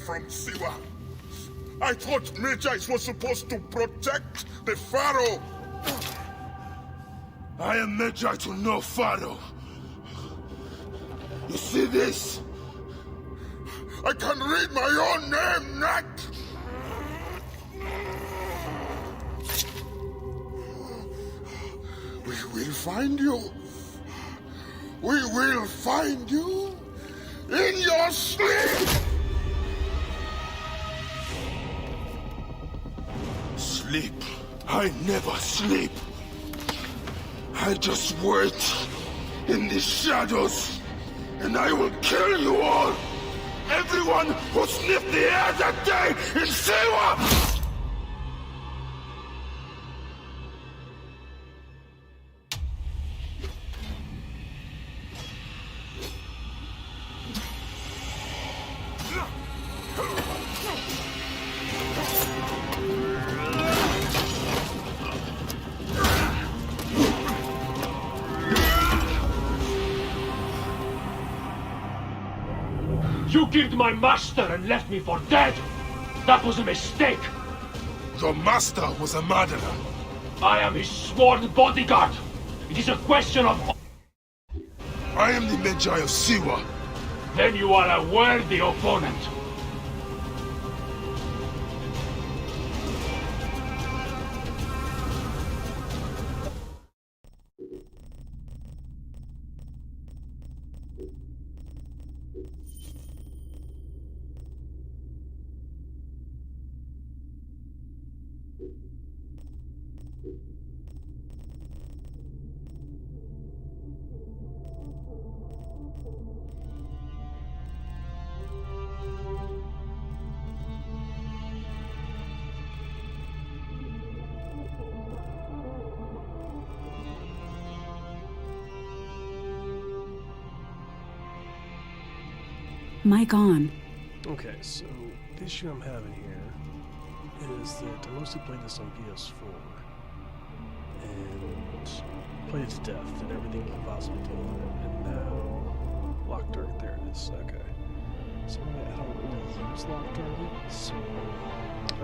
from Siwa. I thought Magi's was supposed to protect the Pharaoh. I am Magi to no Pharaoh. You see this? I can read my own name, Nat! We will find you. We will find you in your sleep! Sleep? I never sleep. I just wait in the shadows, and I will kill you all! Everyone who sniffed the air that day in Siwa! You killed my master and left me for dead! That was a mistake! Your master was a murderer. I am his sworn bodyguard! It is a question of... I am the Magi of Siwa. Then you are a worthy opponent. Mic on. Okay, so the issue I'm having here is that I mostly played this on PS4 and played it to death and everything you can possibly do with it, and now Lock Target, there it is. Okay, so I don't really use Lock Target, so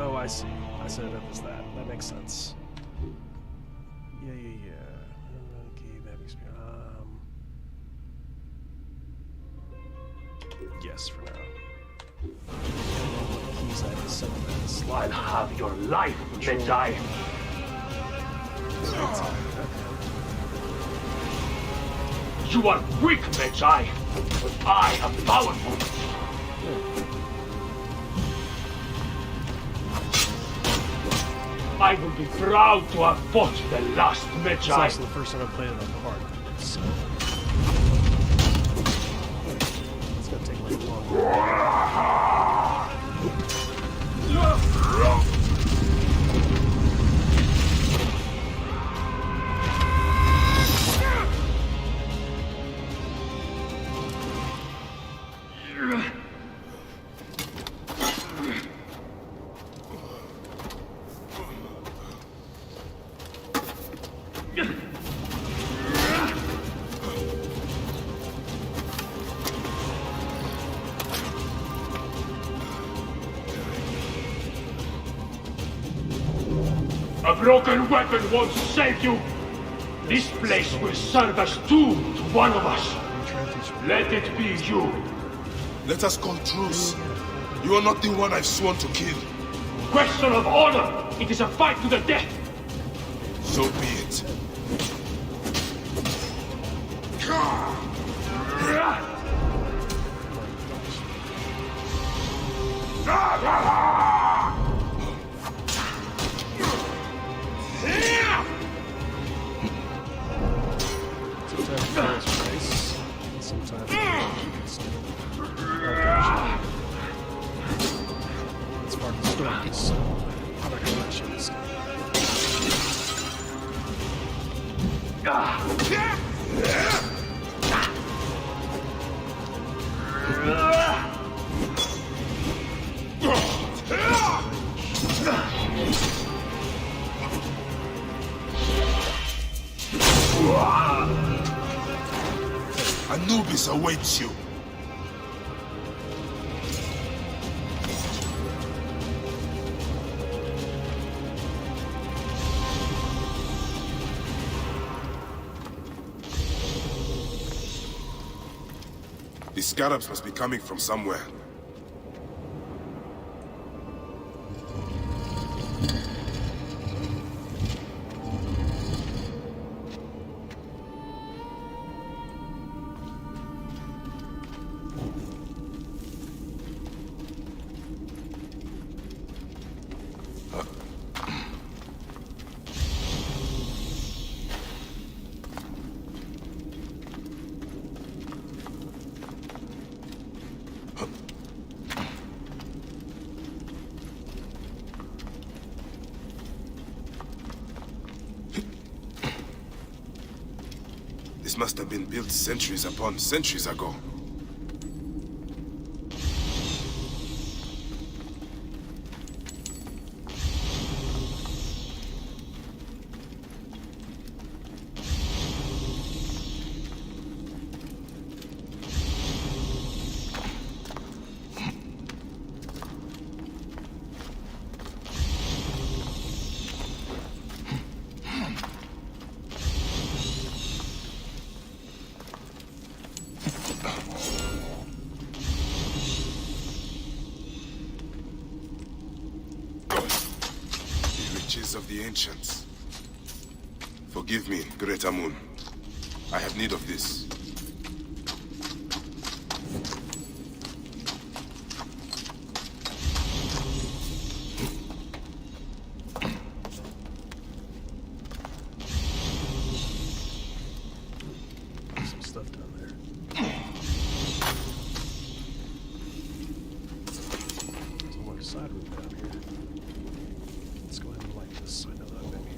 oh, I see. I set it up as that. That makes sense. Yeah. Yes, for now. Keys I can sell this. I'll have your life, Magi. You are weak, Magi, but I am powerful. I will be proud to have fought the last Magi. It's actually the first time I played it on hard. So it's gonna take like long. A broken weapon won't save you. This place will serve as tomb to one of us. Let it be you. Let us call truce. You are not the one I've sworn to kill. Question of honor. It is a fight to the death. So be it. Sometimes it's part of the story, so I'm not gonna let you escape. Anubis awaits you. These scarabs must be coming from somewhere. This must have been built centuries upon centuries ago. Of the ancients. Forgive me, Great Amun. I have need of this. Some stuff down there. There's a large side room down here. Let's go ahead and light this so I know that I've been here.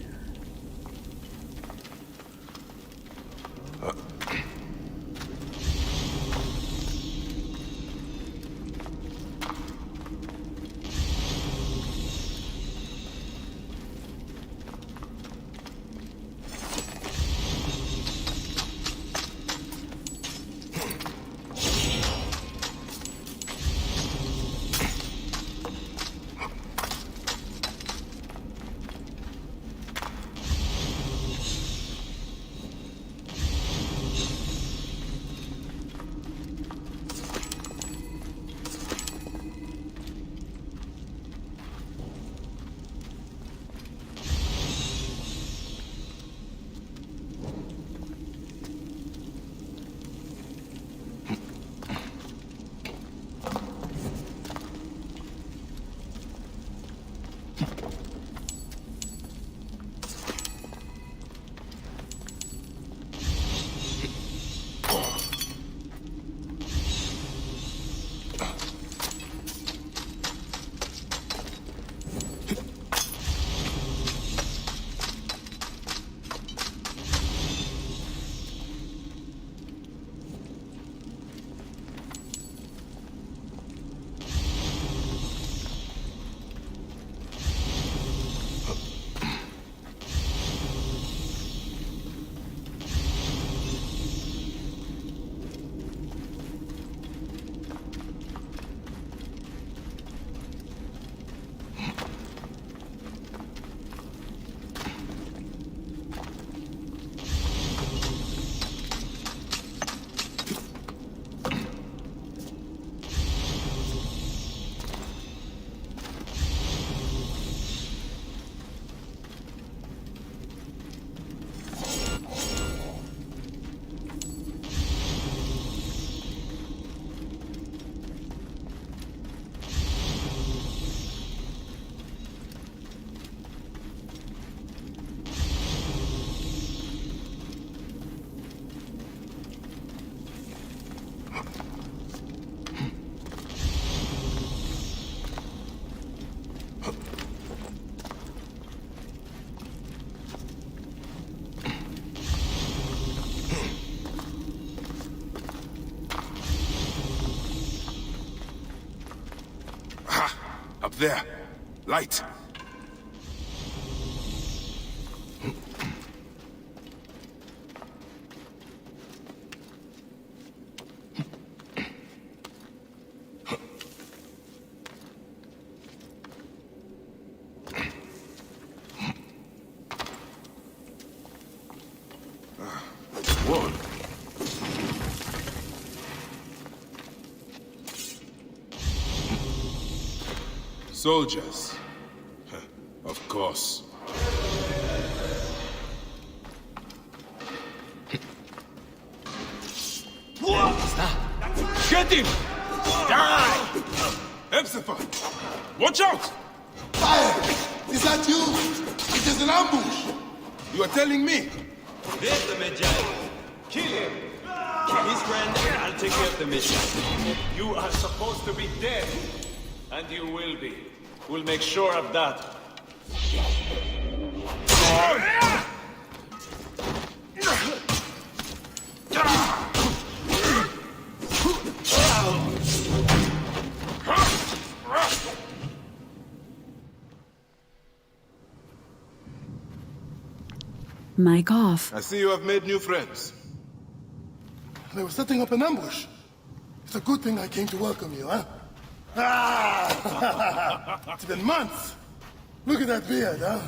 Up there. Light. What? Soldiers. Of course. Get him! Die! Hepzibah! Watch out! Fire! Is that you? It is an ambush! You are telling me? There's the Medjay. Kill him! Kill his friend, and I'll take care of the Medjay. You are supposed to be dead. And you will be. We'll make sure of that. Mic off. I see you have made new friends. They were setting up an ambush. It's a good thing I came to welcome you, huh? Ah! It's been months. Look at that beard, huh?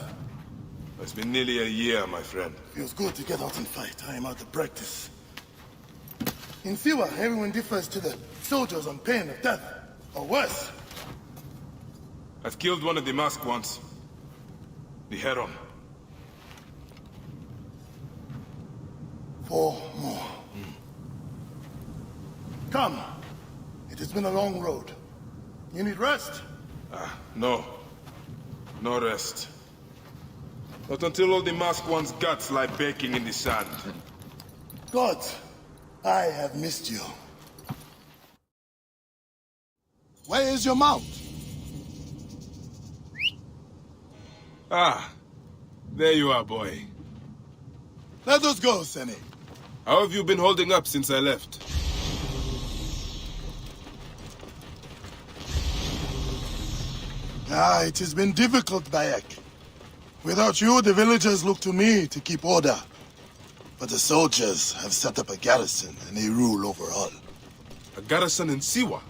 It's been nearly a year, my friend. Feels good to get out and fight. I am out of practice. In Siwa, everyone differs to the soldiers on pain of death, or worse. I've killed one of the masked ones. The Heron. 4 more. Come. It has been a long road. You need rest? No. No rest. Not until all the masked one's guts lie baking in the sand. God, I have missed you. Where is your mount? Ah. There you are, boy. Let us go, Seni. How have you been holding up since I left? It has been difficult, Bayek. Without you, the villagers look to me to keep order. But the soldiers have set up a garrison, and they rule over all. A garrison in Siwa?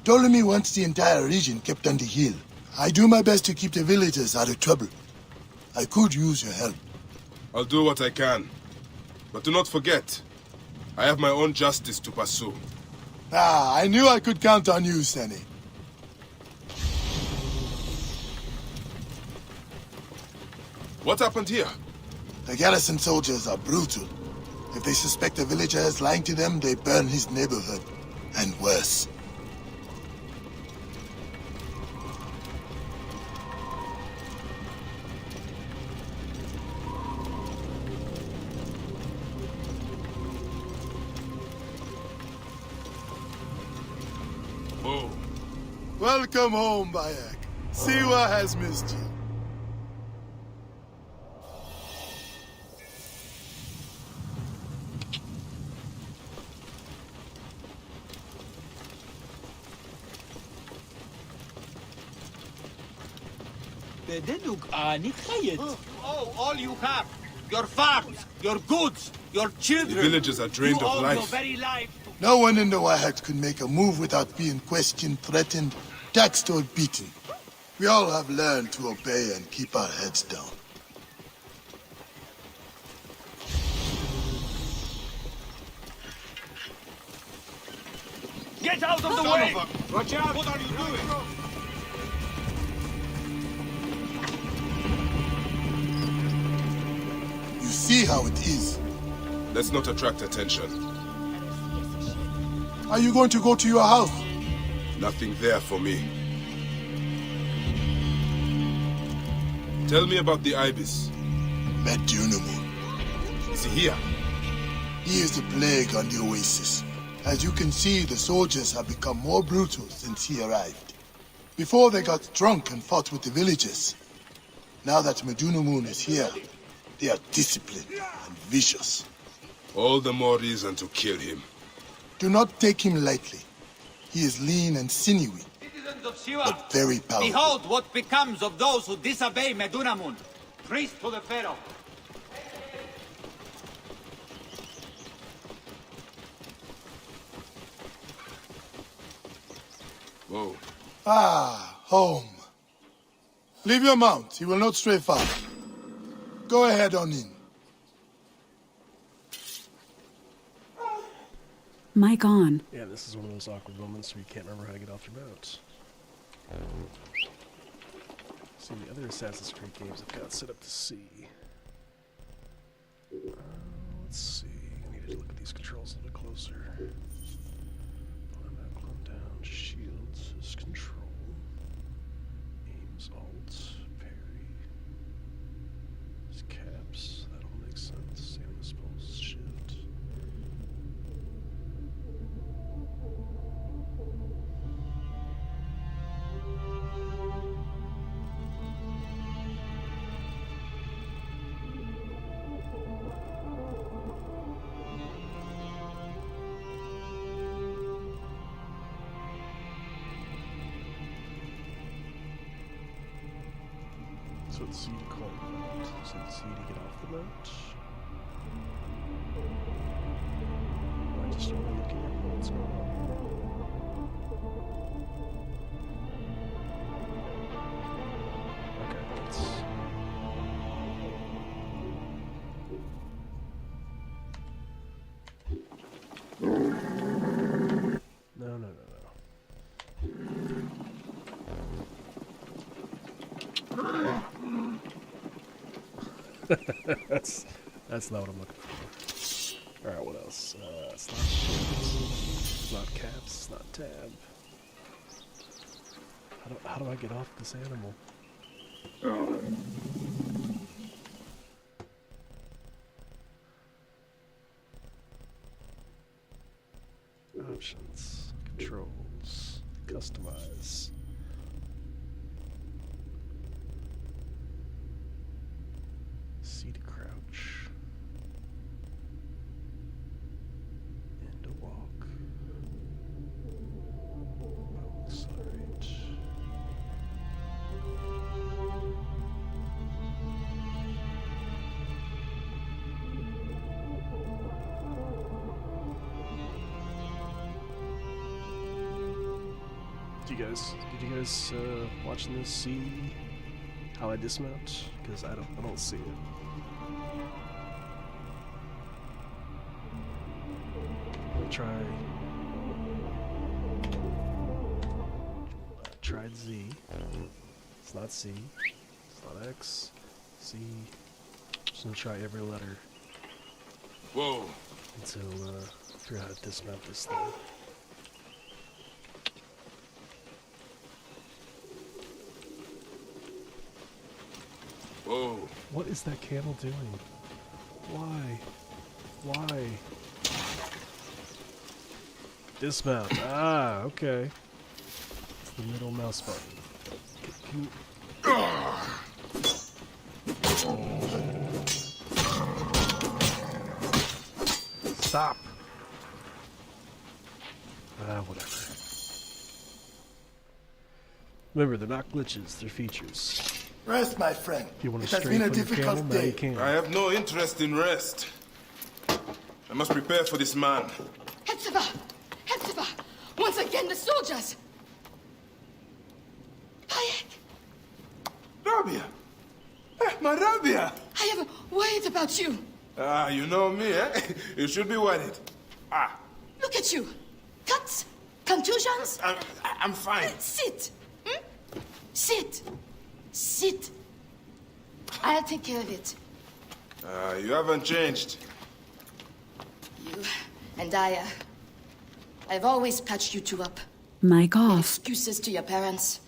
Ptolemy wants the entire region kept on the hill. I do my best to keep the villagers out of trouble. I could use your help. I'll do what I can. But do not forget, I have my own justice to pursue. I knew I could count on you, Seni. What happened here? The garrison soldiers are brutal. If they suspect a villager is lying to them, they burn his neighborhood. And worse. Oh. Welcome home, Bayek. Siwa has missed you. Oh, all you have. Your farms, your goods, your children. The villagers are drained you of owe life. Your very life. No one in the Wahat could make a move without being questioned, threatened, taxed, or beaten. We all have learned to obey and keep our heads down. Get out of the way! Watch out! What are you doing? You see how it is. Let's not attract attention. Are you going to go to your house? Nothing there for me. Tell me about the Ibis. Medunamun. Is he here? He is the plague on the oasis. As you can see, the soldiers have become more brutal since he arrived. Before they got drunk and fought with the villagers. Now that Medunamun is here, they are disciplined and vicious. All the more reason to kill him. Do not take him lightly. He is lean and sinewy, Citizens of Siwa, but very powerful. behold what becomes of those who disobey Medunamun. Priest to the Pharaoh. Whoa. Home. Leave your mount. He will not stray far. Go ahead on in. Mic on. Yeah, this is one of those awkward moments where you can't remember how to get off your mount. See, the other Assassin's Creed games I've got set up to see. Let's see. I need to look at these controls a little bit closer. Climb down. Shields is control. Aims alt. Parry. Is caps. That all makes sense. Same as pulse. Shift. So it's C to climb the mount. So it's C to get off the mount. Am I just only looking at what's going on? Okay, let's... No. That's not what I'm looking for. Alright, what else? It's not shifts, it's not caps, it's not tab. How do I get off this animal? Options, controls, customize. C to crouch. And to walk. Both, alright. Did you guys watching this see how I dismount? Because I don't see it. I'll try. Tried Z. It's not C. It's not X. C. Just gonna try every letter. Whoa. Until figure out how to dismount this thing. Whoa. What is that camel doing? Why? Why? Dismount. Ah, okay. It's the middle mouse button. Can you... Stop! Whatever. Remember, they're not glitches, they're features. Rest, my friend. If you want It to has strafe been a on your difficult camel, now you day. can. I have no interest in rest. I must prepare for this man. Hetzibah! Hetzibah! Once again, the soldiers! Bayek! Rabia! My Rabia! I have worried about you. Ah, you know me, eh? You should be worried. Ah, Look at you. Cuts? Contusions? I'm fine. Sit. Hmm? Sit. Sit. I'll take care of it. You haven't changed. You and I've always patched you two up. Mic Made off. excuses to your parents.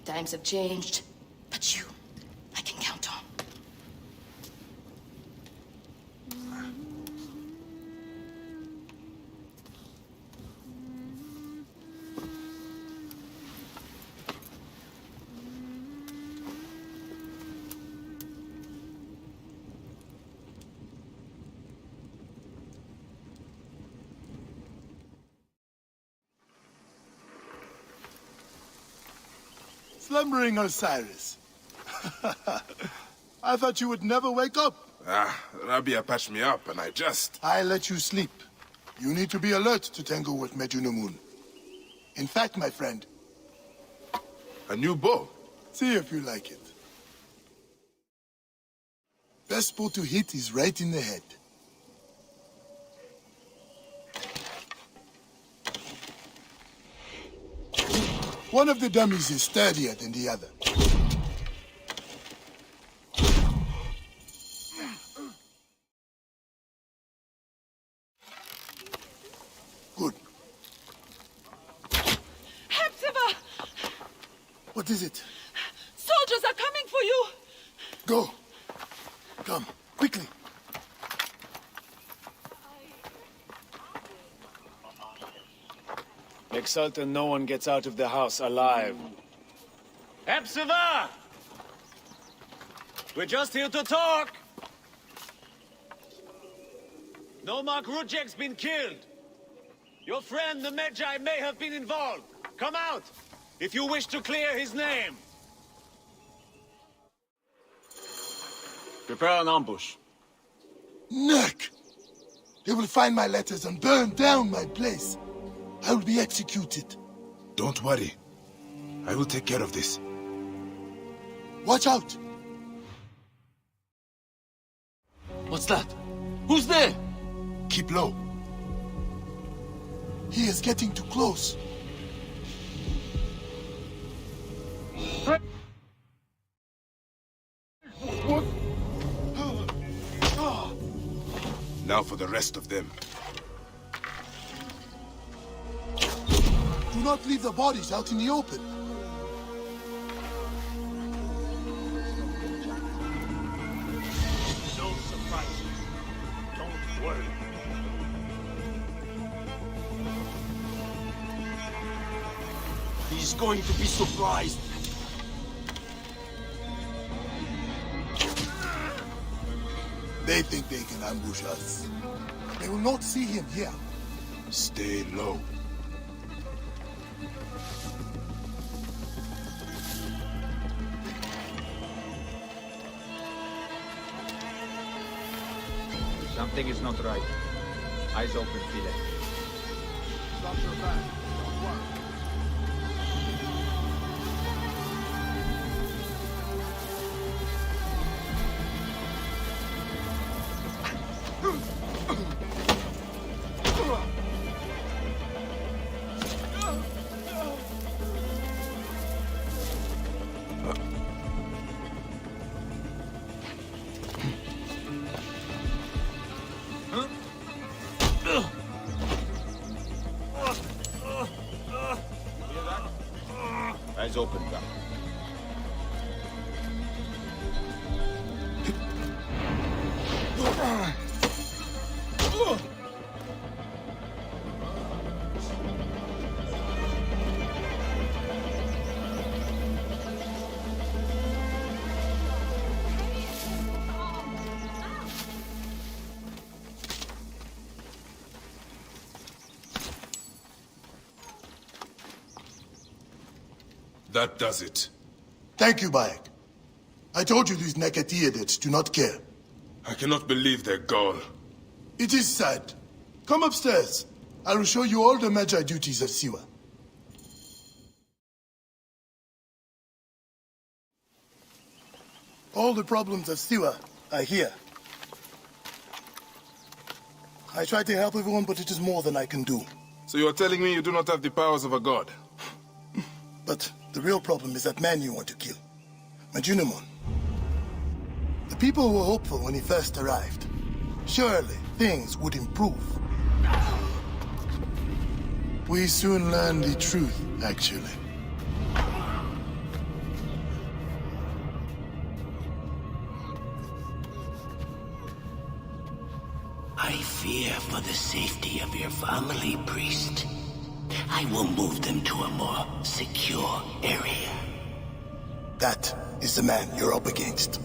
Times have changed, but you, I can count on. Slumbering Osiris. I thought you would never wake up. Ah, Rabia patched me up and I let you sleep. You need to be alert to tangle with Medunamun. In fact, my friend, a new bow. see if you like it. Best bow to hit is right in the head. One of the dummies is sturdier than the other. Good. Hepzibah! What is it? Soldiers are coming for you! Go. Come, quickly. Make certain no one gets out of the house alive. Hepzibah! We're just here to talk! Nomarch Rudjek's been killed. Your friend, the Medjay, may have been involved. Come out, if you wish to clear his name. Prepare an ambush. Neck! They will find my letters and burn down my place. I will be executed. Don't worry. I will take care of this. Watch out! What's that? Who's there? Keep low. He is getting too close. Now for the rest of them. Do not leave the bodies out in the open. No surprises. Don't worry. He's going to be surprised. They think they can ambush us. They will not see him here. Stay low. Something is not right. Eyes open, Fide. Stop your back. Don't worry. Eyes open, Doc. That does it. Thank you, Bayek. I told you these Nekatiadids do not care. I cannot believe their gall. It is sad. Come upstairs. I will show you all the Medjay duties of Siwa. All the problems of Siwa are here. I try to help everyone, but it is more than I can do. So you are telling me you do not have the powers of a god? But the real problem is that man you want to kill. Majunimon. The people were hopeful when he first arrived. Surely, things would improve. We soon learned the truth, actually. I fear for the safety of your family, priest. I will move them to a more secure area. That is the man you're up against.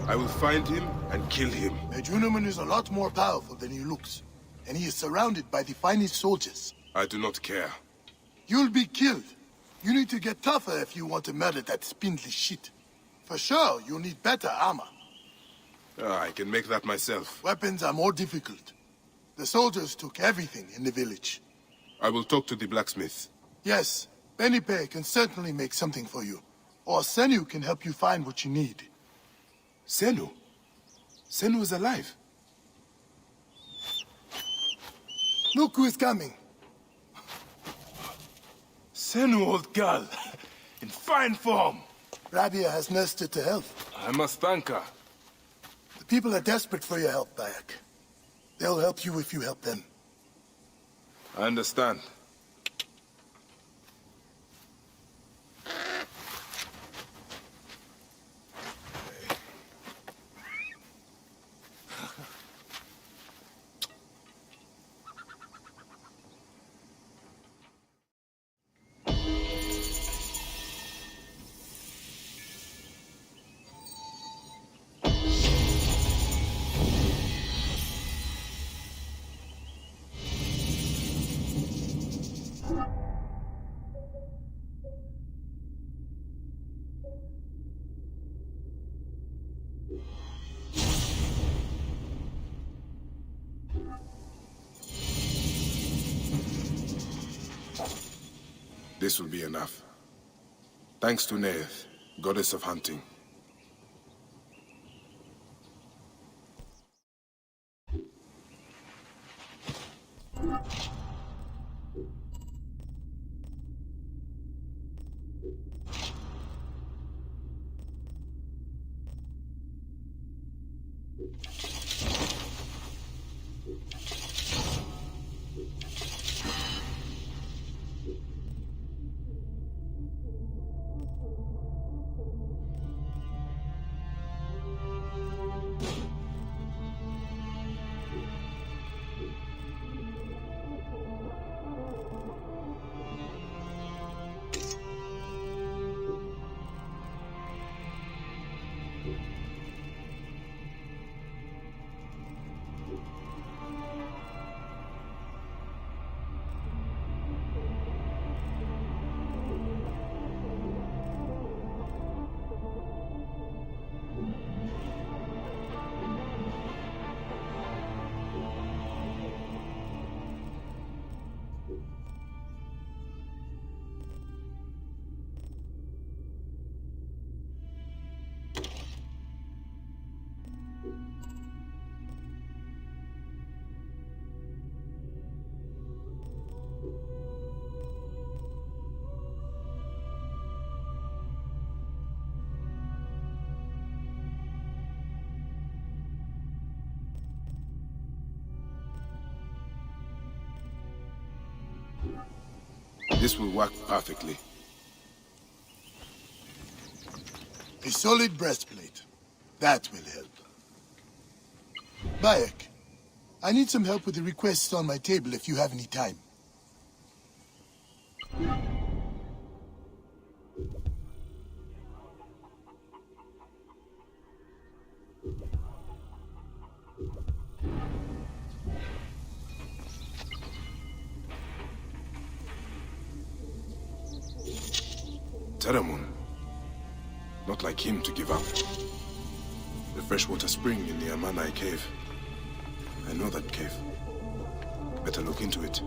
I will find him and kill him. Majunimon is a lot more powerful than he looks. And he is surrounded by the finest soldiers. I do not care. You'll be killed. You need to get tougher if you want to murder that spindly shit. For sure, you'll need better armor. I can make that myself. Weapons are more difficult. The soldiers took everything in the village. I will talk to the blacksmith. Yes, Benipe can certainly make something for you. Or Senu can help you find what you need. Senu? Senu is alive. Look who is coming. Senu, old gal. In fine form. Rabia has nursed her to health. I must thank her. The people are desperate for your help, Bayek. They'll help you if you help them. I understand. This will be enough. Thanks to Neith, goddess of hunting. This will work perfectly. A solid breastplate. That will help. Bayek, I need some help with the requests on my table if you have any time. Teramun. Not like him to give up. The freshwater spring in the Amanai cave. I know that cave. Better look into it.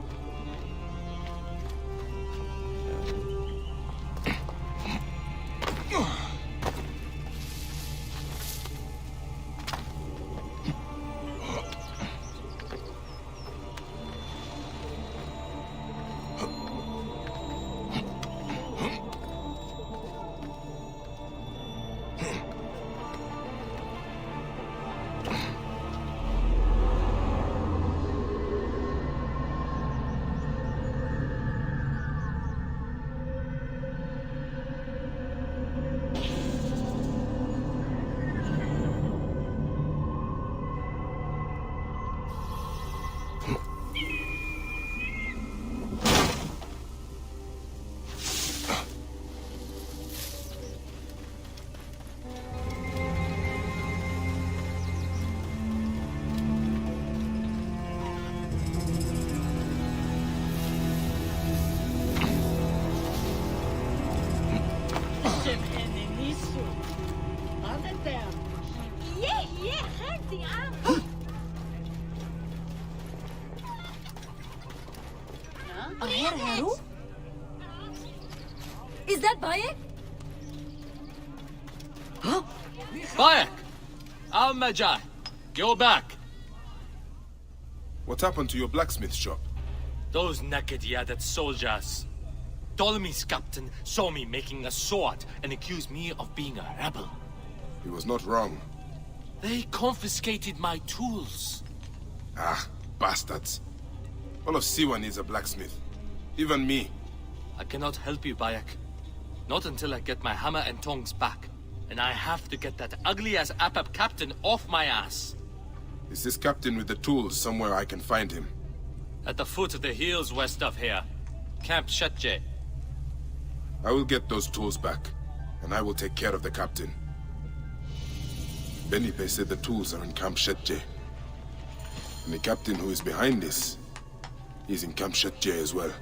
Is that Bayek? Huh? Bayek! Al-Magi, go back. What happened to your blacksmith shop? Those naked Yadat soldiers. Ptolemy's captain saw me making a sword and accused me of being a rebel. He was not wrong. They confiscated my tools. Ah, bastards. All of Siwa needs a blacksmith. Even me. I cannot help you, Bayek. Not until I get my hammer and tongs back. And I have to get that ugly-ass Apap captain off my ass. Is this captain with the tools somewhere I can find him? At the foot of the hills west of here. Camp Shetje. I will get those tools back, and I will take care of the captain. Benipe said the tools are in Camp Shetje. And the captain who is behind this is in Camp Shetje as well.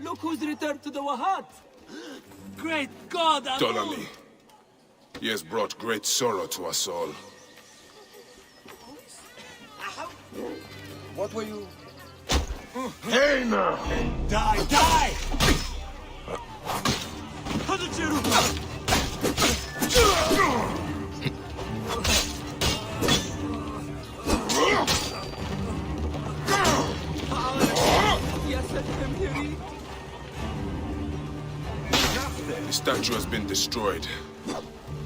Look who's returned to the Wahat! Great God, Abu! Ptolemy. He has brought great sorrow to us all. What were you... Hey now! Die! Die! The statue has been destroyed,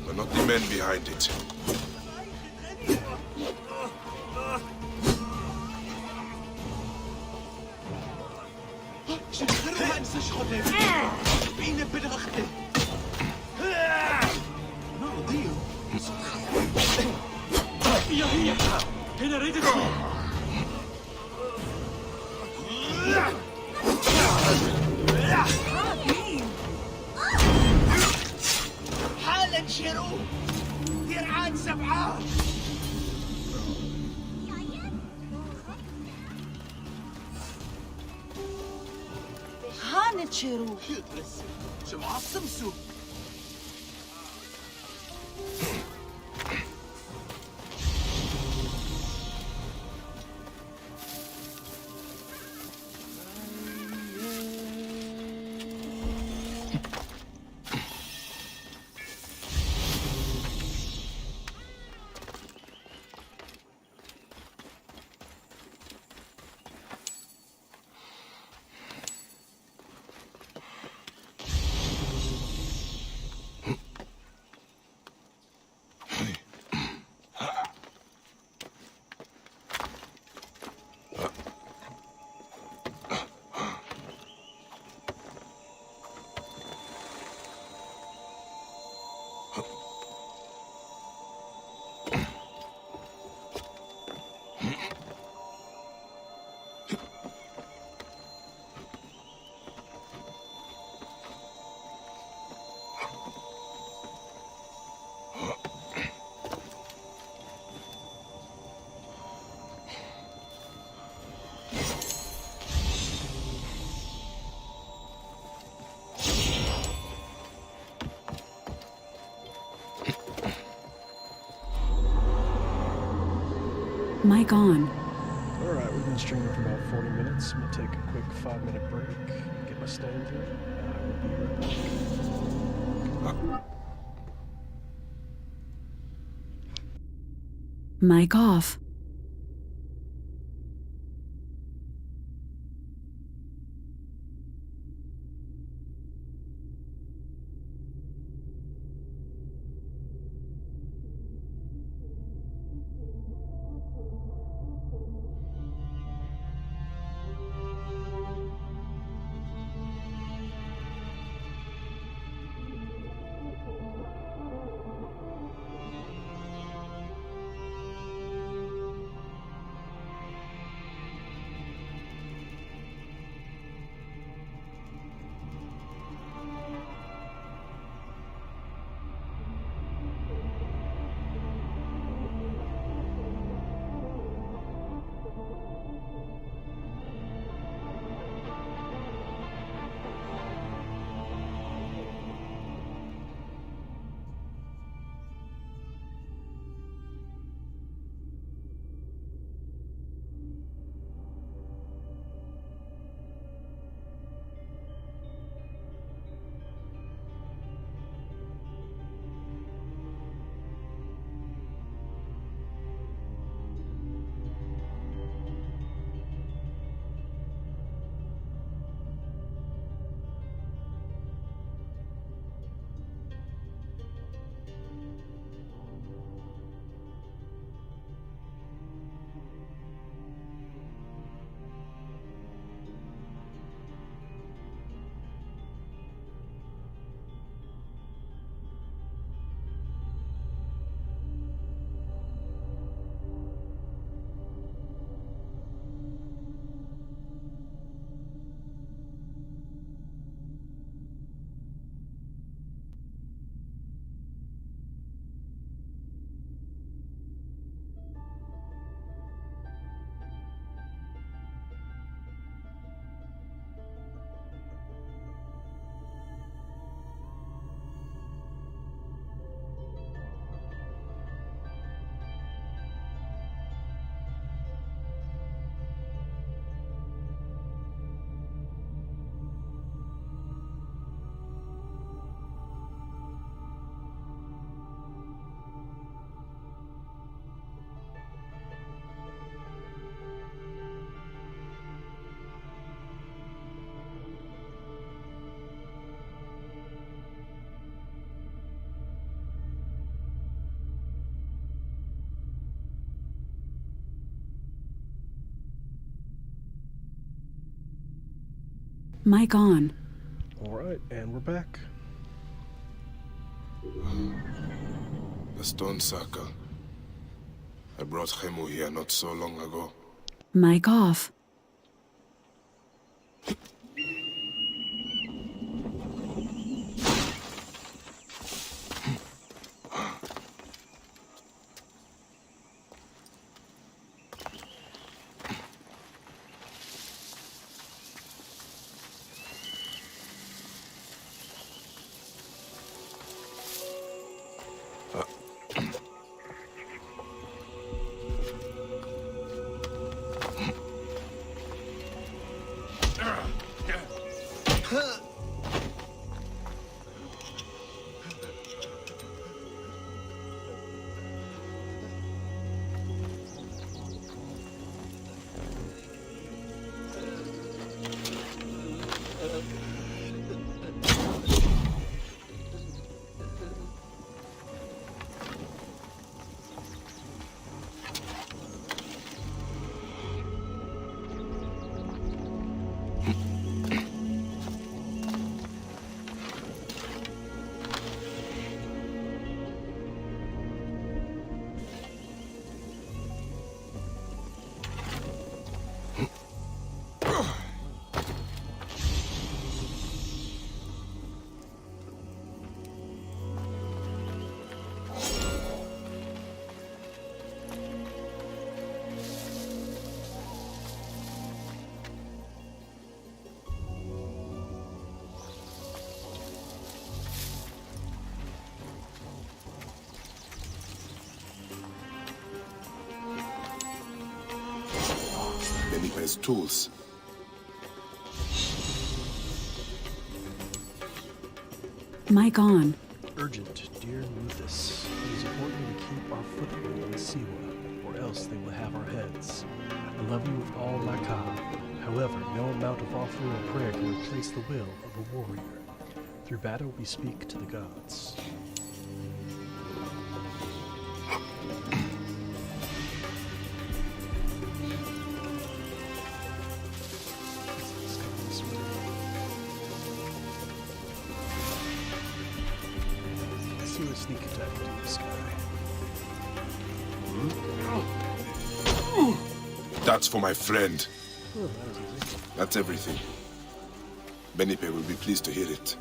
but not the men behind it. حالا شيرو درعان سبعة هانت شيرو شو معصم سو Mic on. Alright, we've been streaming for about 40 minutes. I'm gonna take a quick 5-minute break, get my stand in, and I will be right back. Mic off. Mic on. Alright, and we're back. The stone circle. I brought Khemu here not so long ago. Mic off. Benipe's tools. Mic on. Urgent, dear Muthus. It is important to keep our foothold on Siwa, or else they will have our heads. I love you with all my ka. However, no amount of offering or prayer can replace the will of a warrior. Through battle, we speak to the gods. Let's do a sneak attack into this guy. That's for my friend. Oh, that was easy. That's everything. Benipe will be pleased to hear it.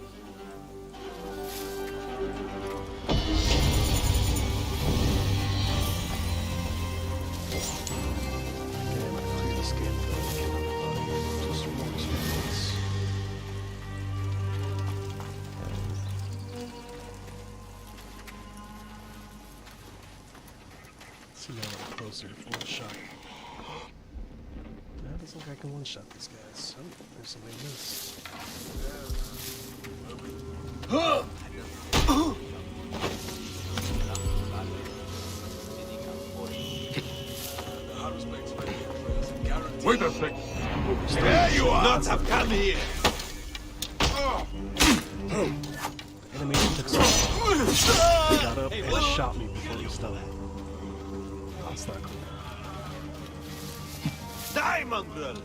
See now I'm closer to one shot. That doesn't look like I can one shot these guys. Oh, there's something missed. Wait a sec. There you are! Not have come here. Animation took so long. He got up and shot me before he was done. That's not cool. Die, mongrel!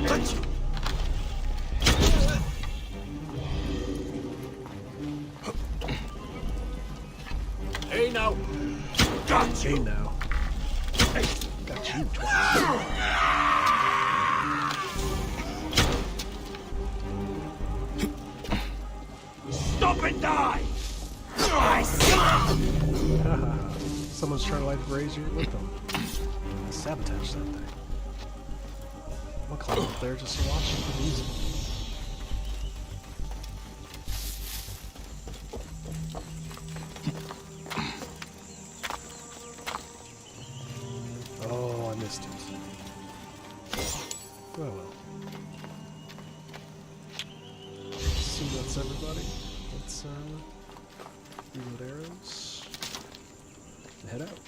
Got you! Hey now. Got you! Hey now. Hey, got you twice. Stop and die! Someone's trying to light a brazier with them. Sabotage that thing. I'm gonna climb up there just to watch it for music. Oh, I missed it. Oh well. See, that's everybody. Let's reload arrows and head out.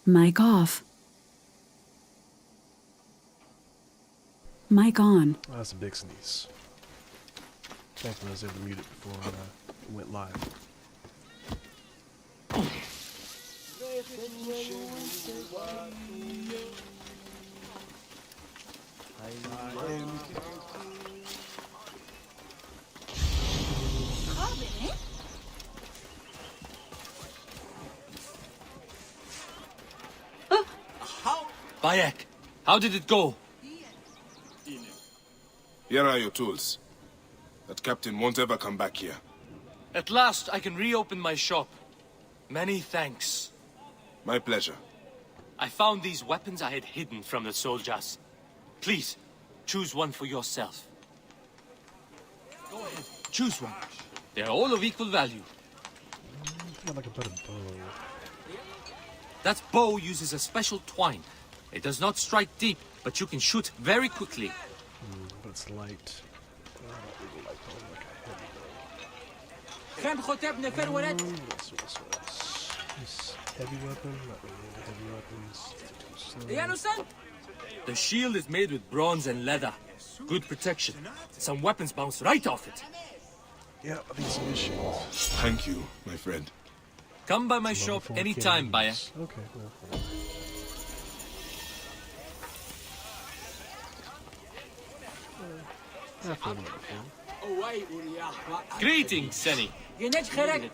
Mic off. Mic on. Oh, that's a big sneeze. Thankfully I was able to mute it before it went live. Bayek, how did it go? Here are your tools. That captain won't ever come back here. At last, I can reopen my shop. Many thanks. My pleasure. I found these weapons I had hidden from the soldiers. Please, choose one for yourself. Go ahead, choose one. They're all of equal value. I think I can put a bow. That bow uses a special twine. It does not strike deep, but you can shoot very quickly. But it's light. I don't really like bow like a خان خطبنا فين ولد؟ This heavy weapon, not really into heavy weapons. يا نوسان The shield is made with bronze and leather. Good protection. Some weapons bounce right off it. Yeah, I think some issues. Thank you, my friend. Come by my shop anytime, Bayek. Okay, well. Greetings, Seni. ينج خيرك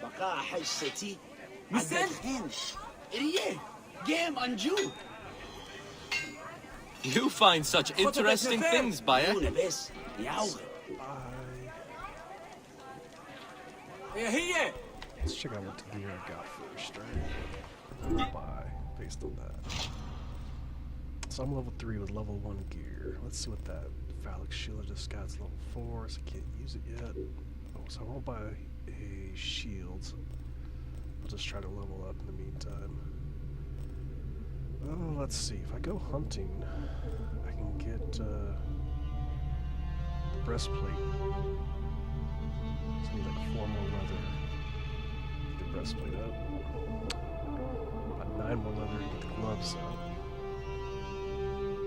بقى حستي Misen? Irie, game anju. You find such interesting things, Bayek. Let's check out what gear I got first, right? Buy, based on that. So I'm level 3 with level 1 gear. Let's see what that phallic shield I just got. It's level 4, so I can't use it yet. Oh, so I won't buy a shield. I'll just try to level up in the meantime. Oh, let's see. If I go hunting, I can get the breastplate. So I need like 4 more leather. Get the breastplate up. About 9 more leather to get the gloves up.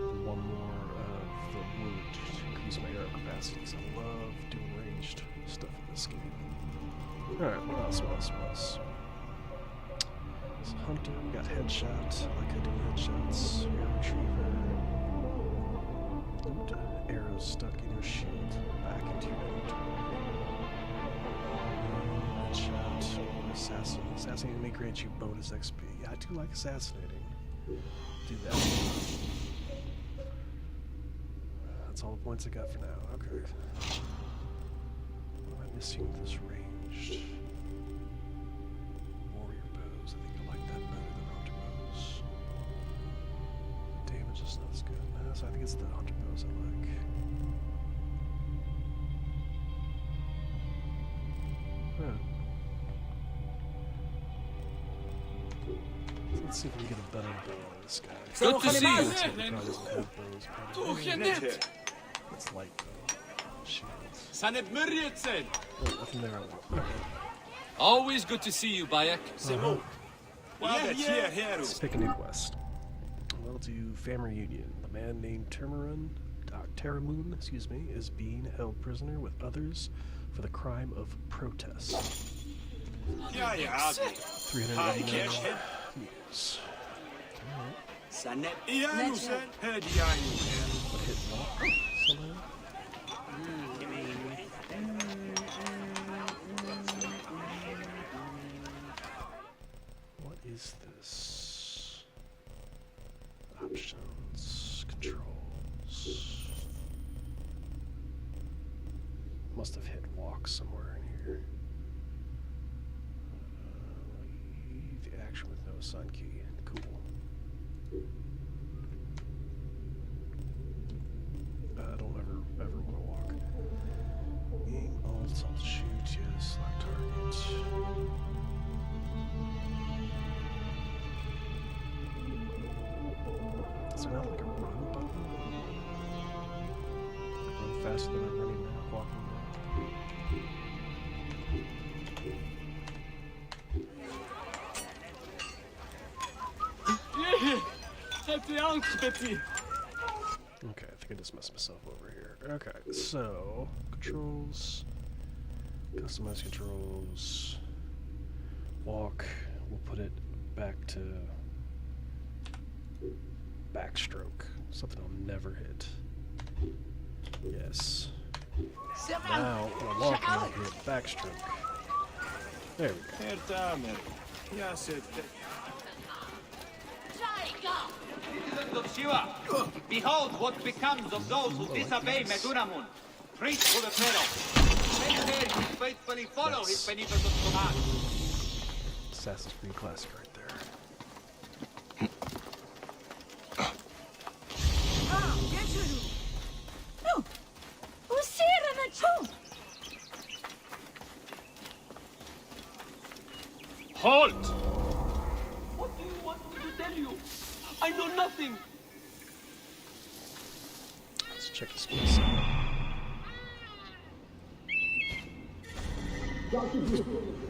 And 1 more of the wood to increase my arrow capacity. So I love doing ranged stuff in this game. Alright, what else? So hunter, we got headshot. I like how doing headshots. Arrow retriever. Note, arrows stuck in your shield. Back into your inventory. Headshot. Assassin. Assassinating may grant you bonus XP. Yeah, I do like assassinating. Do that. That's all the points I got for now. Okay. What am I missing with this ranged? Warrior bows. I think I like that better than hunter bows. The damage is not as good. No, so I think it's the hunter bows I like. Huh. Let's see if we can get a better bow on this guy. Good to see you. Looks like he probably doesn't have bows, probably. It's light though. Shields. Oh, nothing there. Always good to see you, Bayek. Let's pick a new quest. We'll do Family Reunion. The man named Terramoon, is being held prisoner with others for the crime of protest. 389 years. What hit walk somehow? What is this? Options, controls. Must have hit walk somewhere in here. Leave the action with no sign key. Cool. I don't ever want to walk. Aim, alt, shoot, yes, select target. Is there not like a run button? Run faster than I'm running now, walking Okay, I think I just messed myself over here. Okay, so controls, customize controls, walk. We'll put it back to backstroke, something I'll never hit. Yes. Now when I walk, I can hit backstroke. There we go. Citizens of Shiva, behold what becomes of those who disobey Medunamun. Preach to the Pharaoh. Many days will faithfully follow his beneficent command. Assassin's Creed classic right there. Halt! What do you want me to tell you? I know nothing. Let's check the space out.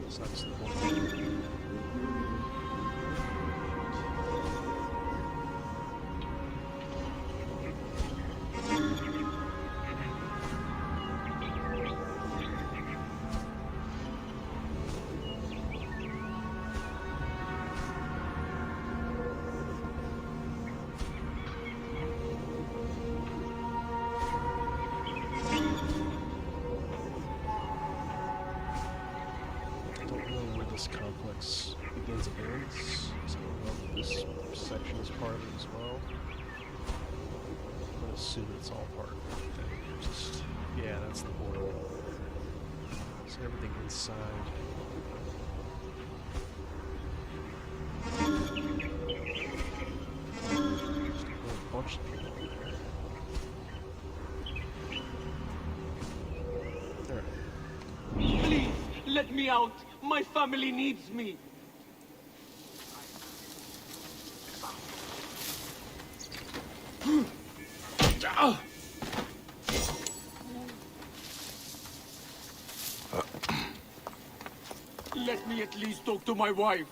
Sucks the whole complex begins civilians, so I don't know if this section is part of it as well. I'm gonna assume it's all part of it. Just, yeah, that's the border. So everything inside. Just a whole bunch of people in there. There. Please, let me out. My family needs me. Let me at least talk to my wife.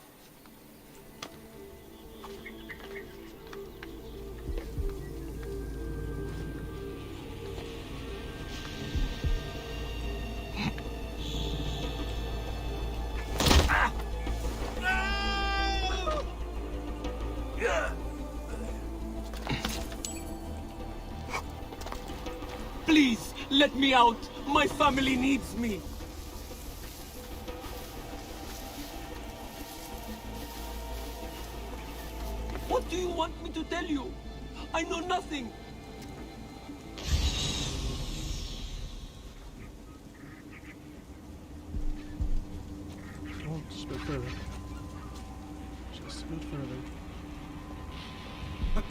Please, let me out. My family needs me. What do you want me to tell you? I know nothing. Come on, just a bit further. Just a bit further.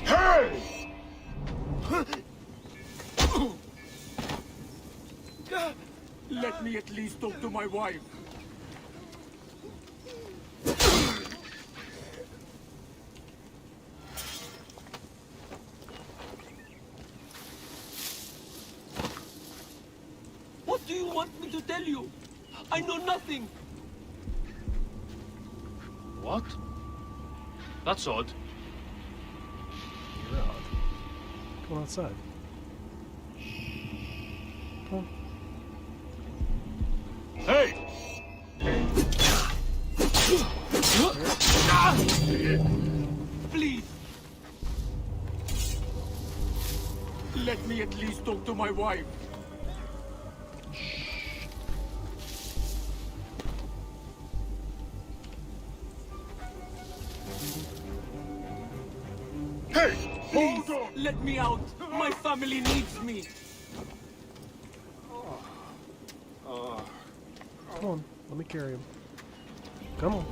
Hey! Let me at least talk to my wife. What do you want me to tell you? I know nothing. What? That's odd. You're odd. Come on outside. Come on. Hey! Please. Let me at least talk to my wife. Hey! Please, let me out. My family needs me. Come on, let me carry him. Come on.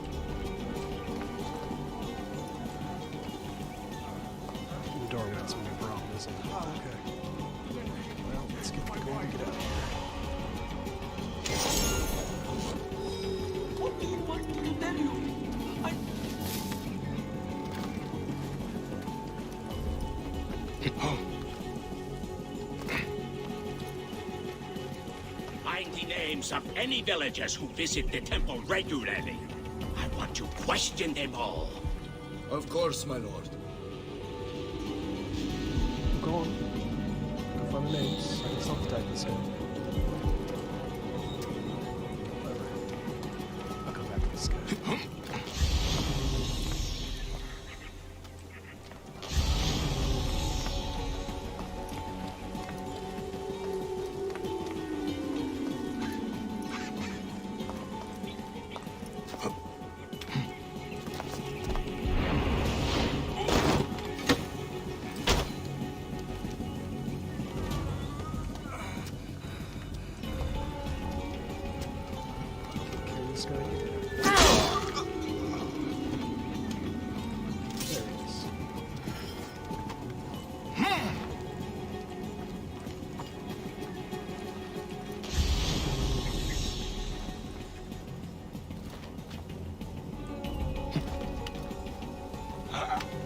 The doorway, that's gonna be a problem, isn't it? Okay. Well, let's get the gun and get out of here. What do you want me to tell you? Find the names of any villagers who visit the temple regularly. I want to question them all. Of course, my lord. Go on. Go find the names. I can self-type this in. I'll go back to this guy. This guy here. There he is.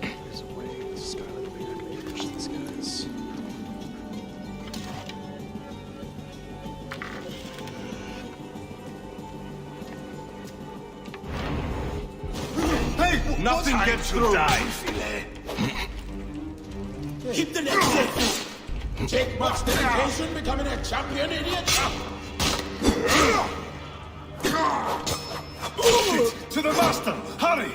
There's a way this guy that we can reach these guys. Nothing gets through. Keep the next safe. Take much dedication becoming a champion, idiot! To the master! Hurry!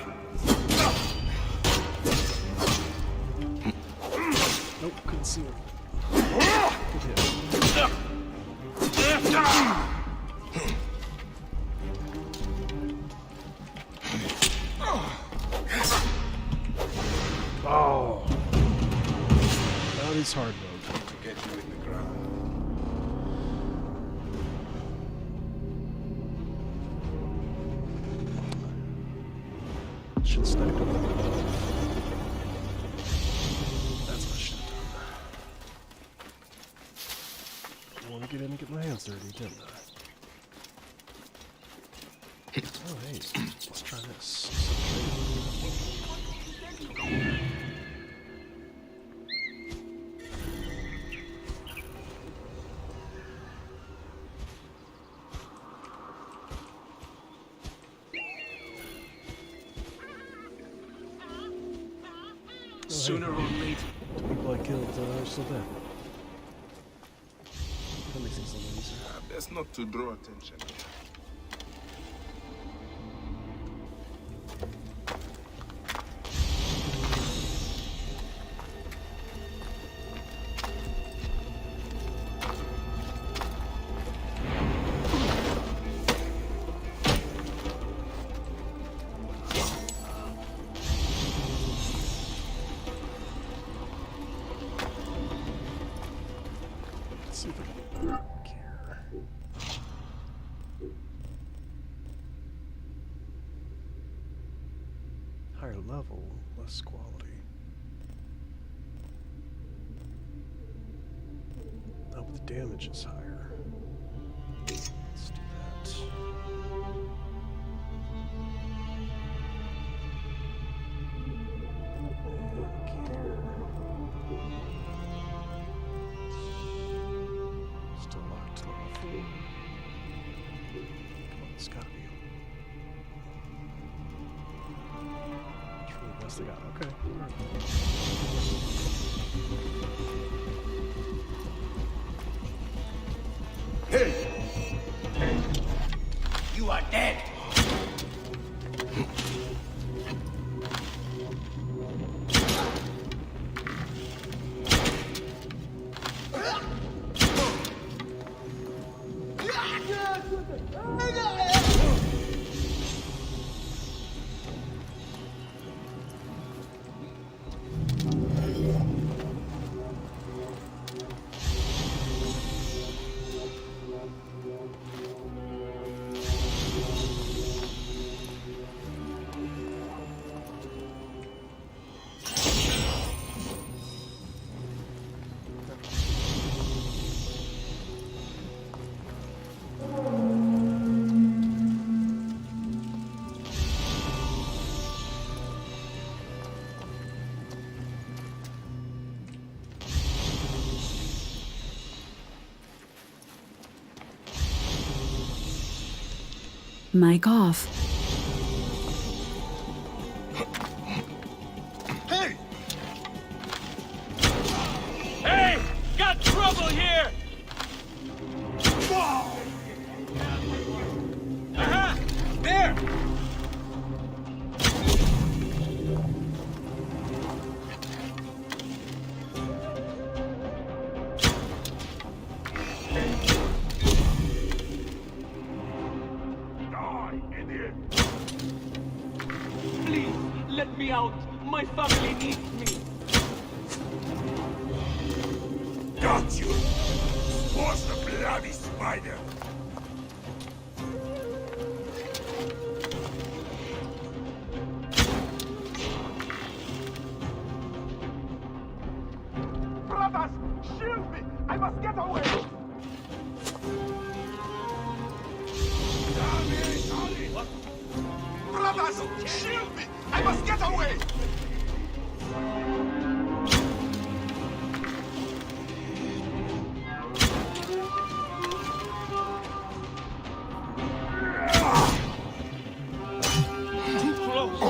Nope, couldn't see him. Good hit. is hard mode. To get you in the ground. Should stack up. That's what I should have done. I want to get in and get my hands dirty, didn't I? Oh, hey, let's try this. Sooner or later. The people I killed are still dead. That makes things a little easier. Best not to draw attention. Let's see if I can get back here. Higher level, less quality. Oh, but the damage is higher. Let's do that. Still locked to level 4. Come on, it's gotta be. It's really the best I got. Okay. Hey! You are dead. Mic off. Hey! Hey! Got trouble here! Aha! There! Please, let me out. My family needs me. Got you! Was the bloody spider! Brothers! Shield me! I must get away! Brothers! Shield me! I must get away! Too close!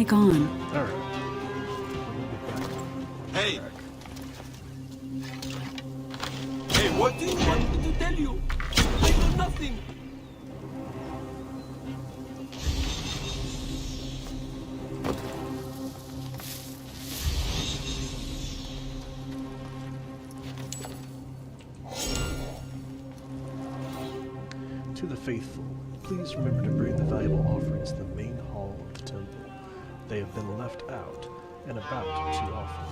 Mic on. Alright. Hey! Hey, what do you want me to tell you? I know nothing! To the faithful, please remember to bring the valuable offerings to the main hall of the temple. They have been left out and about too often.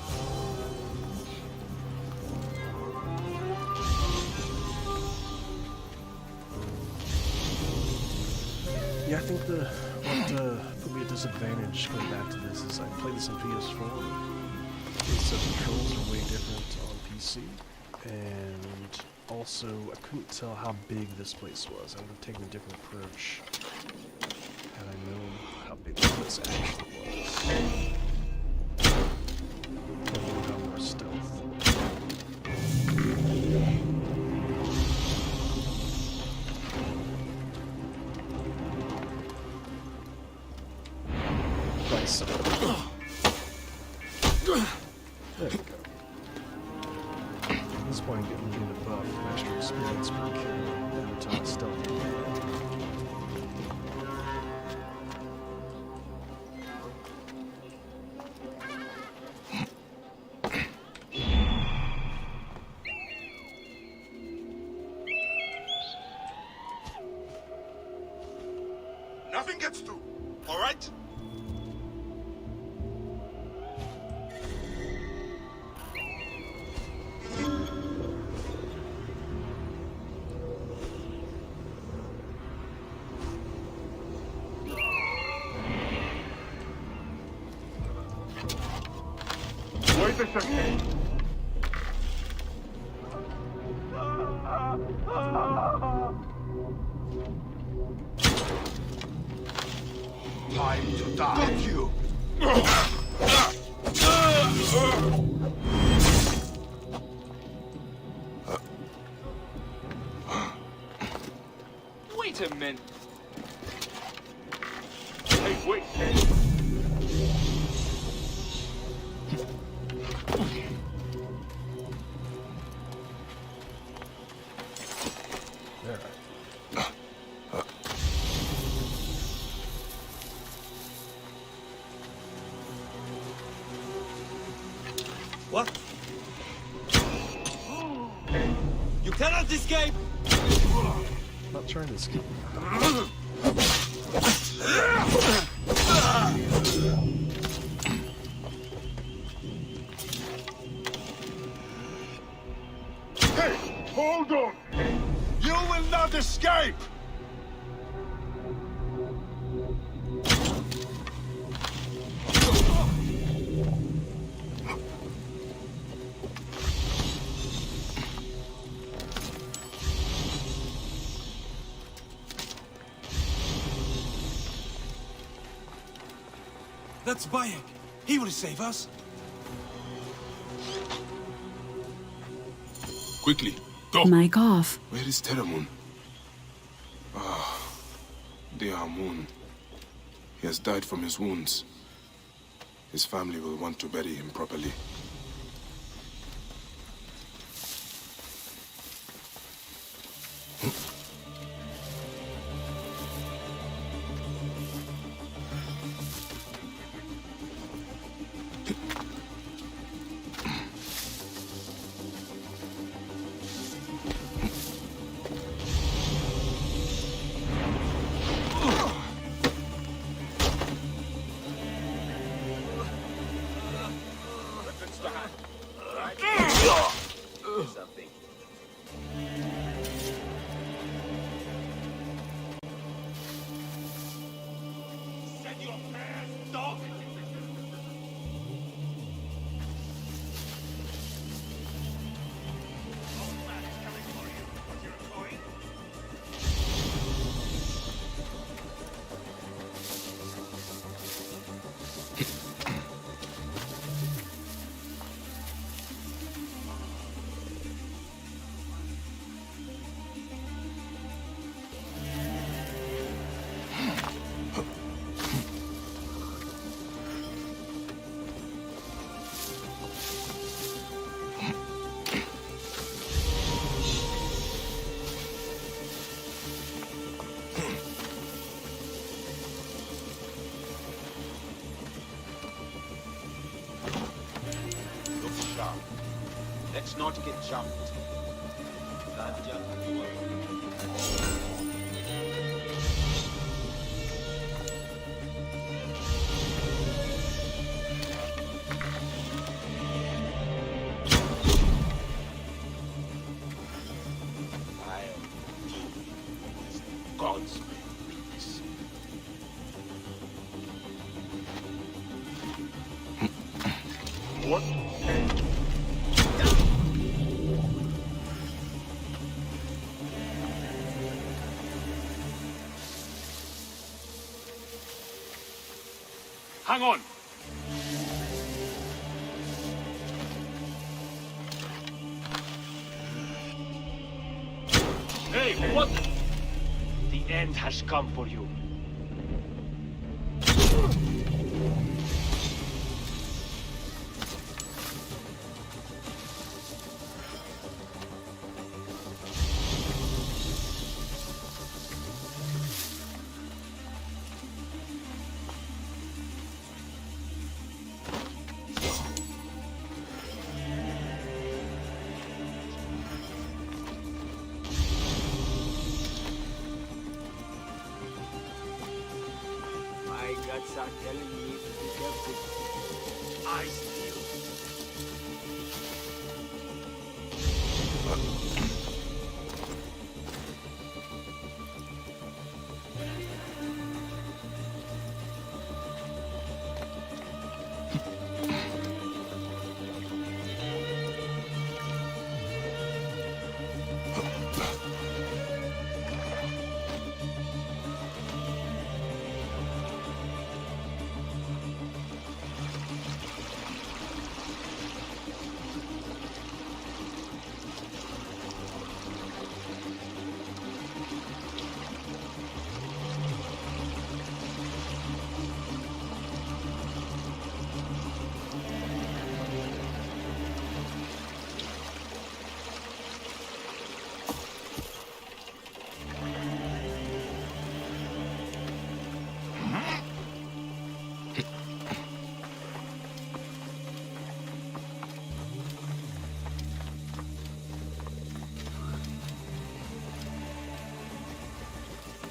Yeah, I think what put me at disadvantage going back to this is I played this on PS4, and so the controls are way different on PC, and also I couldn't tell how big this place was. I would have taken a different approach had I known how big this place actually was. And a little bit more stealth. There we go. At this point, I'm getting the buff, extra experience per kill, and attack stealth. Nothing gets through, all right? Wait a second. Time to die. Thank you. Wait a minute. Hey, wait. There. What? You cannot escape! I'm not trying to escape. Hey, hold on. You will not escape. That's Bayek. He will save us. Quickly, go. Mic off. Where is Teramun? Ah, dear Amun. He has died from his wounds. His family will want to bury him properly. Let's not get jumped. Gods. What? Hang on. Hey, what? The end has come for you. My guts are telling me to be careful. I steal.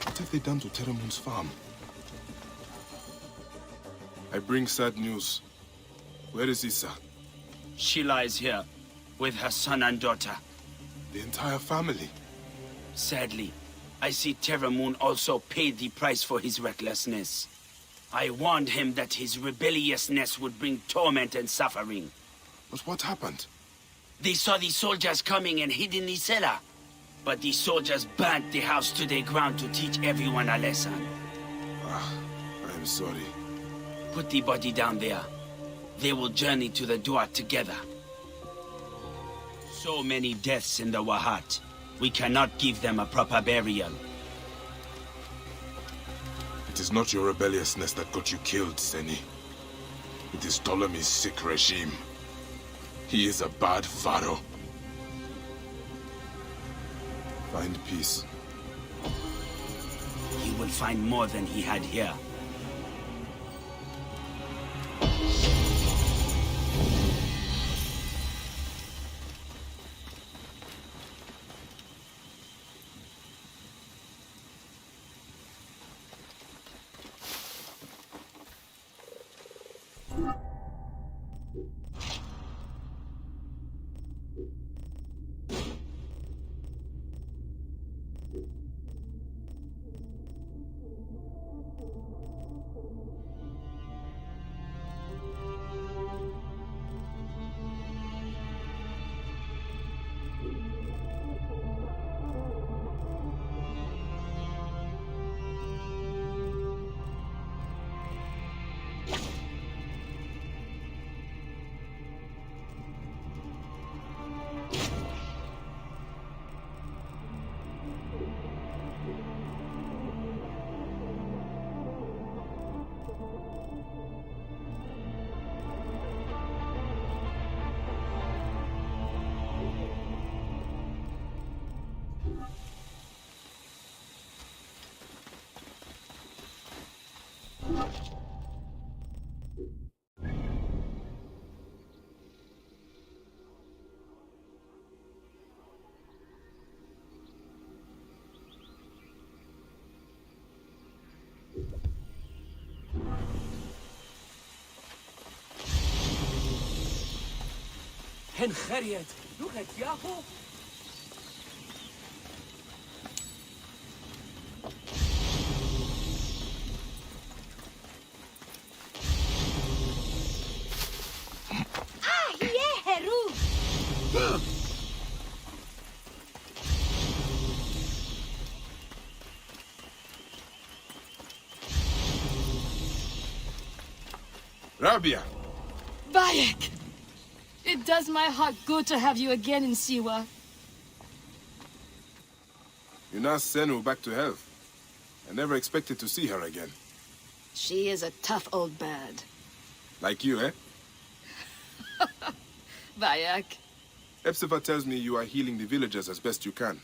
What have they done to Teramun's farm? I bring sad news. Where is Issa? She lies here, with her son and daughter. The entire family? Sadly, I see Teramun also paid the price for his recklessness. I warned him that his rebelliousness would bring torment and suffering. But what happened? They saw the soldiers coming and hid in the cellar. But the soldiers burnt the house to the ground to teach everyone a lesson. I am sorry. Put the body down there. They will journey to the Duat together. So many deaths in the Wahat. We cannot give them a proper burial. It is not your rebelliousness that got you killed, Seni. It is Ptolemy's sick regime. He is a bad pharaoh. Find peace. He will find more than he had here. Hen Harriet, look at Yahoo. Ah, yeah, Heru! Rabia! Bayek! It does my heart good to have you again in Siwa. You nursed Senu back to health. I never expected to see her again. She is a tough old bird. Like you, eh? Bayek. Epsiva tells me you are healing the villagers as best you can.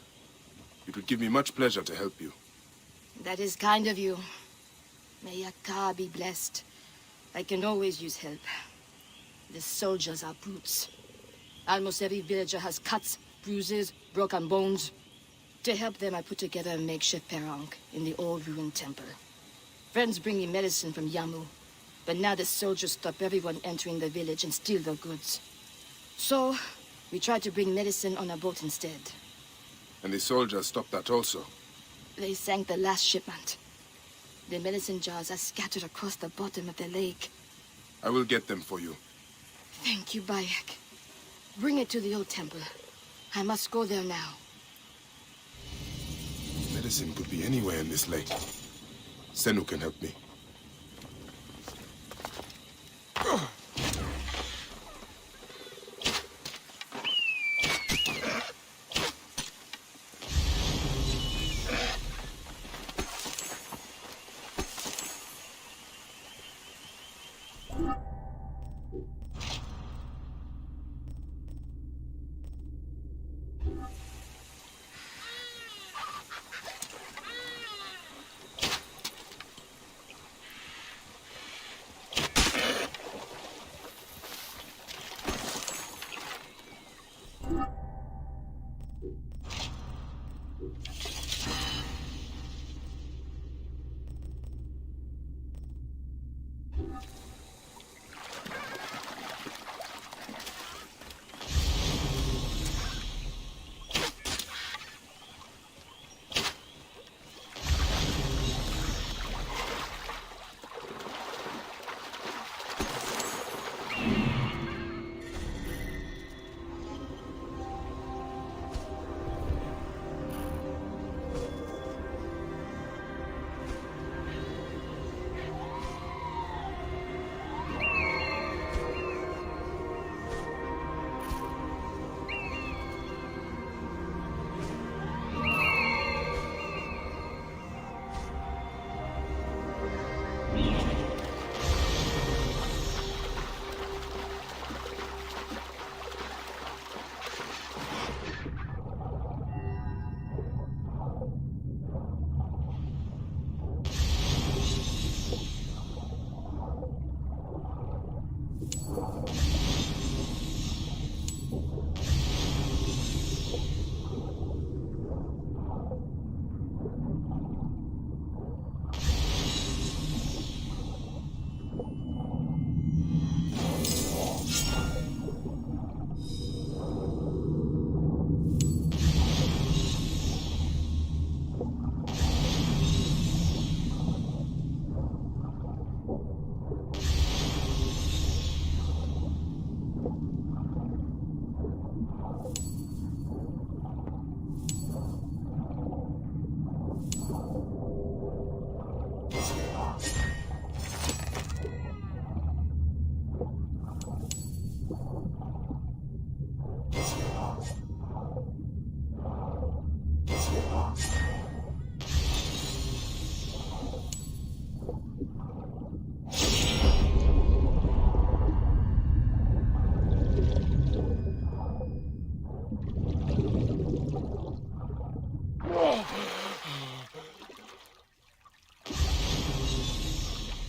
It would give me much pleasure to help you. That is kind of you. May Yaka be blessed. I can always use help. The soldiers are brutes. Almost every villager has cuts, bruises, broken bones. To help them, I put together a makeshift perang in the old ruined temple. Friends bring me medicine from Yamu, but now the soldiers stop everyone entering the village and steal their goods. So, we tried to bring medicine on a boat instead. And the soldiers stopped that also. They sank the last shipment. The medicine jars are scattered across the bottom of the lake. I will get them for you. Thank you, Bayek. Bring it to the old temple. I must go there now. Medicine could be anywhere in this lake. Senu can help me.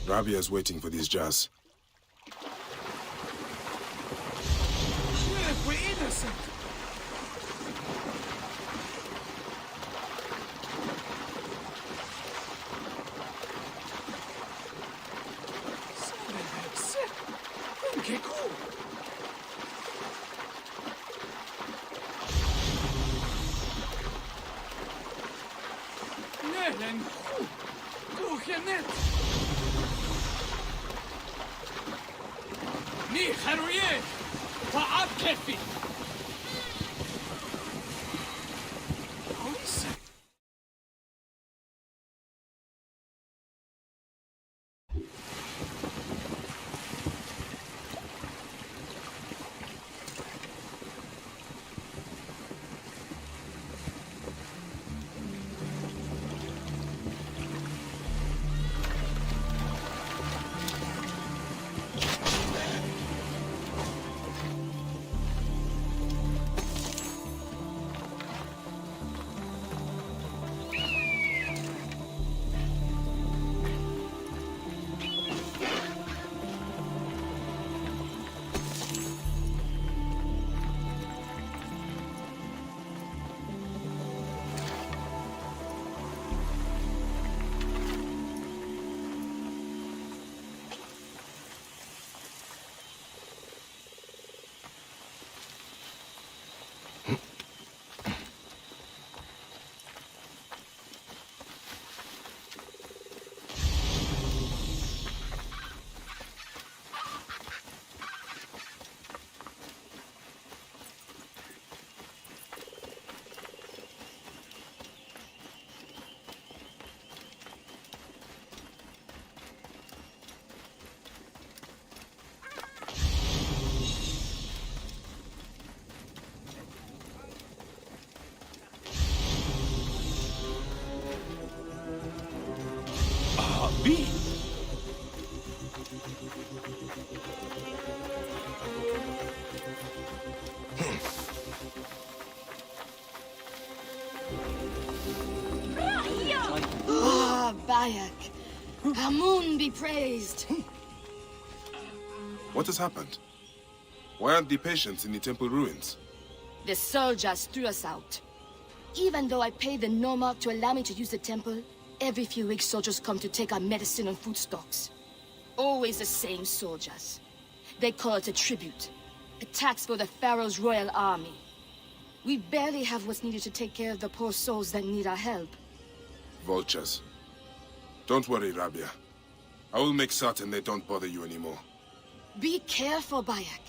Rabia is waiting for these jars. We're innocent. في حرية وعب كيفي. B. Ah, Bayek. Amun be praised. What has happened? Why aren't the patients in the temple ruins? The soldiers threw us out. Even though I paid the Nomarch to allow me to use the temple, every few weeks soldiers come to take our medicine and food stocks. Always the same soldiers. They call it a tribute. A tax for the Pharaoh's royal army. We barely have what's needed to take care of the poor souls that need our help. Vultures. Don't worry, Rabia. I will make certain they don't bother you anymore. Be careful, Bayek.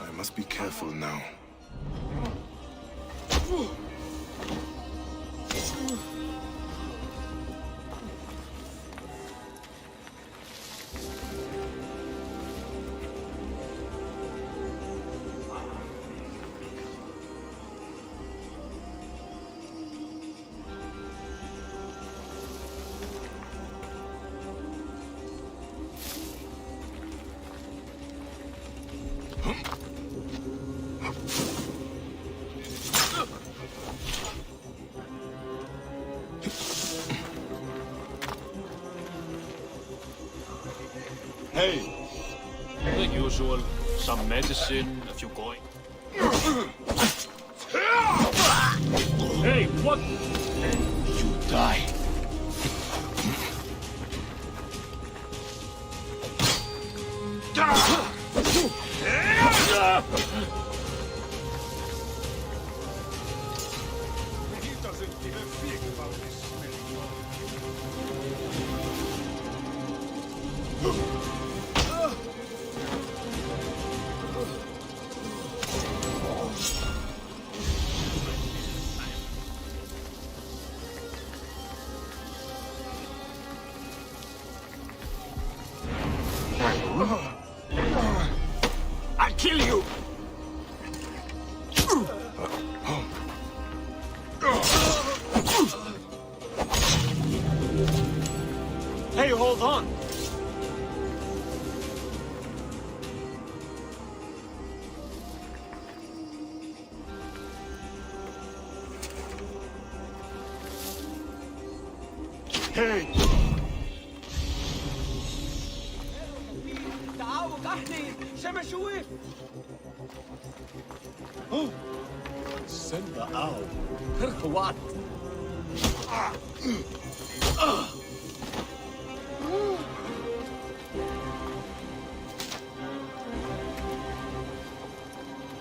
I must be careful now. Hey! The usual. Some medicine, if you're going. Hey, what? You die. He doesn't I'll kill you! Hey, hold on! Hey! تعالوا تحتي شمس وقف Send the owl. what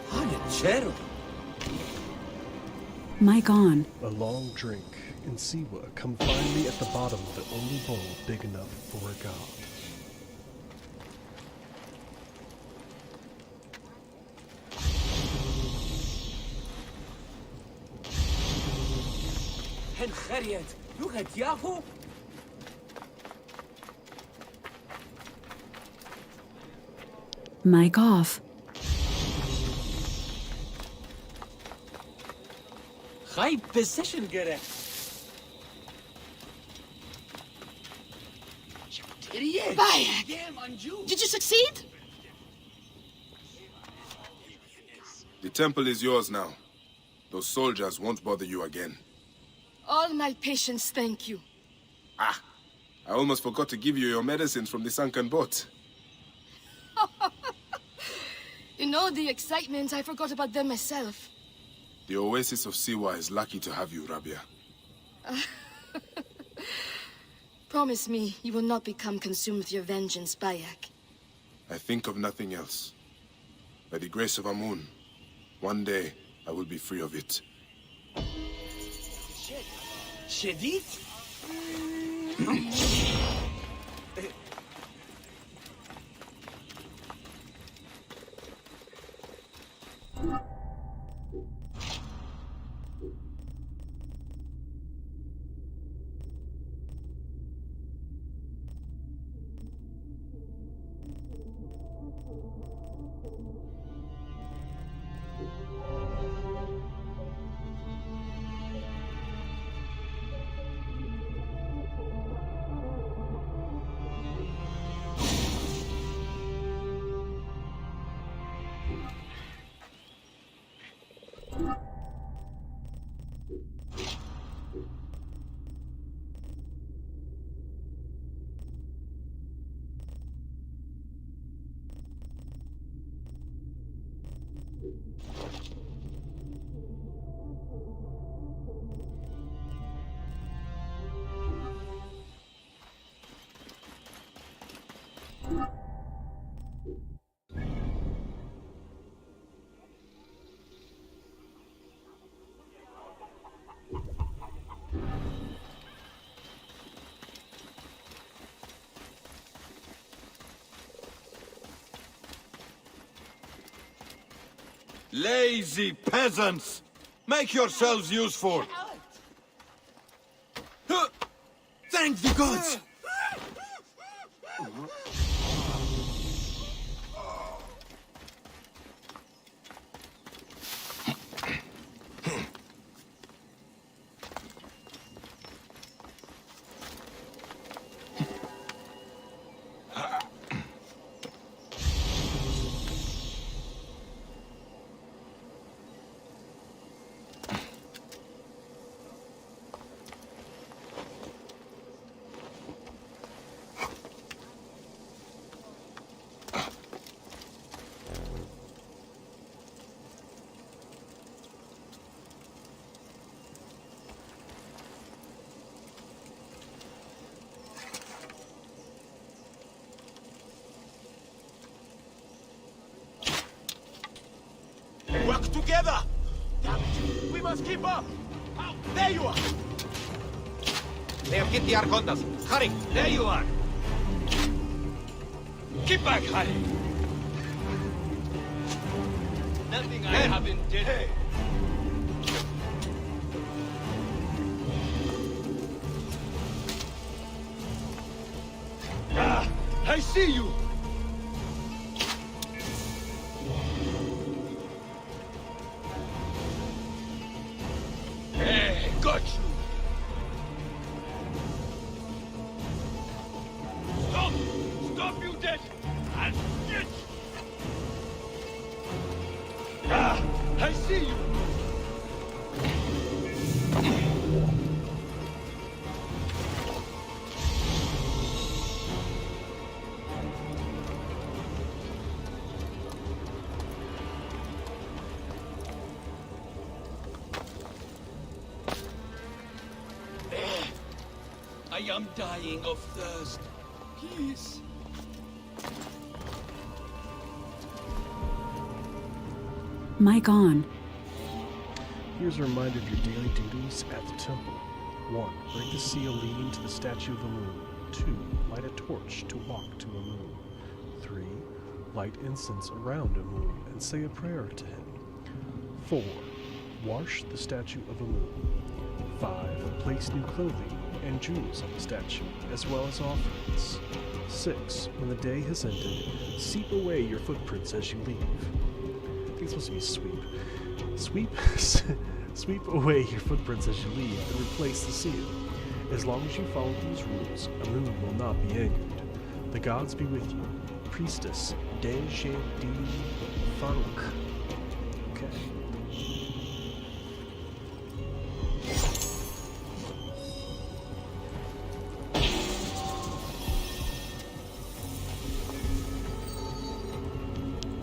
Hanachero. Mic on. A long drink. And Siwa, come find me at the bottom of the only bowl big enough for a god. هنخريت لغة يافو Mic off. خايب position جرى Idiot! Bayek! Did you succeed? The temple is yours now. Those soldiers won't bother you again. All my patience, thank you. Ah! I almost forgot to give you your medicines from the sunken boat. You know, the excitement, I forgot about them myself. The Oasis of Siwa is lucky to have you, Rabia. Promise me you will not become consumed with your vengeance, Bayek. I think of nothing else. By the grace of Amun, one day I will be free of it. شديد Lazy peasants! Make yourselves useful! Thank the gods! Work together! We must keep up! Out! There you are! They have hit the Arcondas. Hurry! There you are! Keep back, Harry! Nothing I haven't did. Hey. I see you! Hey, got you! Stop! Stop, you dead! And get! I see you! I am dying of thirst. Please. Mic on. Here's a reminder of your daily duties at the temple. 1. Break the seal leading to the statue of the moon. 2. Light a torch to walk to a moon. 3. Light incense around a moon and say a prayer to him. 4. Wash the statue of a moon. 5. Place new clothing and jewels on the statue, as well as offerings. 6. When the day has ended, sweep away your footprints as you leave. I think it's supposed to be sweep. Sweep away your footprints as you leave and replace the seal. As long as you follow these rules, a moon will not be angered. The gods be with you. Priestess Deje di Farouk. Okay.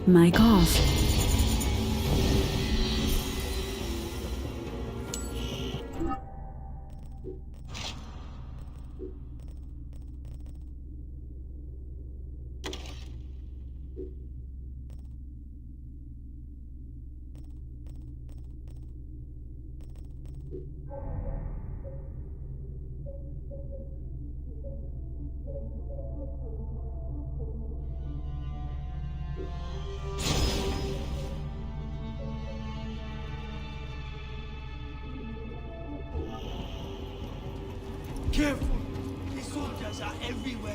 Mic off. Careful! The soldiers are everywhere!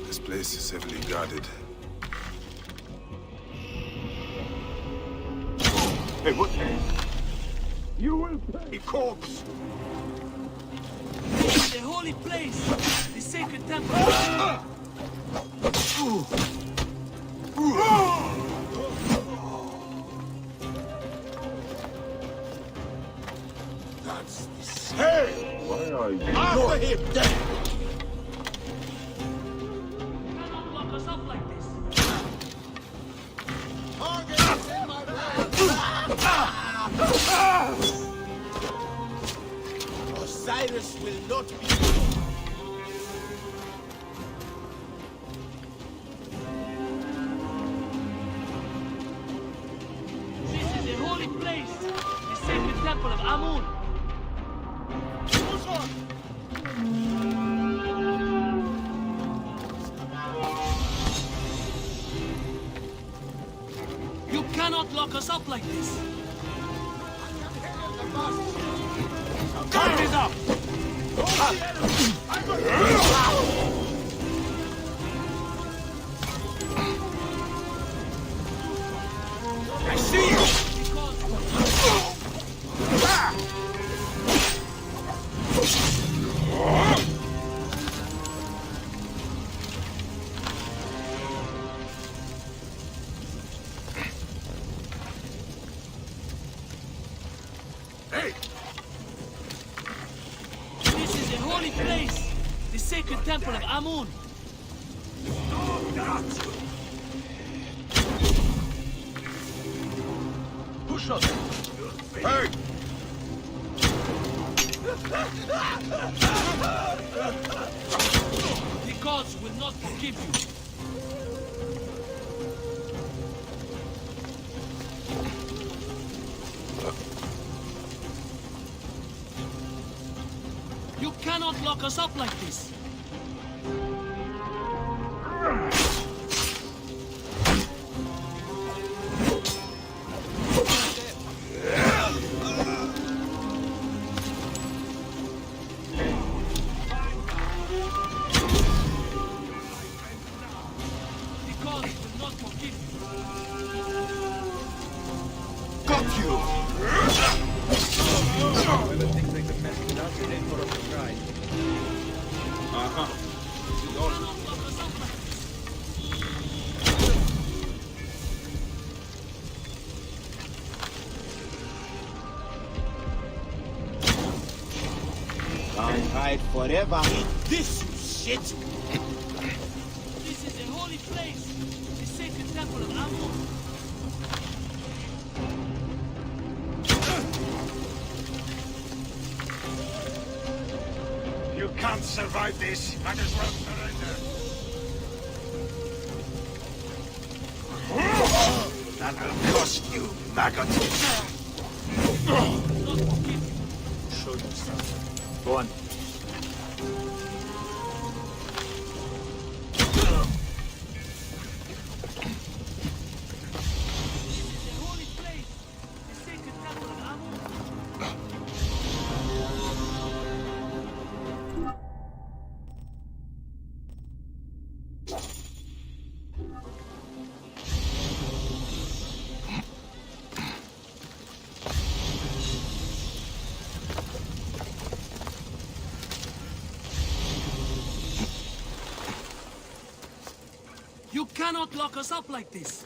This place is heavily guarded. Hey, what? You will pay, corpse! The holy place! The sacred temple! That's the Hey! Why are you? After him, dead! Cannot lock us up like this! Osiris will not be. This is a holy place! The sacred temple of Amun! You cannot lock us up like this! Time is up! I see you! Amun! Push us! Hey! The gods will not forgive you. You cannot lock us up like this. Can't hide forever. This shit! This is a holy place. The sacred temple of Amun. You can't survive this. Might as well surrender. That'll cost you, maggot. Show yourself. Go on. You cannot lock us up like this.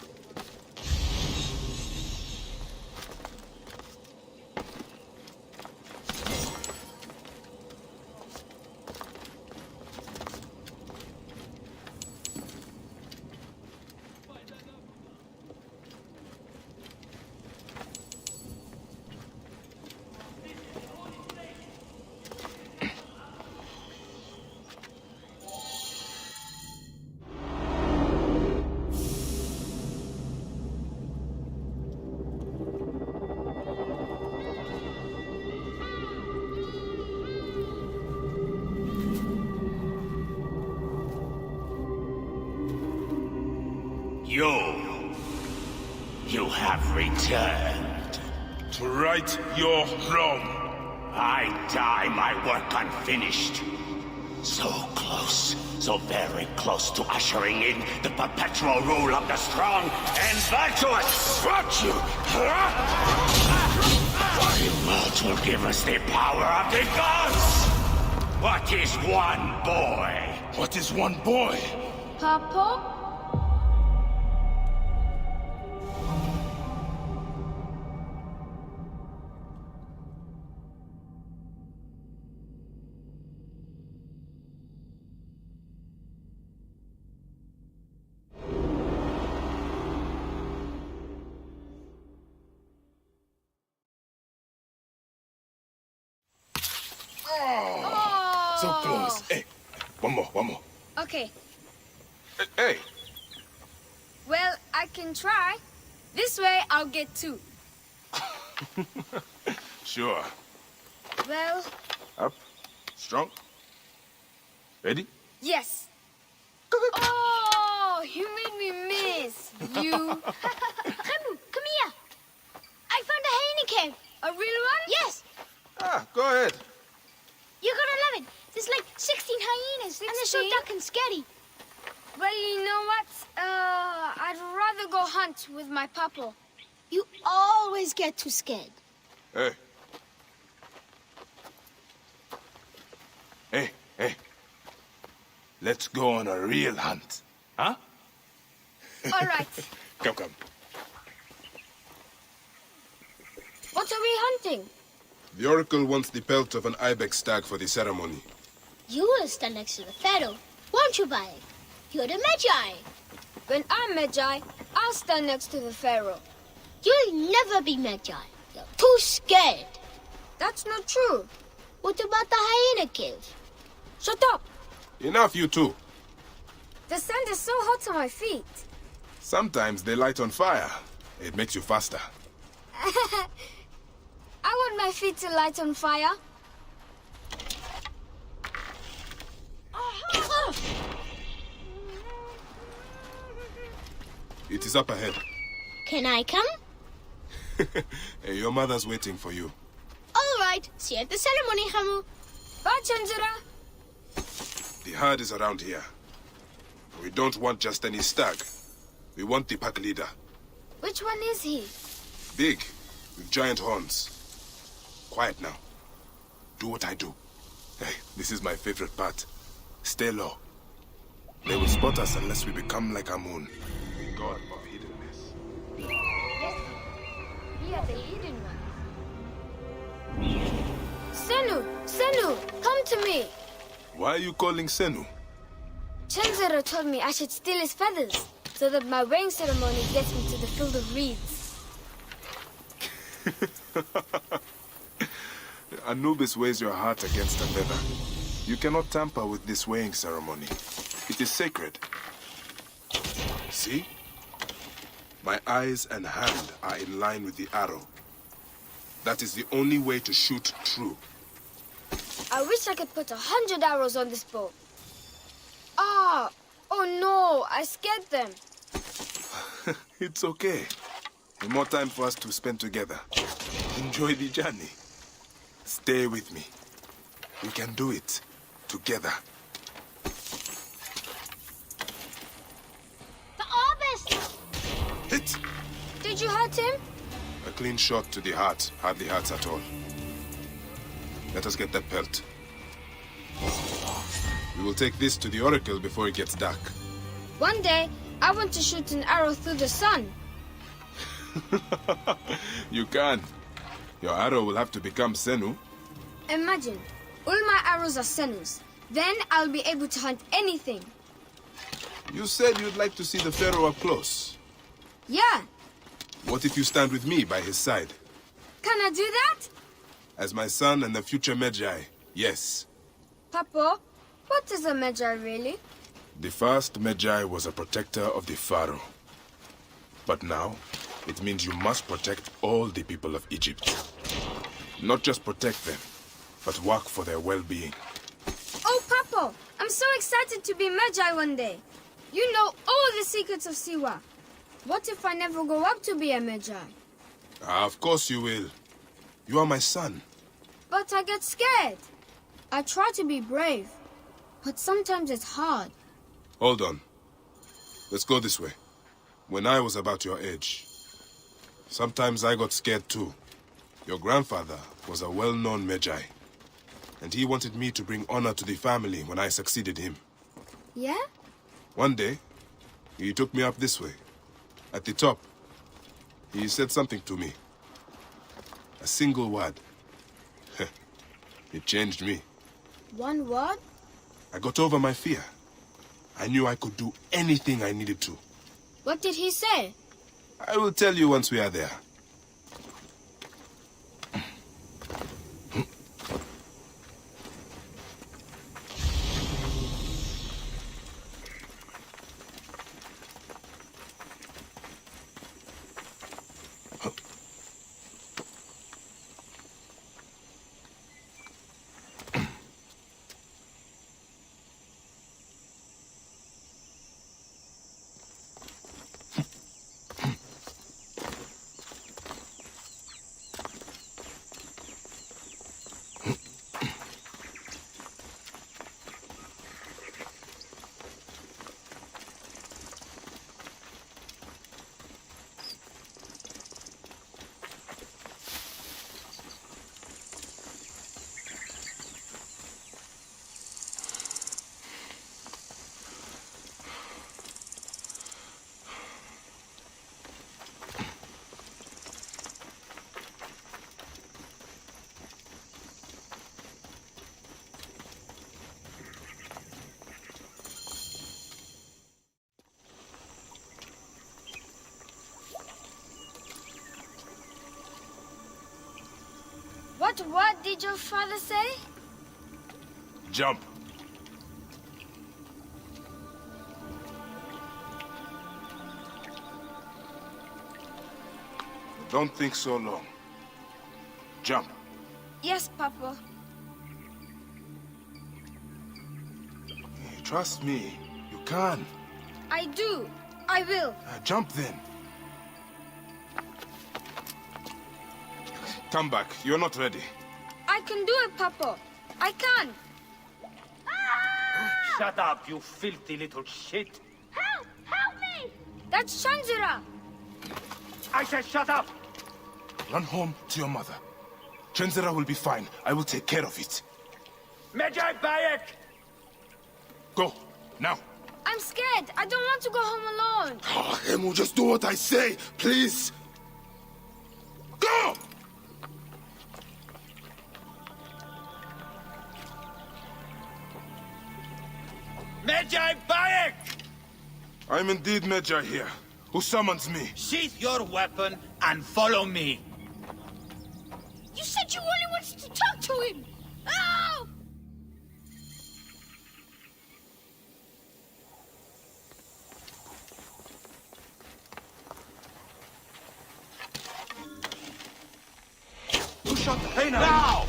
You have returned. To right your wrong. I die my work unfinished. So close, so very close to ushering in the perpetual rule of the strong and virtuous. Virtue! The world will give us the power of the gods. What is one boy? What is one boy? Papa? So close. Hey, one more. Okay. Hey. Well, I can try. This way, I'll get two. Sure. Well, Up. Strong. Ready? yes. Oh, you made me miss. You. Remu, come here. I found a hyena cave. A real one? Yes. Go ahead. You're gonna love it. There's like 16 hyenas, and they're so 16? dark and scary. Well, you know what? I'd rather go hunt with my papa. You always get too scared. Hey. Hey. Let's go on a real hunt. Huh? All right. Come. What are we hunting? The Oracle wants the pelt of an ibex stag for the ceremony. You will stand next to the pharaoh. Why don't you, Balak? You're the Magi. When I'm Magi, I'll stand next to the Pharaoh. You'll never be Magi. You're too scared. That's not true. What about the hyena cave? Shut up! Enough, you two. The sand is so hot on my feet. Sometimes they light on fire. It makes you faster. I want my feet to light on fire. It is up ahead. Can I come? Hey, your mother's waiting for you. All right. See you at the ceremony, Hamu. Bye, Chandra. The herd is around here. We don't want just any stag. We want the pack leader. Which one is he? Big, with giant horns. Quiet now. Do what I do. Hey, this is my favorite part. Stay low. They will spot us unless we become like Amun, the god of hiddenness. Yes, we are the hidden ones. Senu! Senu! Come to me! Why are you calling Senu? Chenzera told me I should steal his feathers, so that my weighing ceremony gets me to the field of reeds. Anubis weighs your heart against a feather. You cannot tamper with this weighing ceremony. It is sacred. See? My eyes and hand are in line with the arrow. That is the only way to shoot true. I wish I could put 100 arrows on this bow. Ah! Oh no, I scared them. It's okay. More time for us to spend together. Enjoy the journey. Stay with me. We can do it together. The harvest! Hit! Did you hurt him? A clean shot to the heart hardly hurts at all. Let us get that pelt. We will take this to the oracle before it gets dark. One day, I want to shoot an arrow through the sun. You can. Your arrow will have to become Senu. Imagine, all my arrows are Senus. Then I'll be able to hunt anything. You said you'd like to see the Pharaoh up close. Yeah. What if you stand with me by his side? Can I do that? As my son and the future Magi, yes. Papa, what is a Magi really? The first Magi was a protector of the Pharaoh. But now, it means you must protect all the people of Egypt. Not just protect them, but work for their well-being. Oh, Papa, I'm so excited to be Magi one day. You know all the secrets of Siwa. What if I never grow up to be a Magi? Of course you will. You are my son. But I get scared. I try to be brave, but sometimes it's hard. Hold on. Let's go this way. When I was about your age, sometimes I got scared too. Your grandfather was a well-known Magi, and he wanted me to bring honor to the family when I succeeded him. Yeah? One day, he took me up this way. At the top, he said something to me. A single word. It changed me. One word? I got over my fear. I knew I could do anything I needed to. What did he say? I will tell you once we are there. But what did your father say? Jump. Don't think so long. Jump. Yes, Papa. Trust me, you can. I do. I will. Jump then. Come back. You're not ready. I can do it, Papa. I can. Shut up, you filthy little shit. Help! Help me! That's Shanjura. I said shut up! Run home to your mother. Chenzera will be fine. I will take care of it. Medjay Bayek! Go, now. I'm scared. I don't want to go home alone. Oh, Emu, just do what I say, please. Go! Medjay Bayek! I'm indeed Medjay here. Who summons me? Sheath your weapon and follow me. You said you only wanted to talk to him! Oh! Who shot the painter? Now!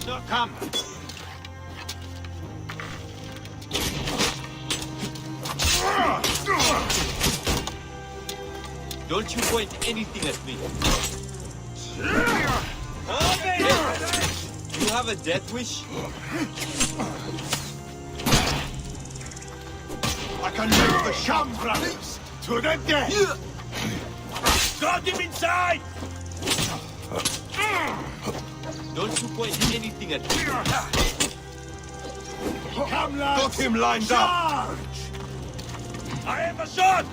No, come. Don't you point anything at me. You have a death wish? I can make the Sham brothers to the death! Got him inside! Don't you point anything at me. Come, lads! Got him lined up! I have a shot!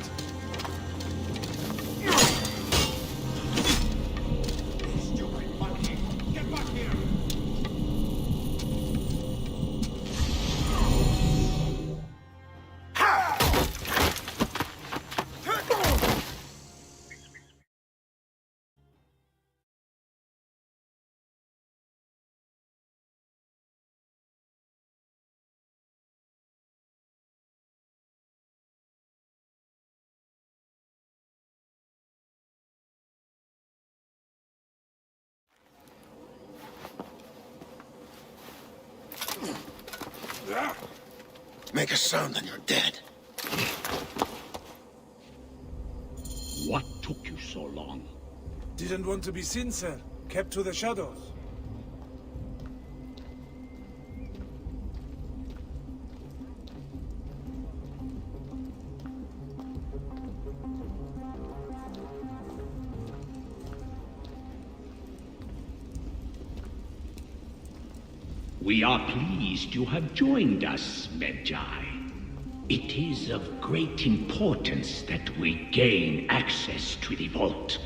Stupid monkey! Get back here! Make a sound and you're dead. What took you so long? Didn't want to be seen, sir. Kept to the shadows. We are pleased you have joined us, Medjay. It is of great importance that we gain access to the vault.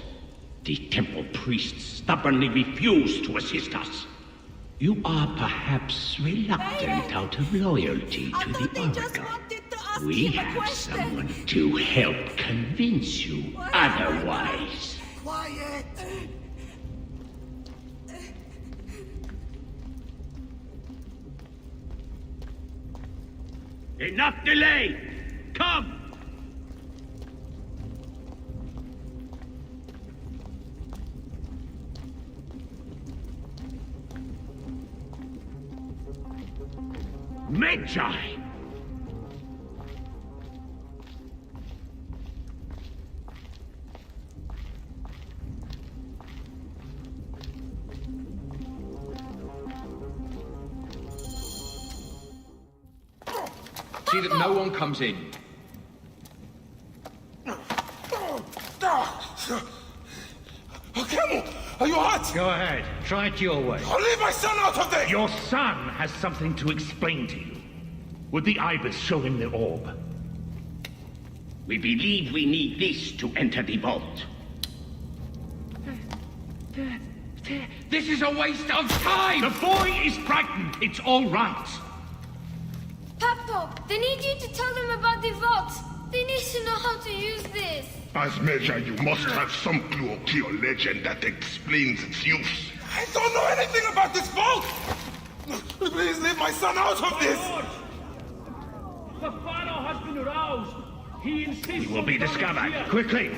The temple priests stubbornly refuse to assist us. You are perhaps reluctant out of loyalty to the Oracle. We have someone to help convince you otherwise. Quiet! Enough delay! Come! Medjay! See that no one comes in. Camel, are you hurt? Go ahead. Try it your way. I'll leave my son out of there! Your son has something to explain to you. Would the Ibis show him the orb? We believe we need this to enter the vault. This is a waste of time! The boy is frightened. It's all right. Papa, they need you to tell them about the vault. They need to know how to use this. As Medjay, you must have some clue or clear legend that explains its use. I don't know anything about this vault! Please leave my son out of this! The Pharaoh has been aroused. He insists He will be on coming discovered. here. Quickly!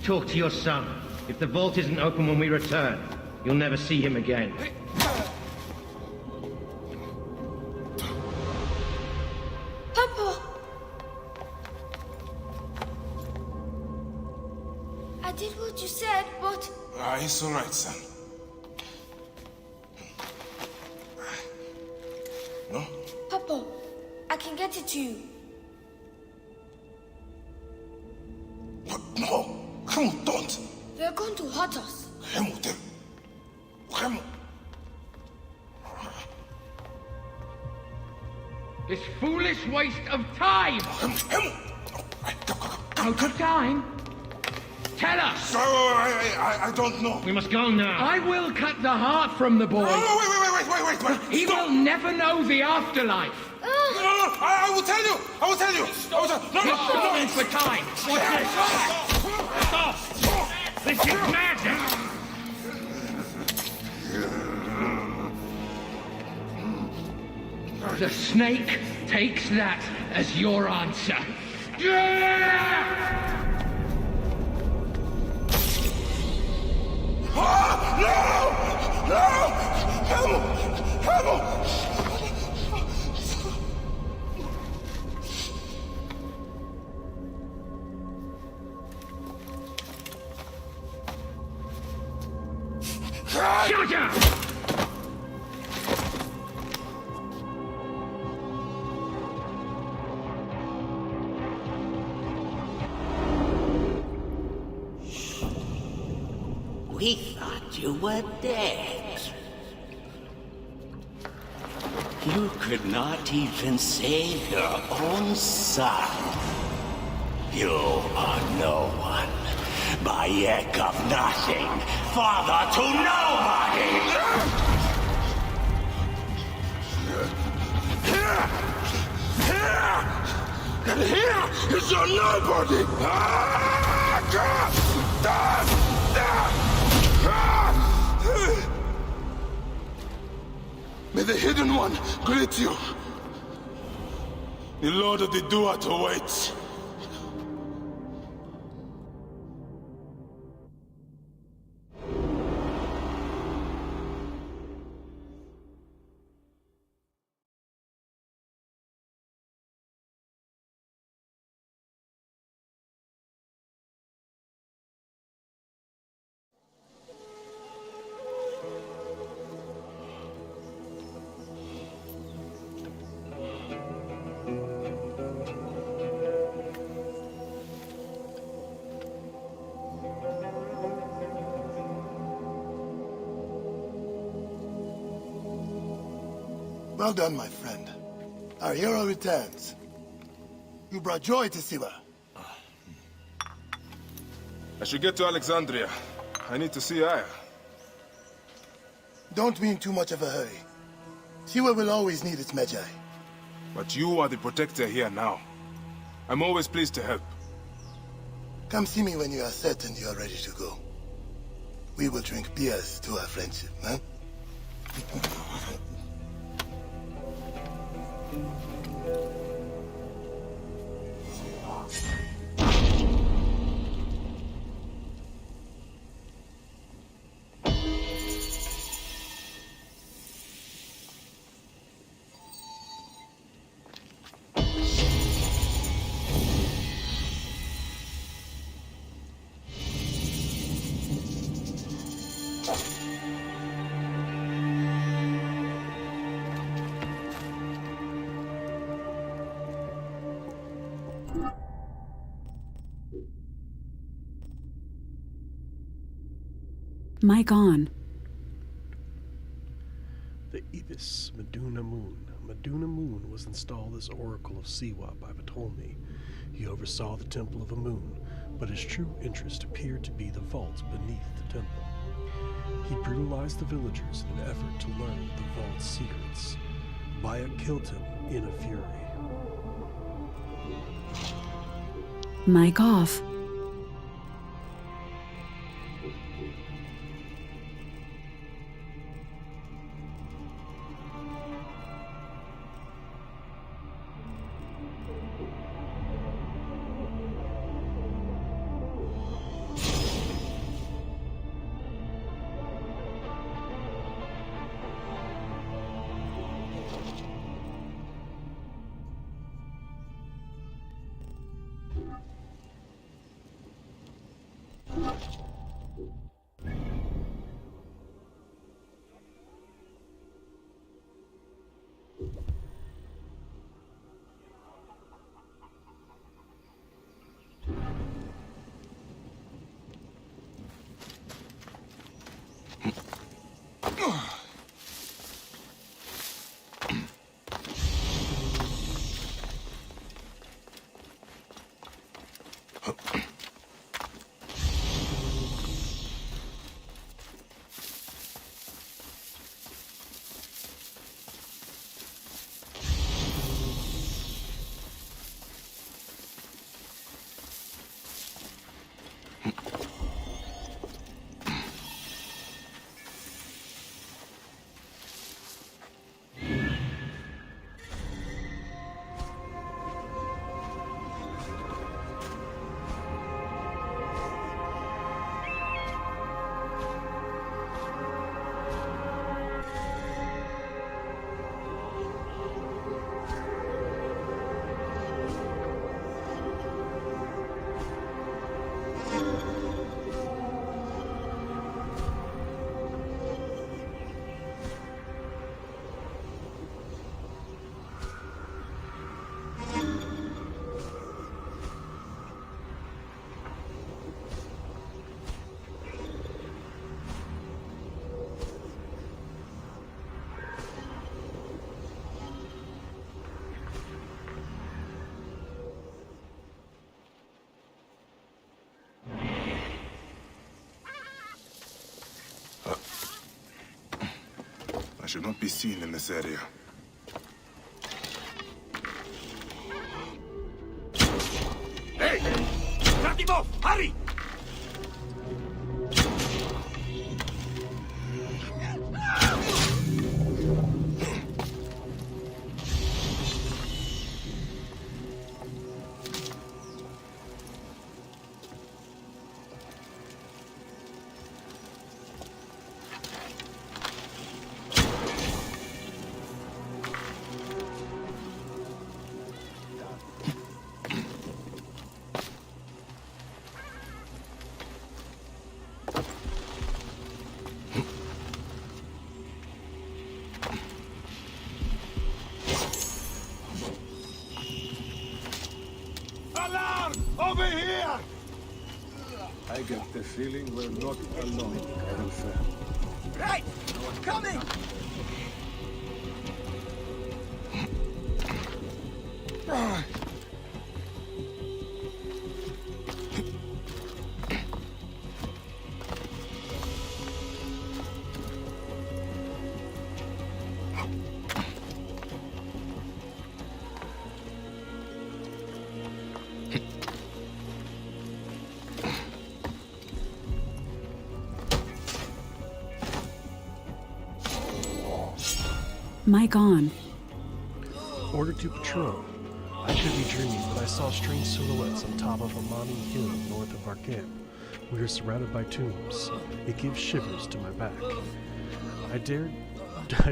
Talk to your son. If the vault isn't open when we return, you'll never see him again. Papa! I did what you said, but... It's all right, son. No? Papa, I can get it to you. No! Remo, don't! They're going to hurt us. Remo, Remo! This foolish waste of time! Out of time? Tell us! I don't know. We must go now. I will cut the heart from the boy. Wait. He will never know the afterlife. No, I will tell you! I will tell you! He's stalling for time. Stop! This is magic! The snake takes that as your answer. Shut up! We thought you were dead. You could not even save your own son. You are no one. Bayek of nothing. Father to nobody! And here is your nobody! May the Hidden One greet you. The Lord of the Duat awaits. Well done, my friend. Our hero returns. You brought joy to Siwa. I should get to Alexandria. I need to see Aya. Don't be in too much of a hurry. Siwa will always need its Medjay. But you are the protector here now. I'm always pleased to help. Come see me when you are certain you are ready to go. We will drink beers to our friendship, huh? Mic on. The Ibis Meduna Moon. Meduna Moon was installed as Oracle of Siwa by Ptolemy. He oversaw the Temple of Amun, but his true interest appeared to be the vaults beneath the temple. He brutalized the villagers in an effort to learn the vault's secrets. Wyatt killed him in a fury. Mic off. I should not be seen in this area. Hey! Knock him off! Hurry! Over here! I get the feeling we're not alone, Colonel Fan. Right! Coming! Mic on. Order to patrol. I could be dreaming, but I saw strange silhouettes on top of Amani Hill north of our camp. We are surrounded by tombs. It gives shivers to my back. I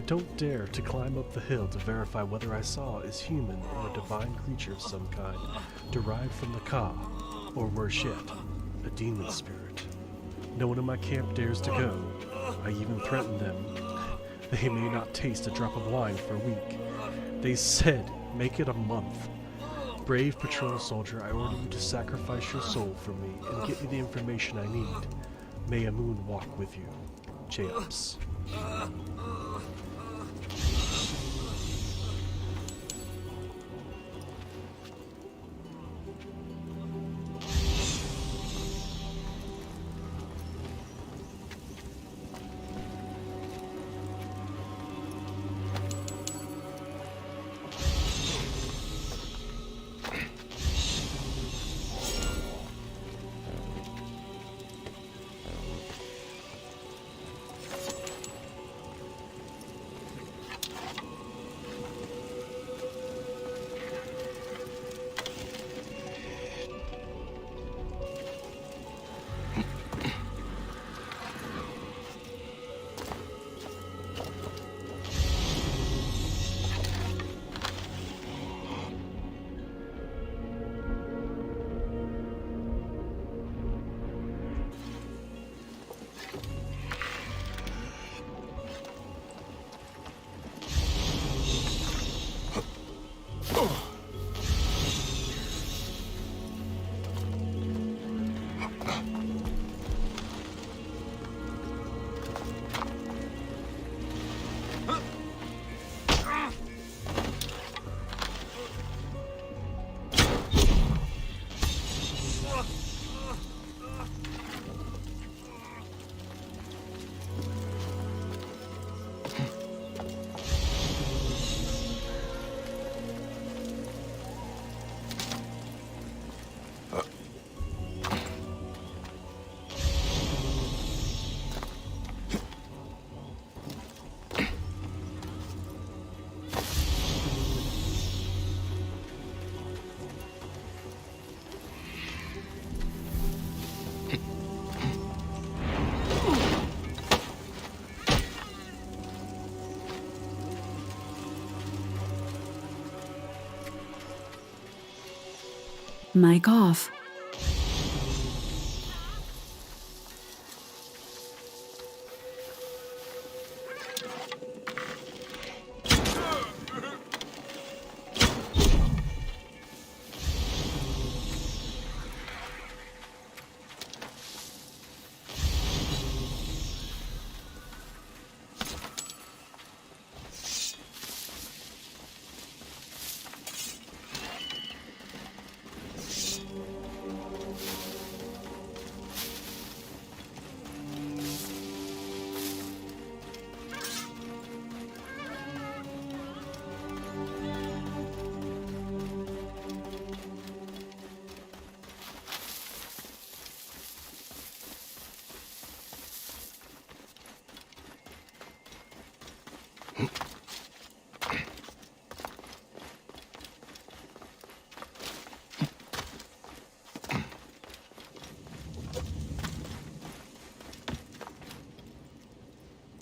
don't dare to climb up the hill to verify whether I saw is human or a divine creature of some kind, derived from the Ka, or worse yet, a demon spirit. No one in my camp dares to go. I even threatened them. They may not taste a drop of wine for a week. They said, make it a month. Brave patrol soldier, I order you to sacrifice your soul for me and get me the information I need. May a moon walk with you. Cheops. Mic off.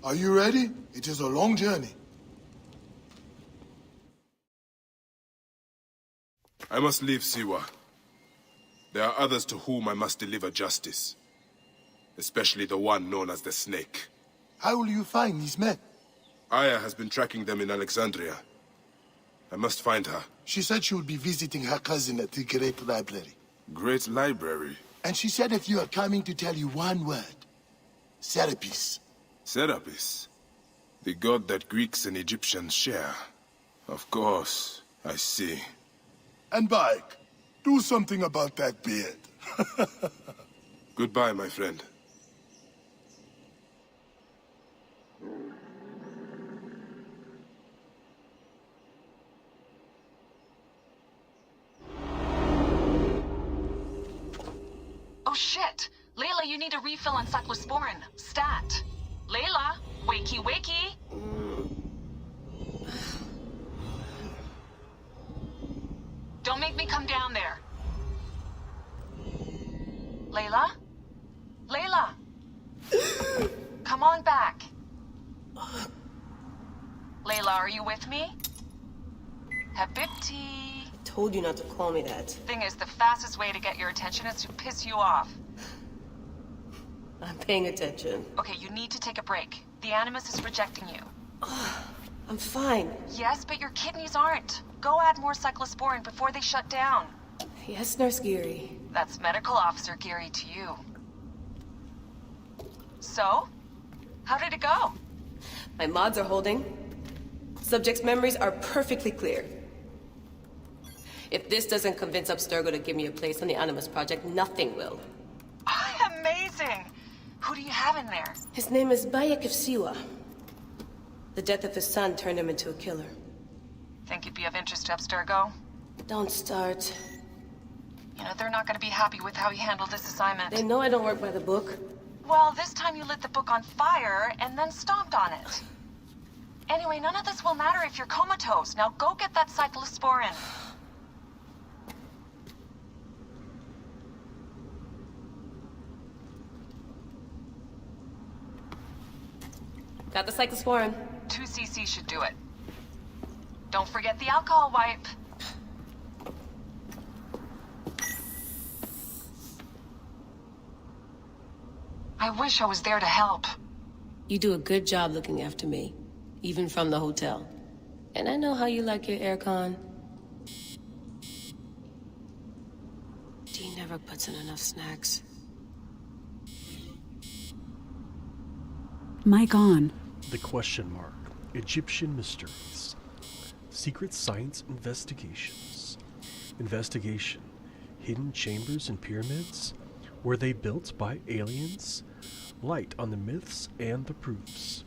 Are you ready? It is a long journey. I must leave Siwa. There are others to whom I must deliver justice. Especially the one known as the Snake. How will you find these men? Aya has been tracking them in Alexandria. I must find her. She said she would be visiting her cousin at the Great Library. Great Library? And she said if you are coming to tell you one word. Serapis. Serapis? The god that Greeks and Egyptians share. Of course, I see. And Bayek, do something about that beard. Goodbye, my friend. Oh shit! Layla, you need a refill on cyclosporin. Stat. Layla, wakey wakey. Don't make me come down there. Layla? Layla! Come on back. Layla, are you with me? Habibti. Told you not to call me that. Thing is, the fastest way to get your attention is to piss you off. I'm paying attention. Okay, you need to take a break. The Animus is rejecting you. I'm fine. Yes, but your kidneys aren't. Go add more cyclosporin before they shut down. Yes, Nurse Geary. That's Medical Officer Geary to you. So? How did it go? My mods are holding. Subject's memories are perfectly clear. If this doesn't convince Abstergo to give me a place on the Animus Project, nothing will. Amazing! Who do you have in there? His name is Bayek of Siwa. The death of his son turned him into a killer. Think you'd be of interest to Abstergo? Don't start. You know, they're not gonna be happy with how you handled this assignment. They know I don't work by the book. Well, this time you lit the book on fire and then stomped on it. Anyway, none of this will matter if you're comatose. Now go get that cyclosporin. Got the cyclosporin. 2 cc should do it. Don't forget the alcohol wipe. I wish I was there to help. You do a good job looking after me, even from the hotel. And I know how you like your aircon. Dee never puts in enough snacks. Mic on. The question mark. Egyptian mysteries. Secret science investigations. Investigation. Hidden chambers and pyramids? Were they built by aliens? Light on the myths and the proofs.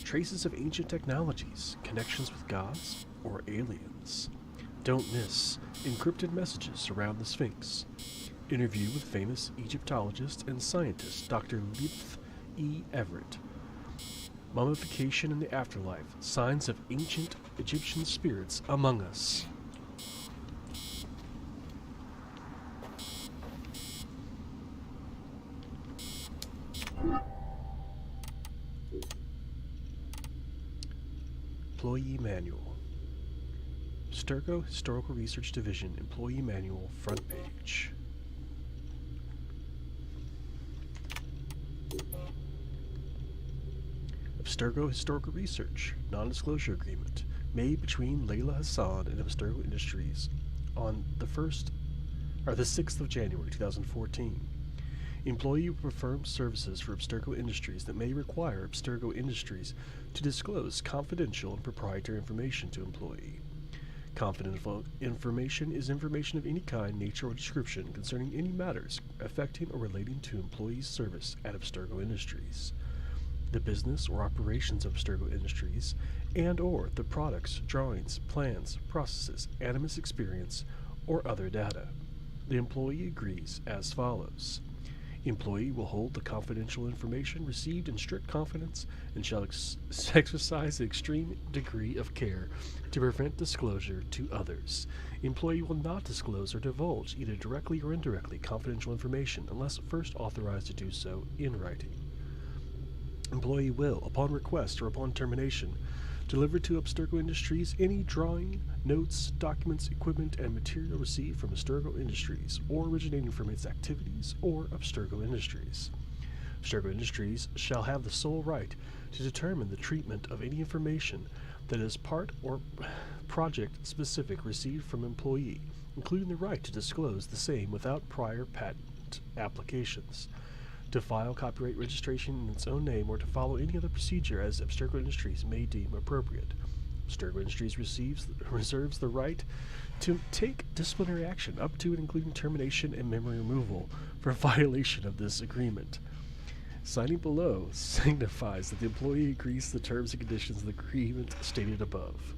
Traces of ancient technologies, connections with gods or aliens. Don't miss encrypted messages around the Sphinx. Interview with famous Egyptologist and scientist Dr. Leith E. Everett. Mummification in the afterlife, signs of ancient Egyptian spirits among us. Employee manual. Abstergo Historical Research Division Employee Manual, front page. Abstergo Historical Research Non-Disclosure Agreement made between Layla Hassan and Abstergo Industries on the 6th of January 2014. Employee will perform services for Abstergo Industries that may require Abstergo Industries to disclose confidential and proprietary information to employee. Confidential information is information of any kind, nature, or description concerning any matters affecting or relating to employees' service at Abstergo Industries, the business or operations of Abstergo Industries, and or the products, drawings, plans, processes, Animus experience, or other data. The employee agrees as follows. Employee will hold the confidential information received in strict confidence and shall exercise an extreme degree of care to prevent disclosure to others. Employee will not disclose or divulge, either directly or indirectly, confidential information unless first authorized to do so in writing. Employee will, upon request or upon termination, deliver to Abstergo Industries any drawing, notes, documents, equipment, and material received from Abstergo Industries or originating from its activities or Abstergo Industries. Abstergo Industries shall have the sole right to determine the treatment of any information that is part or project specific received from employee, including the right to disclose the same without prior patent applications, to file copyright registration in its own name, or to follow any other procedure as Abstergo Industries may deem appropriate. Abstergo Industries reserves the right to take disciplinary action up to and including termination and memory removal for violation of this agreement. Signing below signifies that the employee agrees to the terms and conditions of the agreement stated above.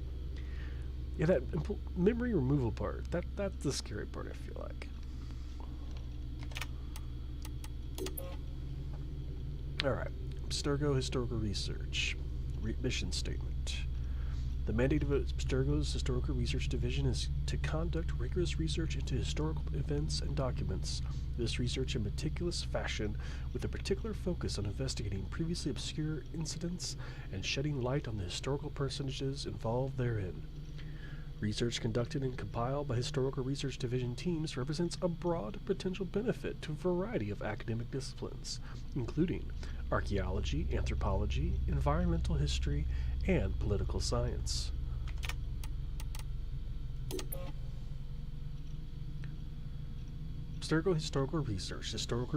Yeah, that memory removal part, that's the scary part, I feel like. Alright, Abstergo Historical Research. Mission Statement. The mandate of Abstergo's Historical Research Division is to conduct rigorous research into historical events and documents. This research in meticulous fashion, with a particular focus on investigating previously obscure incidents and shedding light on the historical personages involved therein. Research conducted and compiled by Historical Research Division teams represents a broad potential benefit to a variety of academic disciplines, including archaeology, anthropology, environmental history, and political science. Abstergo Historical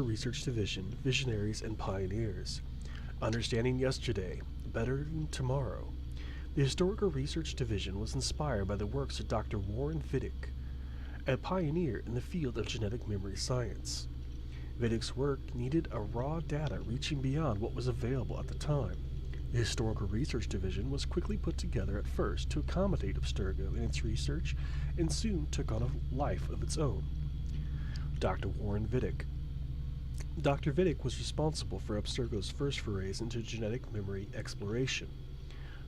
Research Division, Visionaries and Pioneers. Understanding yesterday, bettering tomorrow. The Historical Research Division was inspired by the works of Dr. Warren Vidic, a pioneer in the field of genetic memory science. Vidic's work needed a raw data reaching beyond what was available at the time. The Historical Research Division was quickly put together at first to accommodate Abstergo in its research, and soon took on a life of its own. Dr. Warren Vidic. Dr. Vidic was responsible for Abstergo's first forays into genetic memory exploration.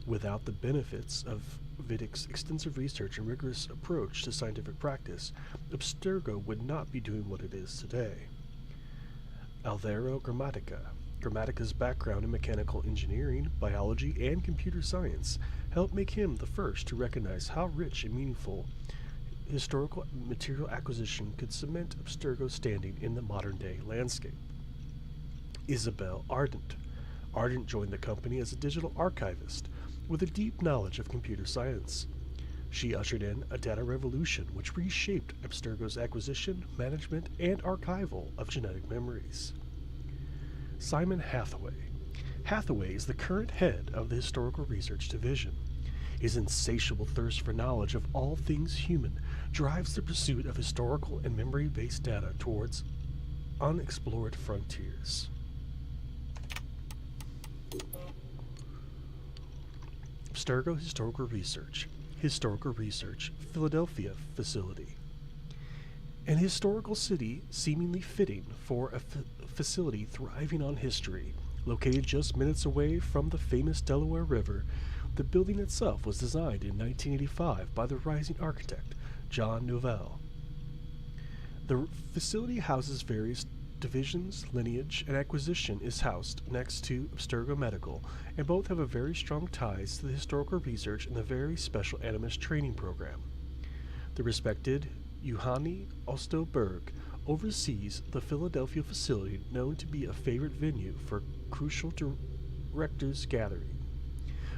Without the benefits of Vidic's extensive research and rigorous approach to scientific practice, Abstergo would not be doing what it is today. Alvaro Gramatica. Gramatica's background in mechanical engineering, biology, and computer science helped make him the first to recognize how rich and meaningful historical material acquisition could cement Abstergo's standing in the modern-day landscape. Isabel Ardent. Ardent joined the company as a digital archivist with a deep knowledge of computer science. She ushered in a data revolution which reshaped Abstergo's acquisition, management, and archival of genetic memories. Simon Hathaway. Hathaway is the current head of the Historical Research Division. His insatiable thirst for knowledge of all things human drives the pursuit of historical and memory-based data towards unexplored frontiers. Abstergo Historical Research, Philadelphia facility. An historical city seemingly fitting for a facility thriving on history. Located just minutes away from the famous Delaware River, the building itself was designed in 1985 by the rising architect, John Novell. The facility houses various divisions, lineage, and acquisition is housed next to Abstergo Medical, and both have a very strong ties to the historical research and the very special Animus training program. The respected Juhani Ostoberg oversees the Philadelphia facility known to be a favorite venue for crucial directors' gathering.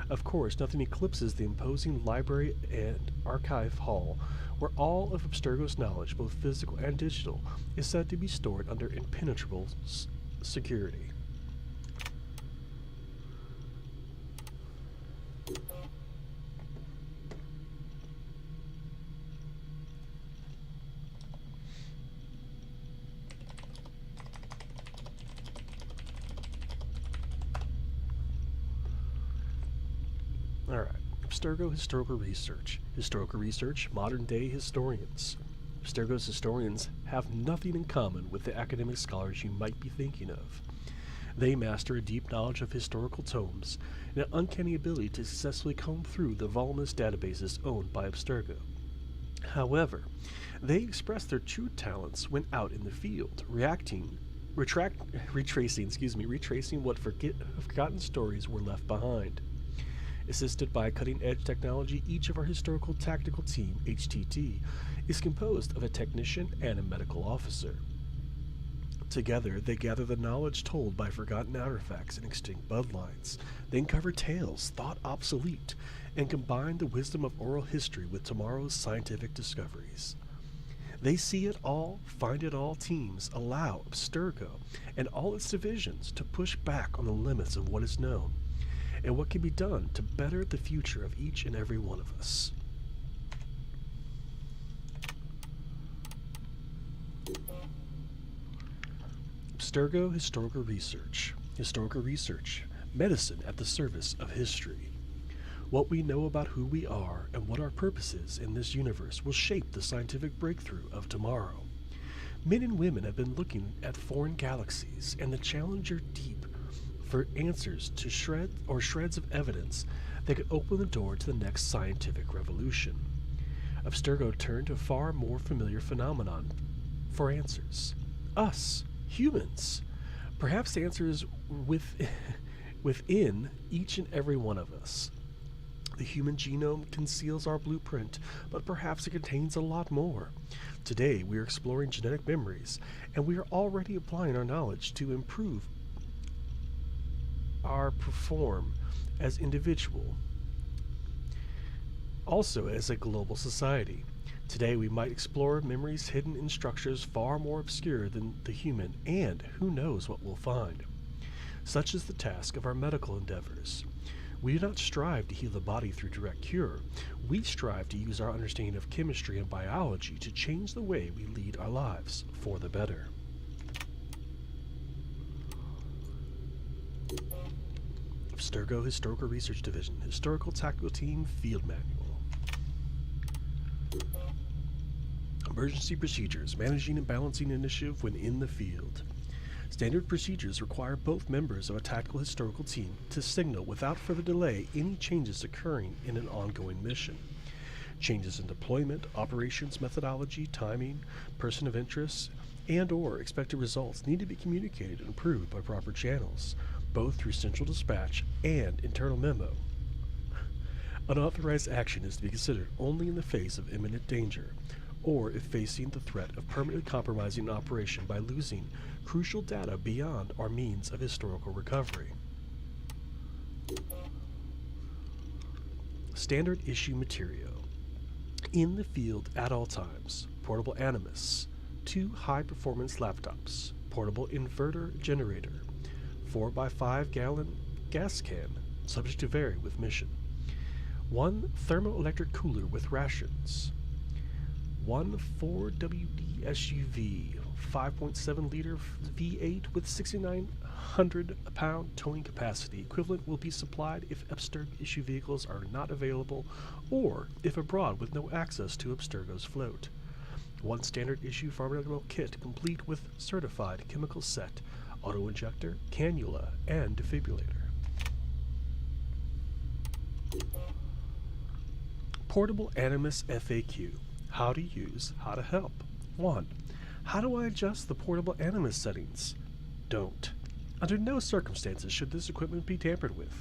Of course, nothing eclipses the imposing library and archive hall, where all of Abstergo's knowledge, both physical and digital, is said to be stored under impenetrable security. Alright, Abstergo Historical Research. Historical Research, modern-day historians. Abstergo's historians have nothing in common with the academic scholars you might be thinking of. They master a deep knowledge of historical tomes and an uncanny ability to successfully comb through the voluminous databases owned by Abstergo. However, they express their true talents when out in the field, retracing what forgotten stories were left behind. Assisted by cutting-edge technology, each of our historical tactical team, HTT, is composed of a technician and a medical officer. Together, they gather the knowledge told by forgotten artifacts and extinct bloodlines, then cover tales thought obsolete, and combine the wisdom of oral history with tomorrow's scientific discoveries. They see it all, find it all teams allow Abstergo and all its divisions to push back on the limits of what is known, and what can be done to better the future of each and every one of us. Abstergo Historical Research. Historical Research. Medicine at the service of history. What we know about who we are and what our purpose is in this universe will shape the scientific breakthrough of tomorrow. Men and women have been looking at foreign galaxies and the Challenger Deep for answers to shreds of evidence that could open the door to the next scientific revolution. Abstergo turned to a far more familiar phenomenon for answers. Us, humans. Perhaps the answer is within each and every one of us. The human genome conceals our blueprint, but perhaps it contains a lot more. Today, we are exploring genetic memories, and we are already applying our knowledge to improve our perform as individual, also as a global society. Today we might explore memories hidden in structures far more obscure than the human, and who knows what we'll find. Such is the task of our medical endeavors. We do not strive to heal the body through direct cure. We strive to use our understanding of chemistry and biology to change the way we lead our lives for the better. Abstergo Historical Research Division, Historical Tactical Team Field Manual. Emergency Procedures, Managing and Balancing Initiative when in the field. Standard procedures require both members of a tactical historical team to signal without further delay any changes occurring in an ongoing mission. Changes in deployment, operations methodology, timing, person of interest, and/or expected results need to be communicated and approved by proper channels, both through central dispatch and internal memo. Unauthorized action is to be considered only in the face of imminent danger, or if facing the threat of permanently compromising an operation by losing crucial data beyond our means of historical recovery. Standard issue material. In the field at all times, portable Animus, 2 high-performance laptops, portable inverter generator, 4x5 gallon gas can, subject to vary with mission, 1 thermoelectric cooler with rations, 1 4WD SUV, 5.7 liter V8 with 6,900 pound towing capacity. Equivalent will be supplied if Abstergo issue vehicles are not available or if abroad with no access to Abstergo's float. 1 standard issue pharmaceutical kit complete with certified chemical set, auto-injector, cannula, and defibrillator. Portable Animus FAQ. How to use, how to help. 1. How do I adjust the portable Animus settings? Don't. Under no circumstances should this equipment be tampered with.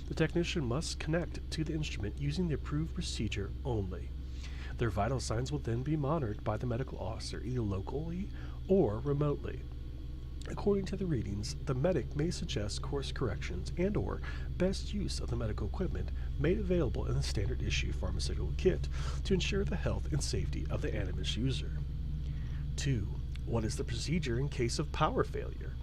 The technician must connect to the instrument using the approved procedure only. Their vital signs will then be monitored by the medical officer, either locally or remotely. According to the readings, the medic may suggest course corrections and or best use of the medical equipment made available in the standard issue pharmaceutical kit to ensure the health and safety of the Animus user. 2. What is the procedure in case of power failure?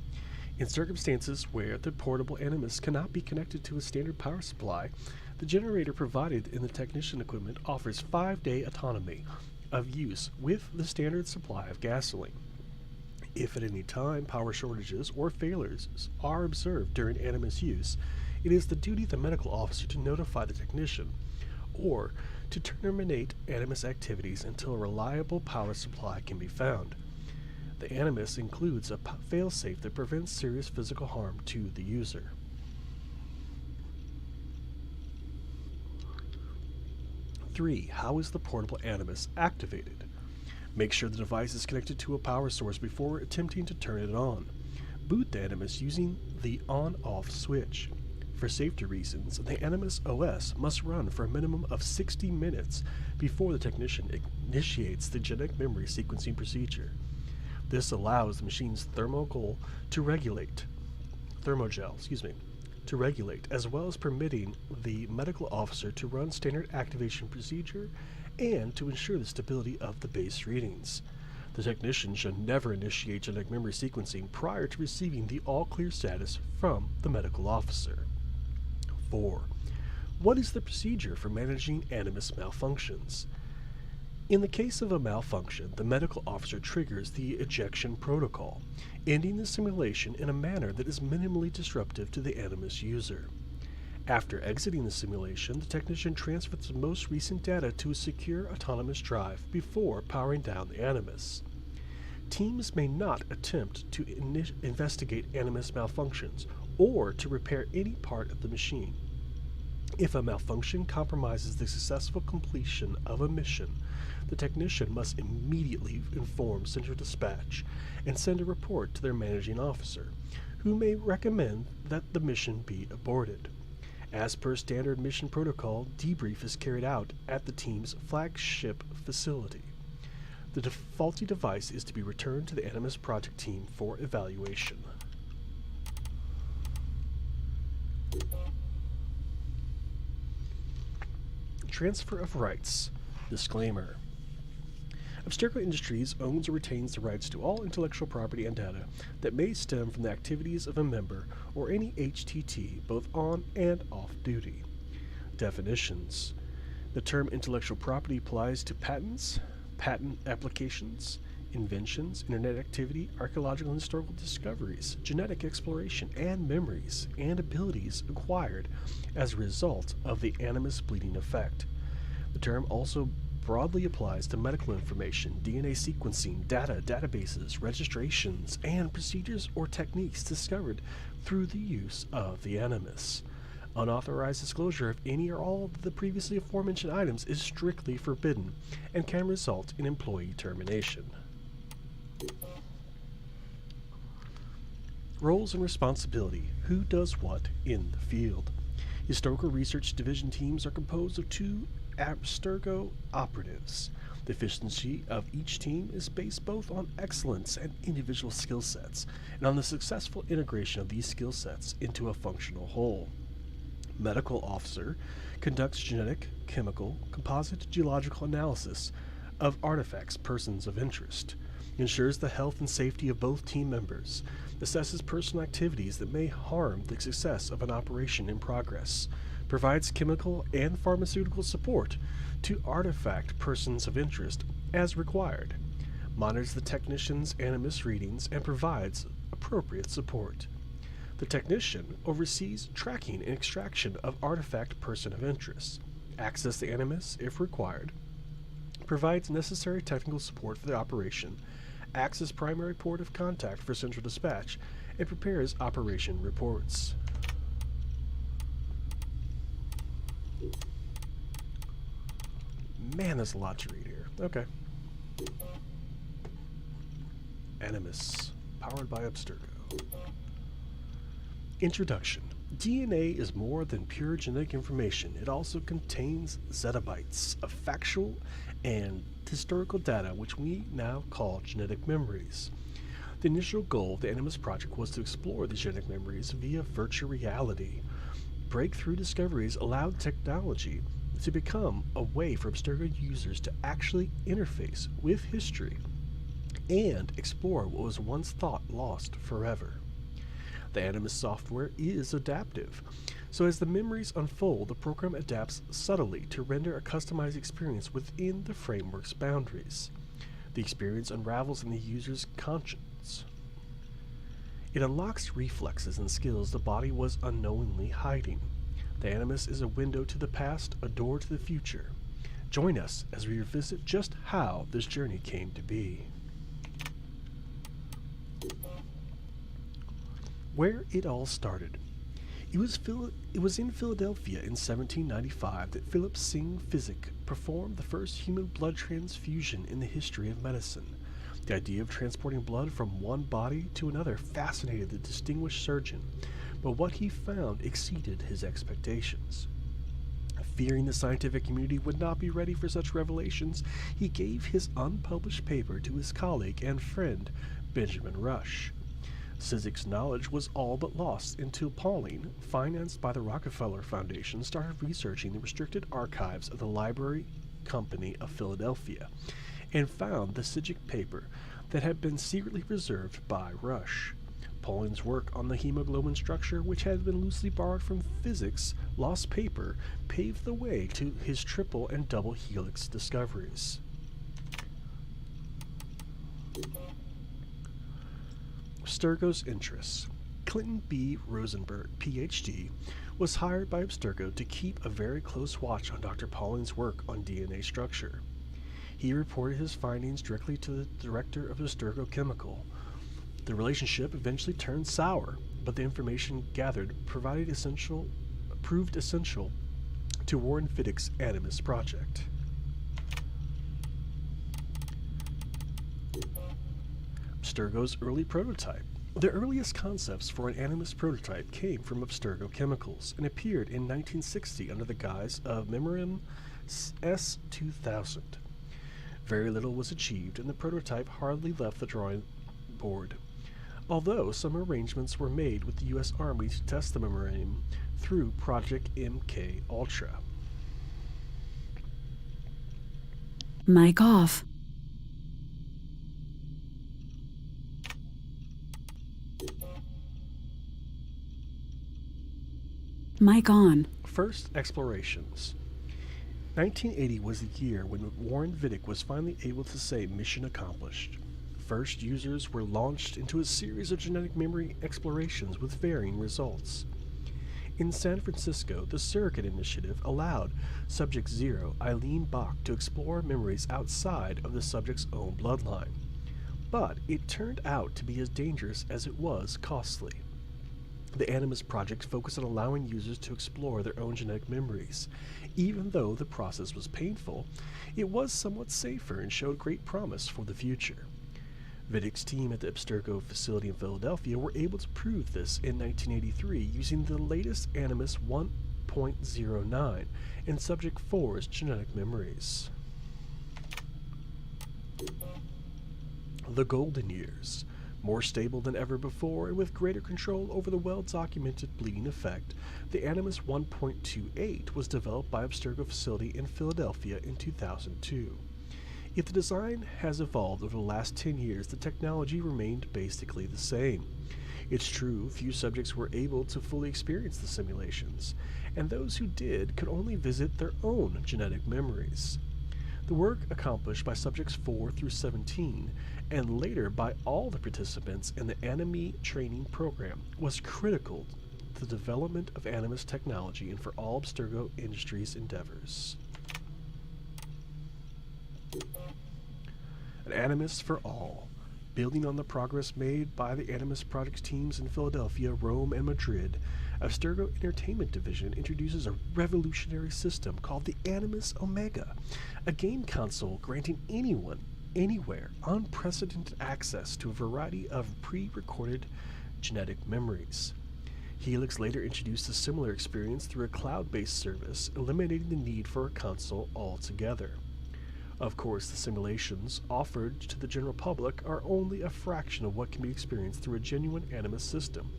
In circumstances where the portable Animus cannot be connected to a standard power supply, the generator provided in the technician equipment offers 5-day autonomy of use with the standard supply of gasoline. If at any time power shortages or failures are observed during Animus use, it is the duty of the medical officer to notify the technician or to terminate Animus activities until a reliable power supply can be found. The Animus includes a failsafe that prevents serious physical harm to the user. 3. How is the portable Animus activated? Make sure the device is connected to a power source before attempting to turn it on. Boot the Animus using the on-off switch. For safety reasons, the Animus OS must run for a minimum of 60 minutes before the technician initiates the genetic memory sequencing procedure. This allows the machine's thermogel to regulate, as well as permitting the medical officer to run standard activation procedure and to ensure the stability of the base readings. The technician should never initiate genetic memory sequencing prior to receiving the all-clear status from the medical officer. 4. What is the procedure for managing Animus malfunctions? In the case of a malfunction, the medical officer triggers the ejection protocol, ending the simulation in a manner that is minimally disruptive to the Animus user. After exiting the simulation, the technician transfers the most recent data to a secure autonomous drive before powering down the Animus. Teams may not attempt to investigate Animus malfunctions or to repair any part of the machine. If a malfunction compromises the successful completion of a mission, the technician must immediately inform Central Dispatch and send a report to their managing officer, who may recommend that the mission be aborted. As per standard mission protocol, debrief is carried out at the team's flagship facility. The faulty device is to be returned to the Animus project team for evaluation. Transfer of rights. Disclaimer. Abstergo Industries owns or retains the rights to all intellectual property and data that may stem from the activities of a member or any HTT, both on and off duty. Definitions. The term intellectual property applies to patents, patent applications, inventions, internet activity, archaeological and historical discoveries, genetic exploration, and memories and abilities acquired as a result of the Animus bleeding effect. The term also broadly applies to medical information, DNA sequencing, data, databases, registrations, and procedures or techniques discovered through the use of the Animus. Unauthorized disclosure of any or all of the previously aforementioned items is strictly forbidden and can result in employee termination. Roles and responsibility. Who does what in the field? Historical Research Division teams are composed of 2 Abstergo operatives. The efficiency of each team is based both on excellence and individual skill sets, and on the successful integration of these skill sets into a functional whole. Medical Officer conducts genetic, chemical, composite, geological analysis of artifacts, persons of interest, ensures the health and safety of both team members, assesses personal activities that may harm the success of an operation in progress, provides chemical and pharmaceutical support to artifact persons of interest as required, monitors the technician's Animus readings, and provides appropriate support. The technician oversees tracking and extraction of artifact person of interest, access the Animus if required, provides necessary technical support for the operation, acts as primary port of contact for Central Dispatch, and prepares operation reports. Man, there's a lot to read here. Okay. Animus, powered by Abstergo. Introduction. DNA is more than pure genetic information. It also contains zettabytes of factual and historical data, which we now call genetic memories. The initial goal of the Animus Project was to explore the genetic memories via virtual reality. Breakthrough discoveries allowed technology to become a way for Abstergo users to actually interface with history and explore what was once thought lost forever. The Animus software is adaptive, so as the memories unfold, the program adapts subtly to render a customized experience within the framework's boundaries. The experience unravels in the user's conscience. It unlocks reflexes and skills the body was unknowingly hiding. The Animus is a window to the past, a door to the future. Join us as we revisit just how this journey came to be. Where it all started. It was in Philadelphia in 1795 that Philip Singh Physic performed the first human blood transfusion in the history of medicine. The idea of transporting blood from one body to another fascinated the distinguished surgeon, but what he found exceeded his expectations. Fearing the scientific community would not be ready for such revelations, he gave his unpublished paper to his colleague and friend, Benjamin Rush. Physic's knowledge was all but lost until Pauling, financed by the Rockefeller Foundation, started researching the restricted archives of the Library Company of Philadelphia and found the Physic paper that had been secretly preserved by Rush. Pauling's work on the hemoglobin structure, which had been loosely borrowed from Physic's lost paper, paved the way to his triple and double helix discoveries. Abstergo's interests. Clinton B. Rosenberg, Ph.D., was hired by Abstergo to keep a very close watch on Dr. Pauling's work on DNA structure. He reported his findings directly to the director of Abstergo Chemical. The relationship eventually turned sour, but the information gathered proved essential to Warren Fiddick's Animus project. Abstergo's early prototype. The earliest concepts for an Animus prototype came from Abstergo Chemicals and appeared in 1960 under the guise of Memorem S2000. Very little was achieved, and the prototype hardly left the drawing board, although some arrangements were made with the U.S. Army to test the memorandum through Project MK Ultra. Mic off. Mic on. First explorations. 1980 was the year when Warren Vidic was finally able to say mission accomplished. First users were launched into a series of genetic memory explorations with varying results. In San Francisco, the Surrogate Initiative allowed Subject 0, Eileen Bach, to explore memories outside of the subject's own bloodline. But it turned out to be as dangerous as it was costly. The Animus Project focused on allowing users to explore their own genetic memories. Even though the process was painful, it was somewhat safer and showed great promise for the future. Vidic's team at the Abstergo facility in Philadelphia were able to prove this in 1983 using the latest Animus 1.09 and Subject 4's genetic memories. The Golden Years. More stable than ever before and with greater control over the well-documented bleeding effect, the Animus 1.28 was developed by Abstergo facility in Philadelphia in 2002. If the design has evolved over the last 10 years, the technology remained basically the same. It's true, few subjects were able to fully experience the simulations, and those who did could only visit their own genetic memories. The work accomplished by Subjects 4 through 17, and later by all the participants in the Anime training program, was critical to the development of Animus technology and for all Abstergo Industries endeavors. An Animus for all. Building on the progress made by the Animus Project teams in Philadelphia, Rome, and Madrid, Abstergo Entertainment Division introduces a revolutionary system called the Animus Omega, a game console granting anyone, anywhere, unprecedented access to a variety of pre-recorded genetic memories. Helix later introduced a similar experience through a cloud-based service, eliminating the need for a console altogether. Of course, the simulations offered to the general public are only a fraction of what can be experienced through a genuine Animus system,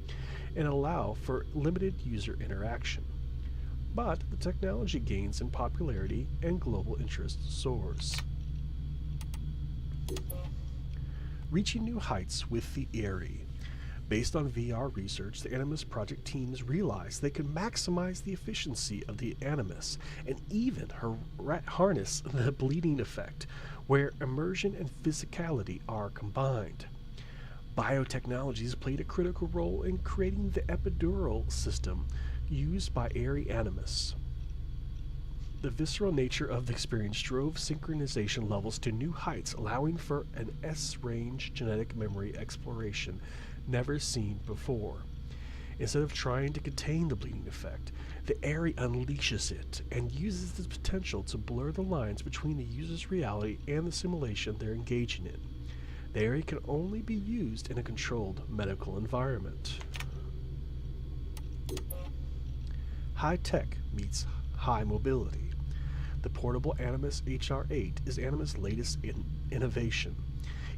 and allow for limited user interaction. But the technology gains in popularity and global interest soars. Reaching new heights with the Aerie. Based on VR research, the Animus Project teams realized they could maximize the efficiency of the Animus and even harness the bleeding effect, where immersion and physicality are combined. Biotechnologies played a critical role in creating the epidural system used by Aerie Animus. The visceral nature of the experience drove synchronization levels to new heights, allowing for an S-range genetic memory exploration never seen before. Instead of trying to contain the bleeding effect, the Aerie unleashes it and uses its potential to blur the lines between the user's reality and the simulation they're engaging in. The Aerie can only be used in a controlled medical environment. High tech meets high mobility. The portable Animus HR-8 is Animus' latest innovation.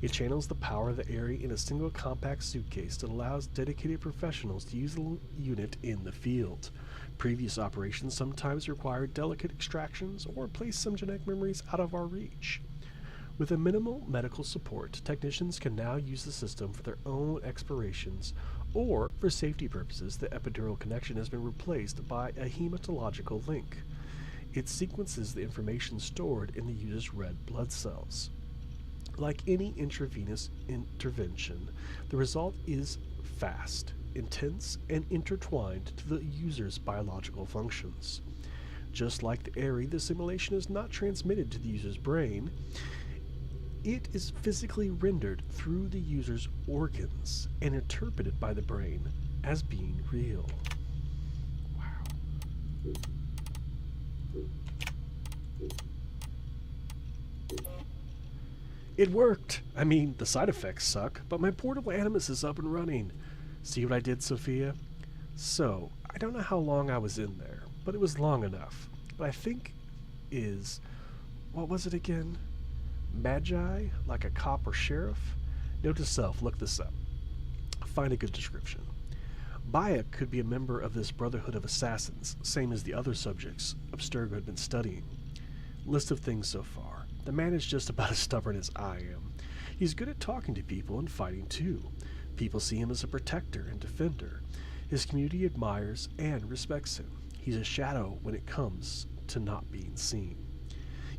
It channels the power of the Aerie in a single compact suitcase that allows dedicated professionals to use the unit in the field. Previous operations sometimes required delicate extractions or placed some genetic memories out of our reach. With a minimal medical support, technicians can now use the system for their own explorations, or, for safety purposes, the epidural connection has been replaced by a hematological link. It sequences the information stored in the user's red blood cells. Like any intravenous intervention, the result is fast, intense, and intertwined to the user's biological functions. Just like the Aerie, the simulation is not transmitted to the user's brain. It is physically rendered through the user's organs and interpreted by the brain as being real. Wow. It worked! I mean, the side effects suck, but my portable Animus is up and running. See what I did, Sophia? So, I don't know how long I was in there, but it was long enough. What I think is, what was it again? Magi, like a cop or sheriff? Note to self, look this up. Find a good description. Bayek could be a member of this Brotherhood of Assassins, same as the other subjects Abstergo had been studying. List of things so far. The man is just about as stubborn as I am. He's good at talking to people and fighting too. People see him as a protector and defender. His community admires and respects him. He's a shadow when it comes to not being seen.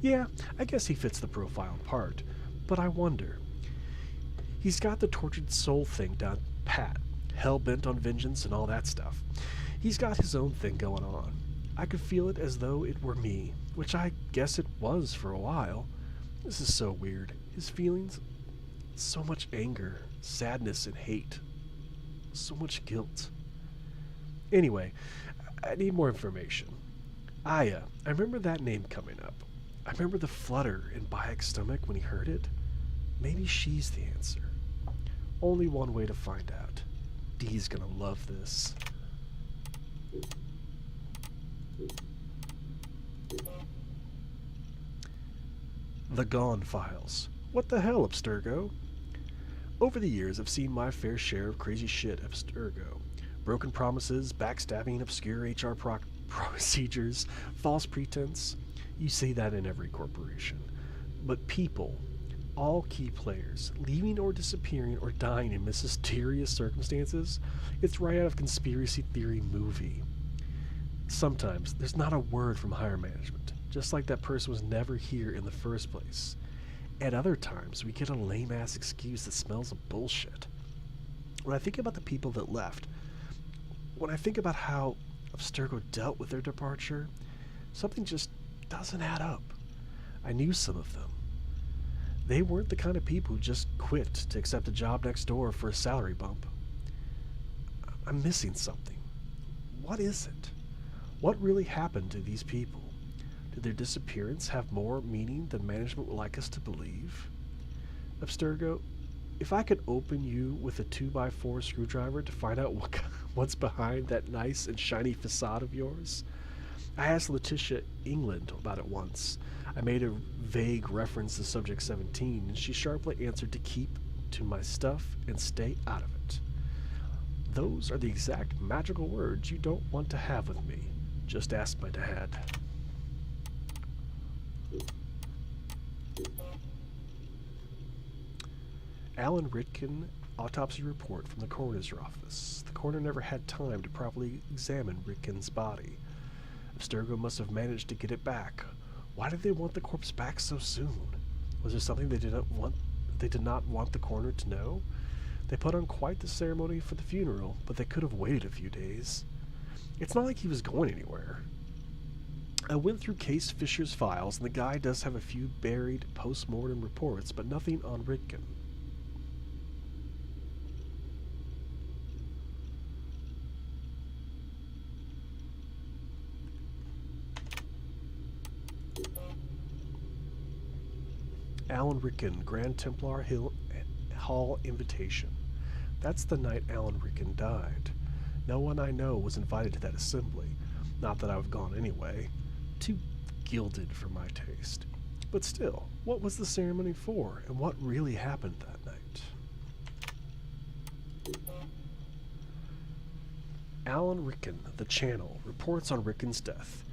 Yeah, I guess he fits the profile part, but I wonder. He's got the tortured soul thing down pat, hell-bent on vengeance and all that stuff. He's got his own thing going on. I could feel it as though it were me, which I guess it was for a while. This is so weird. His feelings, so much anger, sadness, and hate. So much guilt. Anyway, I need more information. Aya, I remember that name coming up. I remember the flutter in Bayek's stomach when he heard it. Maybe she's the answer. Only one way to find out. Dee's gonna love this. The Gone Files. What the hell, Abstergo? Over the years, I've seen my fair share of crazy shit, Abstergo. Broken promises, backstabbing, obscure HR procedures, false pretense. You see that in every corporation. But people, all key players, leaving or disappearing or dying in mysterious circumstances, it's right out of a conspiracy theory movie. Sometimes, there's not a word from higher management, just like that person was never here in the first place. At other times, we get a lame-ass excuse that smells of bullshit. When I think about the people that left, when I think about how Abstergo dealt with their departure, something just doesn't add up. I knew some of them. They weren't the kind of people who just quit to accept a job next door for a salary bump. I'm missing something. What is it? What really happened to these people? Did their disappearance have more meaning than management would like us to believe? Abstergo, if I could open you with a 2x4 screwdriver to find out What's behind that nice and shiny facade of yours? I asked Letitia England about it once. I made a vague reference to Subject 17, and she sharply answered to keep to my stuff and stay out of it. Those are the exact magical words you don't want to have with me. Just ask my dad. Alan Ritkin autopsy report from the coroner's office. The coroner never had time to properly examine Ritkin's body. Abstergo must have managed to get it back. Why did they want the corpse back so soon? Was there something they did not want the coroner to know? They put on quite the ceremony for the funeral, but they could have waited a few days. It's not like he was going anywhere. I went through Case Fisher's files, and the guy does have a few buried post-mortem reports, but nothing on Ritkin. Alan Ritkin, Grand Templar Hall invitation. That's the night Alan Ritkin died. No one I know was invited to that assembly. Not that I would have gone anyway. Too gilded for my taste. But still, what was the ceremony for, and what really happened that night? Alan Ritkin, the channel, reports on Ritkin's death.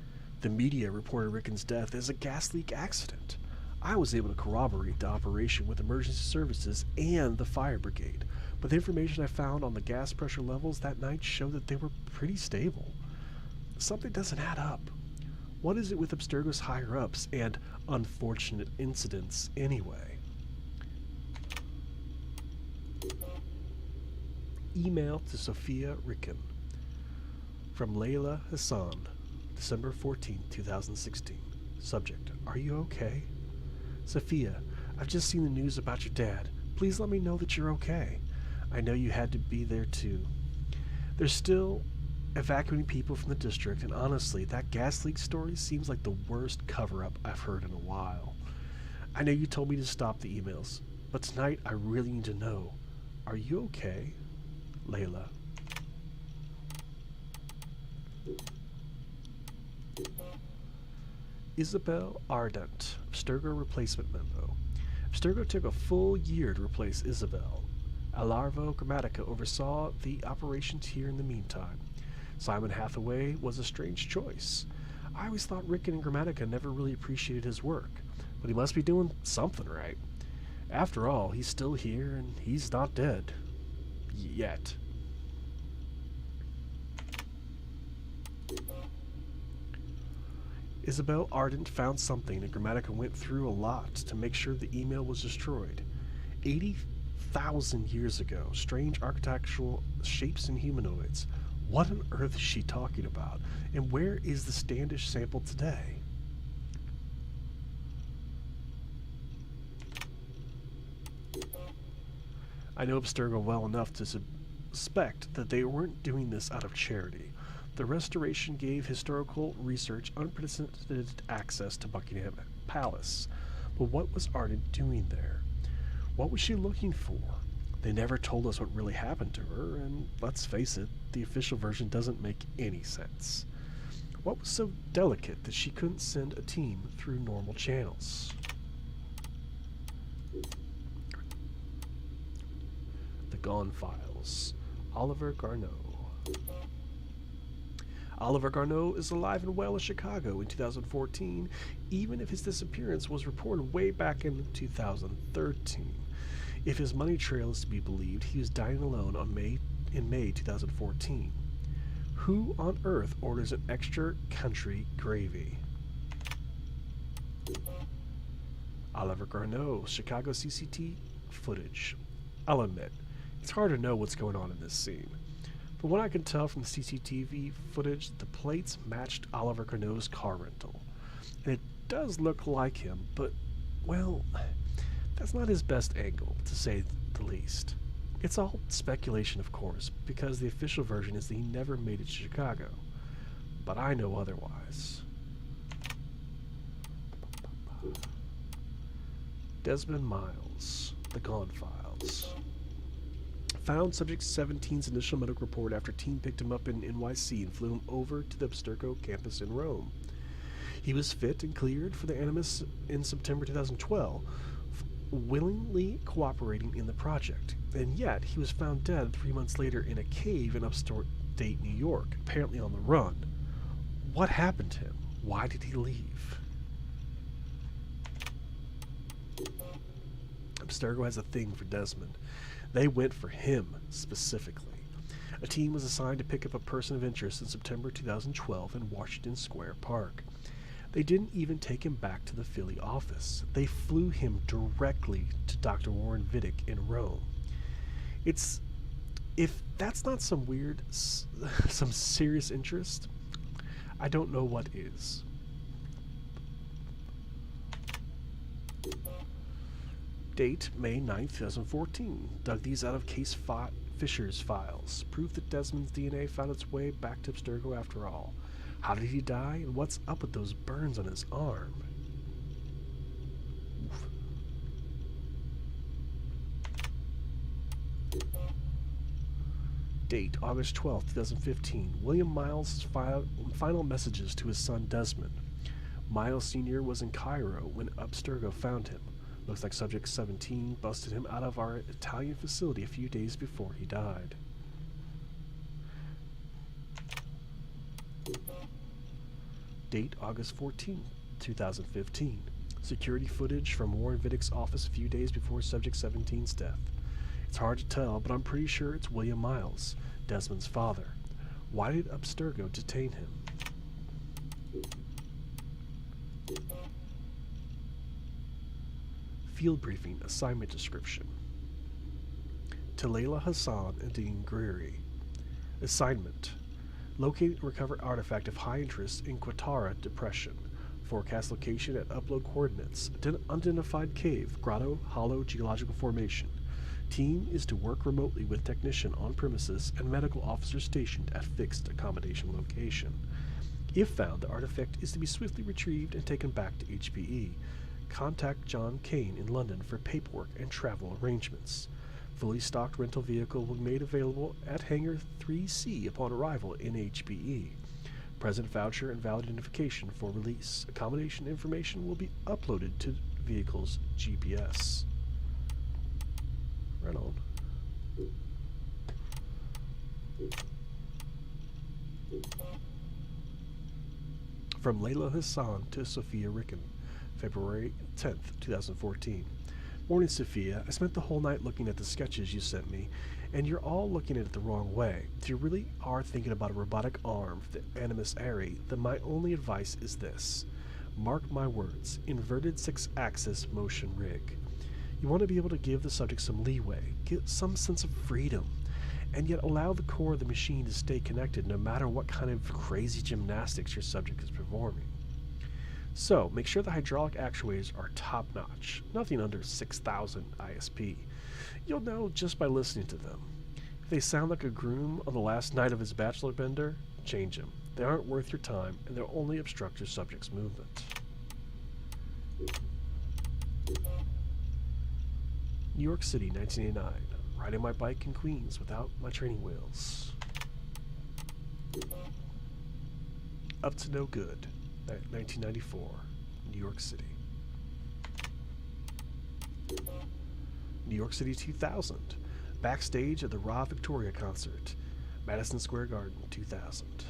The media reported Ritkin's death as a gas leak accident. I was able to corroborate the operation with emergency services and the fire brigade, but the information I found on the gas pressure levels that night showed that they were pretty stable. Something doesn't add up. What is it with Abstergo's higher-ups and unfortunate incidents anyway? Email to Sophia Ritkin. From Layla Hassan, December 14, 2016. Subject, are you okay? Sophia, I've just seen the news about your dad. Please let me know that you're okay. I know you had to be there too. They're still evacuating people from the district, and honestly, that gas leak story seems like the worst cover-up I've heard in a while. I know you told me to stop the emails, but tonight I really need to know. Are you okay? Layla. Isabel Ardent, Abstergo replacement memo. Abstergo took a full year to replace Isabel. Alarvo Grammatica oversaw the operations here in the meantime. Simon Hathaway was a strange choice. I always thought Ritkin and Grammatica never really appreciated his work, but he must be doing something right. After all, he's still here and he's not dead. Yet. Isabel Ardent found something, and Grammatica went through a lot to make sure the email was destroyed. 80,000 years ago, strange architectural shapes and humanoids. What on earth is she talking about? And where is the Standish sample today? I know Abstergo well enough to suspect that they weren't doing this out of charity. The restoration gave historical research unprecedented access to Buckingham Palace. But what was Ardent doing there? What was she looking for? They never told us what really happened to her, and let's face it, the official version doesn't make any sense. What was so delicate that she couldn't send a team through normal channels? The Gone Files. Oliver Garneau. Oliver Garneau is alive and well in Chicago in 2014, even if his disappearance was reported way back in 2013. If his money trail is to be believed, he was dining alone in May 2014. Who on earth orders an extra country gravy? Oliver Garneau, Chicago CCTV footage. I'll admit, it's hard to know what's going on in this scene. From what I can tell from the CCTV footage, the plates matched Oliver Garneau's car rental. And it does look like him, but, well, that's not his best angle, to say the least. It's all speculation, of course, because the official version is that he never made it to Chicago. But I know otherwise. Desmond Miles, The Gone Files. found Subject 17's initial medical report after a team picked him up in NYC and flew him over to the Abstergo campus in Rome. He was fit and cleared for the Animus in September 2012, willingly cooperating in the project, and yet he was found dead 3 months later in a cave in upstate New York, apparently on the run. What happened to him? Why did he leave? Abstergo has a thing for Desmond. They went for him specifically. A team was assigned to pick up a person of interest in September 2012 in Washington Square Park. They didn't even take him back to the Philly office. They flew him directly to Dr. Warren Vidic in Rome. If that's not some serious interest, I don't know what is. Date, May 9th, 2014. Dug these out of Case Fisher's files. Proof that Desmond's DNA found its way back to Abstergo after all. How did he die, and what's up with those burns on his arm? Oof. Date, August 12th, 2015. William Miles' final messages to his son Desmond. Miles Sr. was in Cairo when Abstergo found him. Looks like Subject 17 busted him out of our Italian facility a few days before he died. Date, August 14, 2015. Security footage from Warren Vidic's office a few days before Subject 17's death. It's hard to tell, but I'm pretty sure it's William Miles, Desmond's father. Why did Abstergo detain him? Field briefing assignment description. To Layla Hassan and Dean Greery. Assignment. Locate and recover artifact of high interest in Quatara Depression. Forecast location at upload coordinates. Unidentified cave, grotto, hollow geological formation. Team is to work remotely with technician on premises and medical officer stationed at fixed accommodation location. If found, the artifact is to be swiftly retrieved and taken back to HPE. Contact John Kane in London for paperwork and travel arrangements. Fully stocked rental vehicle will be made available at Hangar 3C upon arrival in HPE. Present voucher and valid identification for release. Accommodation information will be uploaded to vehicle's GPS. Right on. From Layla Hassan to Sophia Ricken. February 10th, 2014. Morning, Sophia. I spent the whole night looking at the sketches you sent me, and you're all looking at it the wrong way. If you really are thinking about a robotic arm for the Animus Aerie, then my only advice is this. Mark my words, inverted 6-axis motion rig. You want to be able to give the subject some leeway, get some sense of freedom, and yet allow the core of the machine to stay connected no matter what kind of crazy gymnastics your subject is performing. So, make sure the hydraulic actuators are top-notch, nothing under 6,000 ISP. You'll know just by listening to them. If they sound like a groom on the last night of his bachelor bender, change them. They aren't worth your time, and they'll only obstruct your subject's movement. New York City, 1989. Riding my bike in Queens without my training wheels. Up to no good. 1994, New York City. New York City 2000, backstage at the Raw Victoria concert, Madison Square Garden 2000.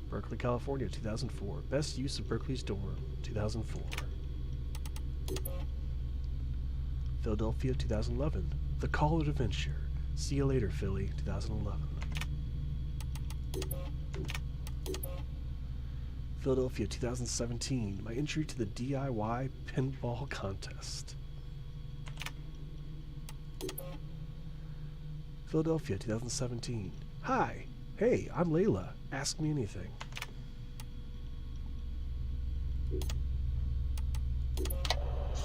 Berkeley, California 2004, best use of Berkeley's dorm 2004. Philadelphia 2011, The Call of Adventure, See You Later Philly 2011. Philadelphia 2017, my entry to the DIY pinball contest. Philadelphia 2017, hi, hey, I'm Layla, ask me anything.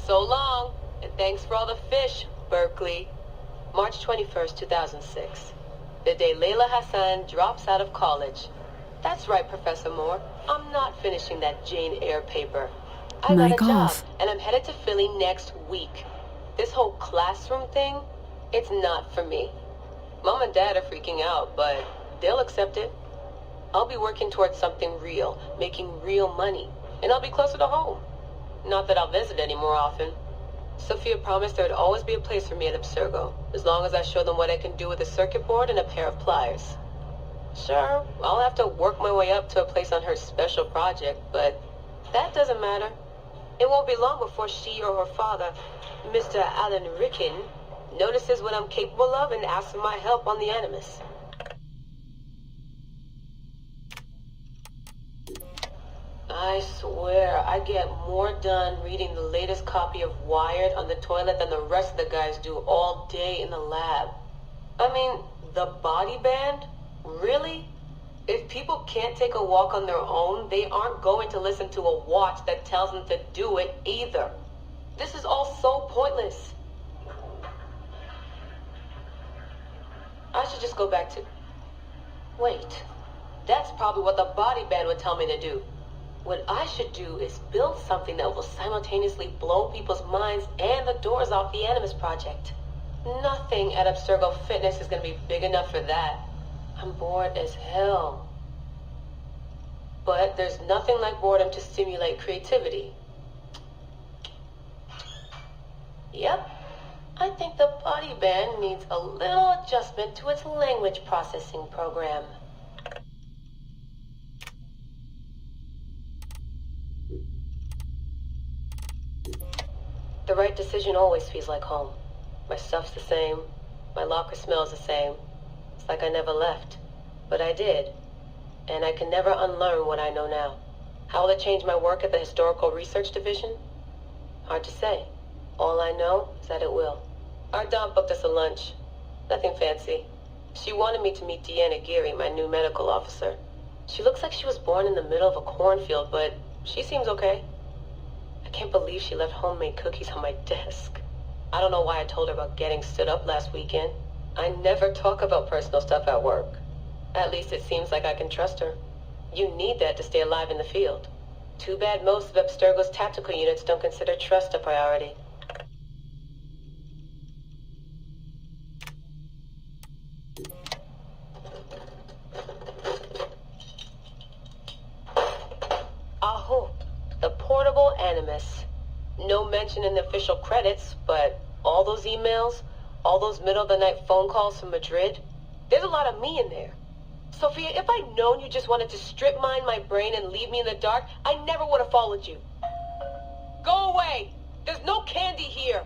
So long, and thanks for all the fish, Berkeley. March 21st, 2006. The day Layla Hassan drops out of college. That's right, Professor Moore. I'm not finishing that Jane Eyre paper. I got a job, and I'm headed to Philly next week. This whole classroom thing, it's not for me. Mom and Dad are freaking out, but they'll accept it. I'll be working towards something real, making real money, and I'll be closer to home. Not that I'll visit any more often. Sophia promised there would always be a place for me at Abstergo, as long as I show them what I can do with a circuit board and a pair of pliers. Sure, I'll have to work my way up to a place on her special project, but that doesn't matter. It won't be long before she or her father, Mr. Alan Ricken, notices what I'm capable of and asks for my help on the Animus. I swear, I get more done reading the latest copy of Wired on the toilet than the rest of the guys do all day in the lab. I mean, the body band? Really? If people can't take a walk on their own, they aren't going to listen to a watch that tells them to do it either. This is all so pointless. I should just go back to... Wait. That's probably what the body band would tell me to do. What I should do is build something that will simultaneously blow people's minds and the doors off the Animus Project. Nothing at Abstergo Fitness is going to be big enough for that. I'm bored as hell. But there's nothing like boredom to stimulate creativity. Yep. I think the body band needs a little adjustment to its language processing program. The right decision always feels like home. My stuff's the same. My locker smells the same. It's like I never left. But I did. And I can never unlearn what I know now. How will it change my work at the Historical Research Division? Hard to say. All I know is that it will. Our Dom booked us a lunch. Nothing fancy. She wanted me to meet Deanna Geary, my new medical officer. She looks like she was born in the middle of a cornfield, but she seems okay. I can't believe she left homemade cookies on my desk. I don't know why I told her about getting stood up last weekend. I never talk about personal stuff at work. At least it seems like I can trust her. You need that to stay alive in the field. Too bad most of Abstergo's tactical units don't consider trust a priority. Aho, the portable Animus. No mention in the official credits, but all those emails, all those middle-of-the-night phone calls from Madrid, there's a lot of me in there. Sophia, if I'd known you just wanted to strip mine my brain and leave me in the dark, I never would have followed you. Go away! There's no candy here!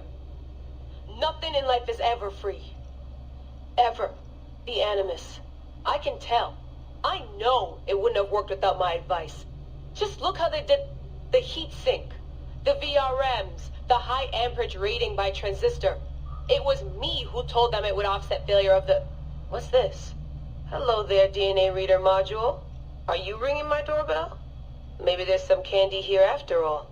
Nothing in life is ever free. Ever. The Animus. I can tell. I know it wouldn't have worked without my advice. Just look how they did the heat sink, the VRMs, the high amperage rating by transistor. It was me who told them it would offset failure of the... What's this? Hello there, DNA reader module. Are you ringing my doorbell? Maybe there's some candy here after all.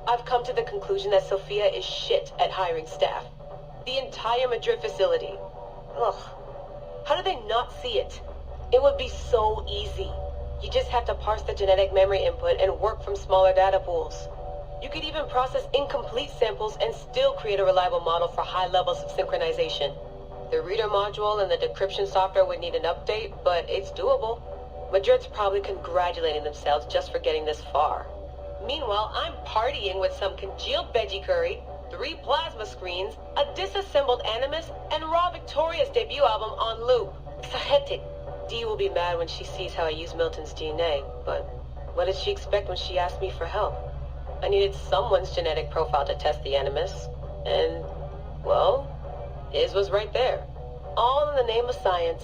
I've come to the conclusion that Sophia is shit at hiring staff. The entire Madrid facility. Ugh. How do they not see it? It would be so easy. You just have to parse the genetic memory input and work from smaller data pools. You could even process incomplete samples and still create a reliable model for high levels of synchronization. The reader module and the decryption software would need an update, but it's doable. Madrid's probably congratulating themselves just for getting this far. Meanwhile, I'm partying with some congealed veggie curry, 3 plasma screens, a disassembled Animus, and Raw Victoria's debut album on loop. It's hectic. Dee will be mad when she sees how I use Milton's DNA, but what did she expect when she asked me for help? I needed someone's genetic profile to test the Animus, and, well, his was right there. All in the name of science.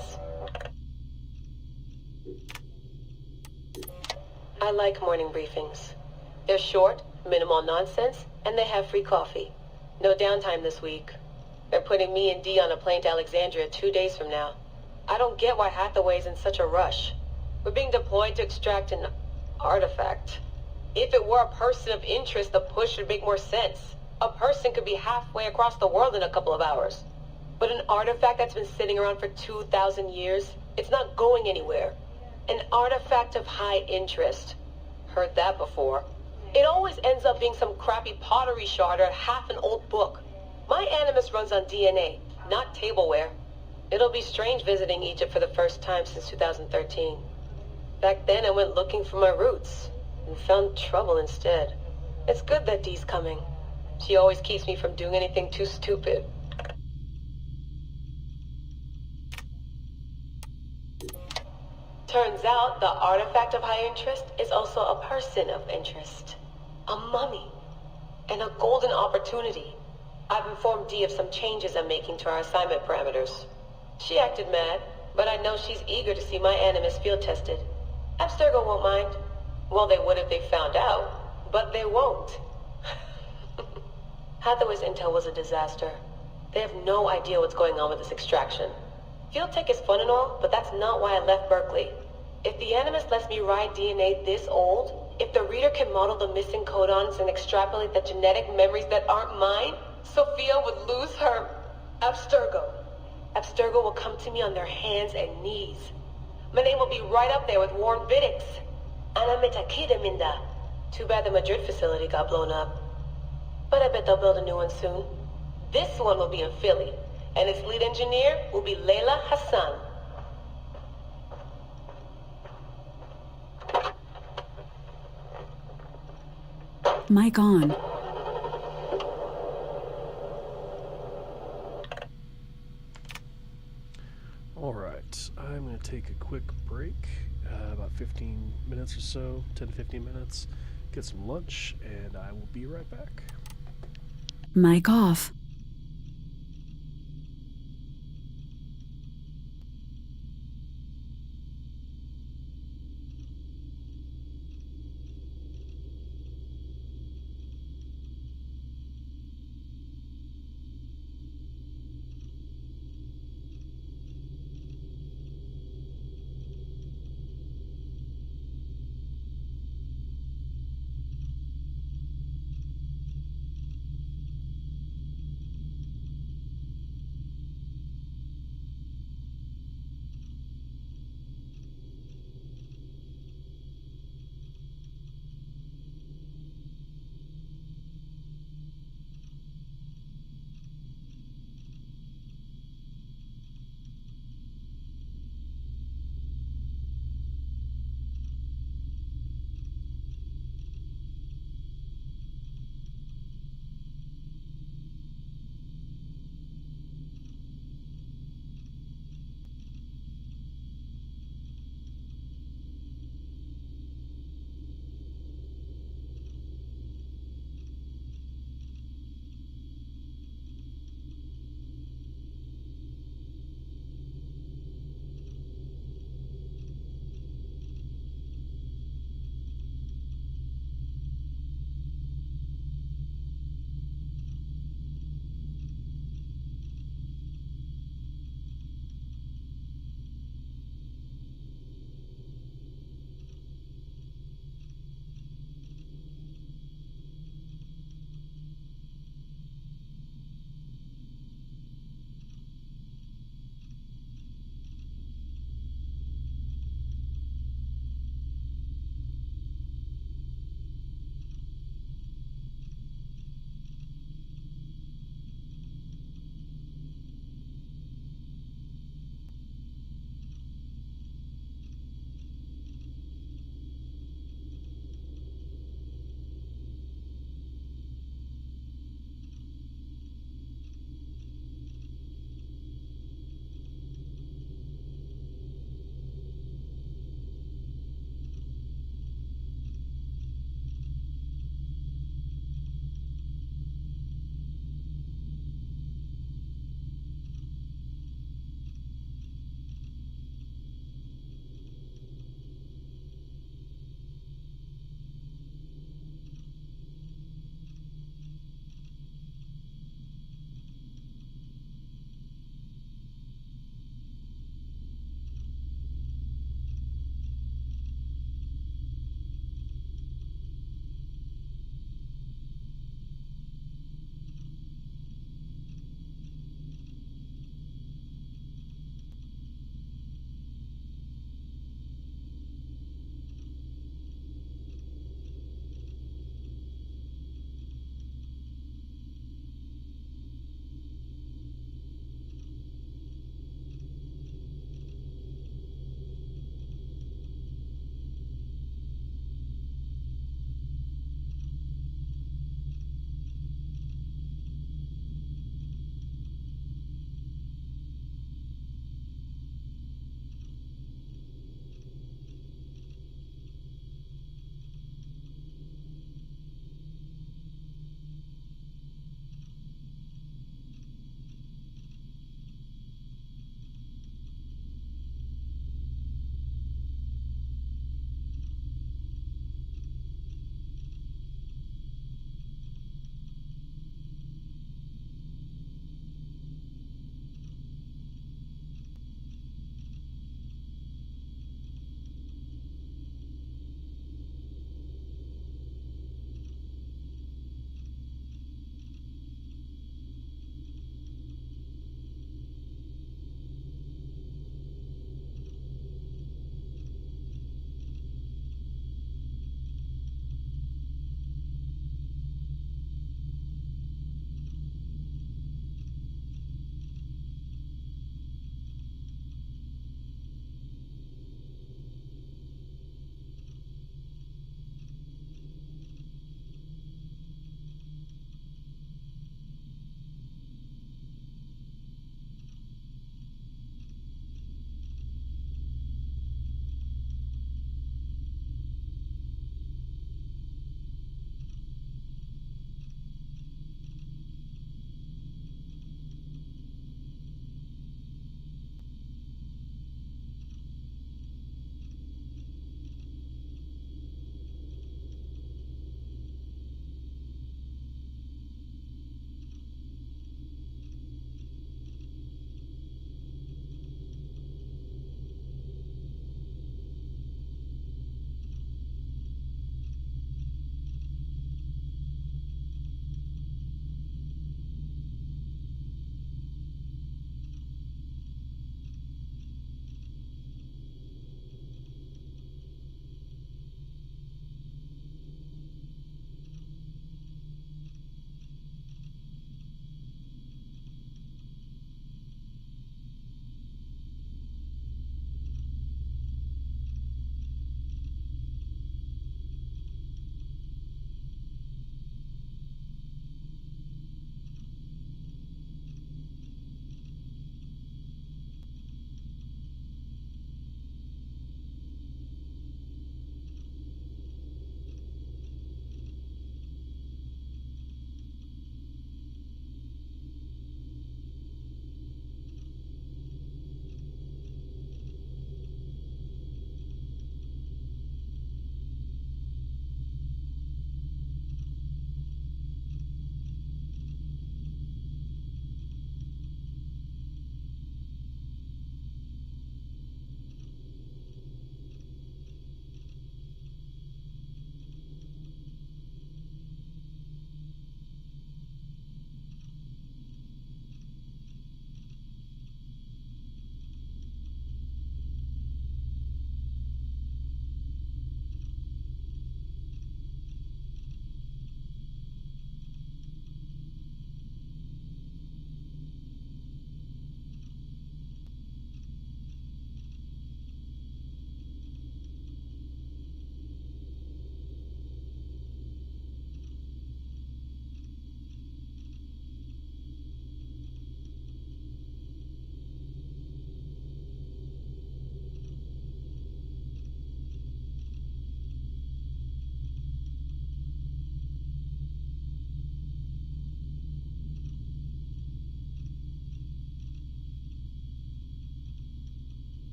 I like morning briefings. They're short, minimal nonsense, and they have free coffee. No downtime this week. They're putting me and Dee on a plane to Alexandria 2 days from now. I don't get why Hathaway's in such a rush. We're being deployed to extract an artifact. If it were a person of interest, the push would make more sense. A person could be halfway across the world in a couple of hours. But an artifact that's been sitting around for 2,000 years, it's not going anywhere. An artifact of high interest. Heard that before. It always ends up being some crappy pottery shard or half an old book. My animus runs on DNA, not tableware. It'll be strange visiting Egypt for the first time since 2013. Back then I went looking for my roots, and found trouble instead. It's good that Dee's coming. She always keeps me from doing anything too stupid. Turns out the artifact of high interest is also a person of interest. A mummy. And a golden opportunity. I've informed Dee of some changes I'm making to our assignment parameters. She acted mad, but I know she's eager to see my animus field tested. Abstergo won't mind. Well, they would if they found out, but they won't. Hathaway's intel was a disaster. They have no idea what's going on with this extraction. Field tech is fun and all, but that's not why I left Berkeley. If the Animus lets me ride DNA this old, if the reader can model the missing codons and extrapolate the genetic memories that aren't mine, Sophia would lose her Abstergo. Abstergo will come to me on their hands and knees. My name will be right up there with Warren Viddick's. Ana Metakida Minda. Too bad the Madrid facility got blown up. But I bet they'll build a new one soon. This one will be in Philly, and its lead engineer will be Layla Hassan. Mic on. Alright, I'm going to take a quick break, about 15 minutes or so, 10 to 15 minutes, get some lunch, and I will be right back. Mic off.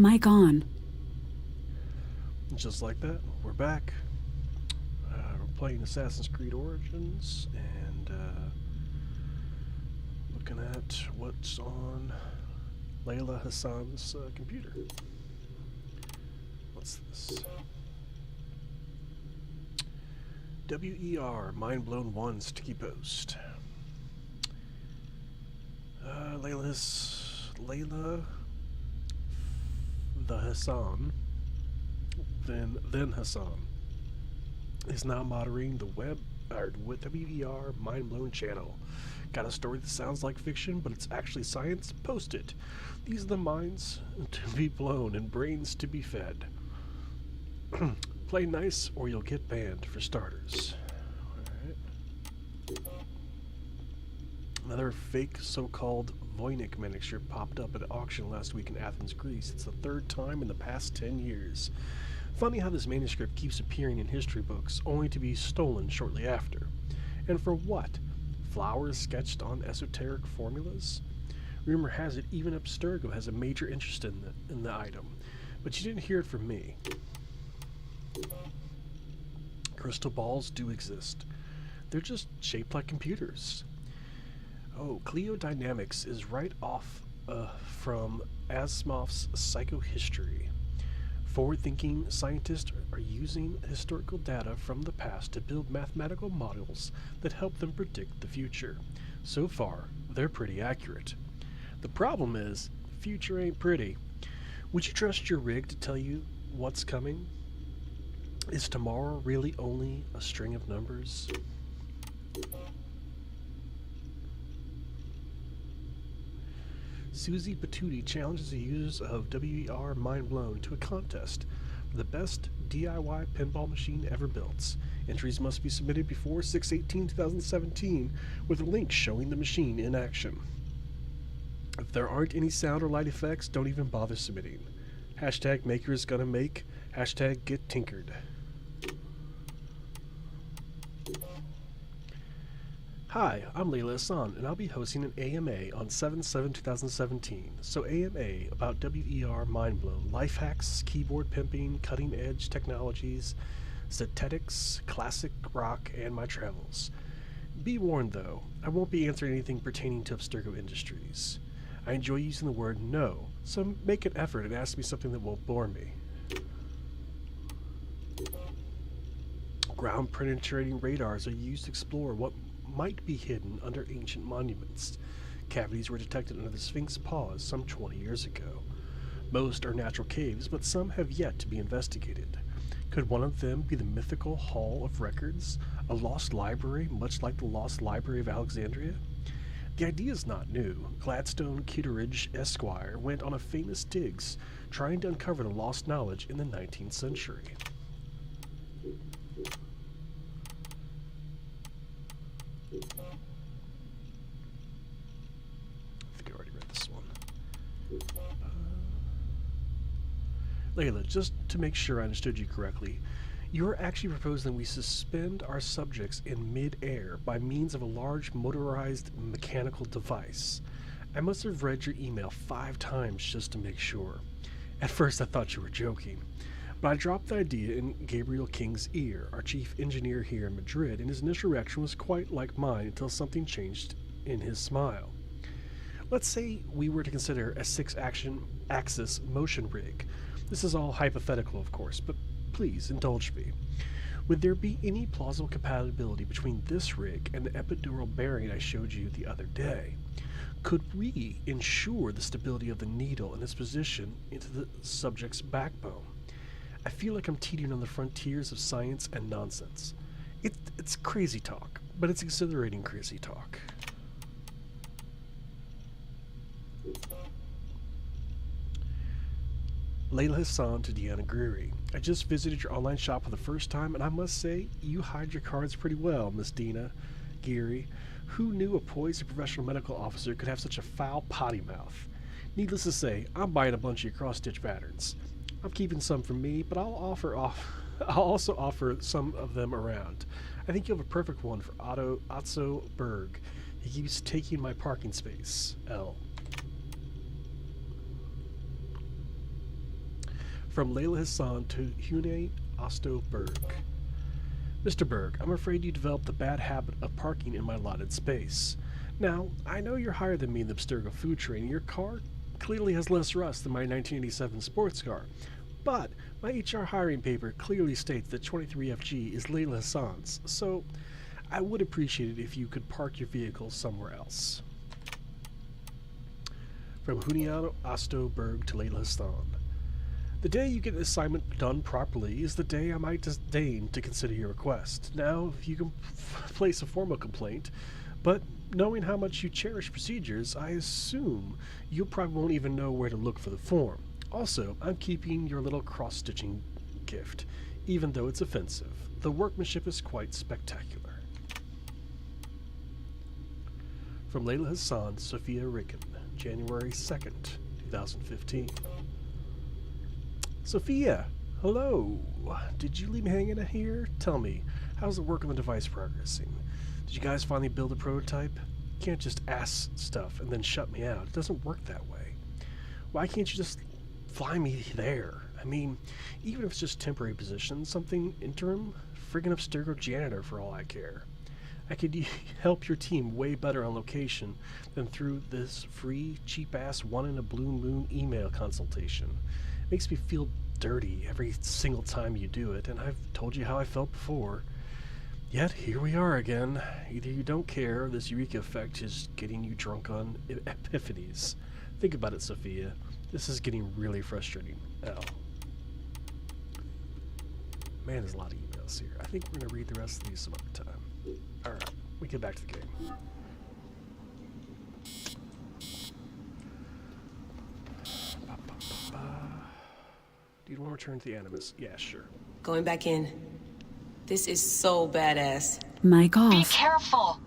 Mic on. Just like that, we're back. We're playing Assassin's Creed Origins and looking at what's on Layla Hassan's computer. What's this? WER, Mind Blown 1 sticky post. Layla the Hassan, then Hassan, is now moderating the WER Mind Blown channel. Got a story that sounds like fiction, but it's actually science? Post it. These are the minds to be blown and brains to be fed. Play nice or you'll get banned, for starters. Alright. Another fake so-called Voynich miniature popped up at an auction last week in Athens, Greece. It's the third time in the past 10 years. Funny how this manuscript keeps appearing in history books, only to be stolen shortly after. And for what? Flowers sketched on esoteric formulas? Rumor has it even Abstergo has a major interest in the item, but you didn't hear it from me. Crystal balls do exist. They're just shaped like computers. Oh, Clio Dynamics is right off from Asimov's Psychohistory. Forward-thinking scientists are using historical data from the past to build mathematical models that help them predict the future. So far, they're pretty accurate. The problem is, the future ain't pretty. Would you trust your rig to tell you what's coming? Is tomorrow really only a string of numbers? Susie Patootie challenges the users of WER Mind Blown to a contest for the best DIY pinball machine ever built. Entries must be submitted before 6/18/2017 with a link showing the machine in action. If there aren't any sound or light effects, don't even bother submitting. Hashtag maker is gonna make. Hashtag get tinkered. Hi, I'm Layla Hassan, and I'll be hosting an AMA on 7/7/2017. So AMA about WER Mind Blown, life hacks, keyboard pimping, cutting edge technologies, statistics, classic rock, and my travels. Be warned though, I won't be answering anything pertaining to Abstergo Industries. I enjoy using the word no, so make an effort and ask me something that won't bore me. Ground penetrating radars are used to explore what might be hidden under ancient monuments. Cavities were detected under the Sphinx paws some 20 years ago. Most are natural caves, but some have yet to be investigated. Could one of them be the mythical Hall of Records, a lost library much like the Lost Library of Alexandria? The idea is not new. Gladstone Kitteridge Esquire went on a famous digs trying to uncover the lost knowledge in the 19th century. I think I already read this one. Layla, just to make sure I understood you correctly, you're actually proposing that we suspend our subjects in mid-air by means of a large motorized mechanical device. I must have read your email 5 times just to make sure. At first I thought you were joking, but I dropped the idea in Gabriel King's ear, our chief engineer here in Madrid, and his initial reaction was quite like mine until something changed in his smile. Let's say we were to consider a 6-axis motion rig. This is all hypothetical, of course, but please indulge me. Would there be any plausible compatibility between this rig and the epidural bearing I showed you the other day? Could we ensure the stability of the needle and its position into the subject's backbone? I feel like I'm teetering on the frontiers of science and nonsense. It's crazy talk, but it's exhilarating crazy talk. Layla Hassan to Deanna Greery. I just visited your online shop for the first time, and I must say, you hide your cards pretty well, Miss Dina Geary. Who knew a poised professional medical officer could have such a foul potty mouth? Needless to say, I'm buying a bunch of your cross-stitch patterns. I'm keeping some for me, but I'll also offer some of them around. I think you have a perfect one for Otto Berg. He keeps taking my parking space. L. From Layla Hassan to Hune Osto Berg. Mr. Berg, I'm afraid you developed the bad habit of parking in my allotted space. Now, I know you're higher than me in the Abstergo food train, and your car clearly has less rust than my 1987 sports car. But my HR hiring paper clearly states that 23FG is Layla Hassan's, so I would appreciate it if you could park your vehicle somewhere else. From Huniano Ostoberg to Layla Hassan. The day you get an assignment done properly is the day I might deign to consider your request. Now, you can place a formal complaint, but knowing how much you cherish procedures, I assume you probably won't even know where to look for the form. Also, I'm keeping your little cross-stitching gift, even though it's offensive. The workmanship is quite spectacular. From Layla Hassan, Sophia Ricken, January 2nd, 2015. Sophia, hello. Did you leave me hanging here? Tell me, how's the work on the device progressing? Did you guys finally build a prototype? You can't just ask stuff and then shut me out. It doesn't work that way. Why can't you just fly me there? I mean, even if it's just temporary position, something interim, friggin' Abstergo janitor for all I care. I could help your team way better on location than through this free, cheap-ass one-in-a-blue-moon email consultation. It makes me feel dirty every single time you do it, and I've told you how I felt before. Yet, here we are again. Either you don't care, or this Eureka effect is getting you drunk on epiphanies. Think about it, Sophia. This is getting really frustrating. Al. Man, there's a lot of emails here. I think we're going to read the rest of these some other time. Alright, we get back to the game. Do you want to return to the Animus? Yeah, sure. Going back in. This is so badass. Mic off. Be careful!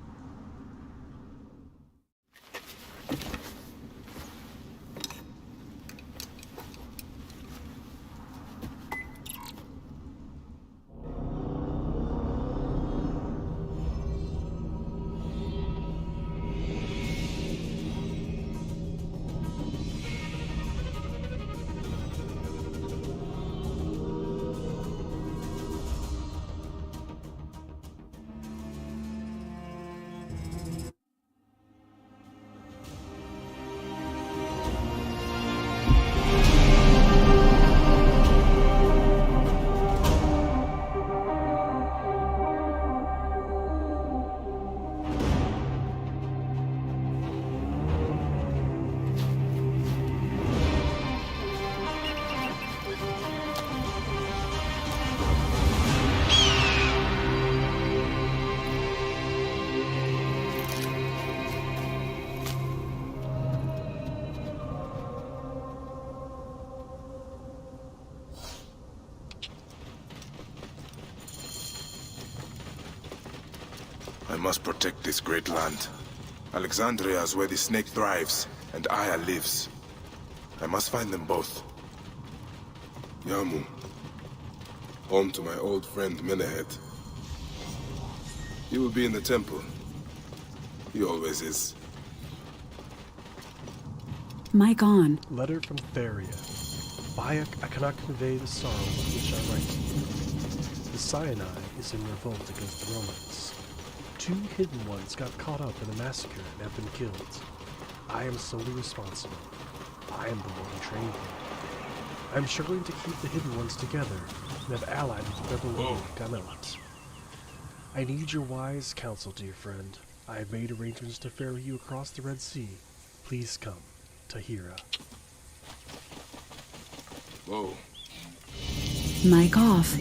I must protect this great land. Alexandria is where the snake thrives, and Aya lives. I must find them both. Yamu. Home to my old friend Menehet. He will be in the temple. He always is. Mic on. Letter from Theria. Bayek, I cannot convey the sorrow with which I write to you. The Sinai is in revolt against the Romans. 2 hidden ones got caught up in a massacre and have been killed. I am solely responsible. I am the one who trained them. I am struggling to keep the hidden ones together and have allied with the rebel leader Gamelat. I need your wise counsel, dear friend. I have made arrangements to ferry you across the Red Sea. Please come. Tahira. Whoa. Mic off.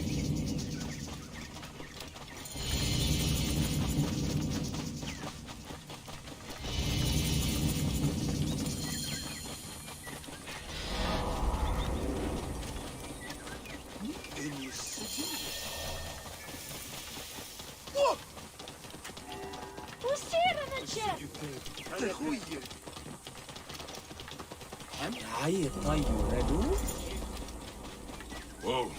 Whoa.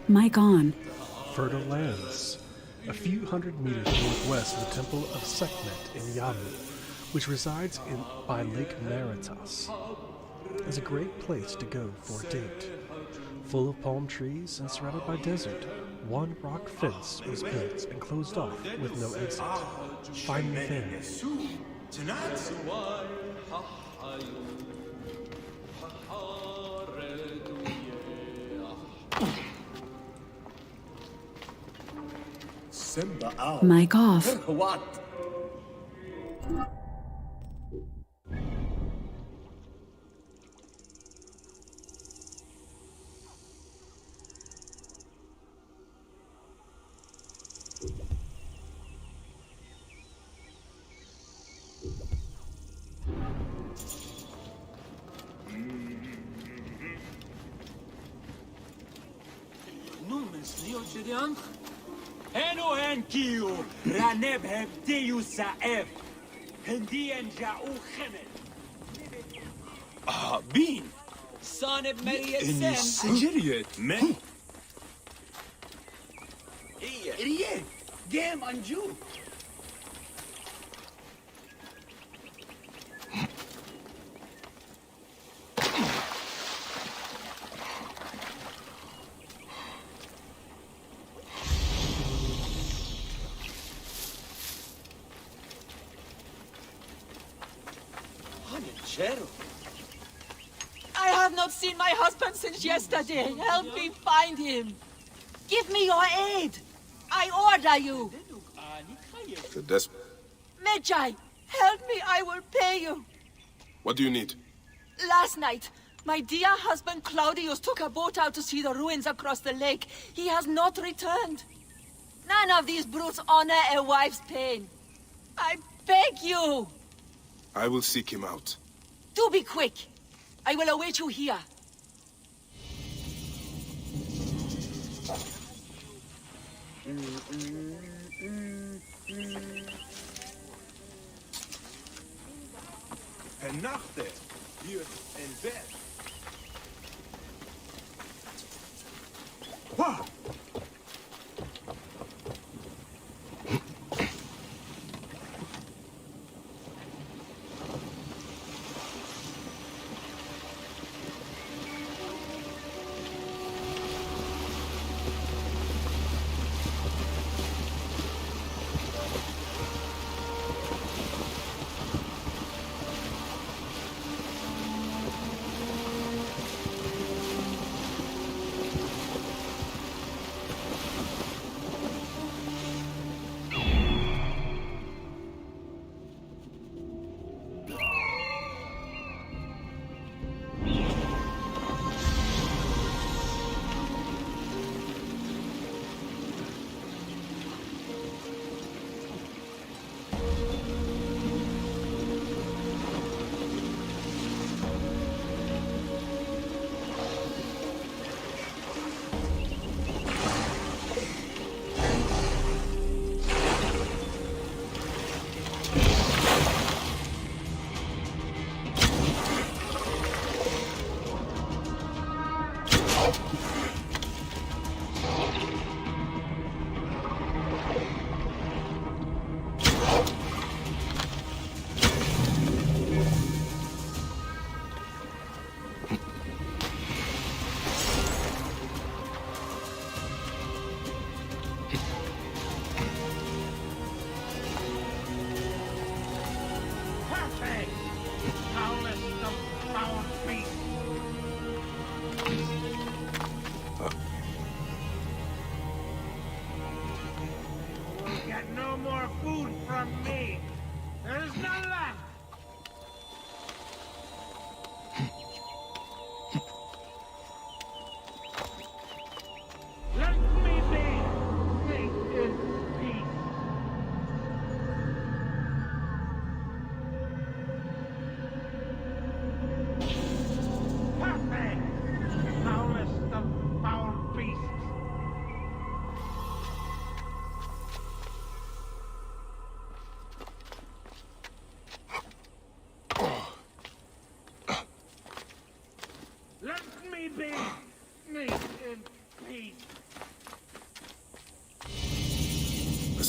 Mic on. Fertile lands. A few hundred meters northwest of the Temple of Sekhmet in Yamu, which resides by Lake Maritas, is a great place to go for a date. Full of palm trees and surrounded by desert, one rock fence was built and closed off with no exit. Find me there. Mic off. What? هنو هنكيو رانب هبديو سائف هندي انجاو خمل بين صانب مريت إني سم سجريت من ريال جيم انجو I have not seen my husband since yesterday. Help me find him. Give me your aid. I order you. You're desperate. Medjay, help me. I will pay you. What do you need? Last night, my dear husband Claudius took a boat out to see the ruins across the lake. He has not returned. None of these brutes honor a wife's pain. I beg you. I will seek him out. Do be quick. I will await you here. Vernachte hier in bed. Wow.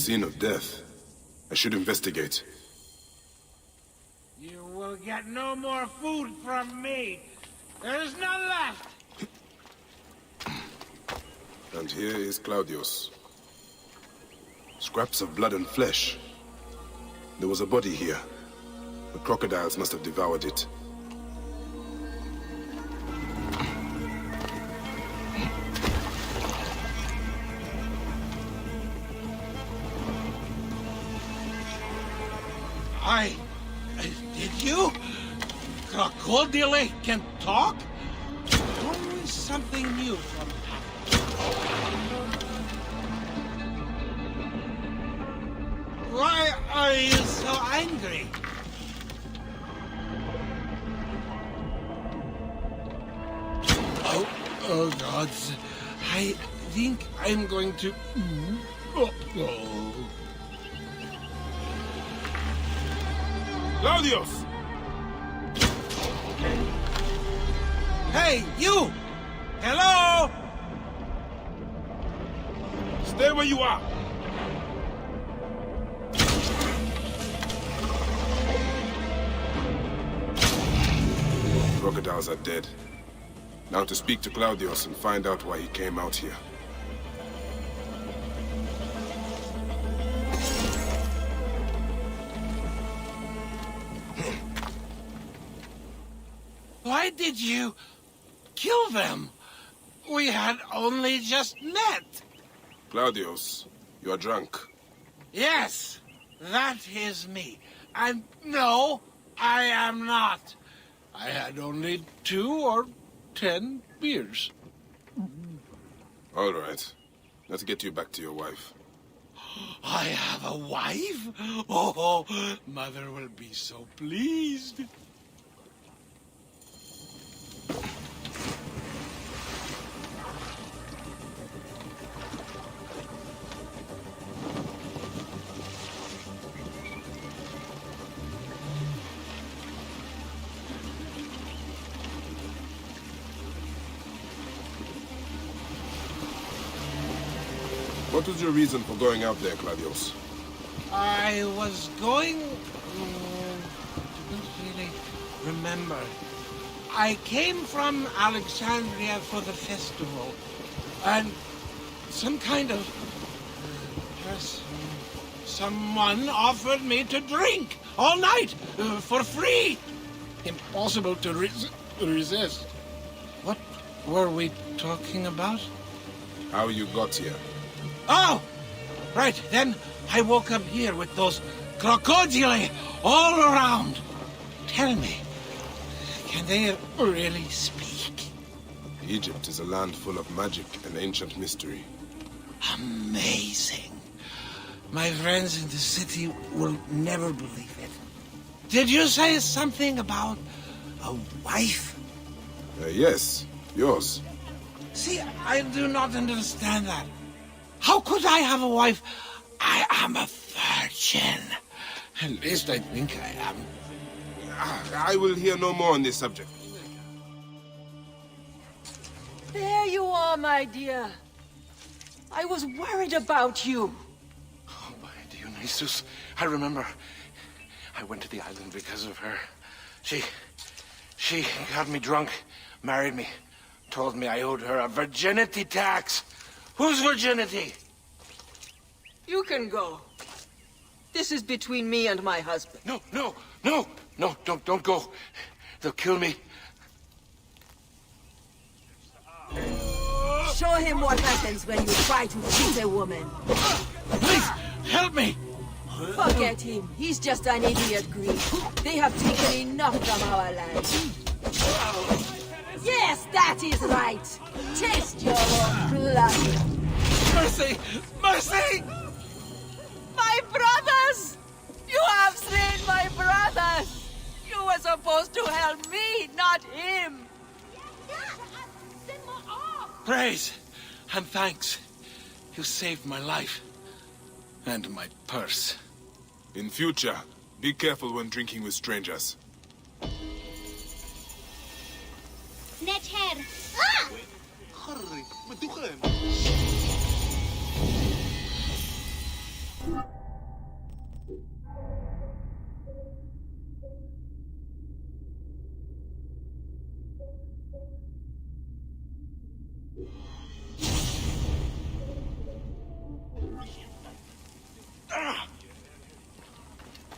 scene of death. I should investigate. You will get no more food from me. There's none left. And here is Claudius. Scraps of blood and flesh. There was a body here. The crocodiles must have devoured it. Did you? Crocodile can talk? Always something new from Why are you so angry? Oh gods. I think I'm going to... Claudius! Hey, you! Hello! Stay where you are! Crocodiles are dead. Now to speak to Claudius and find out why he came out here. Why did you kill them? We had only just met. Claudius, you are drunk. Yes, that is me. And no, I am not. I had only 2 or 10 beers. All right. Let's get you back to your wife. I have a wife? Oh, Mother will be so pleased. What was your reason for going out there, Claudius? I was going... I don't really remember. I came from Alexandria for the festival, and some kind of person, someone offered me to drink all night for free. Impossible to resist. What were we talking about? How you got here. Oh! Right, then I woke up here with those crocodili all around. Tell me, can they really speak? Egypt is a land full of magic and ancient mystery. Amazing. My friends in the city will never believe it. Did you say something about a wife? Yes, yours. See, I do not understand that. How could I have a wife? I am a virgin. At least I think I am. I will hear no more on this subject. There you are, my dear. I was worried about you. Oh, my Dionysus. I remember. I went to the island because of her. She got me drunk, married me, told me I owed her a virginity tax. Whose virginity? You can go. This is between me and my husband. No, don't go. They'll kill me. Show him what happens when you try to cheat a woman. Please, help me. Forget him. He's just an idiot Greek. They have taken enough from our land. Yes, that is right. Taste your own blood. Mercy! Mercy! My brothers! You have slain my brothers! You were supposed to help me, not him. Praise and thanks. You saved my life. And my purse. In future, be careful when drinking with strangers. Nether. Ah!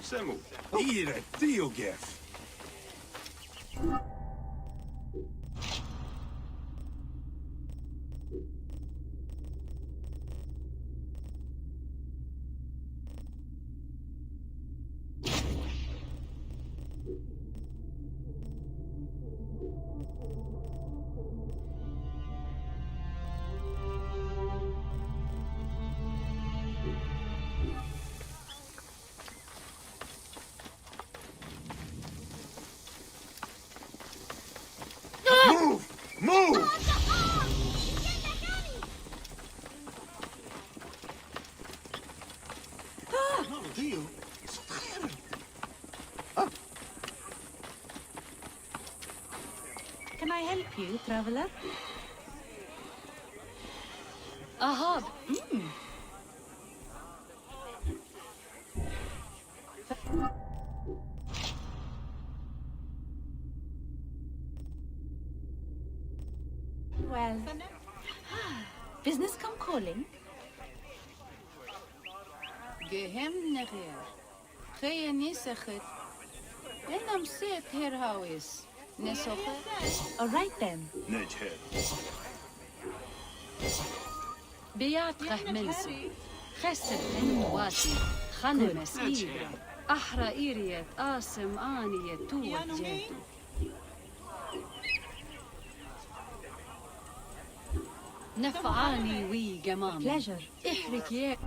Semu, ire, Theogef. Move! Can I help you, traveler? Ahab. Well, business come calling. Gehem neger. Geye nisachet. Enam set her hawis. Nesoche. All right then. Nejher. بيات منسو خسر واسي خنم مسيرة أحرى إيريت آسم آنية توجهتو نفعاني وي جمام Pleasure. احرك يا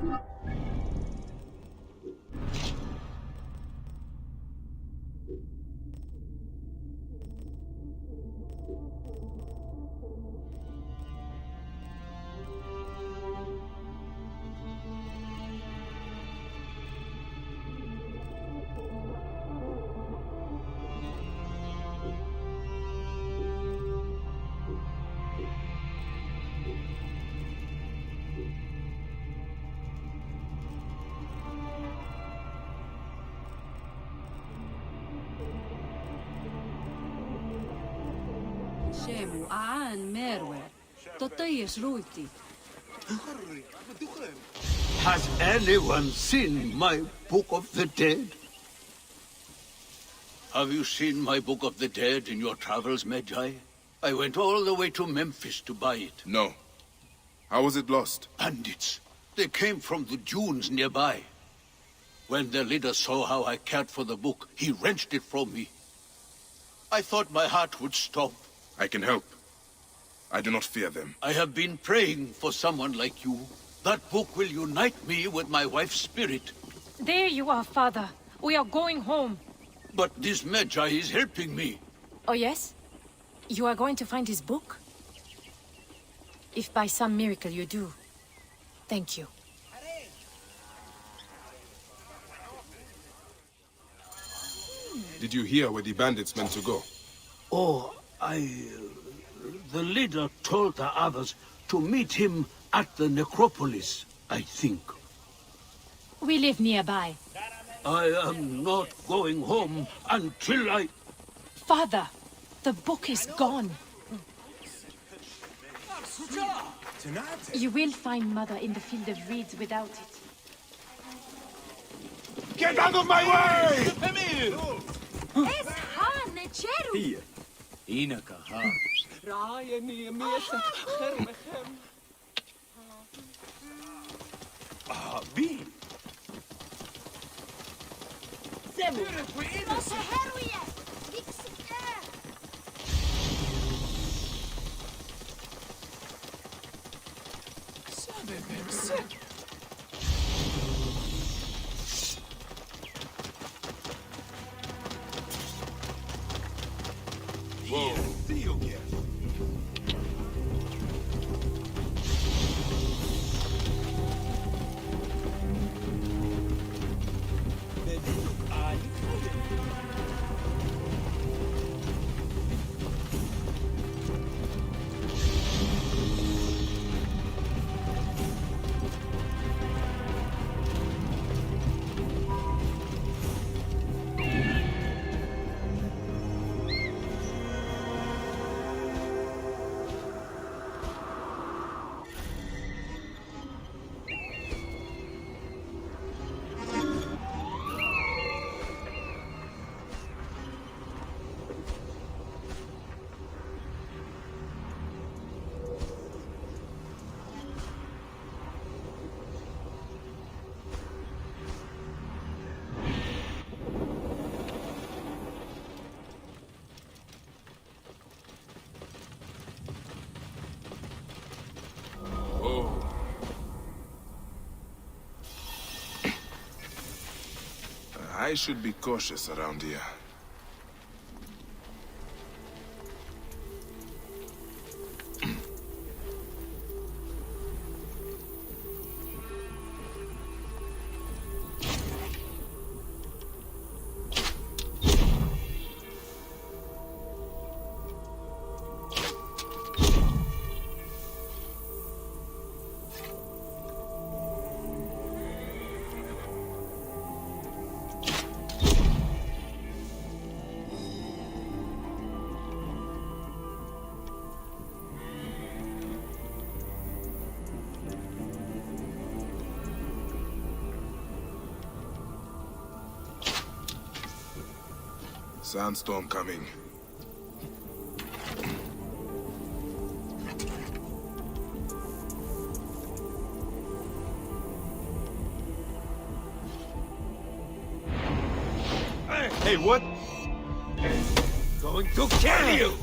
شامو أعان ماروي تطيش رويتي Has anyone seen my Book of the Dead? Have you seen my Book of the Dead in your travels, Magi? I went all the way to Memphis to buy it. No. How was it lost? Bandits. They came from the dunes nearby. When their leader saw how I cared for the book, he wrenched it from me. I thought my heart would stop. I can help. I do not fear them. I have been praying for someone like you. That book will unite me with my wife's spirit. There you are, Father. We are going home. But this Magi is helping me. Oh, yes? You are going to find his book? If by some miracle you do, thank you. Did you hear where the bandits meant to go? Oh, the leader told the others to meet him at the necropolis, I think. We live nearby. I am not going home until I... Father, the book is gone. You will find Mother in the field of reeds without it. Get out of my way! Hier. Inaka, ha. Rayani, Miesa, Hermechem. Ah, B. Semu. Nossa heruje! Dixie! Whoa, Theogef. I should be cautious around here. Sandstorm coming. Hey, what? Going to kill you!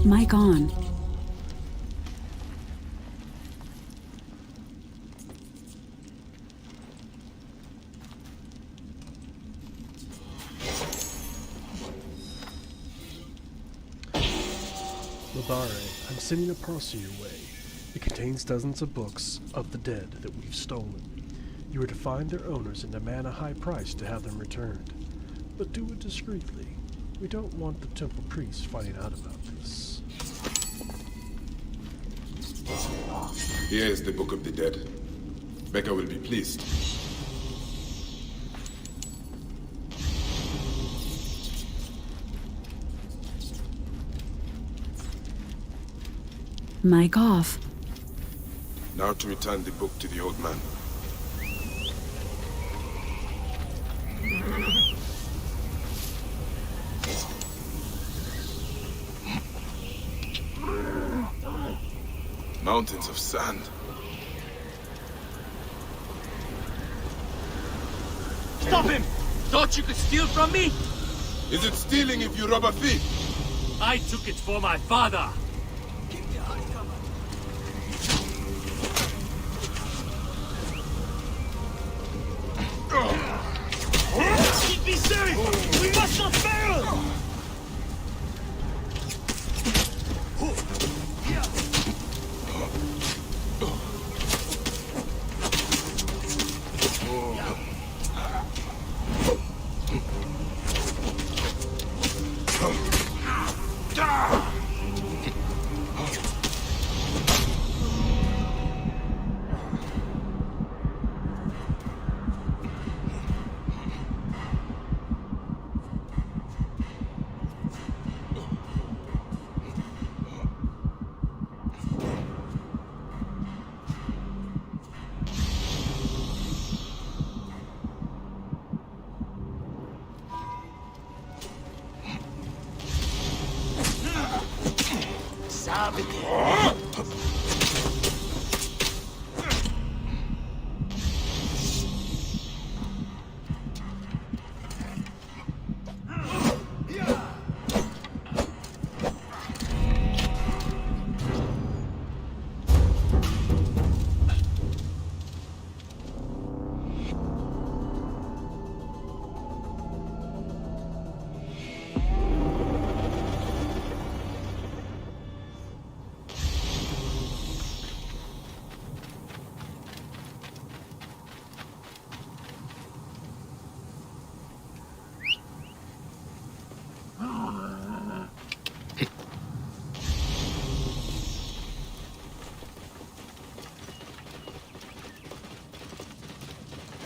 Mic on. Labare, I'm sending a parcel your way. It contains dozens of books of the dead that we've stolen. You are to find their owners and demand a high price to have them returned. But do it discreetly. We don't want the temple priests finding out about this. Here is the Book of the Dead. Becca will be pleased. Mic off. Now to return the book to the old man. Mountains of sand. Stop him! Thought you could steal from me? Is it stealing if you rob a thief? I took it for my father. Keep me safe! We must not fail!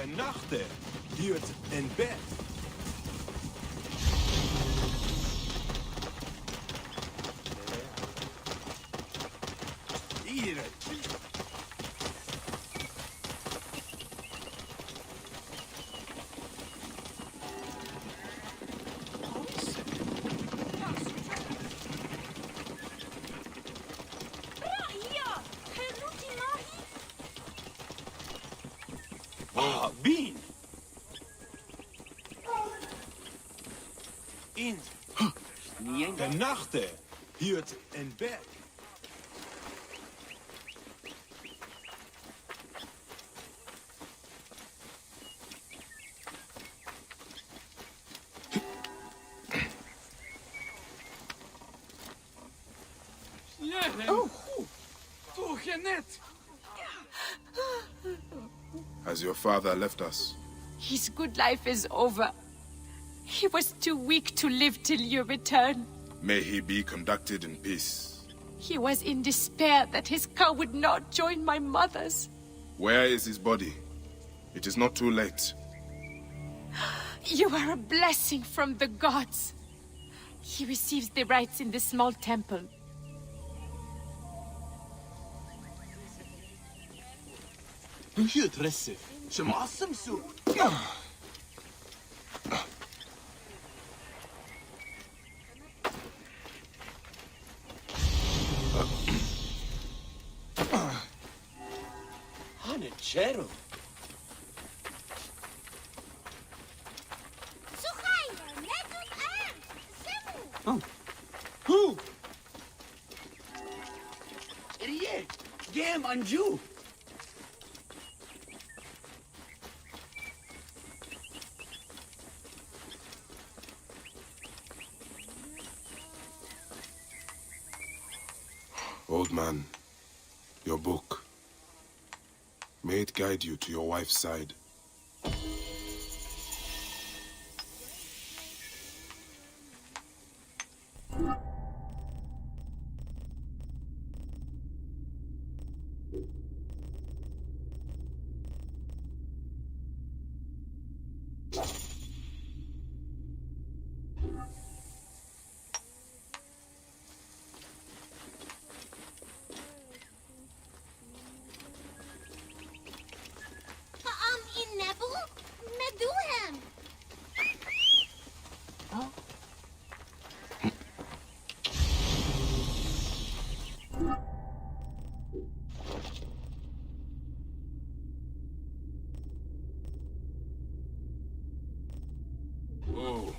Der Nachte wird in Bett. Ihre. Ah, Bean! In. Der Nachte hört in Bett. Oh. Du, Jeanette! Has your father left us? His good life is over. He was too weak to live till you return. May he be conducted in peace. He was in despair that his car would not join my mother's. Where is his body? It is not too late. You are a blessing from the gods. He receives the rites in the small temple. Here, Dresse. Some awesome soup. Hanechero. Oh. Who? Idiot! Gam Anju! Old man, your book. May it guide you to your wife's side. Whoa.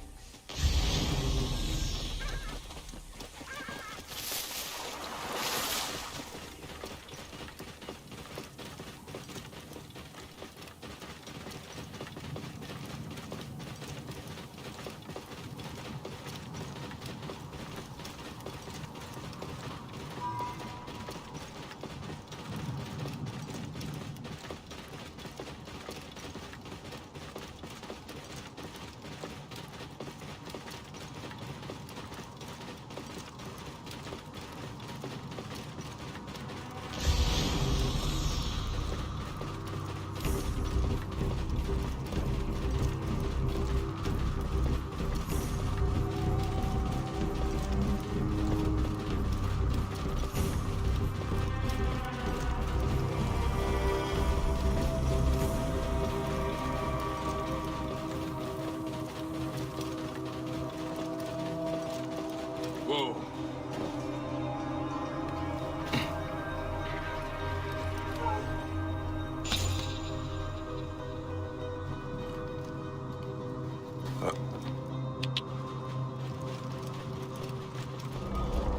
Whoa.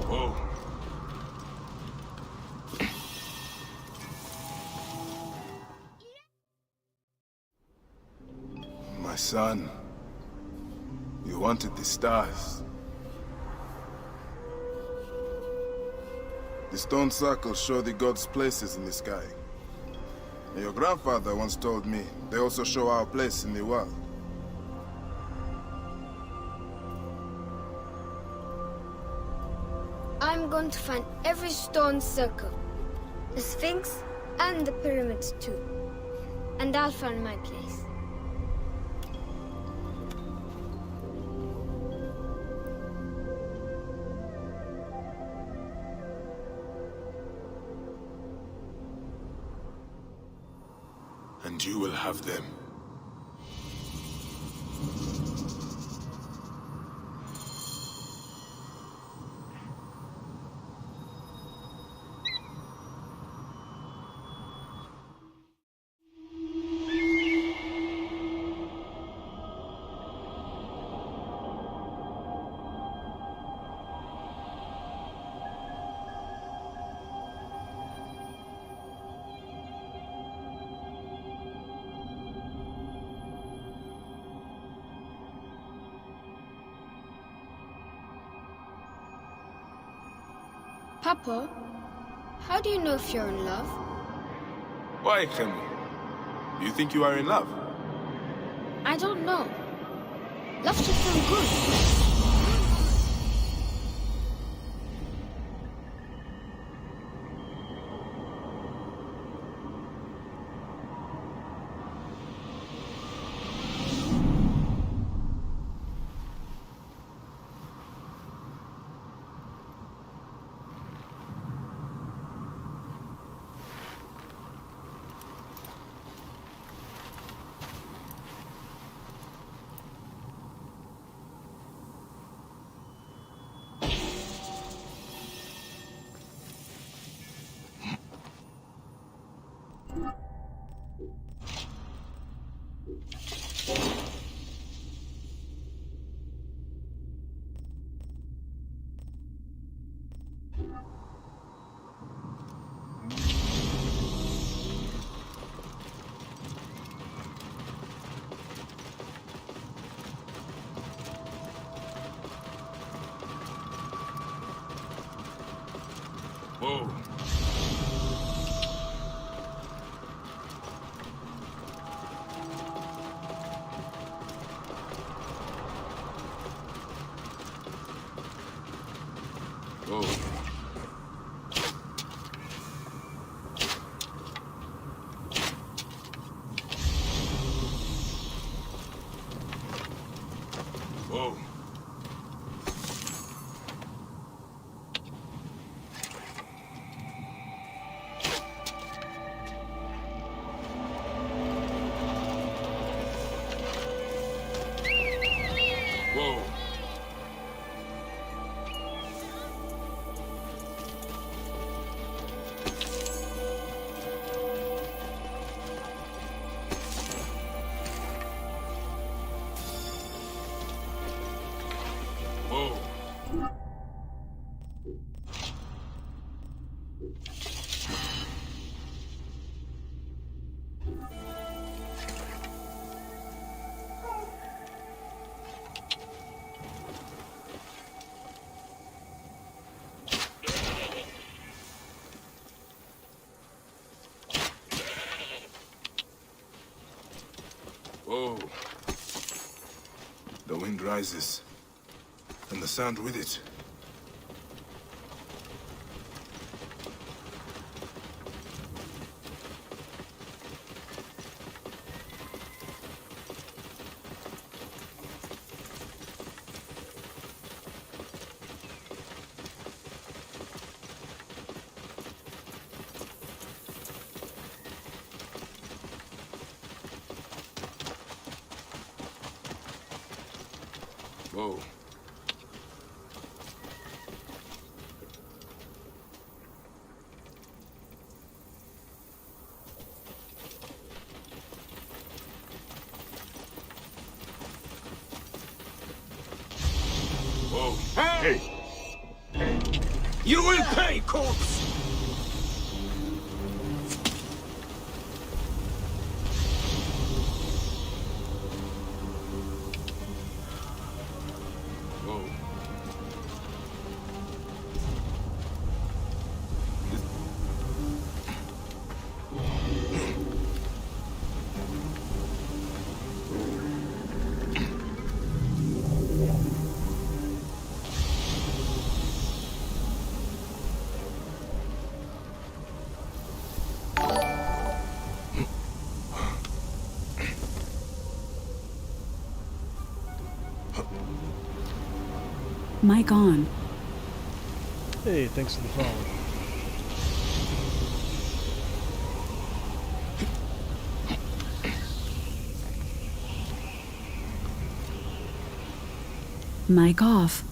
Whoa. My son, you wanted the stars. The stone circles show the gods' places in the sky. And your grandfather once told me they also show our place in the world. I'm going to find every stone circle. The Sphinx and the pyramids too. and I'll find my place. And you will have them. Papa, how do you know if you're in love? Why, Khemu? Do you think you are in love? I don't know. Love should feel good. Whoa. Whoa. Whoa. Whoa. Whoa. Whoa. The wind rises, and the sound with it. Whoa. Whoa. Hey! You will pay, corpse! Whoa. Mic on. Hey, thanks for the follow. Mic off.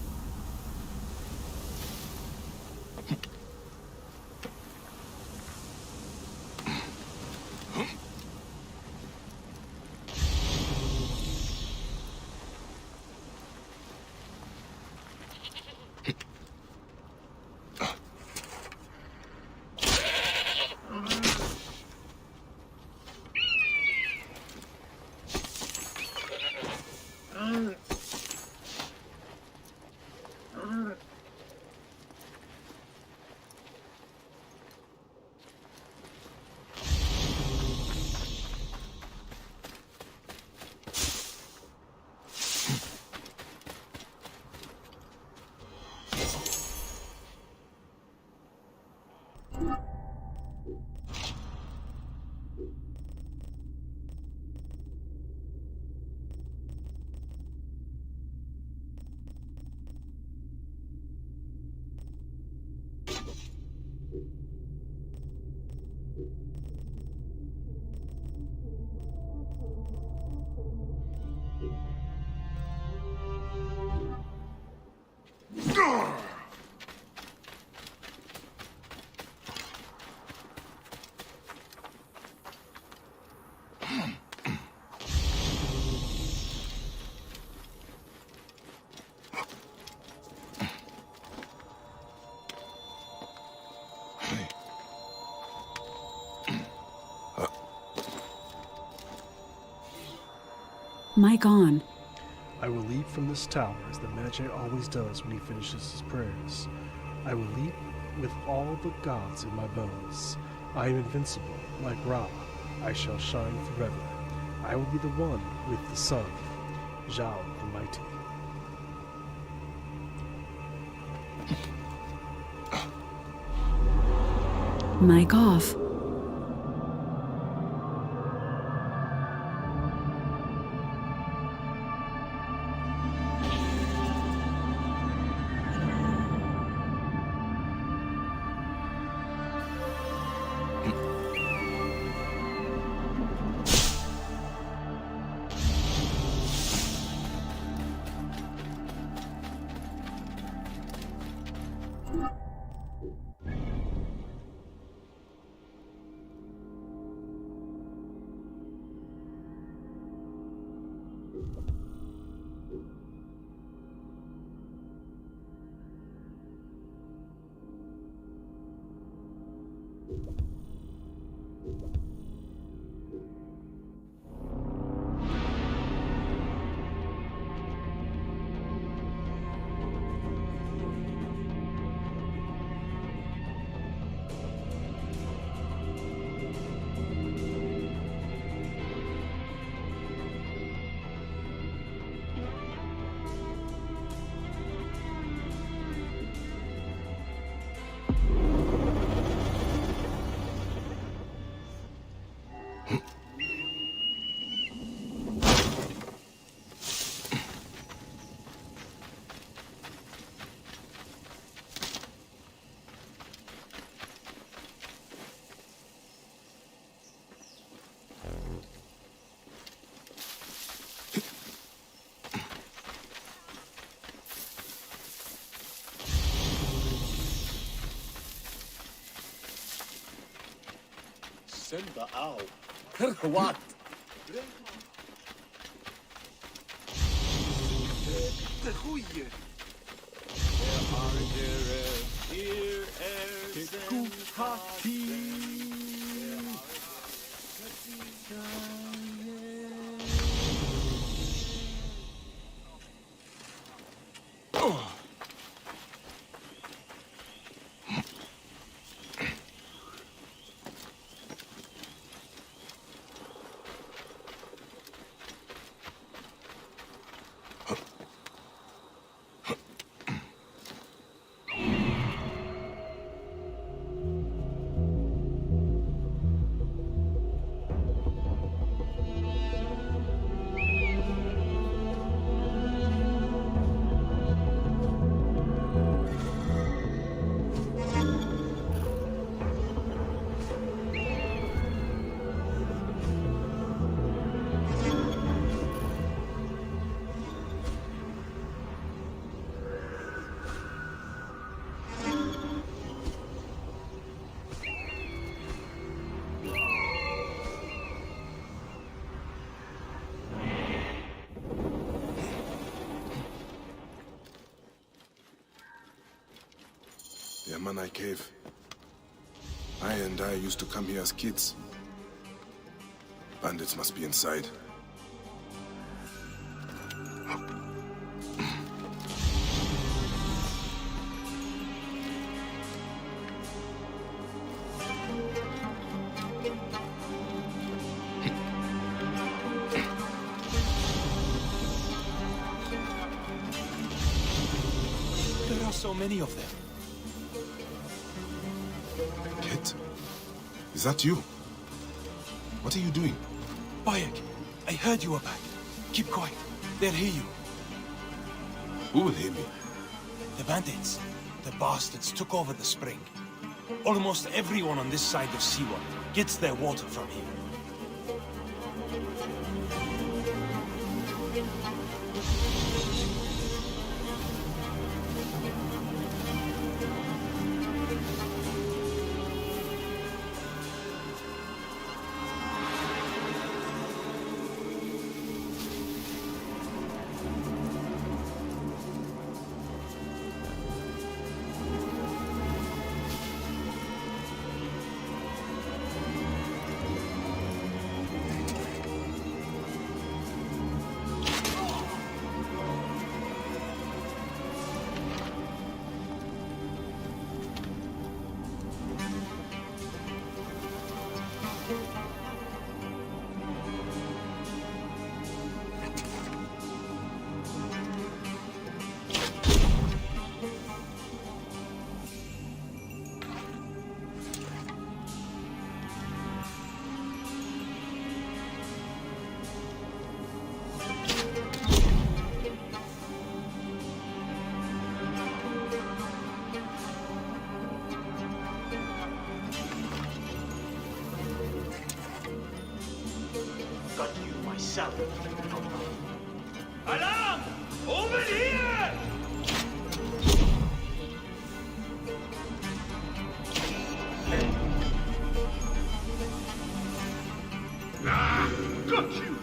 Mic on. I will leap from this tower as the Magi always does when he finishes his prayers. I will leap with all the gods in my bones. I am invincible, like Ra. I shall shine forever. I will be the one with the sun, Zhao the Mighty. Mic off. Send the owl. What? Yamanai Cave. I used to come here as kids. Bandits must be inside. There are so many of them. Kit? Is that you? What are you doing? Bayek, I heard you were back. Keep quiet. They'll hear you. Who will hear me? The bandits. The bastards took over the spring. Almost everyone on this side of Siwa gets their water from here. Got you myself. Alarm! Over here! Ah, got you!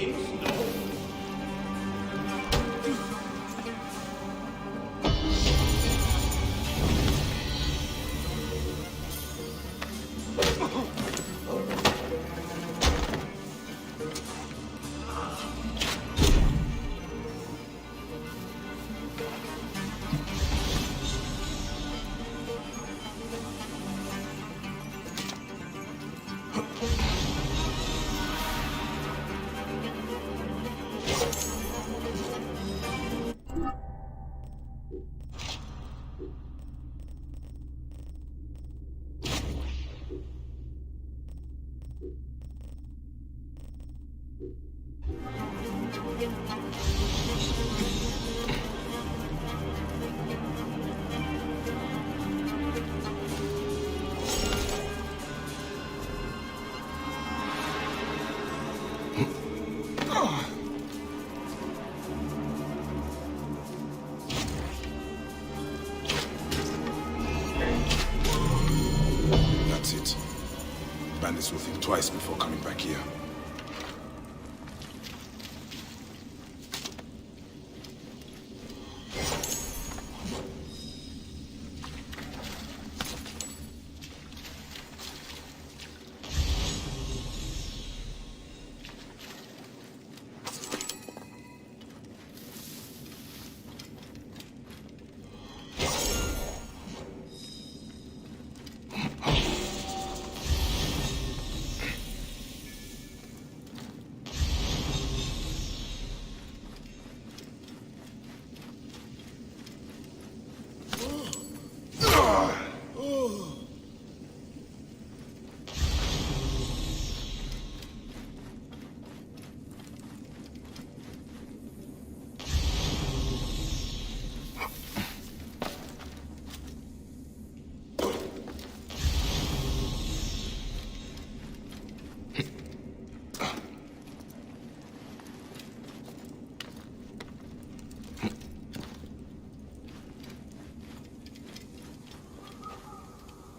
seems, no. That's it. Bandits will think twice before coming back here.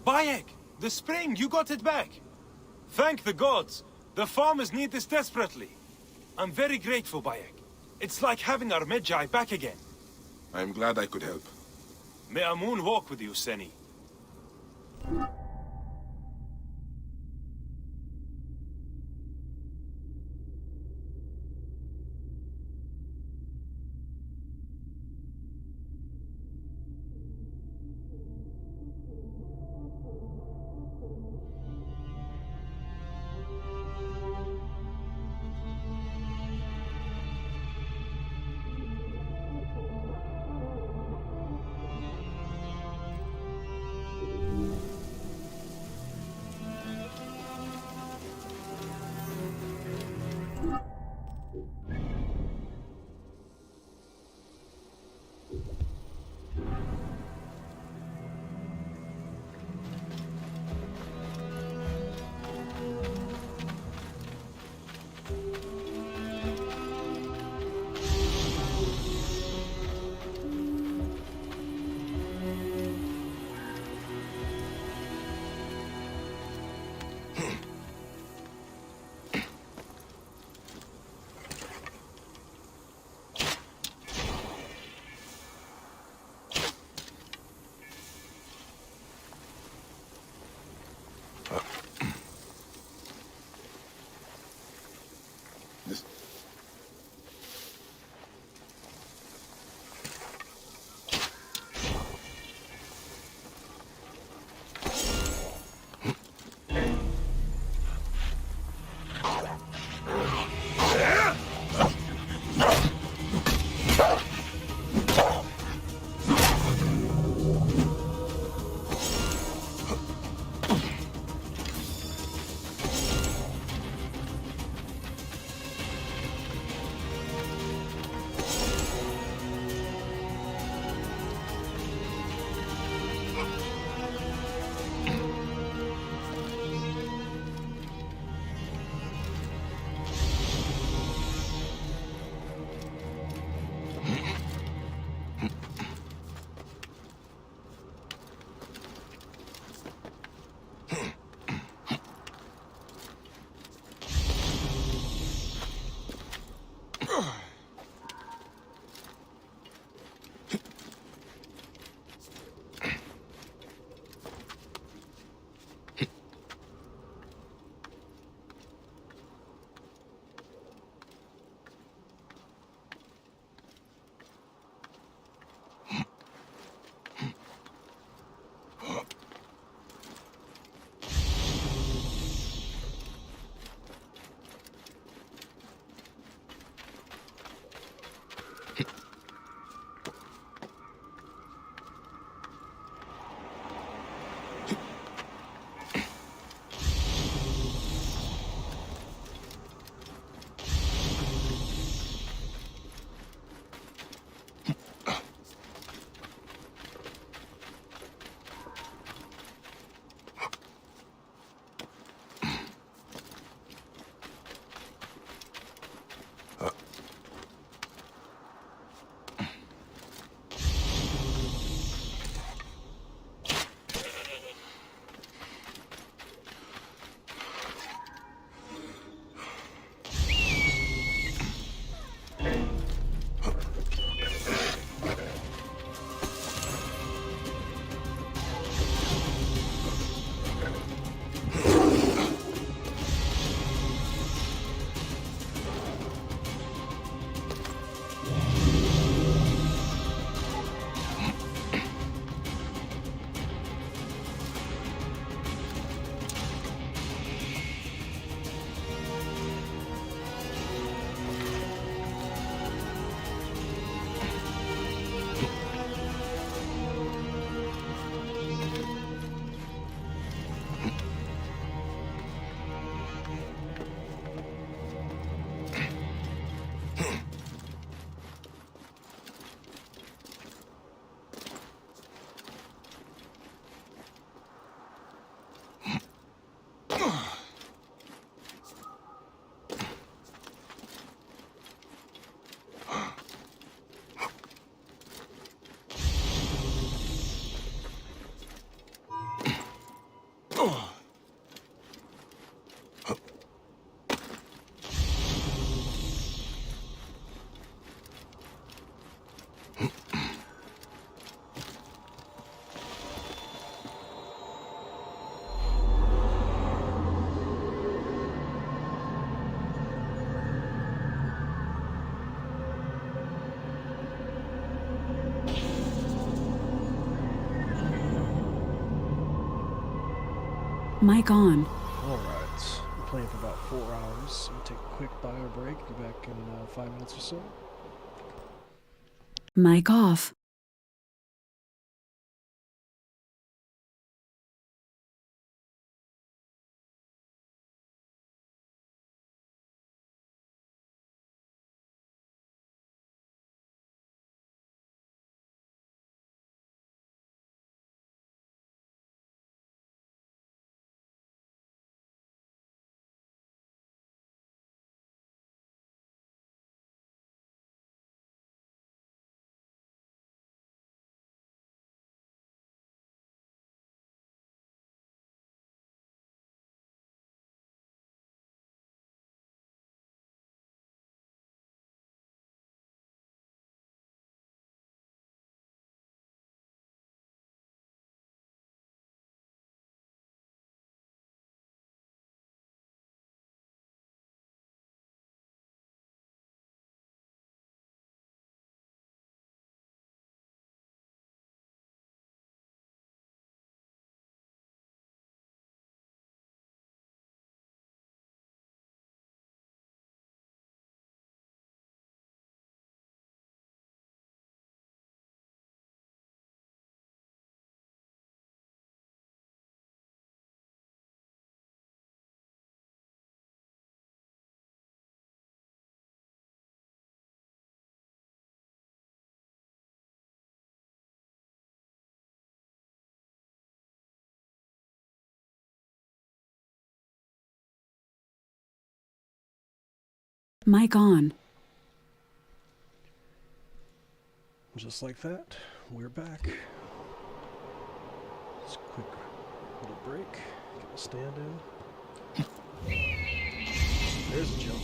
Bayek! The spring! You got it back! Thank the gods! The farmers need this desperately. I'm very grateful, Bayek. It's like having our Medjay back again. I'm glad I could help. May Amun walk with you, Seni. Mic on. Alright, we're playing for about 4 hours, so we'll take a quick bio break. Be back in 5 minutes or so. Mic off. Mic on. Just like that, we're back. Just a quick little break. Get a stand in. There's a jump.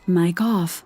Mic off.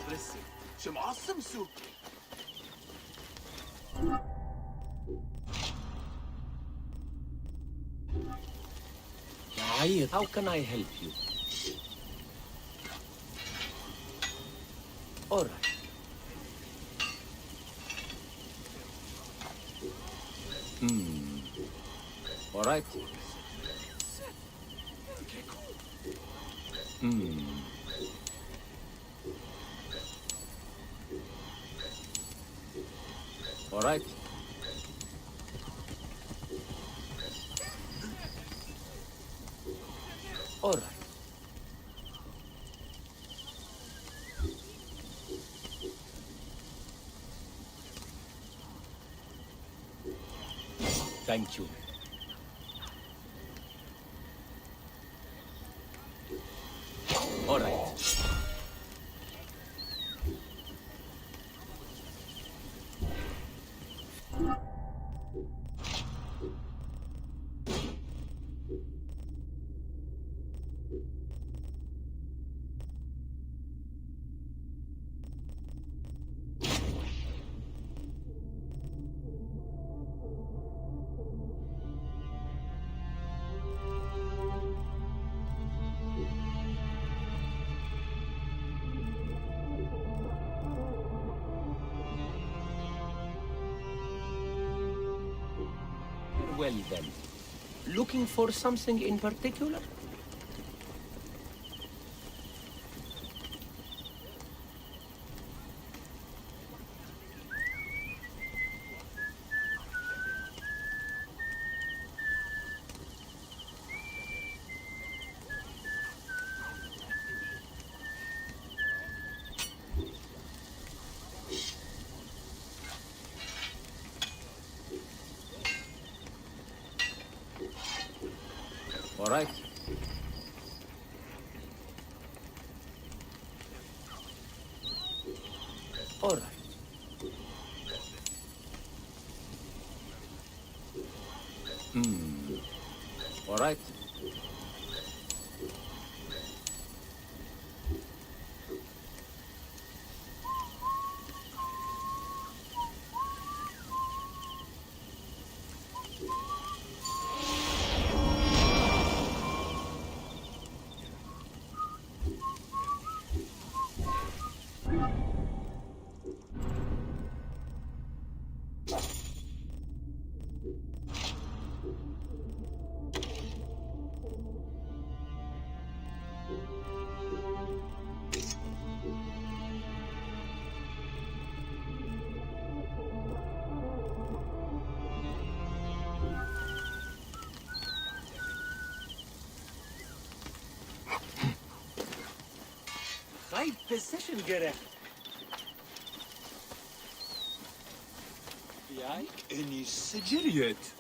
impressive. Some awesome soup. How can I help you? All right. All right. All right. All right. Thank you. All right. Well then, looking for something in particular? All right. All right. All right. Right position gerecht. Jij en je sigiriet.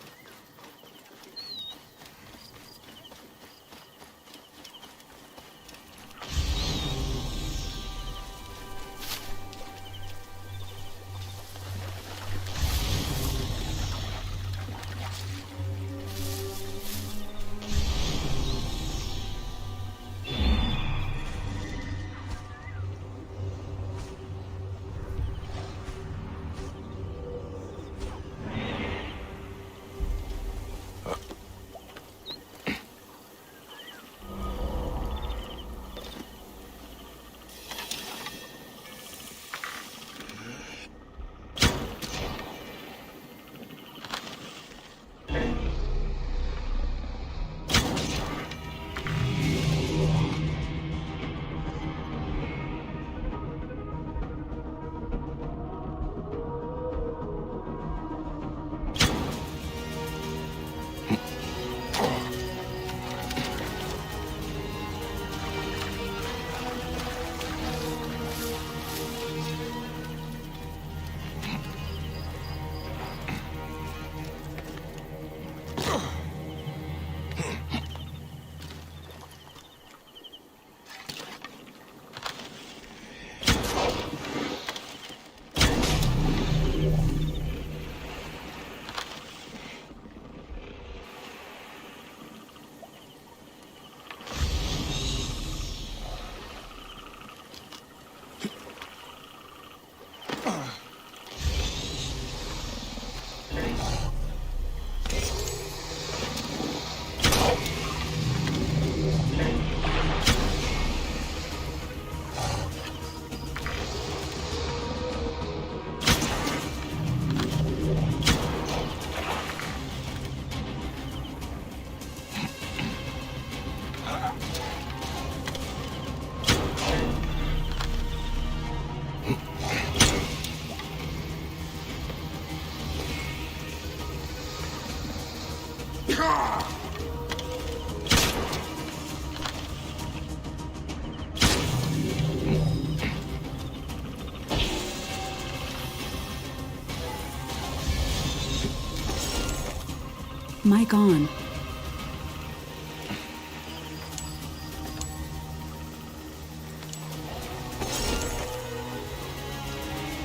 Mic on.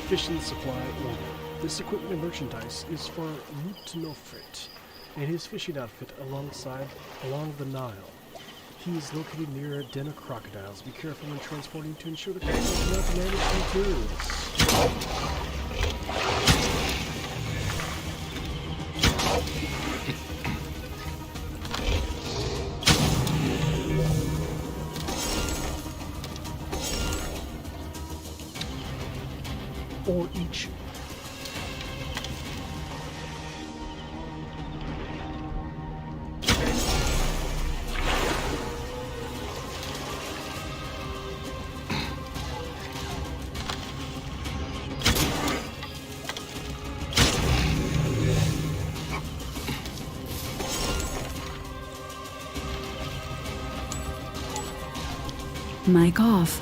Fishing supply order. This equipment and merchandise is for Mutnofrit and his fishing outfit along the Nile. He is located near a den of crocodiles. Be careful when transporting to ensure the crocodiles do not manage materials. Or each. Mic off.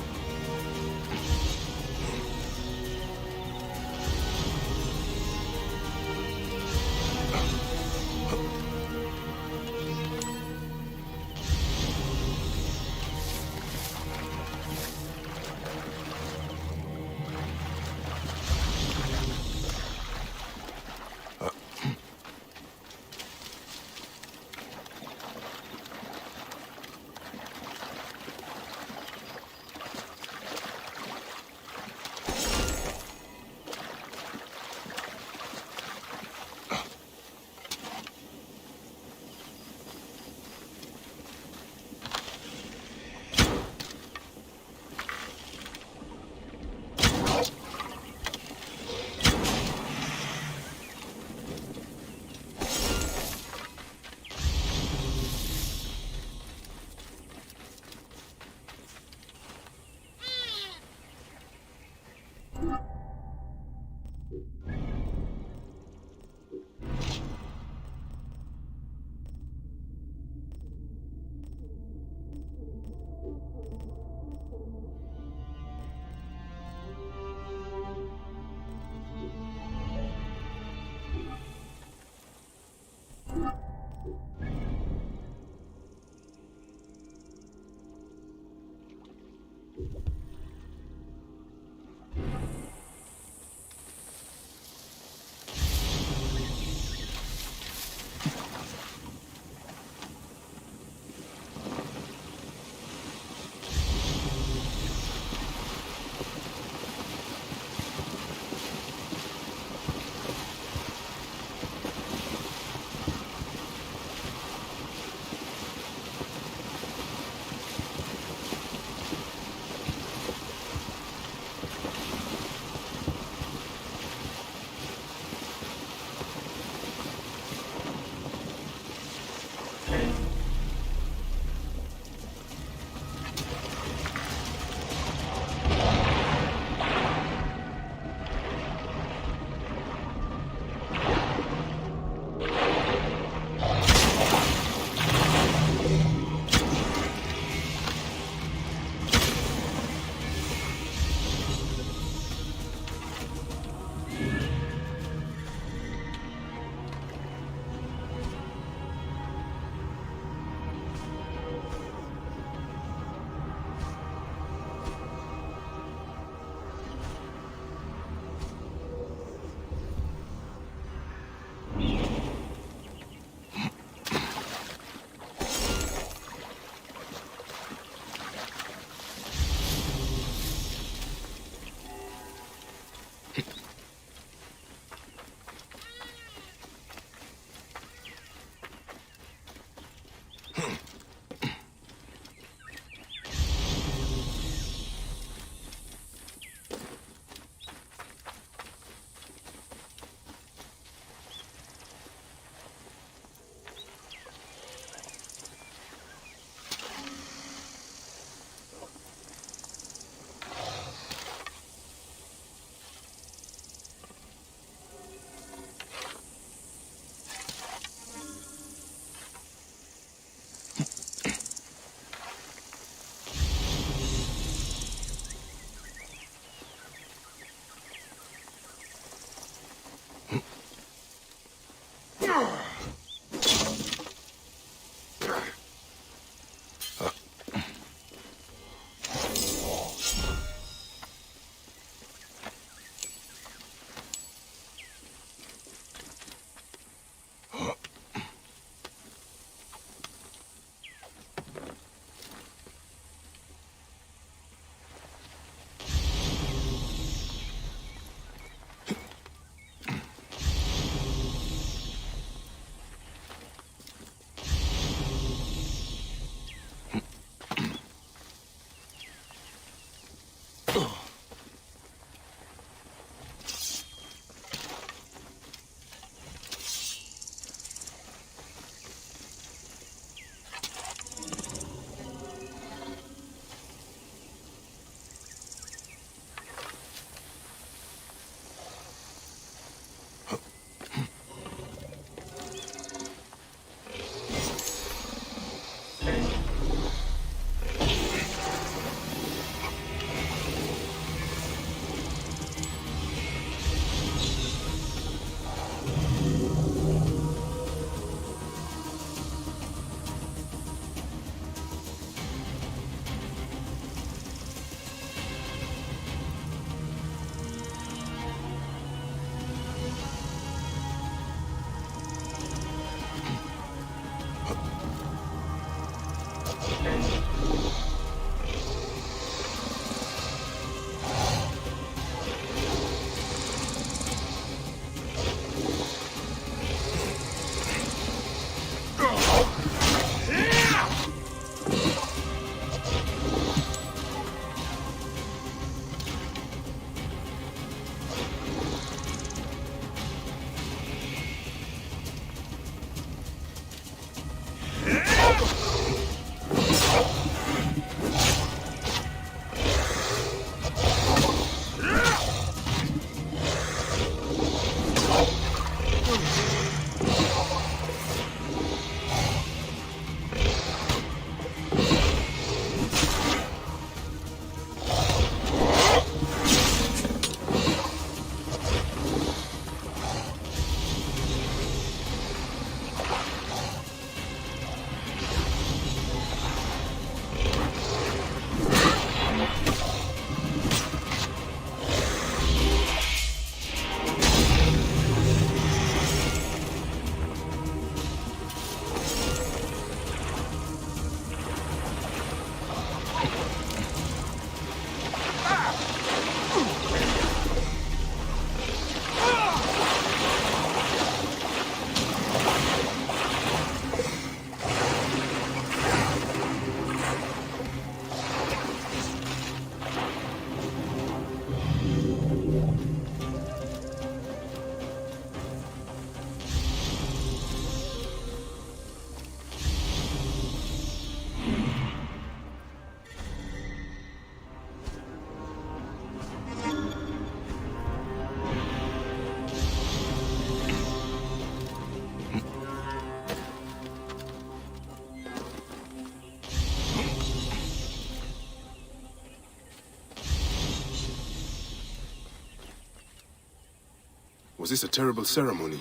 Was this a terrible ceremony?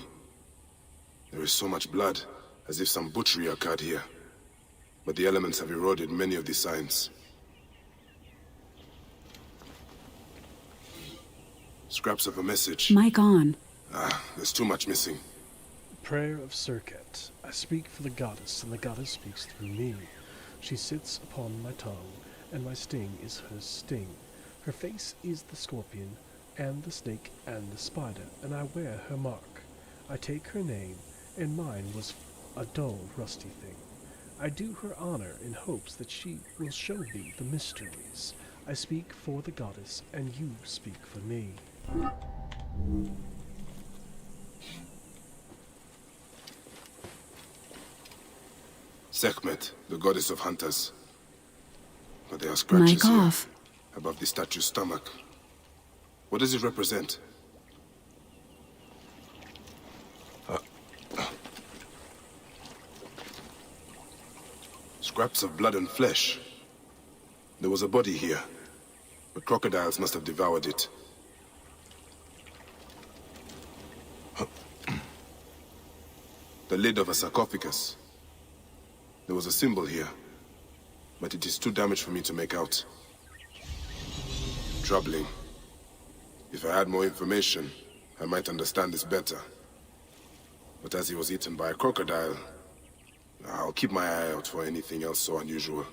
There is so much blood, as if some butchery occurred here. But the elements have eroded many of the signs. Scraps of a message. Mic on. There's too much missing. Prayer of Serket. I speak for the goddess, and the goddess speaks through me. She sits upon my tongue, and my sting is her sting. Her face is the scorpion, and the snake, and the spider, and I wear her mark. I take her name, and mine was a dull, rusty thing. I do her honor in hopes that she will show thee the mysteries. I speak for the goddess, and you speak for me. Sekhmet, the goddess of hunters. But there are scratches Mic here, off. above the statue's stomach. What does it represent? Scraps of blood and flesh. There was a body here, but crocodiles must have devoured it. The lid of a sarcophagus. There was a symbol here, but it is too damaged for me to make out. Troubling. If I had more information, I might understand this better. But as he was eaten by a crocodile, I'll keep my eye out for anything else so unusual.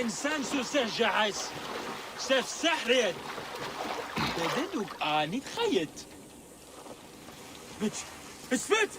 إنسان سوسه جعس سف سحرين بدلوك آني تخيط بتش اسفت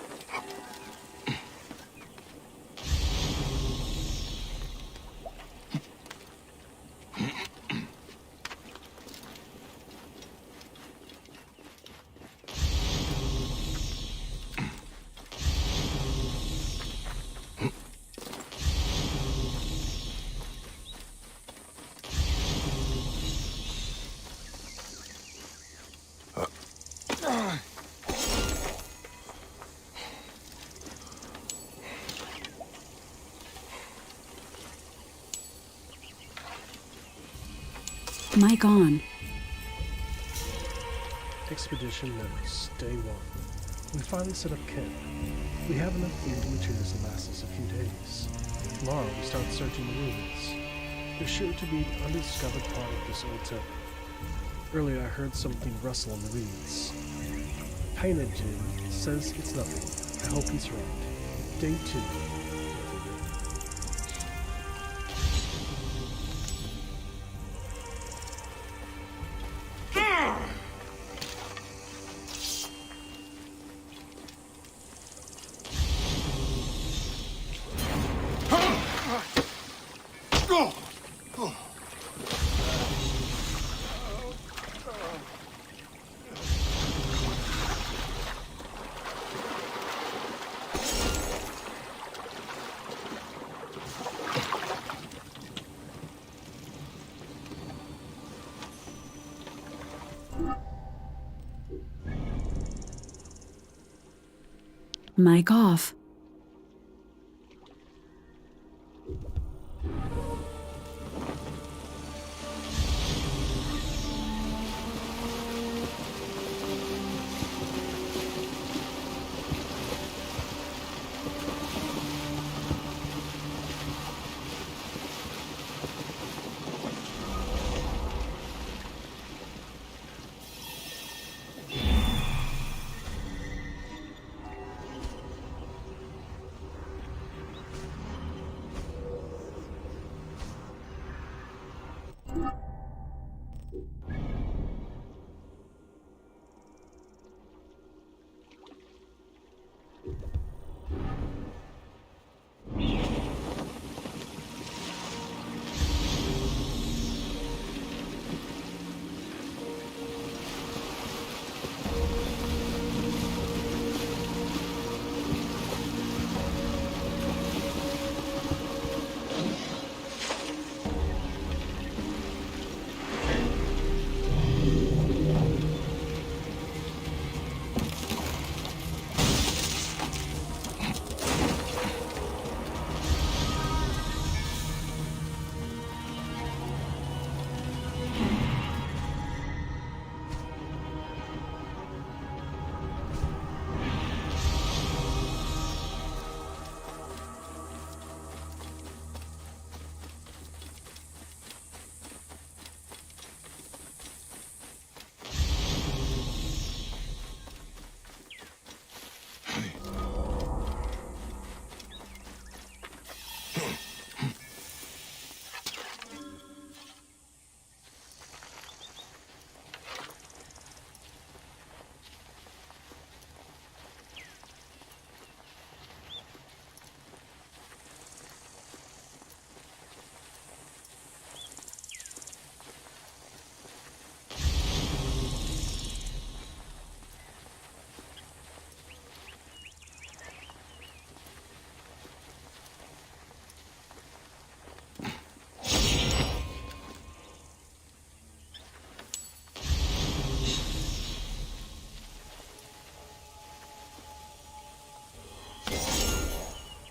Mic on. Expedition notes, day 1. We finally set up camp. We have enough food and materials to last us a few days. Tomorrow we start searching the ruins. There's sure to be an undiscovered part of this old temple. Earlier I heard something rustle in the reeds. Painajin says it's nothing. I hope he's right. Day 2. Mic off.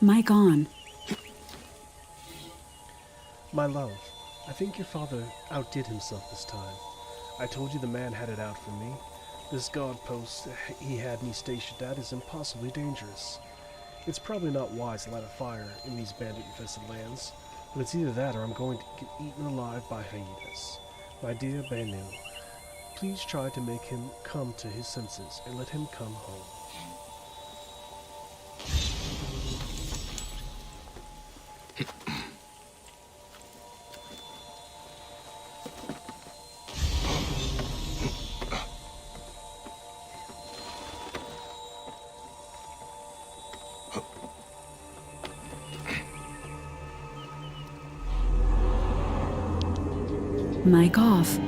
Mic on. My love, I think your father outdid himself this time. I told you the man had it out for me. This guard post he had me stationed at is impossibly dangerous. It's probably not wise to light a fire in these bandit-infested lands, but it's either that or I'm going to get eaten alive by hyenas. My dear Benu, please try to make him come to his senses and let him come home. Mic off.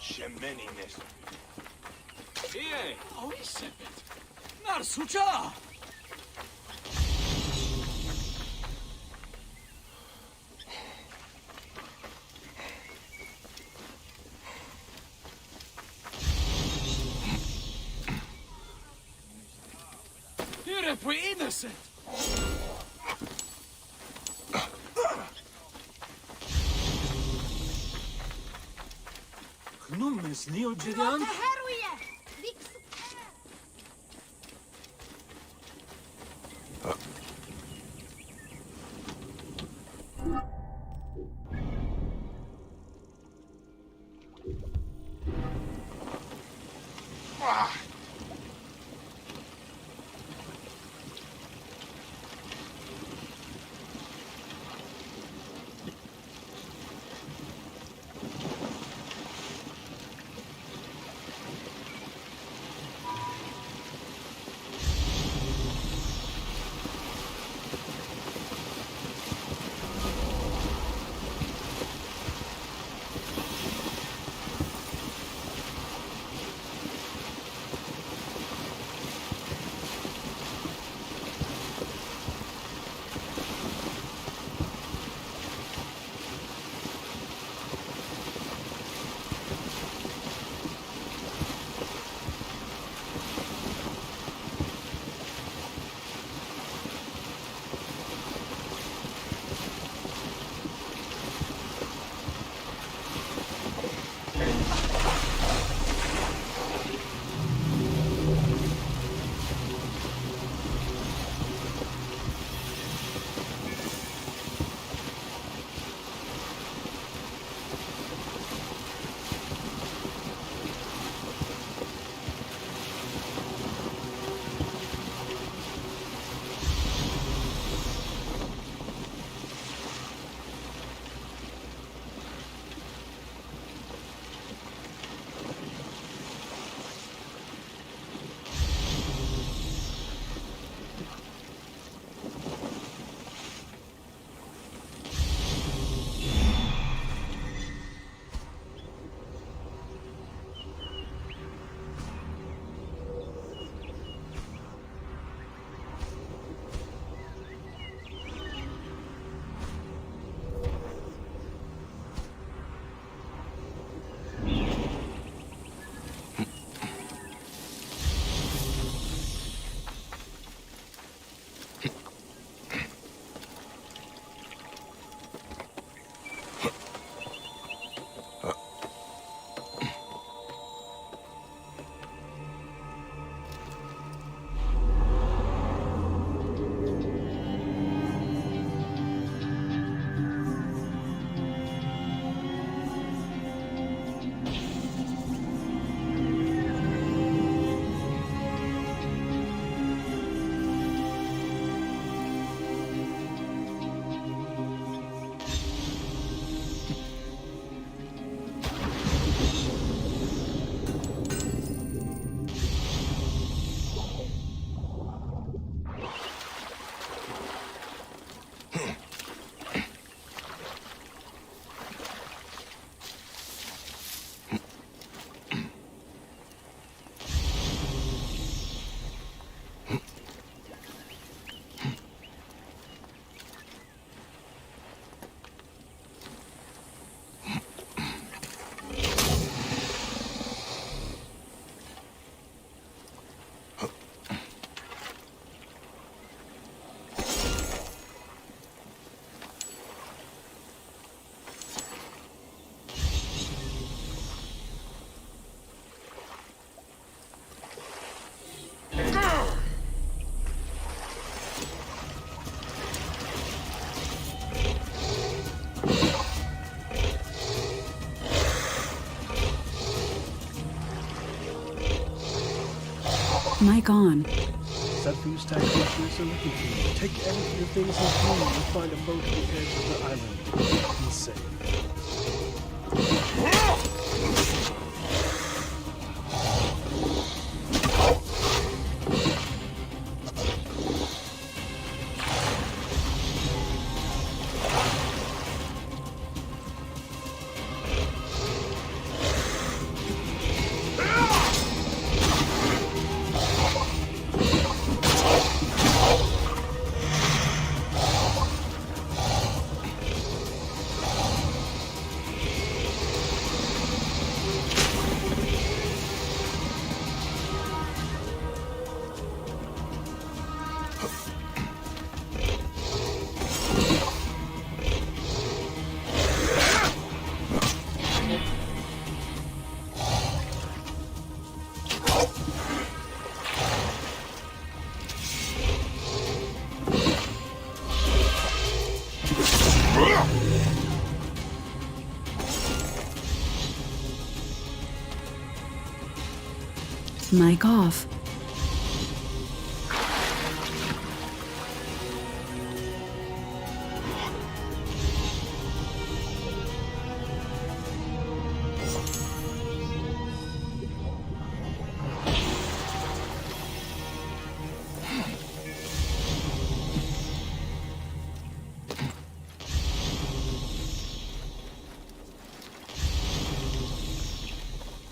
Shemenines. Ie, oisepet. Narsucha! You're innocent! Numes Neo Gideon? Mic on. Set fuse tag creatures and continue. Take everything your things and flee and find a boat at the edge of the island. Be safe. Mic off.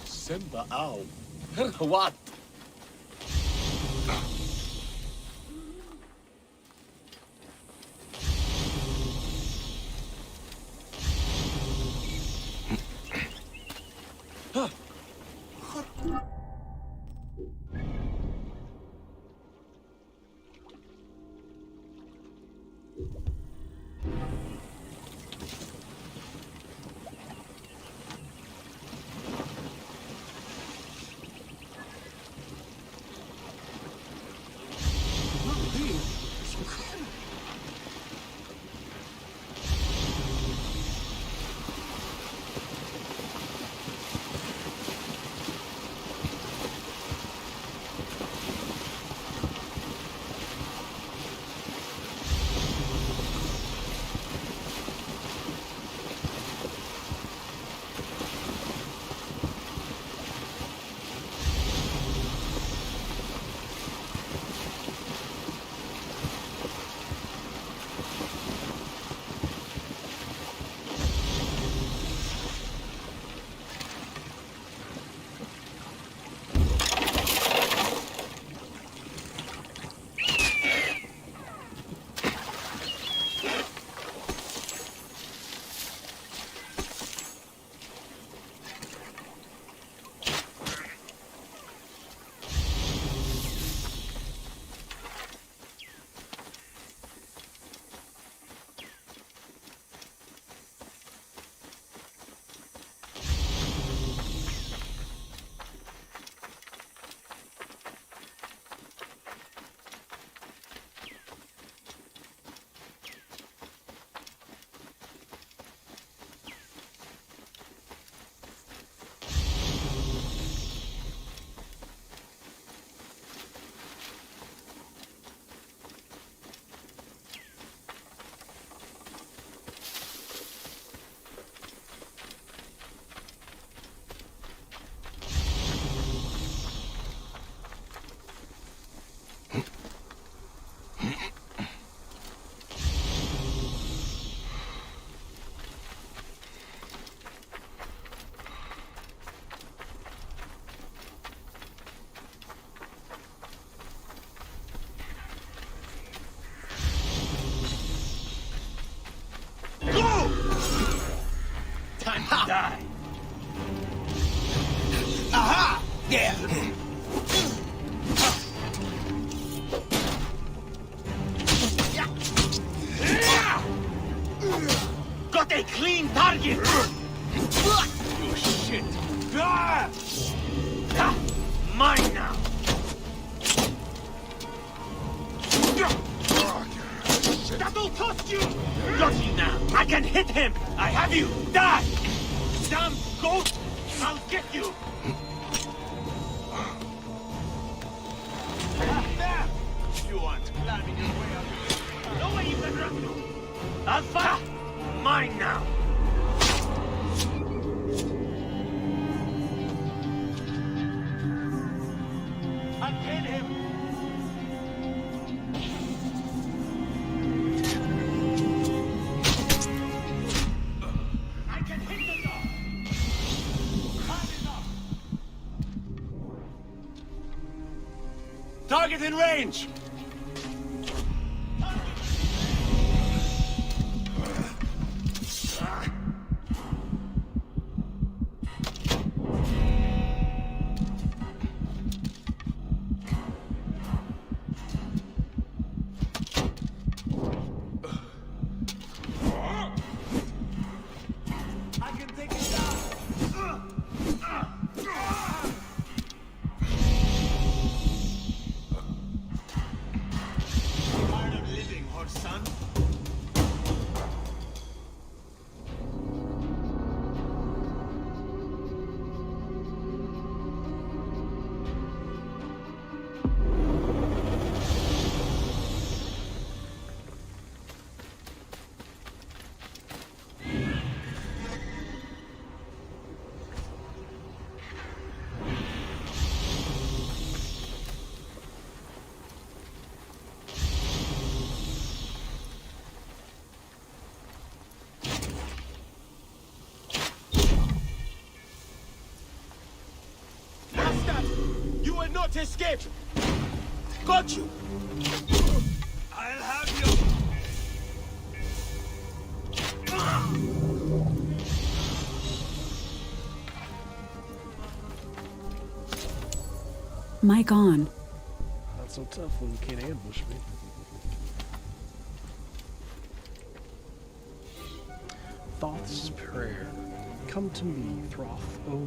Simba Ow. What? Time to die. Aha! Yeah! Got a clean target! You shit! Ah! Mine now! That'll cost you! Got you now! I can hit him! I have you! Die! Damn goat! I'll get you! Alpha! Mine now! Unpin him! I can hit the dog! Hard enough! Target in range! You will not escape! Got you! I'll have you! Mic on. Not so tough when you can't ambush me. Thoth's prayer. Come to me, Throth, O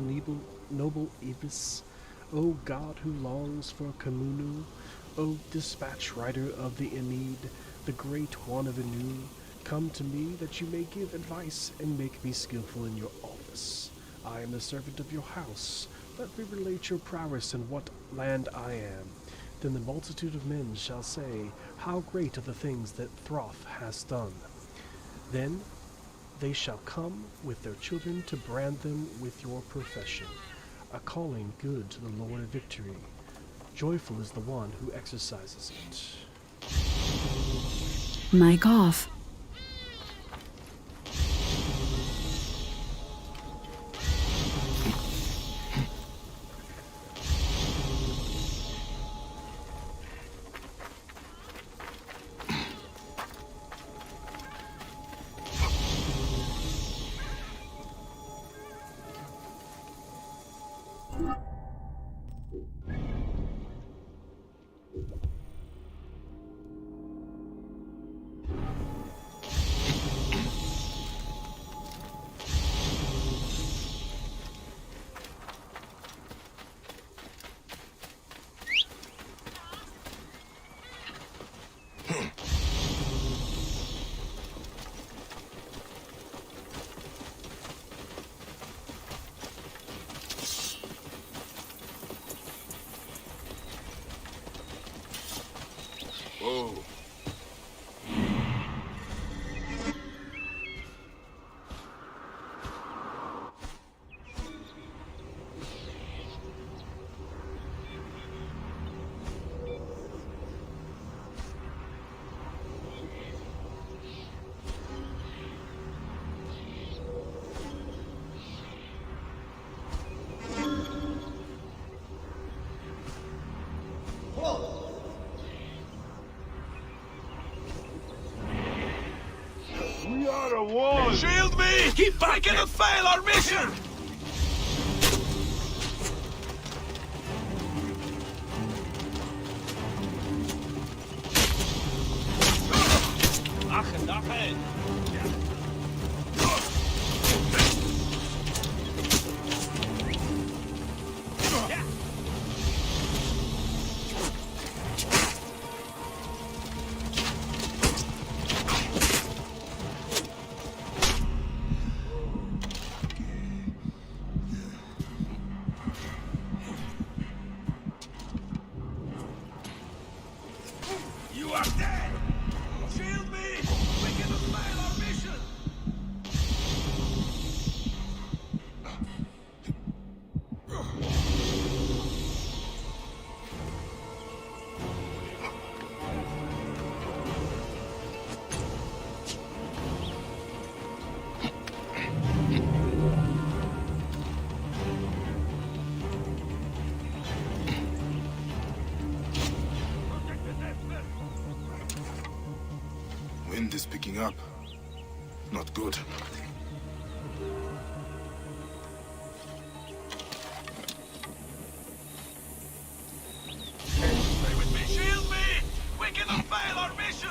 noble Ibis, O God who longs for Kamunu, O dispatch rider of the Ennead, the great one of Anu, come to me that you may give advice and make me skillful in your office. I am the servant of your house. Let me relate your prowess and what land I am. Then the multitude of men shall say, how great are the things that Throth has done. Then they shall come with their children to brand them with your profession, a calling good to the Lord of Victory. Joyful is the one who exercises it. Mic off. Whoa. We are the ones! Shield me! Keep back and fail our mission! You are dead! Shield me! We can fail our wind is picking up. Not good. Stay with me! Shield me! We cannot fail our mission!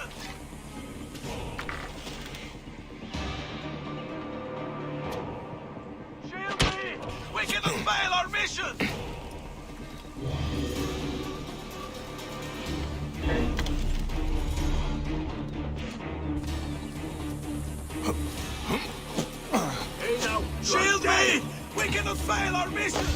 Shield me! We cannot fail our mission! Hey now! Shield me! We cannot fail our mission!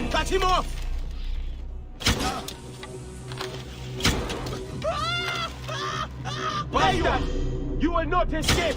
Cut him off! Bastard! You will not escape!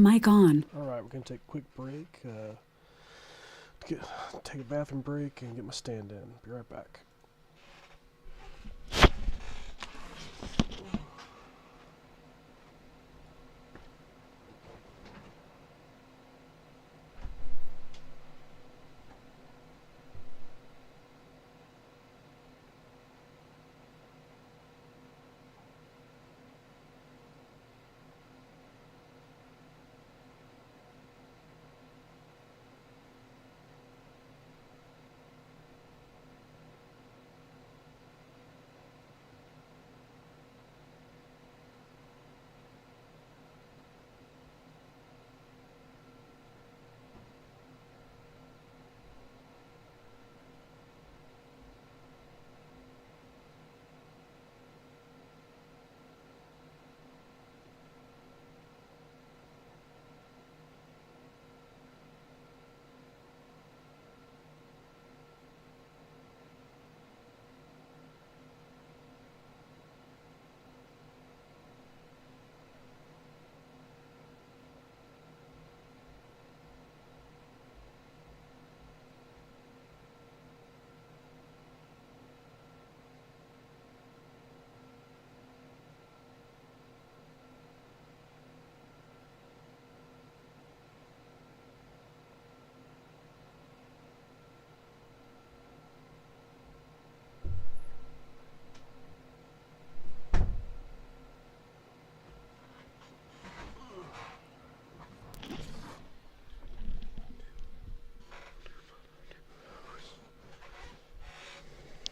Mic on. Alright, we're gonna take a quick break. Take a bathroom break and get my stand in. Be right back.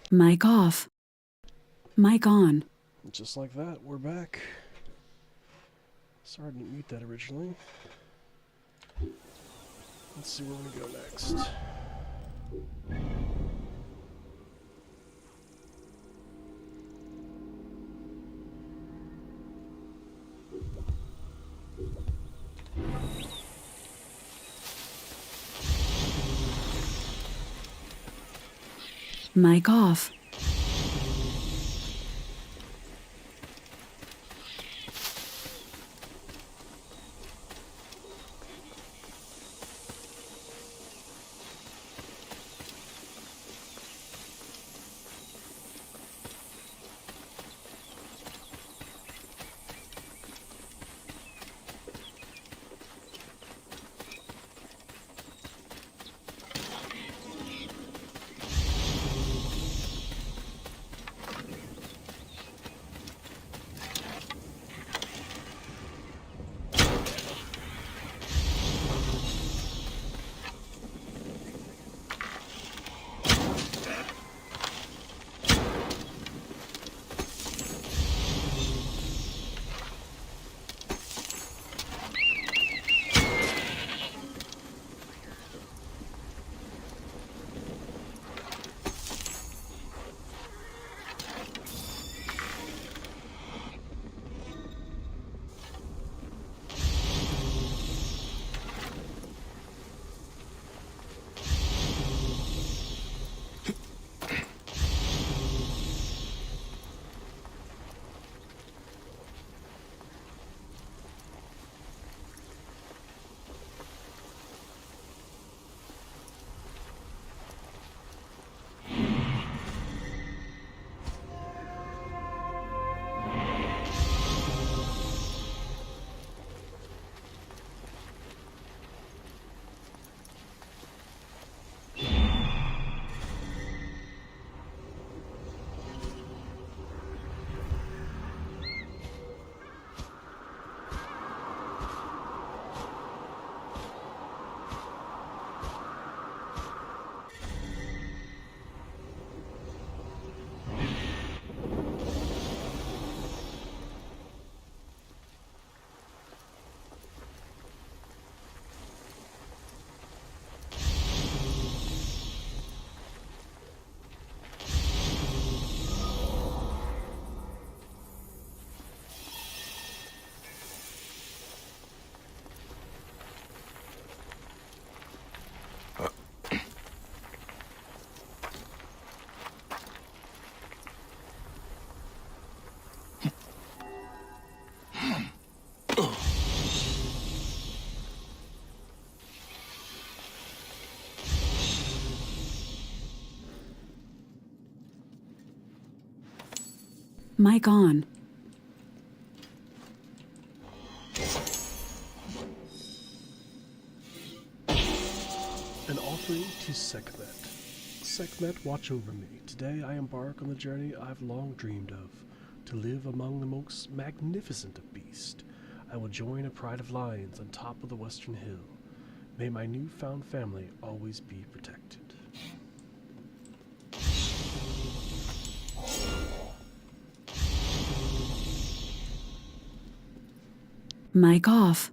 Mic off. Mic on. Just like that, we're back. Sorry I didn't mute that originally. Let's see where we go next. Mic off. Mic on. An offering to Sekhmet. Sekhmet, watch over me. Today I embark on the journey I've long dreamed of, to live among the most magnificent of beasts. I will join a pride of lions on top of the western hill. May my newfound family always be protected. Mic off.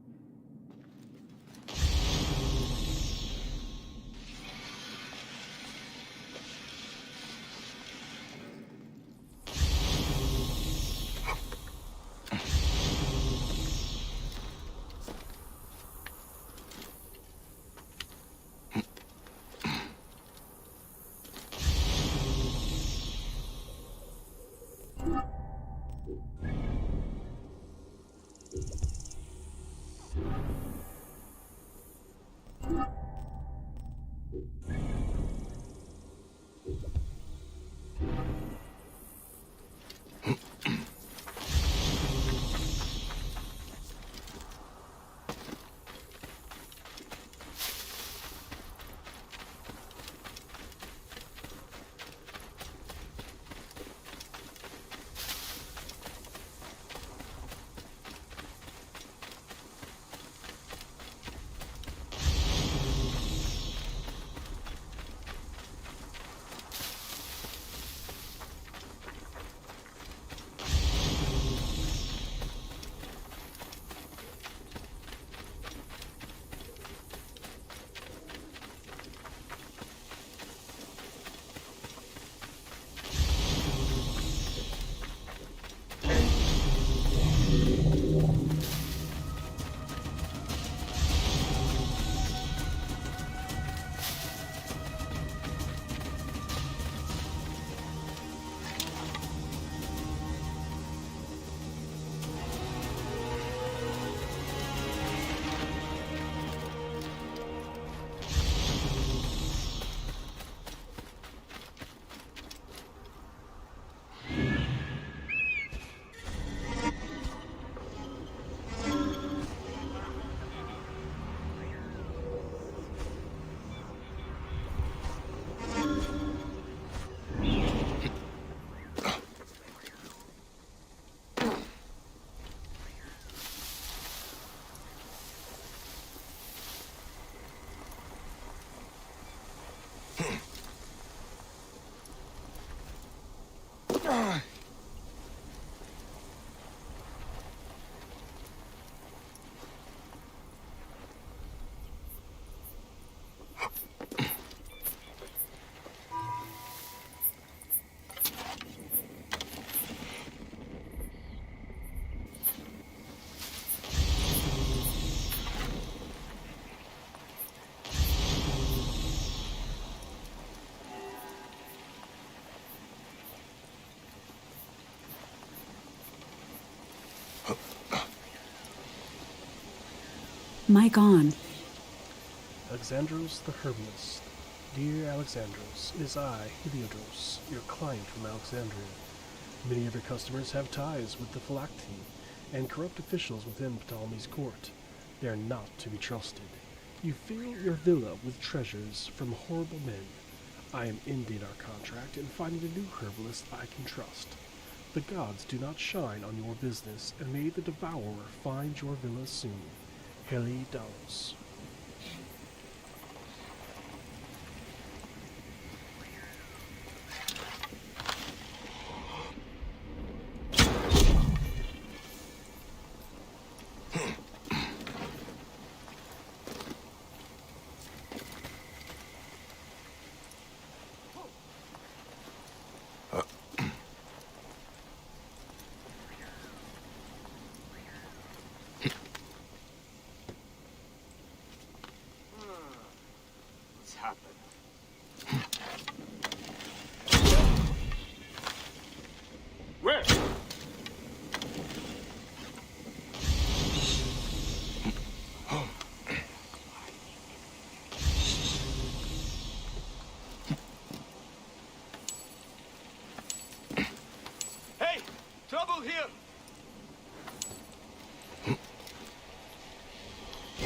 Mic on. Alexandros the Herbalist. Dear Alexandros, it is I, Heliodros, your client from Alexandria. Many of your customers have ties with the Phylactery and corrupt officials within Ptolemy's court. They are not to be trusted. You fill your villa with treasures from horrible men. I am ending our contract and finding a new herbalist I can trust. The gods do not shine on your business, and may the devourer find your villa soon. Heli Dalos.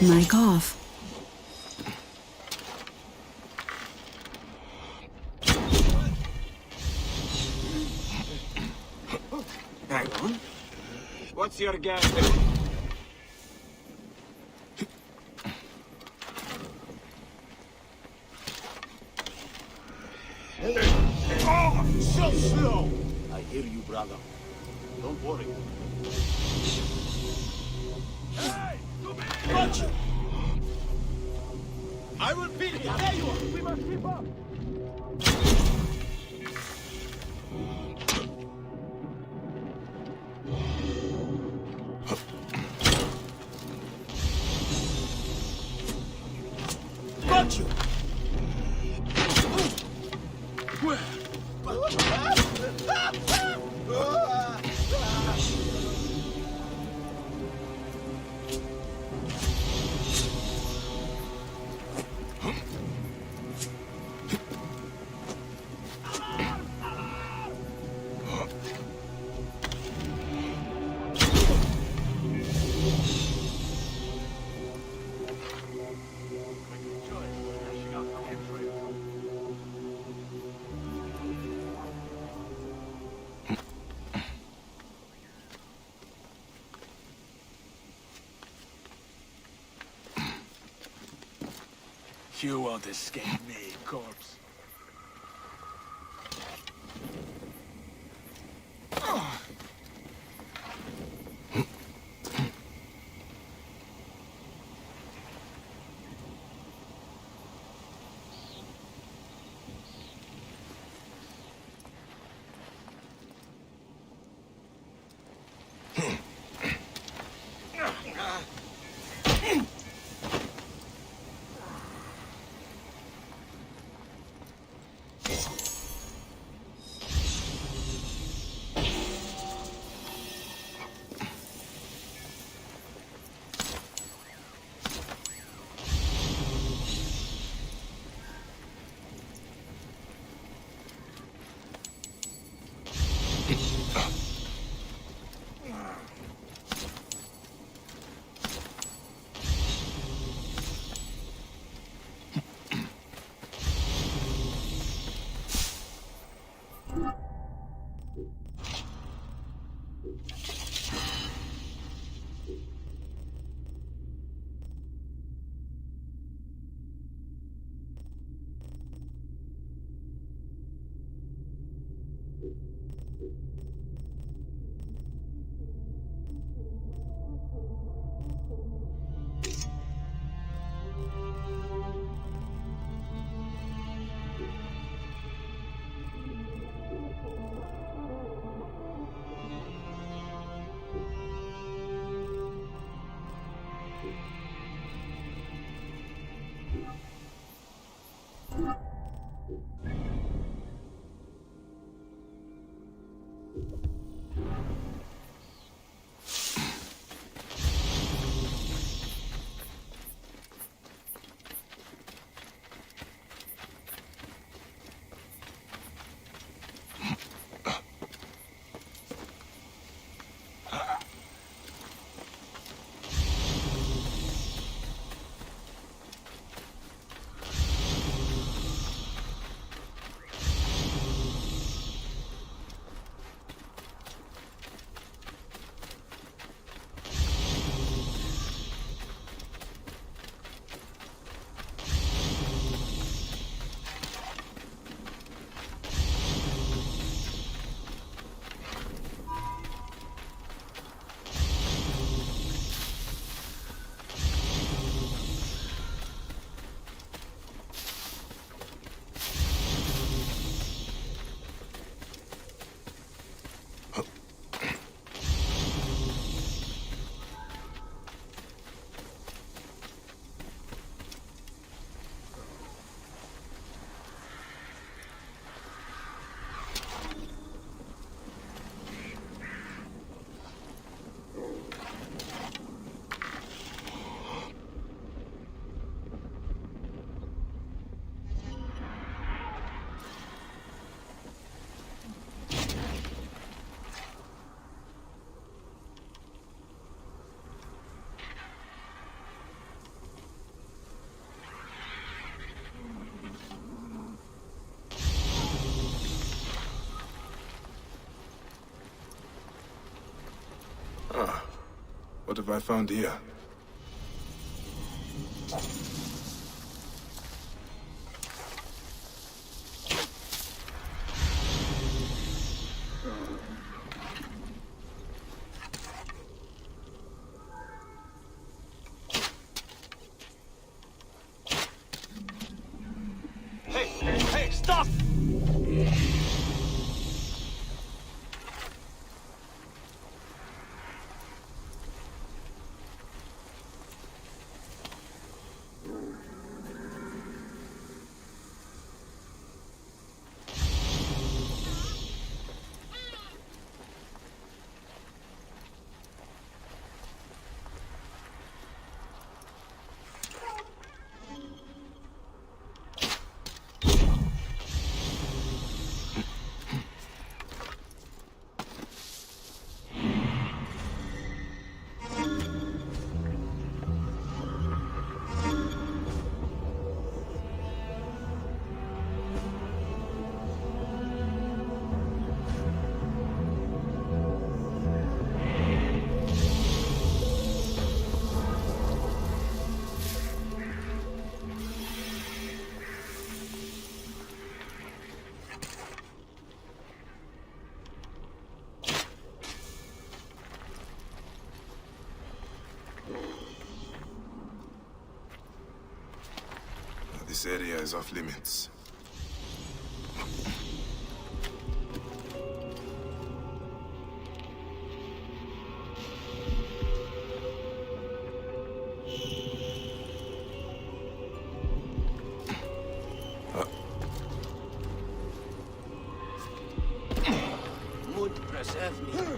Mic off. Hang on. What's your gas? Oh, so slow! I hear you, brother. Don't worry. Got you! I will beat you! There you are! We must keep up! Got you! Where? You won't escape me, corpse. What have I found here? Hey, stop! This area is off limits. Mut preserve me.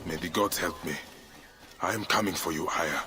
May the gods help me. I am coming for you, Aya.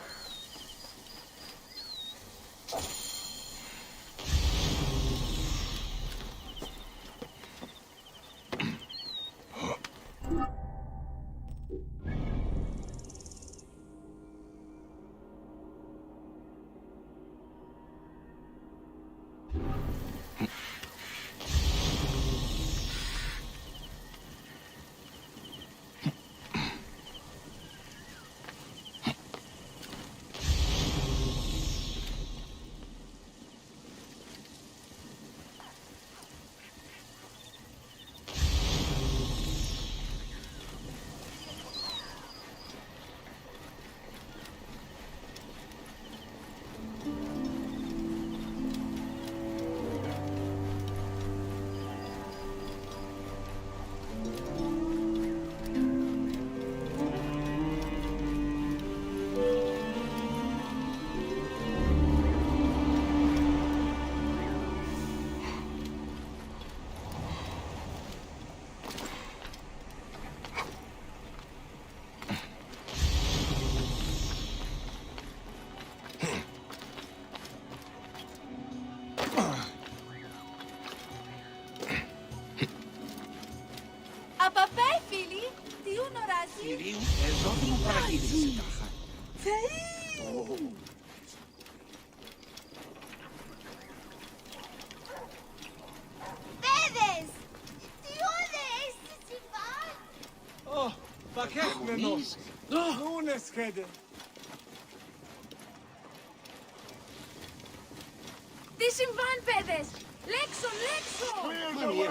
Disimvan, παιδες! Λέξον, λέξον! Clear the way!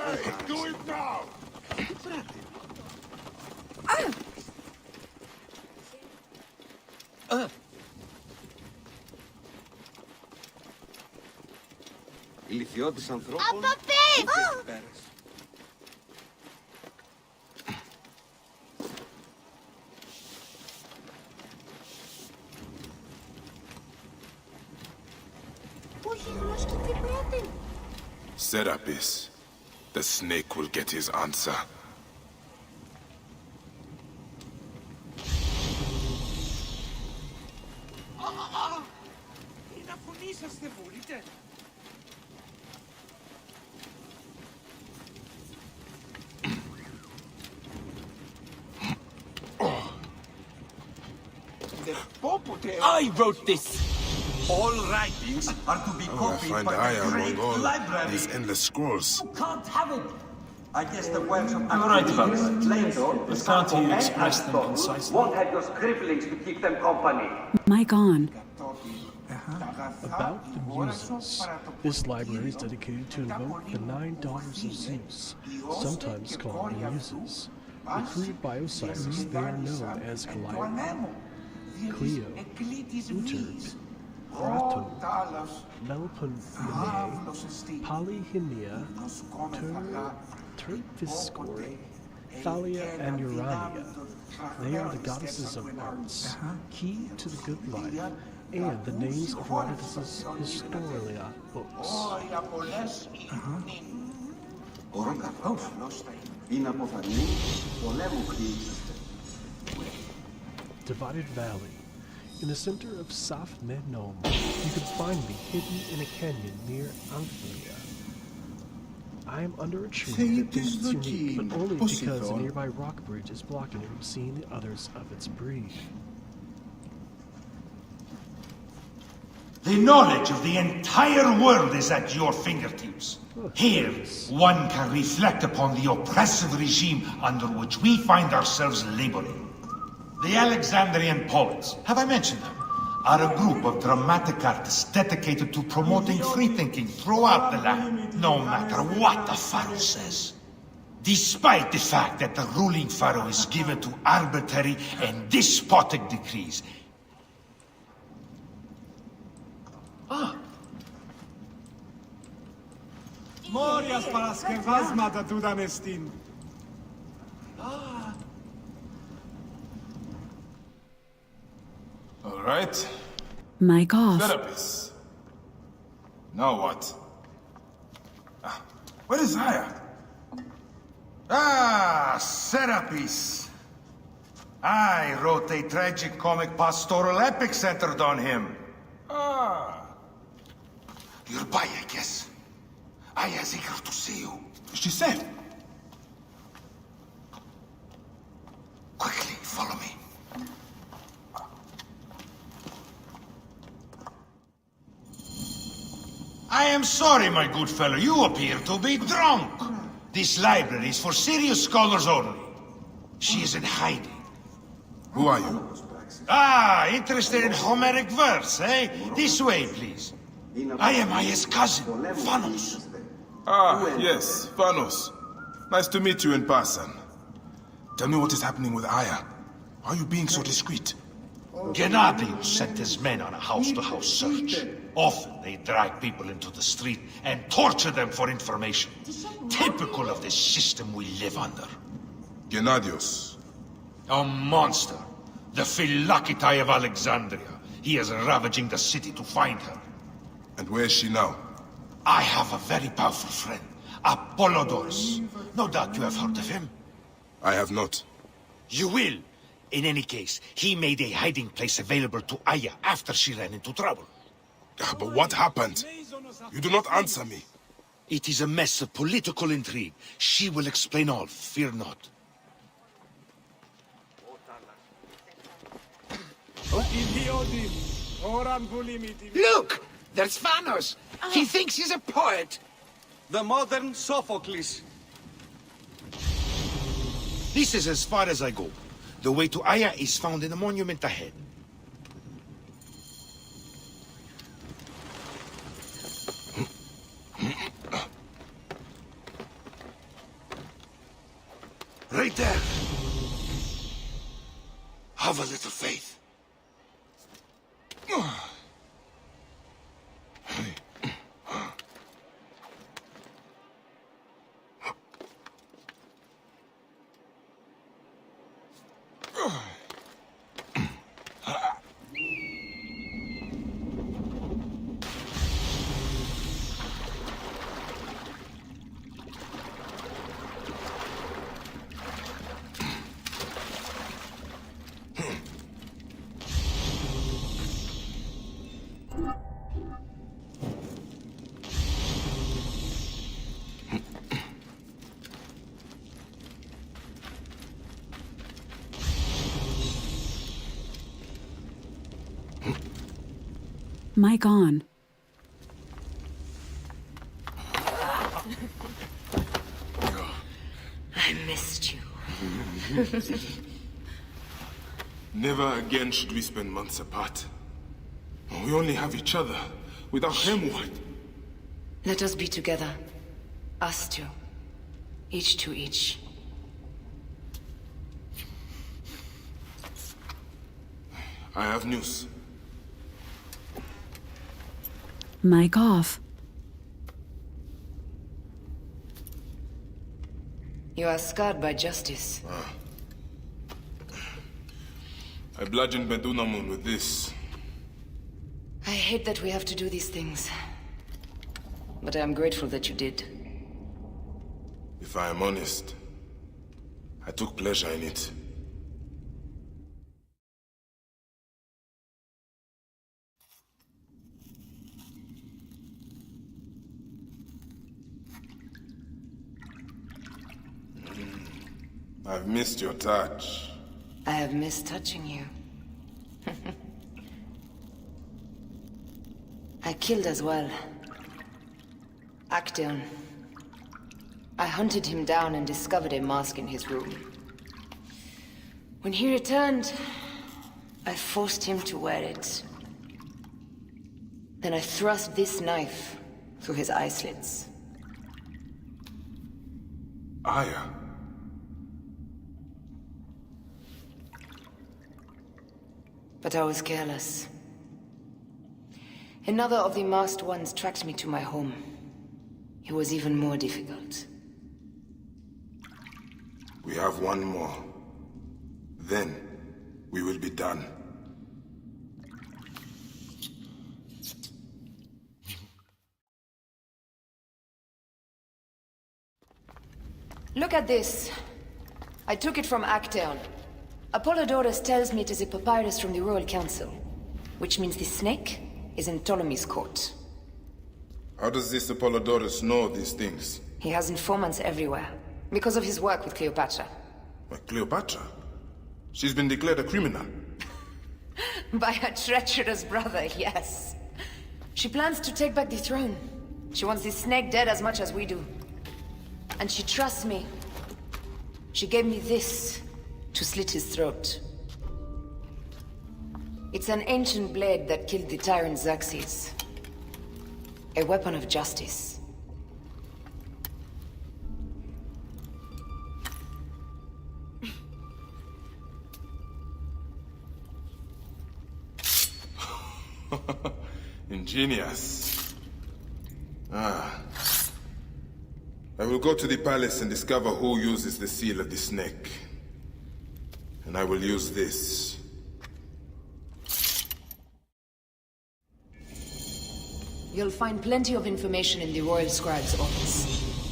Do it now! Ηλικιώτης ανθρώπων... Απαπέ! Serapis, the snake will get his answer. Να φωνήσαστε, μπορείτε. I wrote this. All writings are to be I copied find by Aya the among great all library. these endless scrolls. Can't have it. I guess the works of You're right about that. Plato, But can't you express them concisely? won't have your scribblings to keep them company. Mic on. About the Muses. This library is dedicated to invoke the 9 daughters of Zeus, sometimes called the Muses. Recruited by Osiris, they are known as Calliope, Cleo, Euterpe, Erato, Melpomene, Polyhymnia, Terpsichore, Thalia, and Urania. They are the goddesses of arts, key to the good life, and the names of Herodotus' Historia books. Divided Valley. In the center of Saf Menom, you can find me hidden in a canyon near Anthea. I am under a tree that thinks it's unique, but only because a nearby rock bridge is blocking it from seeing the others of its breed. The knowledge of the entire world is at your fingertips. Here, one can reflect upon the oppressive regime under which we find ourselves laboring. The Alexandrian poets, have I mentioned them, are a group of dramatic artists dedicated to promoting free thinking throughout the land, no matter what the pharaoh says. Despite the fact that the ruling pharaoh is given to arbitrary and despotic decrees. Μόριας παρασκευάσματα τούτα μες στην. All right. Mic off. Serapis. Now what? Where is Aya? Ah, Serapis. I wrote a tragic-comic pastoral epic centered on him. Ah. You're by, I guess. I is eager to see you. She said. Quickly, follow me. I am sorry, my good fellow. You appear to be drunk. This library is for serious scholars only. She is in hiding. Who are you? Ah, interested in Homeric verse, eh? This way, please. I am Aya's cousin, Phanos. Ah, yes, Phanos. Nice to meet you in person. Tell me what is happening with Aya. Why are you being so discreet? Gennadius sent his men on a house-to-house search. Often they drag people into the street and torture them for information. Typical of the system we live under. Gennadius. A monster. The Philocitae of Alexandria. He is ravaging the city to find her. And where is she now? I have a very powerful friend, Apollodorus. No doubt you have heard of him. I have not. You will. In any case, he made a hiding place available to Aya after she ran into trouble. But what happened? You do not answer me. It is a mess of political intrigue. She will explain all, fear not. Look! There's Phanos! He thinks he's a poet! The modern Sophocles. This is as far as I go. The way to Aya is found in the monument ahead. Right there. Have a little faith. Mic on. I missed you. Never again should we spend months apart. We only have each other. Without him, what? Let us be together. Us two. Each to each. I have news. Mic off. You are scarred by justice. I bludgeoned Medunamun with this. I hate that we have to do these things. But I am grateful that you did. If I am honest, I took pleasure in it. I've missed your touch. I have missed touching you. I killed as well. Actaeon. I hunted him down and discovered a mask in his room. When he returned, I forced him to wear it. Then I thrust this knife through his eye slits. Aya. But I was careless. Another of the masked ones tracked me to my home. It was even more difficult. We have one more. Then, we will be done. Look at this. I took it from Actaeon. Apollodorus tells me it is a papyrus from the Royal Council, which means the snake is in Ptolemy's court. How does this Apollodorus know these things? He has informants everywhere, because of his work with Cleopatra. But Cleopatra? She's been declared a criminal. By her treacherous brother, yes. She plans to take back the throne. She wants this snake dead as much as we do. And she trusts me. She gave me this to slit his throat. It's an ancient blade that killed the tyrant Xerxes. A weapon of justice. Ingenious. I will go to the palace and discover who uses the seal of the snake. And I will use this. You'll find plenty of information in the Royal Scribe's office.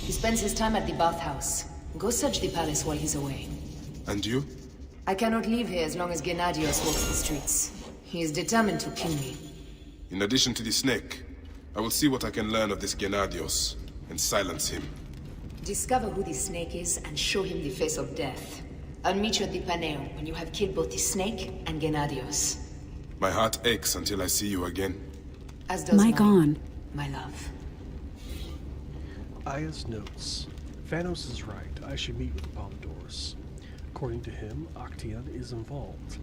He spends his time at the bathhouse. Go search the palace while he's away. And you? I cannot leave here as long as Gennadios walks the streets. He is determined to kill me. In addition to the snake, I will see what I can learn of this Gennadios and silence him. Discover who the snake is and show him the face of death. I'll meet you at the Paneo when you have killed both the snake and Gennadios. My heart aches until I see you again. As does Mike on. My love. Aya's notes. Phanos is right. I should meet with Apollodorus. According to him, Actaeon is involved.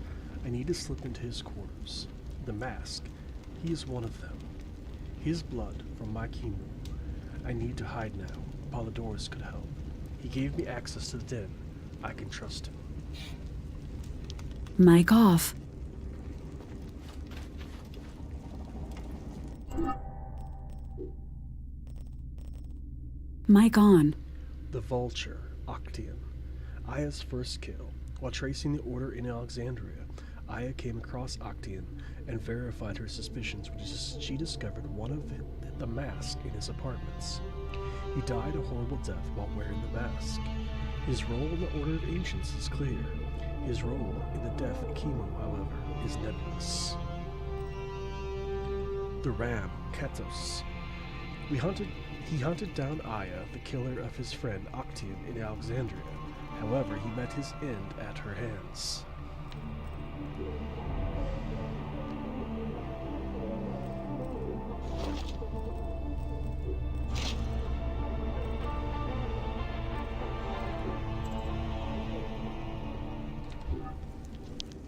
I need to slip into his quarters. The mask. He is one of them. His blood from my kingdom. I need to hide now. Apollodorus could help. He gave me access to the den. I can trust him. Mic off. Mic on. The Vulture, Actaeon. Aya's first kill. While tracing the order in Alexandria, Aya came across Actaeon and verified her suspicions when she discovered one of the mask in his apartments. He died a horrible death while wearing the mask. His role in the Order of Ancients is clear. His role in the death of Chemo, however, is nebulous. The Ram, Ketos. He hunted down Aya, the killer of his friend Actaeon in Alexandria. However, he met his end at her hands.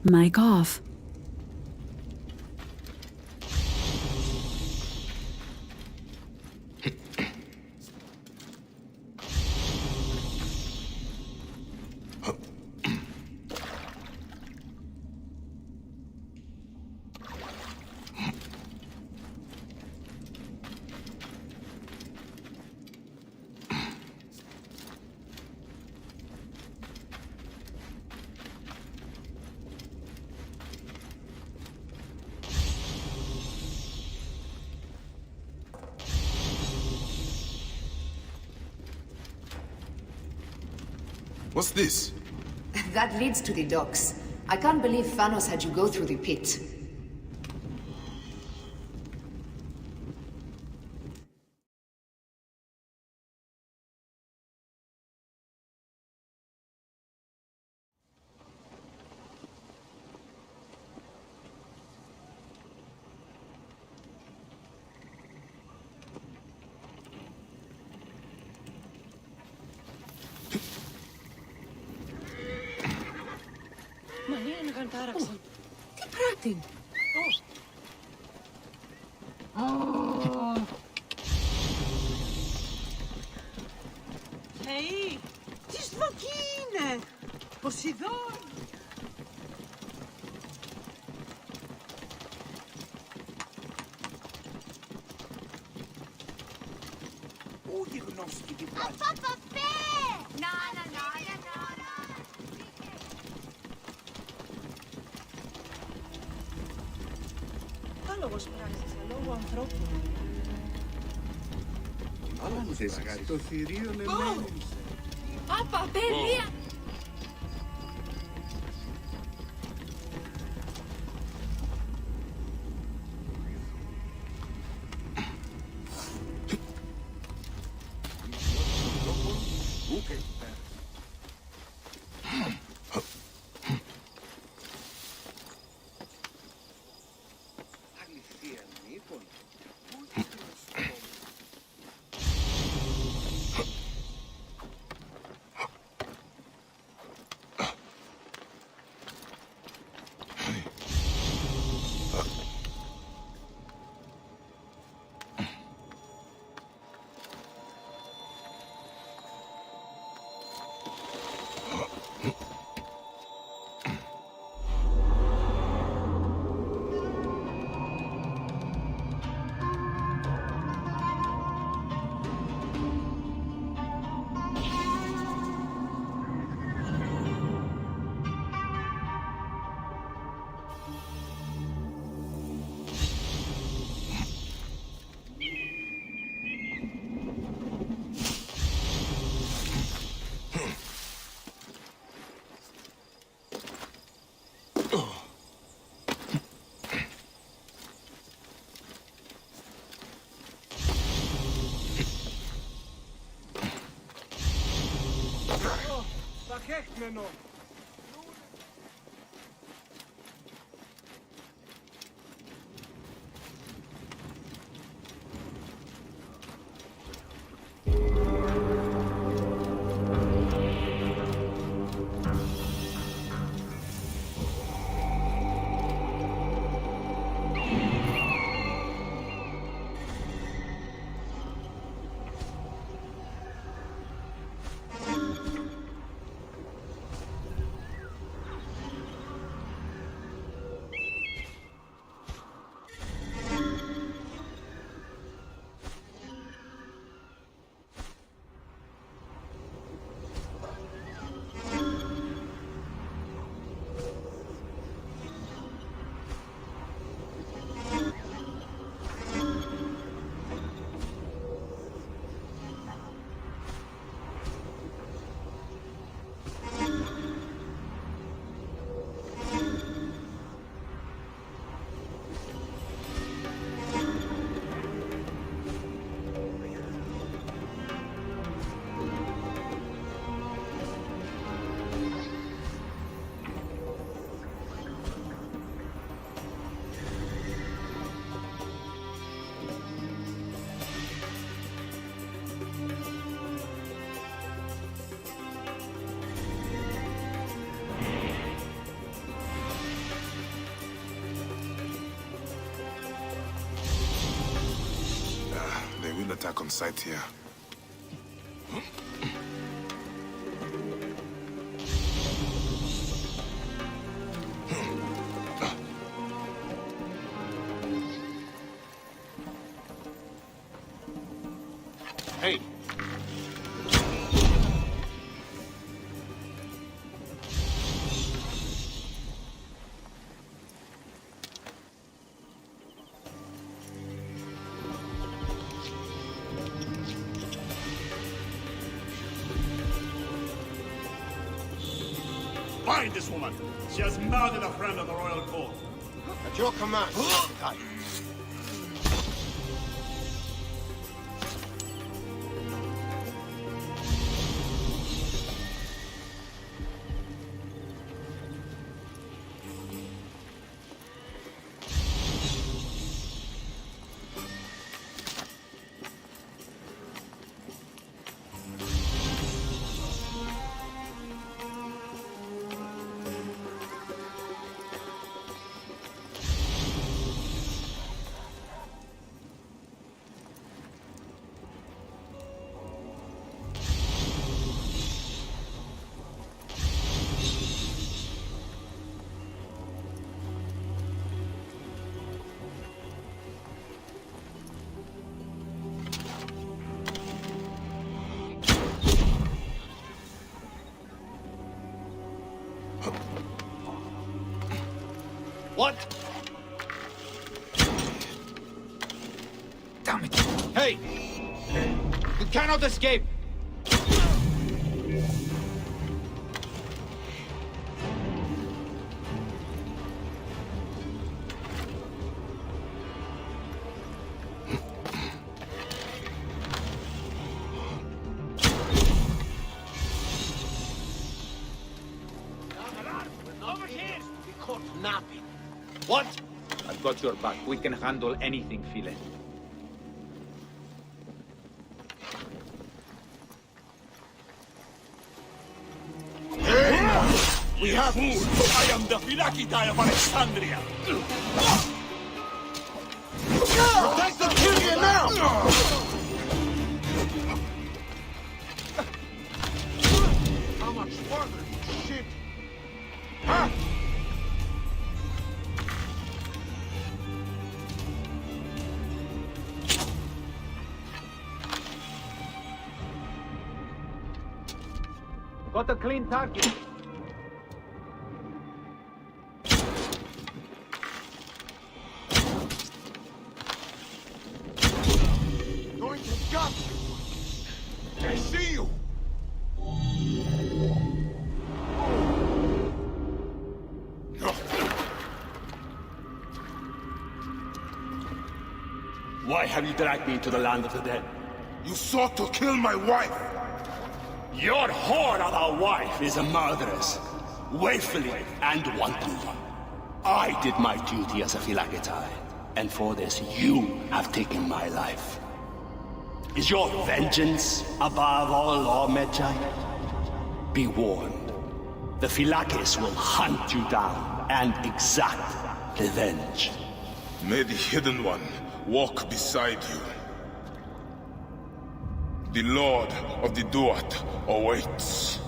Mic off. What's this? That leads to the docks. I can't believe Phanos had you go through the pit. Τι πράτην. Hey, τι σβοκή είναι. Ποσειδών. Πού γιγνώστηκε την πάλι. Άλογος πράξεις, λόγω ανθρώπου. Το θηρίο εμένησε. Papa, Belia! They will attack on sight here. Hey! Find this woman! She has murdered a friend of the royal court. At your command, Kai. What? Damn it! Hey! You cannot escape! caught napping. What? I've got your back. We can handle anything, Phile. We have food. I am the Philakitai of Alexandria. Protect the Kyrian now! How much farther, you shit? Huh? Got a clean target. Going to gut you! I see you! Why have you dragged me into the land of the dead? You sought to kill my wife! Your whore of a wife is a murderess, willfully and wantonly. I did my duty as a Philakitai, and for this you have taken my life. Is your vengeance above all law, Medjay? Be warned, the Philakis will hunt you down and exact revenge. May the Hidden One walk beside you. The Lord of the Duat awaits.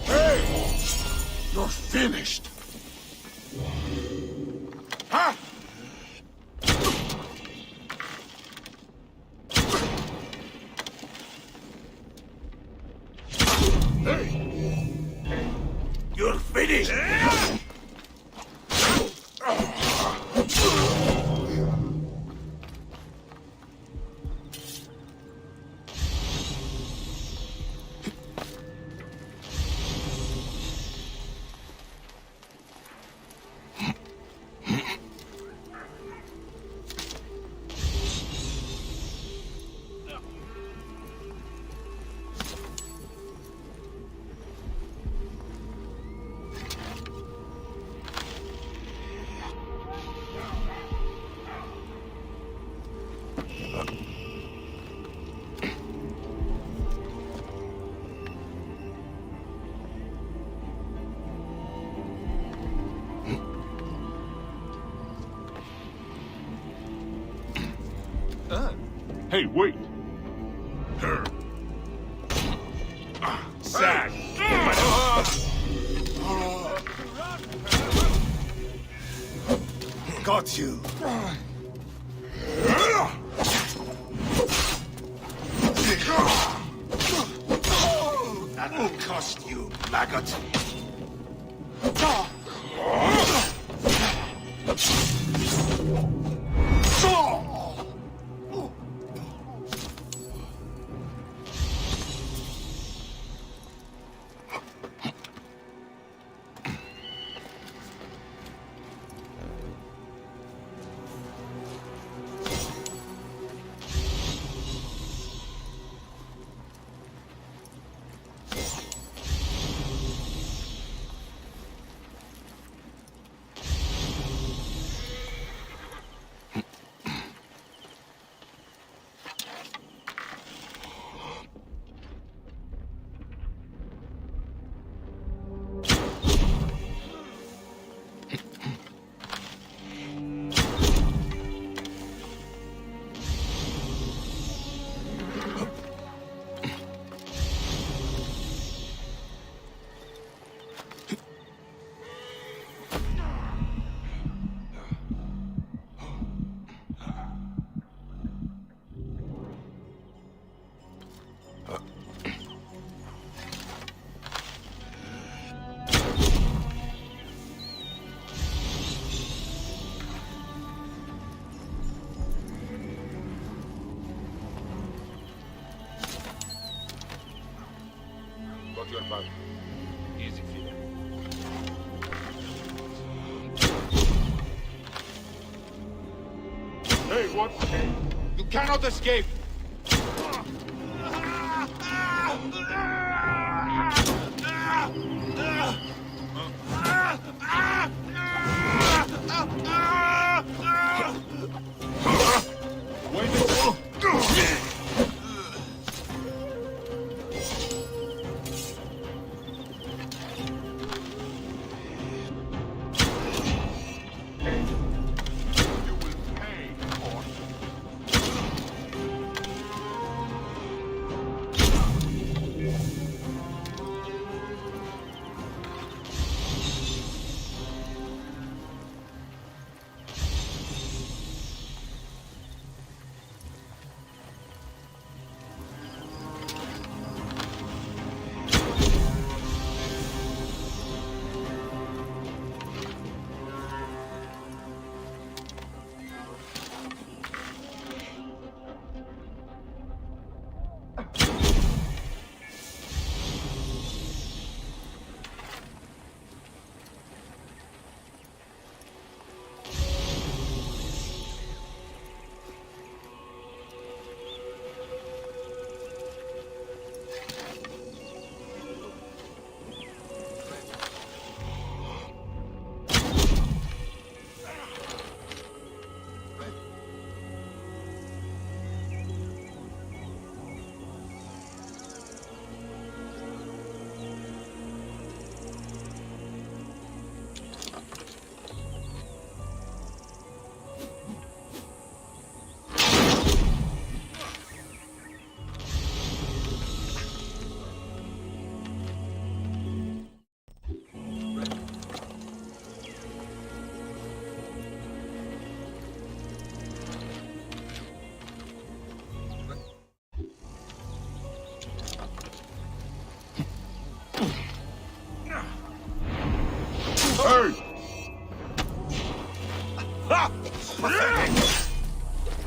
Hey! You're finished! Huh? You're finished! Hey, wait! Sag! Got you. That will cost you, maggot. Got your back. Easy, Phil. Hey, what? You cannot escape!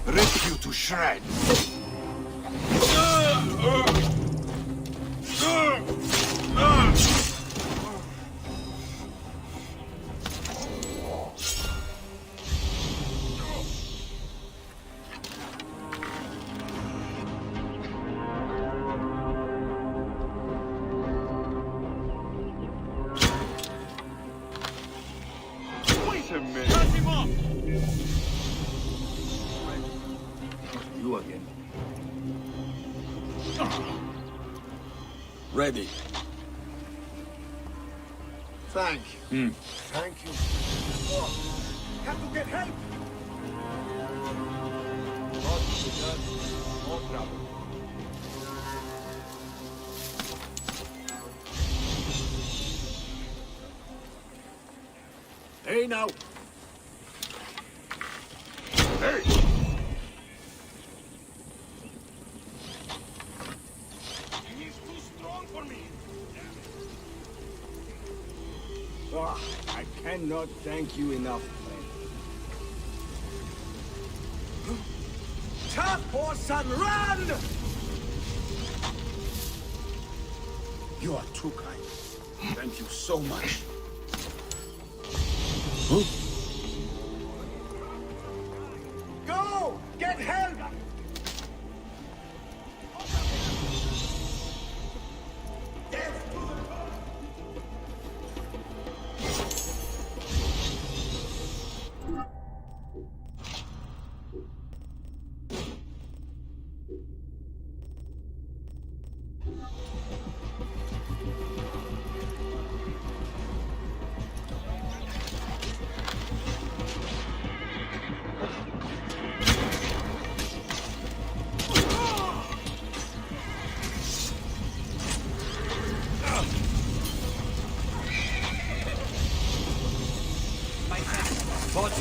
Rip you to shreds. Wait a minute! Cut him off! You again. Ready. Thank you. Hmm. Thank you. Have to get help! No trouble. Hey now! Hey! He's too strong for me! Ah, I cannot thank you enough, friend. Tough horse and run! You are too kind. Thank you so much. Go! Get help!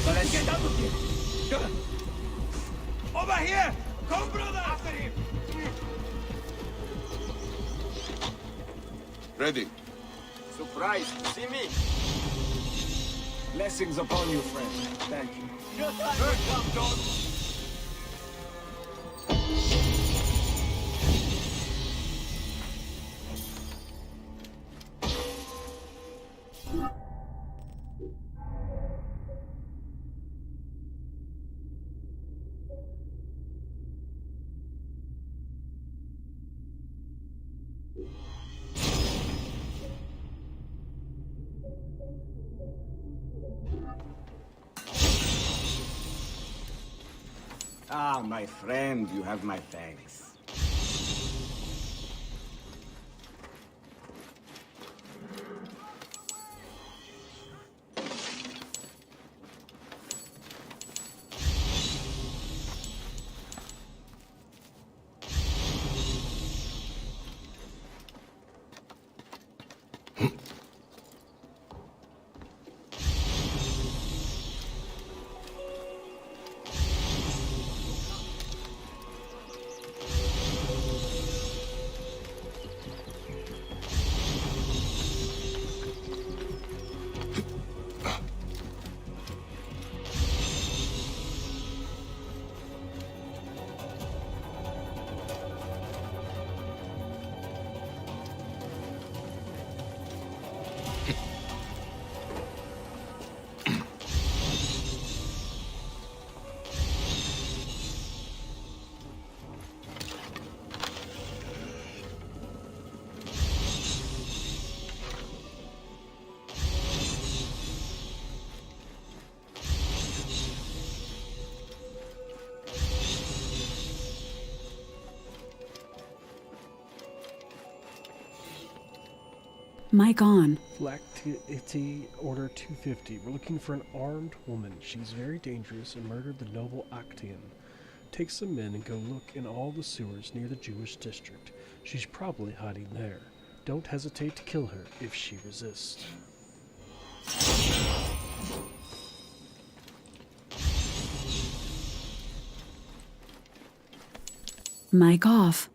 Let's get out of here! Over here! Come, brother! After him! Ready. Surprised to see me? Blessings upon you, friend. Thank you. Your time will come, John! Ah, my friend, you have my thanks. Mic on. Flactity Order 250. We're looking for an armed woman. She's very dangerous and murdered the noble Octaeon. Take some men and go look in all the sewers near the Jewish district. She's probably hiding there. Don't hesitate to kill her if she resists. Mic off.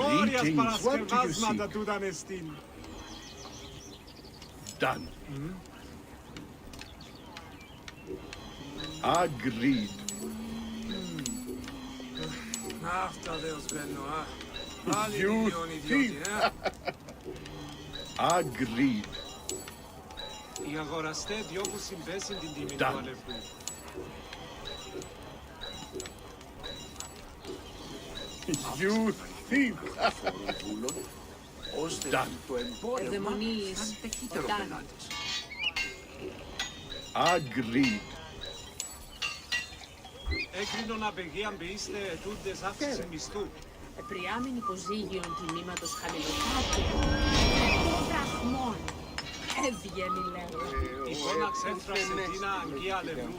Greetings, what do you seek? Done. Agreed. You thief! Agreed. Οι αγοραστές διώκουν συμπέσιν την τιμή του Done. αλευρού. You thief! Done. Ευδαιμονείς, Οτάν. Agreed. Έκρινον απεγίαν ποιήστε ετούντες αύξηση μισθού. Τριάμινη υποζύγιον τιμήματος χαμηλοτάτη. Δραχμών. Έβγαινε, λέω. Η πόνα ξέφρασε την αγγεία αλευρού.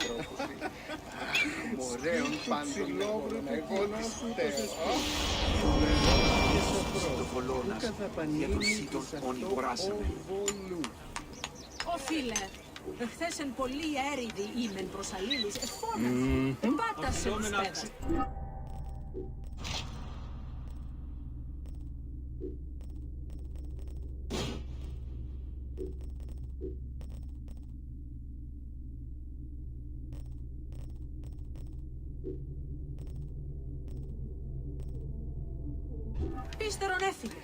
Ωραίον πάντων, εγώ της φταίω. ψητοβολώνας για τον σύντον όνει μποράσαμε. Ω φίλε, εχθές εν πολύ έρηδη ήμεν προς αλλήλους, εφώναζε, πάτασε ουστέρα. Πίστερον έφυγε.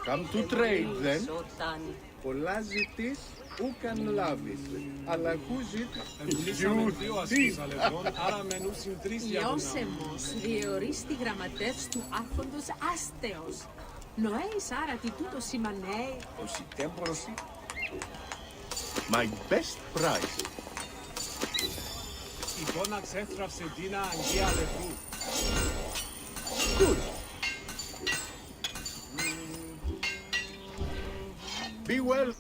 Come to trade then. Πολλά ζητείς, ούκαν λάβεις. Αλλά χου ζητείς, άρα μενούσιν τρεις Ιώσεμος διορίστη γραμματεύς του άρχοντος άστεος. Νοέης άρα τι τούτο σημανέει. Όσοι τέμπρωση. My best price. Η πόναξ έστραψε τίνα αγγεία λεφρού. Good. Be well.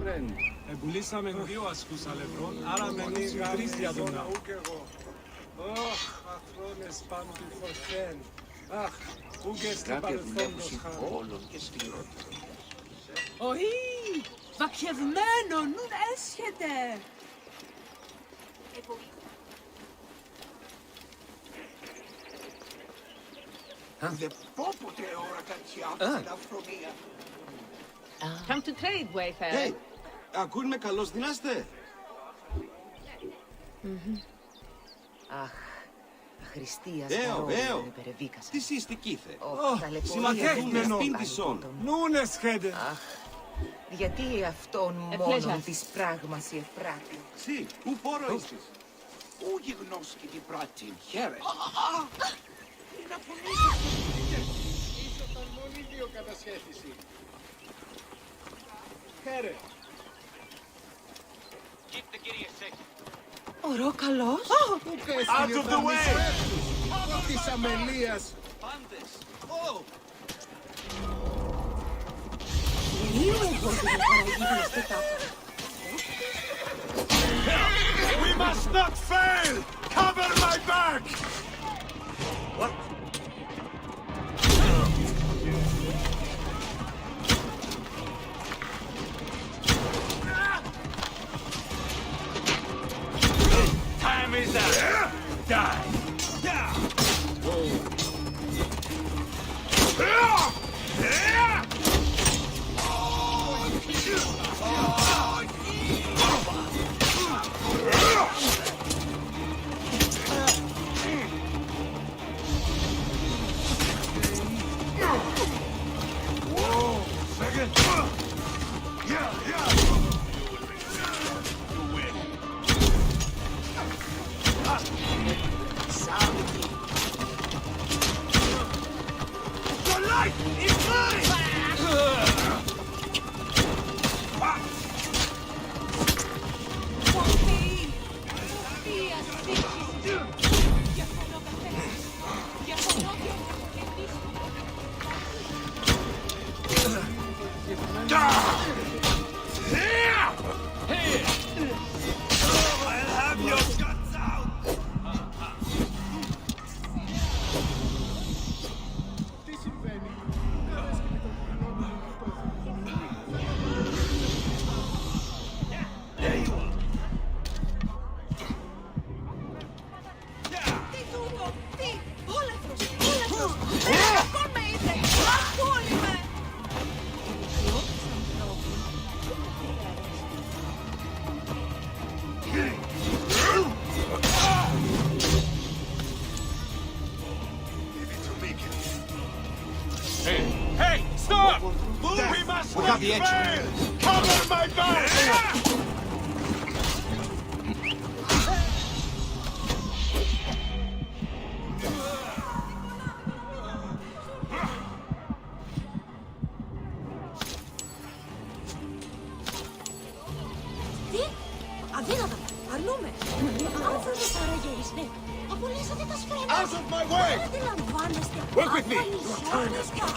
Friend. Εμπουλήσαμε 2 ασκούς αλευρών, άρα μενούσιν 3 για τον ναό. Ωχ, πατρώνες πάνω του φωσέν. Αχ, ούγκες του παρελθόντος χάρη. Ωι, βακευμένο, νουν έσχεται. Δεν πω ποτέ ώρα κατιά στην αυθονία. Come to trade, Wayfarer. Hey, ακούν με καλώς δυνάστε. Αχ, Χριστίας Βέο, υπερεβίκασα. τι είστε κήθε. Συμμαχεύουμε σπίντισον. Νούνες χέντε. Αχ, γιατί αυτόν μόνον της πράγμαση ευπράττει. Συ, ου πόρο είσεις. Ου γιγνώσκει την πράτη. Χαίρε. Είναι απολύτως. Ήσοταν μόνο ίδιο κατασχέθηση. Χαίρε. Κοίτα κύριε Σέκη. Ο Ρόκαλος. Out of the way! Της αμελίας. Πάντες. We must not fail! Cover my back! What? Time is up! Die! Hey, stop! We must not fail! Cover my back! Τι! Αδύνατα! Αρνούμε! Άνθρωπος παραγγελής, ναι! Απολύσατε τα σπρένα! Out of my Work with me! Your time has come!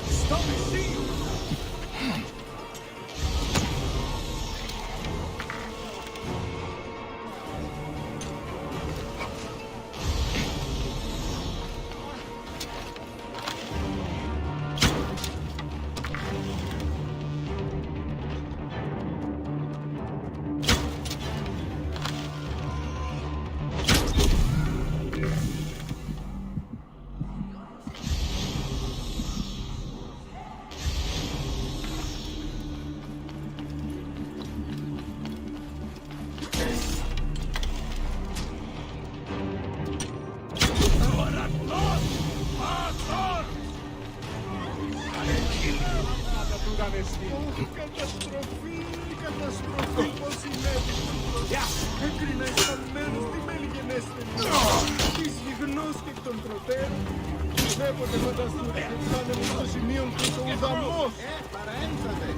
Stop me, see you! Καταστροφή, πώς συνέβη. Έκρινα αισθανμένος τι μελγενέστερη. Της γιγνός και εκ των προτέρων. Ουδέποτε φανταστούν και φτάνουν στο σημείο του ο ουδαμός. Παραέμφατε.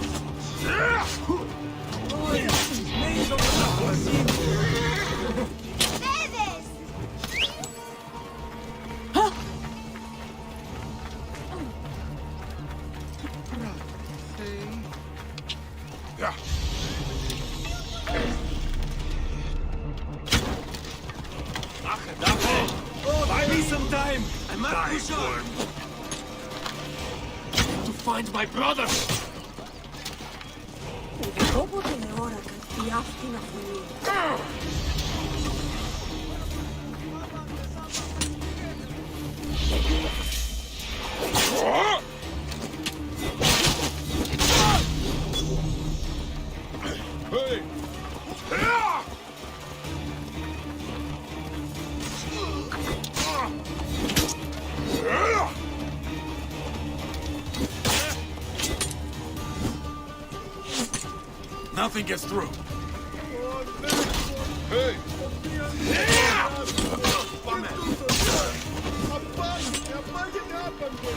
Buy me some time! I must push on! To find my brother! Όποτε ώρα κάτι αυτή να φωνεί. Nothing gets through. Hey! Πάμε! Απάγεται άπαντο!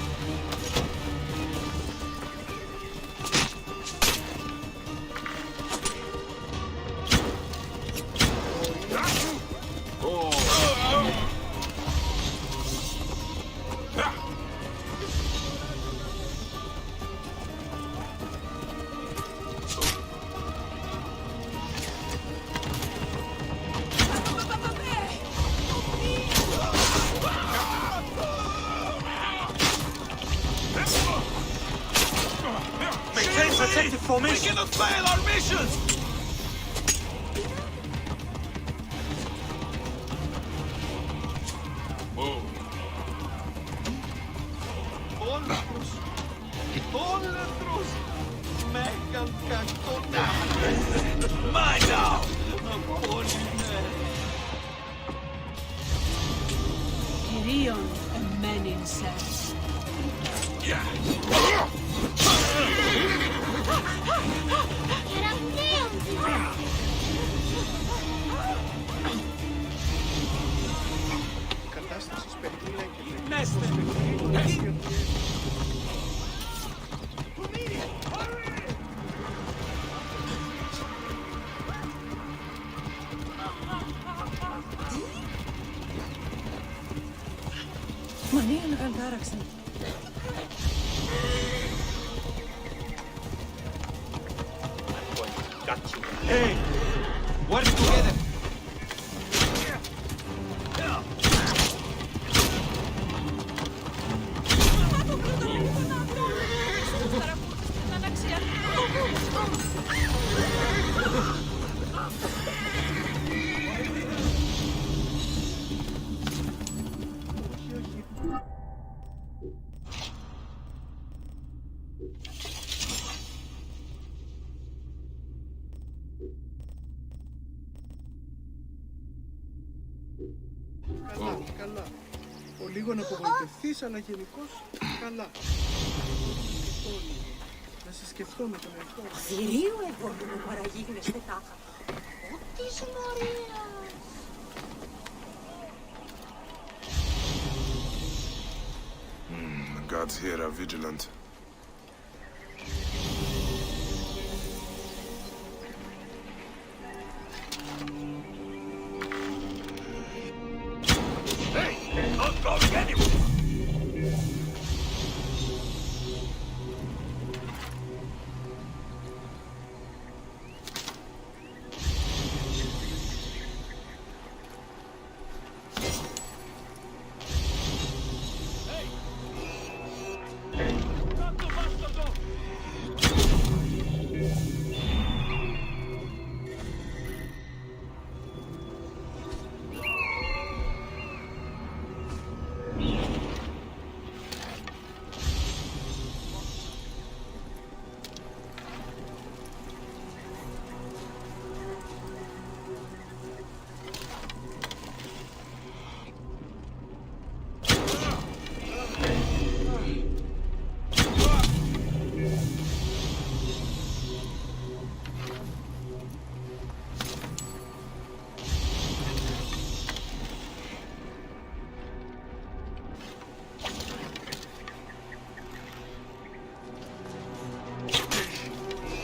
Maintain protective formation! We cannot fail our missions! Όλετρος! Μέγαν κακότα! Mine now! Κυρίων εμένην σε. Η κατάσταση περιγλέκεται. Μέστε! Μανία να καντάραξαν. Hey! Work together! Καλά. Λίγο να απογοητευτείς, αλλά γενικώς καλά. Να σε σκεφτώ με τον εαυτό μου. Θηρίου εγώ που μου παραγίγνεσαι τάχα. Ό,τι Μαρία. guards here are vigilant. Hey, not going anywhere!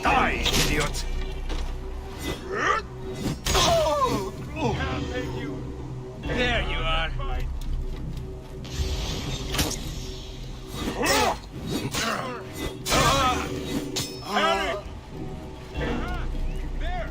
Die, idiot! Can't take you. There you are. Harry! There!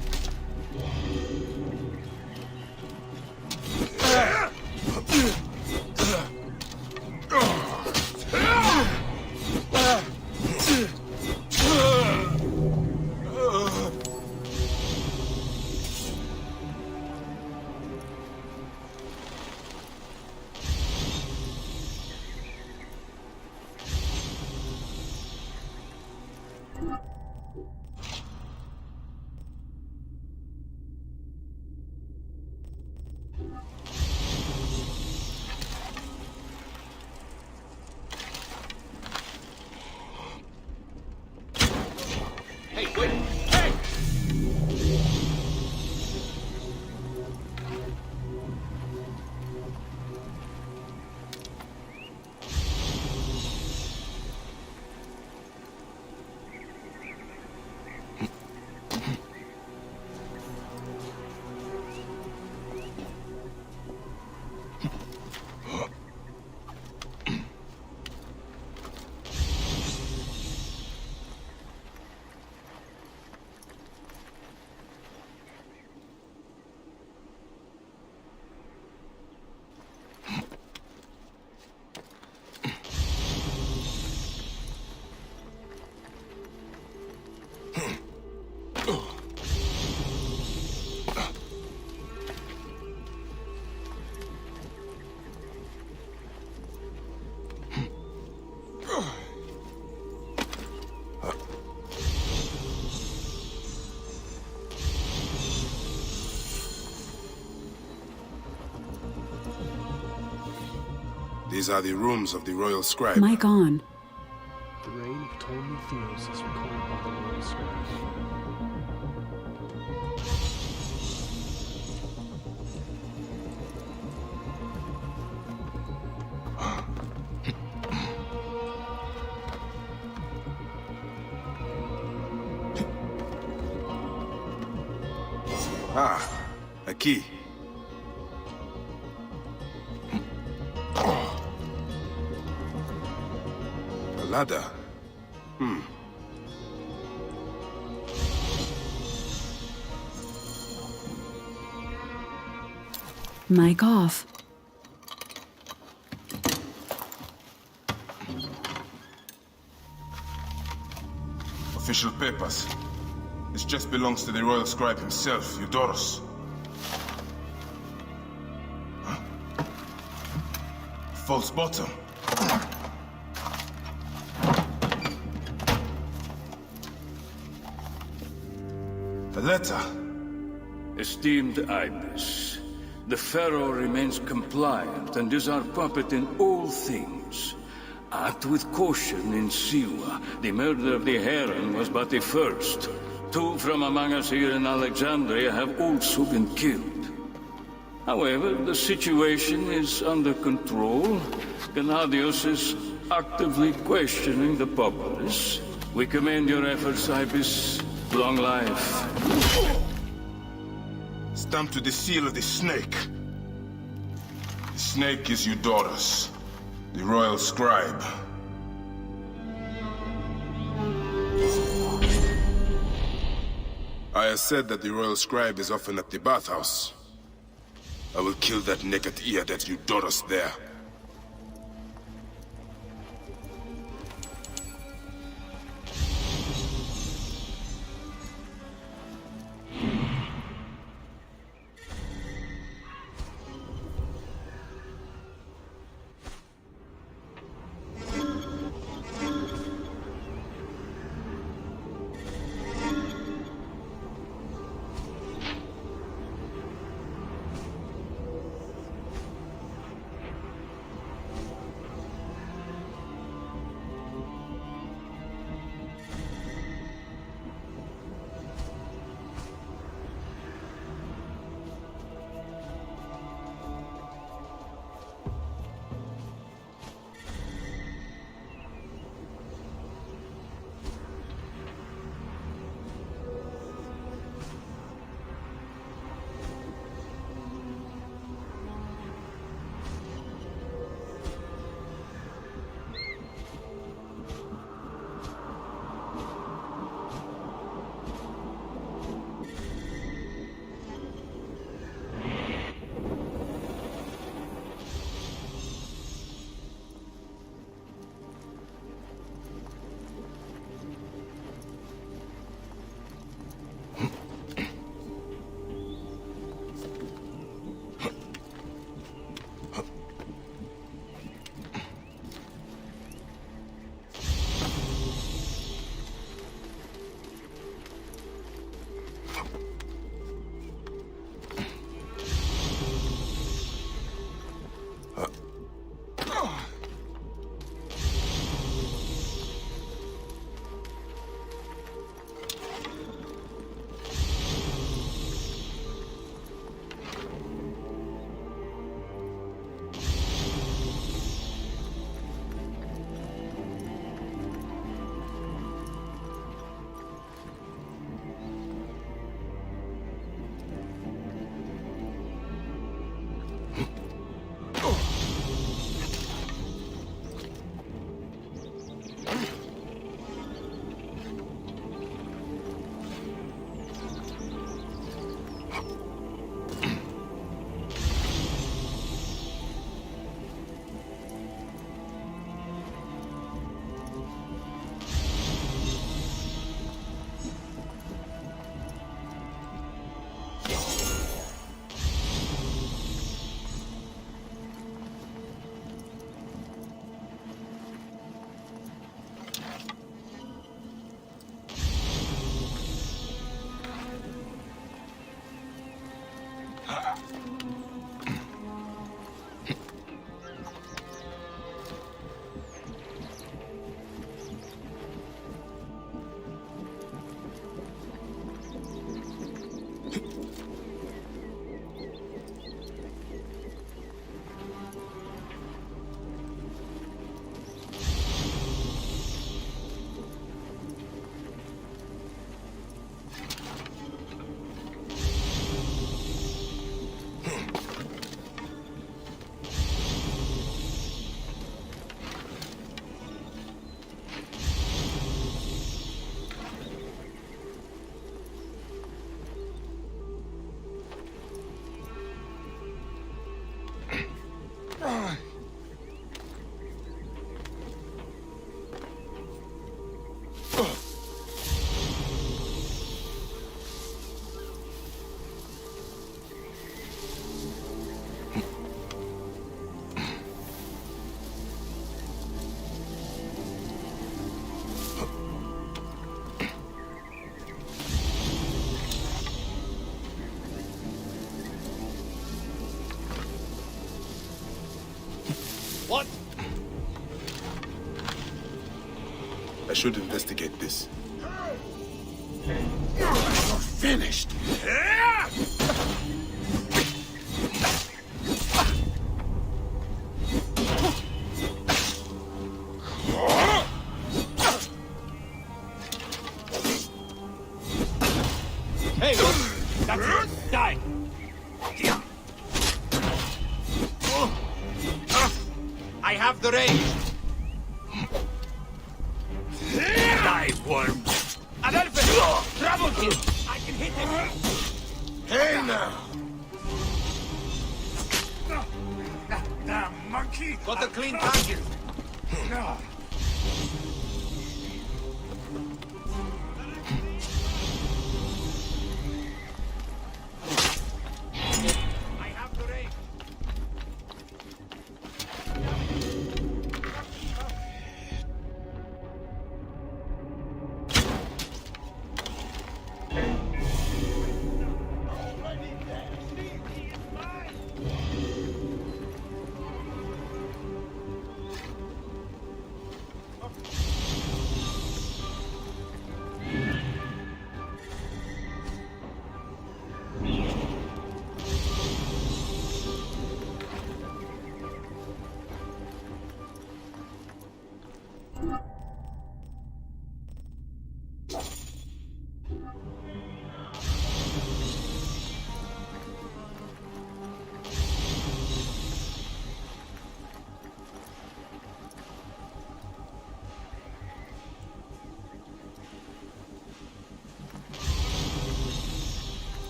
Hey, wait! Hey! These are the rooms of the Royal Scribe. Mic on. The reign of Ptolemy Theos is recorded by the Royal Scribe. Ah, a key. A ladder. Mic off. Official papers. This chest belongs to the Royal Scribe himself, Eudorus. Huh? False bottom. A letter. Esteemed Ibis, the Pharaoh remains compliant and is our puppet in all things. Act with caution in Siwa. The murder of the Heron was but the first. 2 from among us here in Alexandria have also been killed. However, the situation is under control. Gennadios is actively questioning the populace. We commend your efforts, Ibis. Long life. Stamp to the seal of the snake. The snake is Eudorus, the royal scribe. I have said that the royal scribe is often at the bathhouse. I will kill that naked ear that Eudorus there. What? I should investigate this. You're finished. I have the range. Die, worms. Adelphi! Trouble here! I can hit him! Hey now! Damn monkey! Got a clean target. I have the range.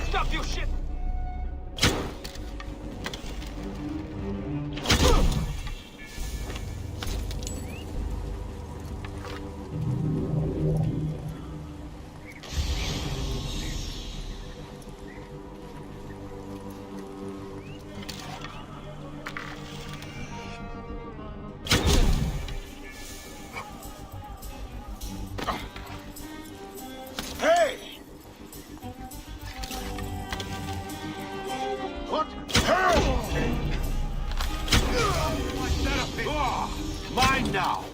Stop your shit! Hey! What? Mine now!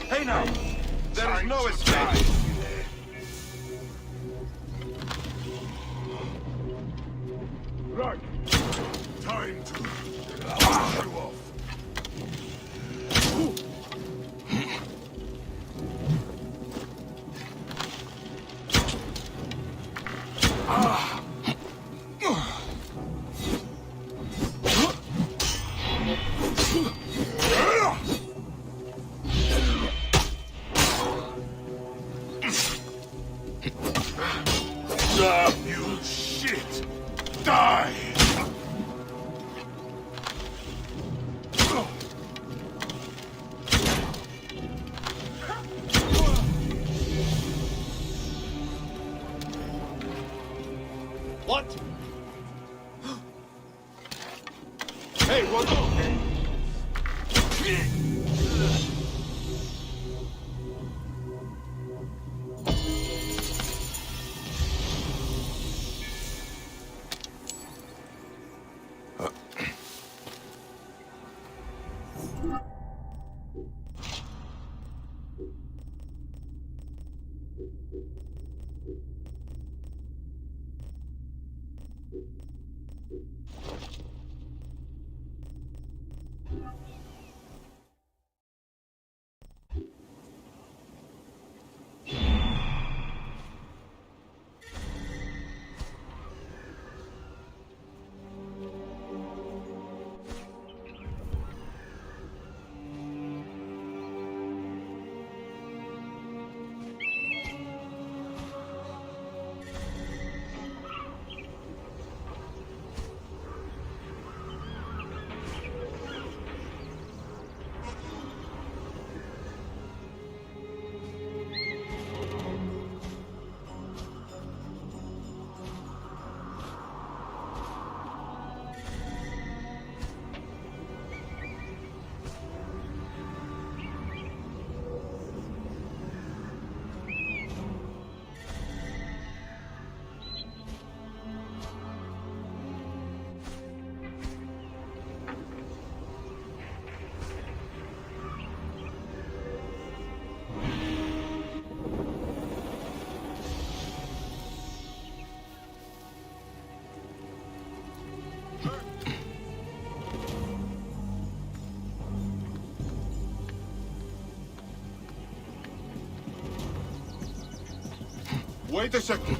Hey now! There is no escape! Right. Time to finish you off! You shit! Die! What? Hey, what's up? Wait a second.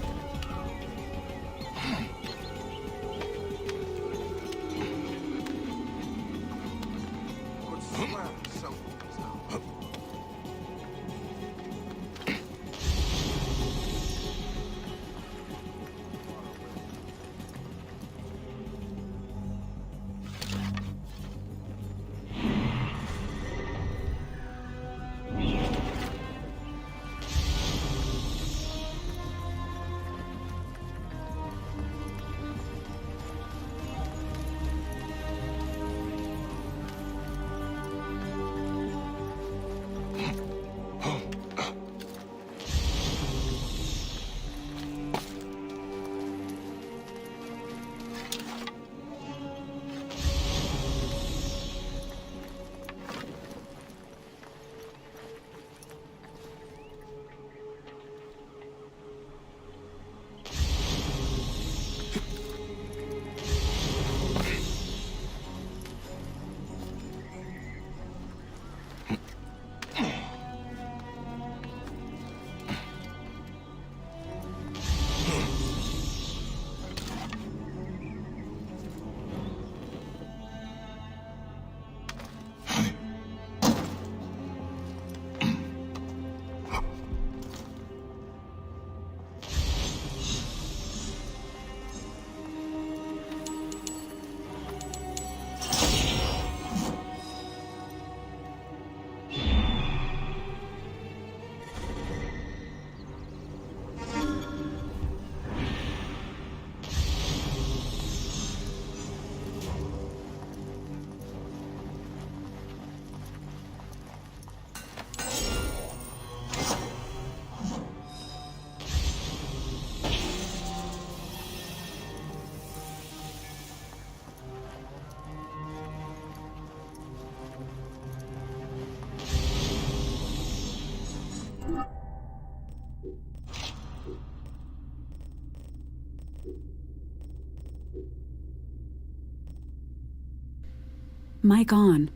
Mic on.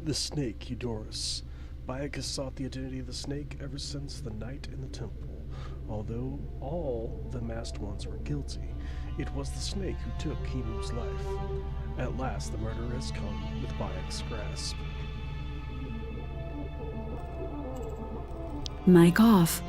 The snake, Eudorus. Bayek has sought the identity of the snake ever since the night in the temple. Although all the masked ones were guilty, it was the snake who took Himu's life. At last, the murderer has come with Bayek's grasp. Mic off.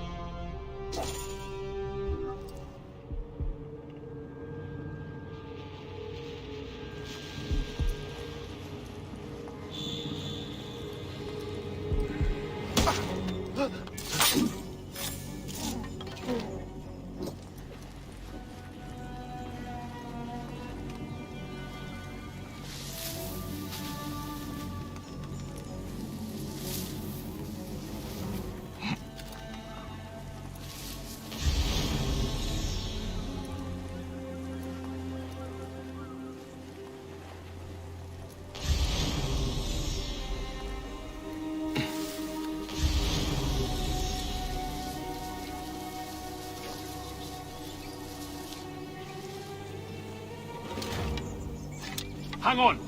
Hang on!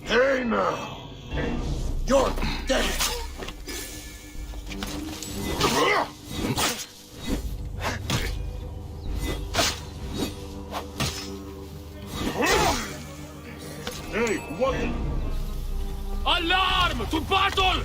Hey now! You're dead! Hey, what? Alarm! To battle!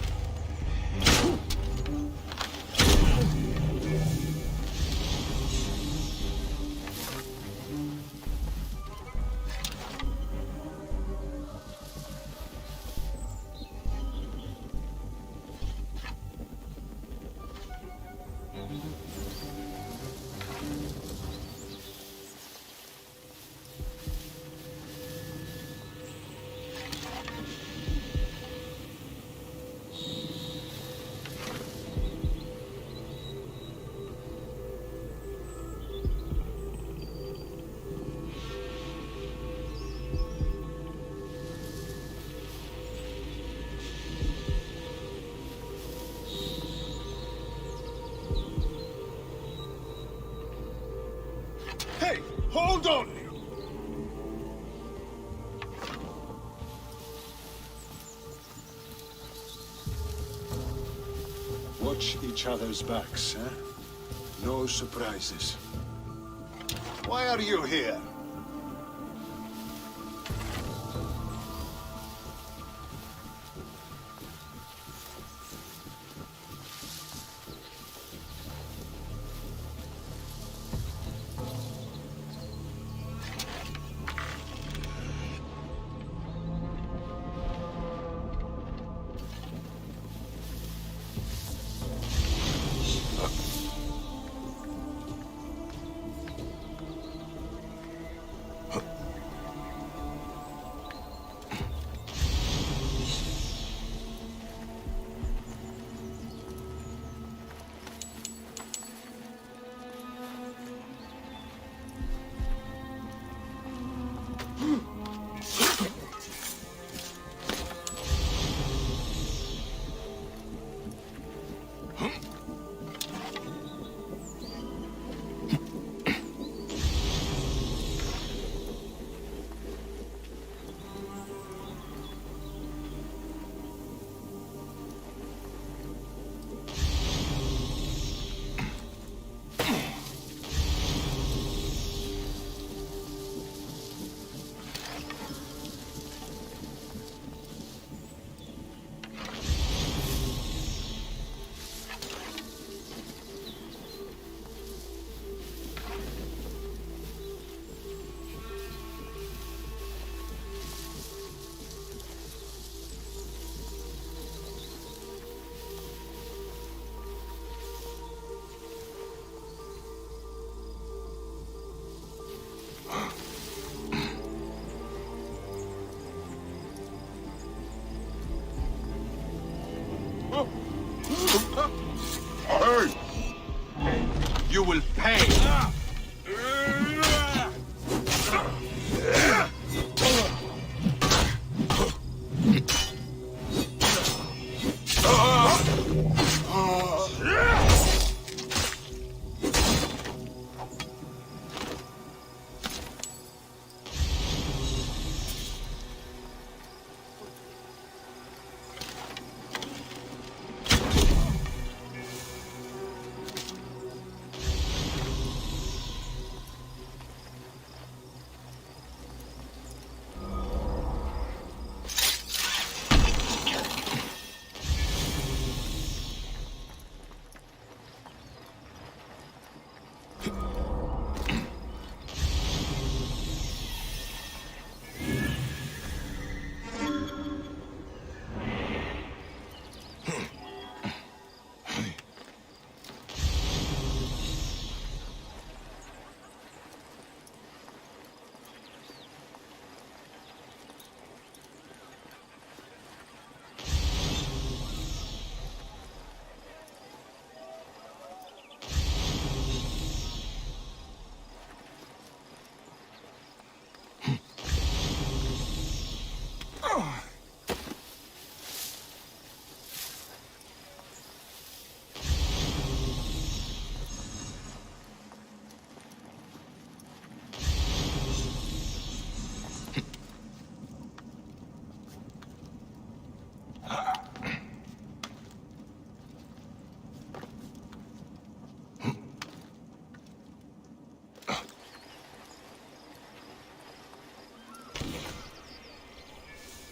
Hey, hold on! Watch each other's backs, eh? No surprises. Why are you here? Hey! You will pay!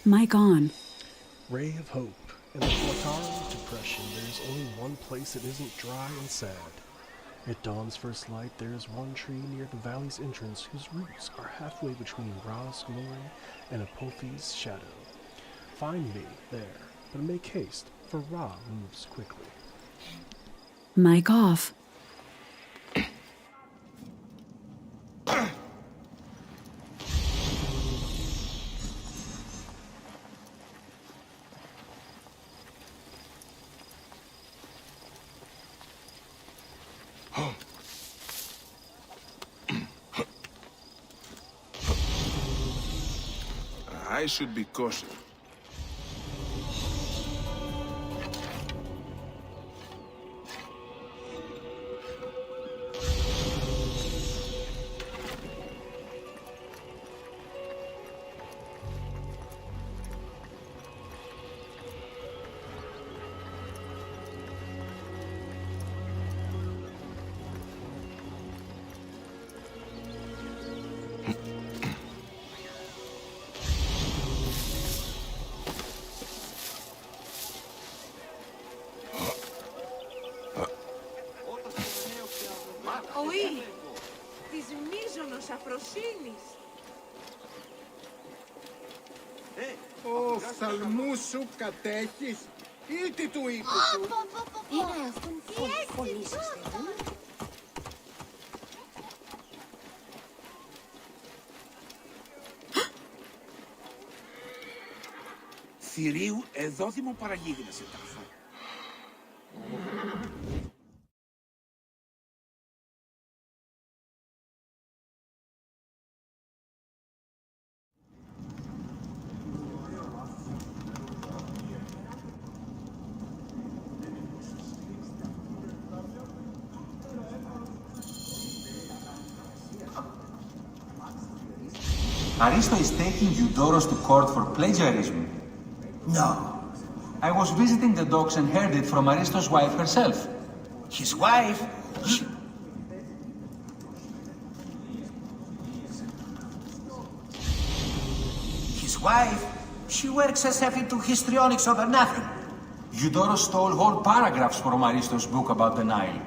Mic on. Ray of Hope. In the Flataran depression, there is only one place that isn't dry and sad. At dawn's first light, there is one tree near the valley's entrance whose roots are halfway between Ra's glory and Apothi's shadow. Find me there, but make haste, for Ra moves quickly. Mic off. I should be cautious. αφροσύνης. Οφθαλμούς σου κατέχεις ή τι του είπε του. Είναι αυτόν πολύ σωστή. Θηρίου εδόθημο παραγίγνα σε τάφο. Aristo is taking Eudoros to court for plagiarism. No. I was visiting the docks and heard it from Aristo's wife herself. His wife? His wife? She works as if into histrionics over nothing. Eudoros stole whole paragraphs from Aristo's book about the Nile.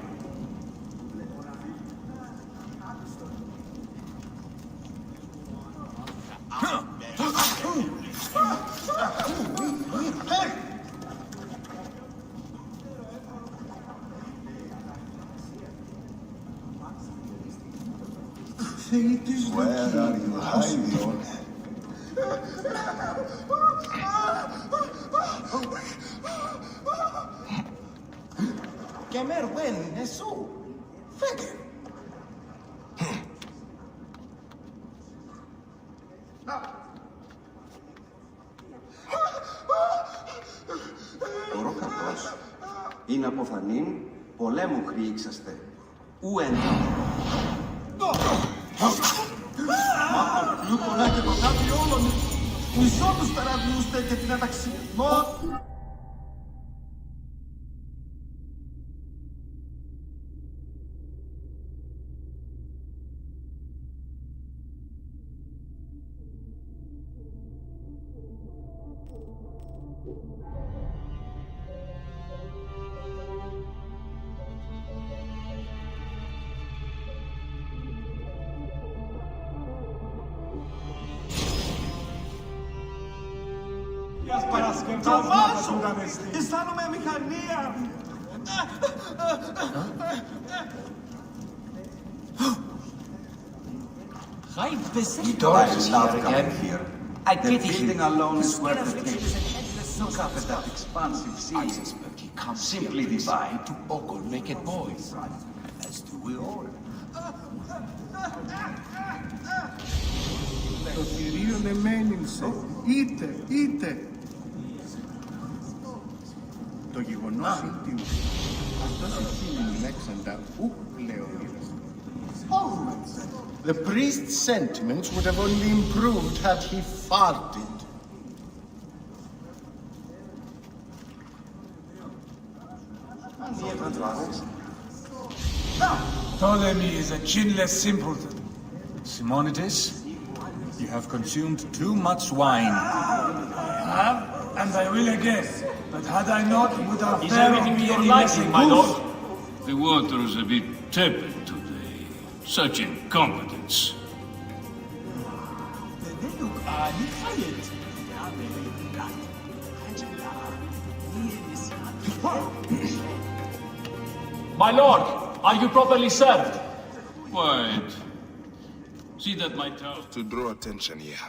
Where are you hiding? Kemer wen nesu. Fege. Ο Ρόκαρδος είναι αποθανήν πολέμου χρήξαστε. Ου ένταμε. Μα το πλούτονα και το κάτι όλων. Μισό τους περαβλούστε και την αταξιμό. Τζαμάσου! Αισθάνομαι μηχανία! Eudoros is allowed to come here. I pity him. Building alone is worth the taking. Look up at that expansive sea. I suspect he comes simply divine to ogle naked boys. As do we all. Το θηρίο εμένυνσε. Είτε. Το γεγονός ότι αυτός εκείνη Λέξαντα ου πλέον The priest's sentiments would have only improved had he farted. Ptolemy is a chinless simpleton. Simonides, you have consumed too much wine. I have, and I will again. But had I not, would have Is everything to your liking, my lord? The water is a bit tepid today. Such incompetence. My lord, are you properly served? Quiet. See that my tower... To draw attention here.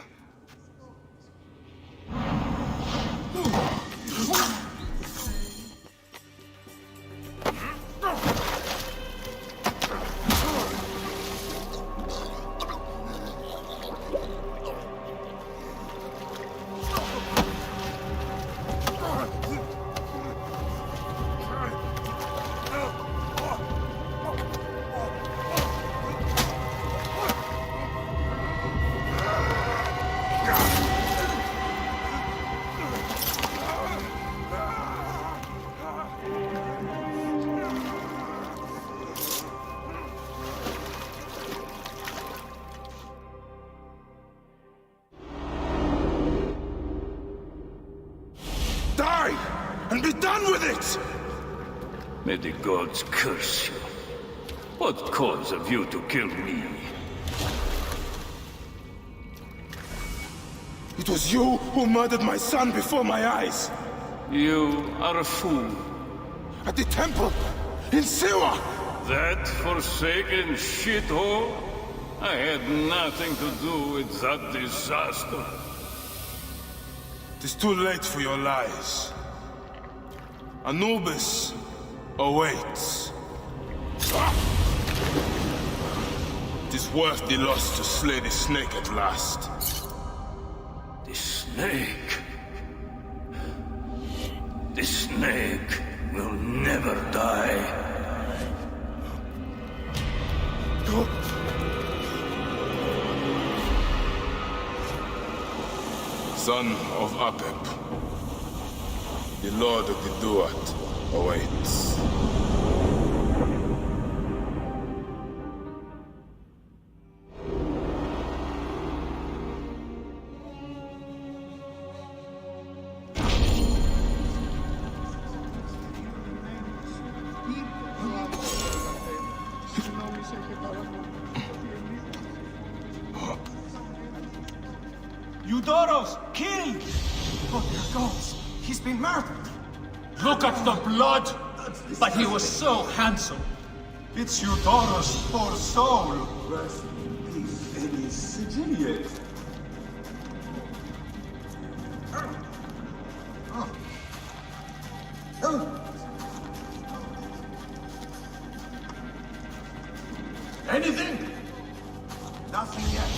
Die! And be done with it! May the gods curse you. What cause have you to kill me? It was you who murdered my son before my eyes. You are a fool. At the temple, in Siwa! That forsaken shithole? I had nothing to do with that disaster. It is too late for your lies. Anubis awaits. It is worth the loss to slay the snake at last. The snake? The snake will never die. Son of Apep, the Lord of the Duat awaits. Eudoros, killed! Oh, there goes. He's been murdered. Look at the blood! But he was so handsome. It's Eudoros' poor soul. Rest in peace, any Sicilian. Anything? Nothing yet.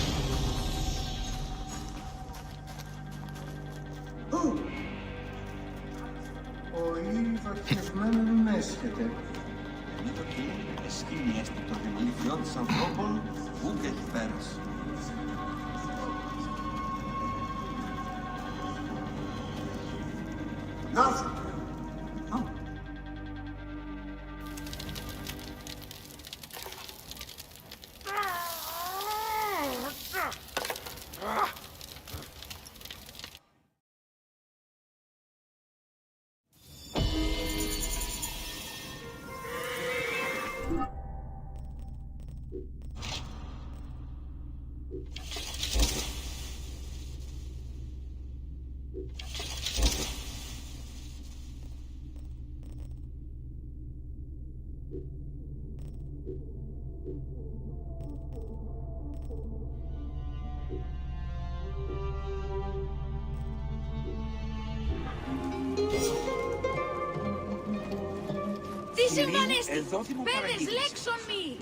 Ο υβροχευμένων έσχεται. Μητωκή, εσκήνη έστω το δημιουργιό της ανθρώπων, ου και έχει πέρας. Nothing. Τι συμβανέστη! Πέδες, λέξον μη!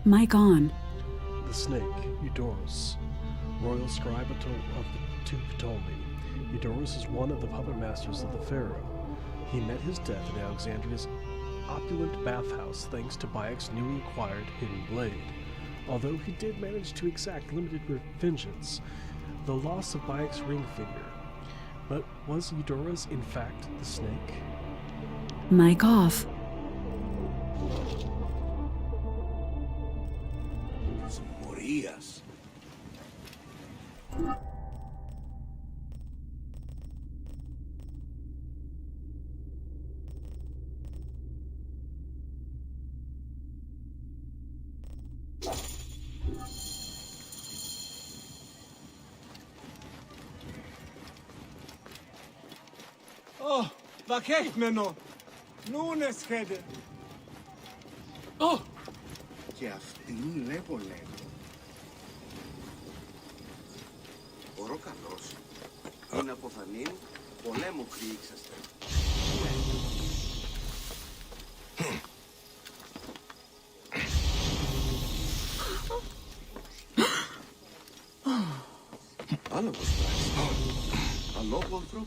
Mike on. The snake, Eudoros, royal scribe of the two Ptolemy. Eudoros is one of the puppet masters of the pharaoh. He met his death in Alexandria's opulent bathhouse thanks to Bayek's newly acquired hidden blade. Although he did manage to exact limited vengeance, the loss of Bayek's ring finger. But was Eudoros in fact the snake? Mic off. Morías. Oh, vad kejt med nå. Nones skedde. Oh! Και αυτήν λέει πολέμου. Ωρό καλός. Είναι από φανήν, πολέμου κρύξαστε. Άλλο πως πράξει. Άλλο κοντρό.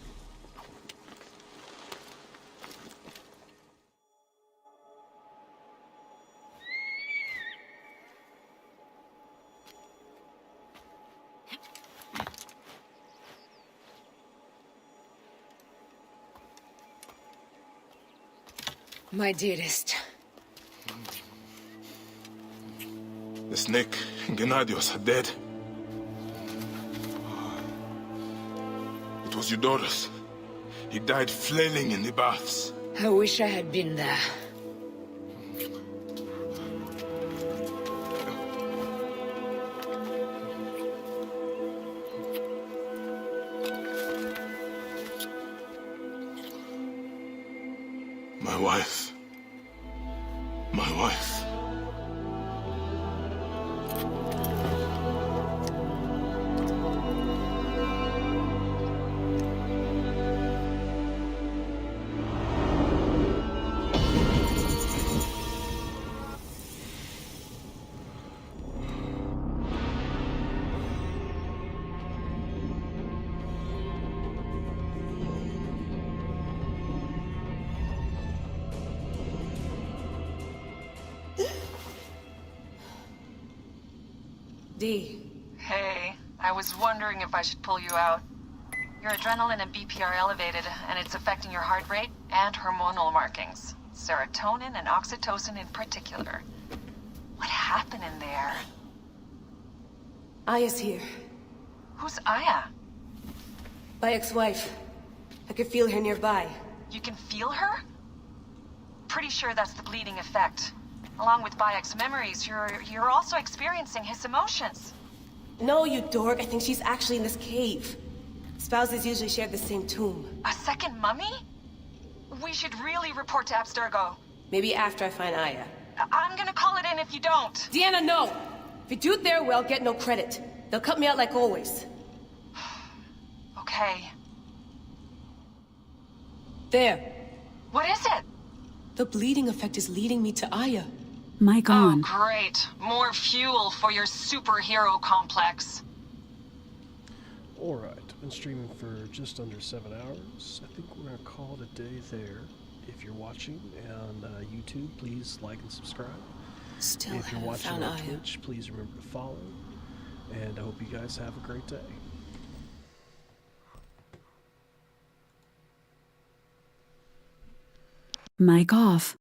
My dearest. Snake and Gennadios are dead. It was Eudorus. He died flailing in the baths. I wish I had been there. My wife. My wife. D. Hey, I was wondering if I should pull you out. Your adrenaline and BP are elevated, and it's affecting your heart rate and hormonal markings. Serotonin and oxytocin in particular. What happened in there? Aya's here. Who's Aya? My ex-wife. I could feel her nearby. You can feel her? Pretty sure that's the bleeding effect. Along with Bayek's memories, you're also experiencing his emotions. No, you dork. I think she's actually in this cave. Spouses usually share the same tomb. A second mummy? We should really report to Abstergo. Maybe after I find Aya. I'm gonna call it in if you don't. Deanna, no! If you do it there, well, I'll get no credit. They'll cut me out like always. Okay. There. What is it? The bleeding effect is leading me to Aya. Mic on. Oh, great. More fuel for your superhero complex. Alright, been streaming for just under 7 hours. I think we're going to call it a day there. If you're watching on YouTube, please like and subscribe. Still if you're haven't watching found on Aya. Twitch, please remember to follow. And I hope you guys have a great day. Mic off.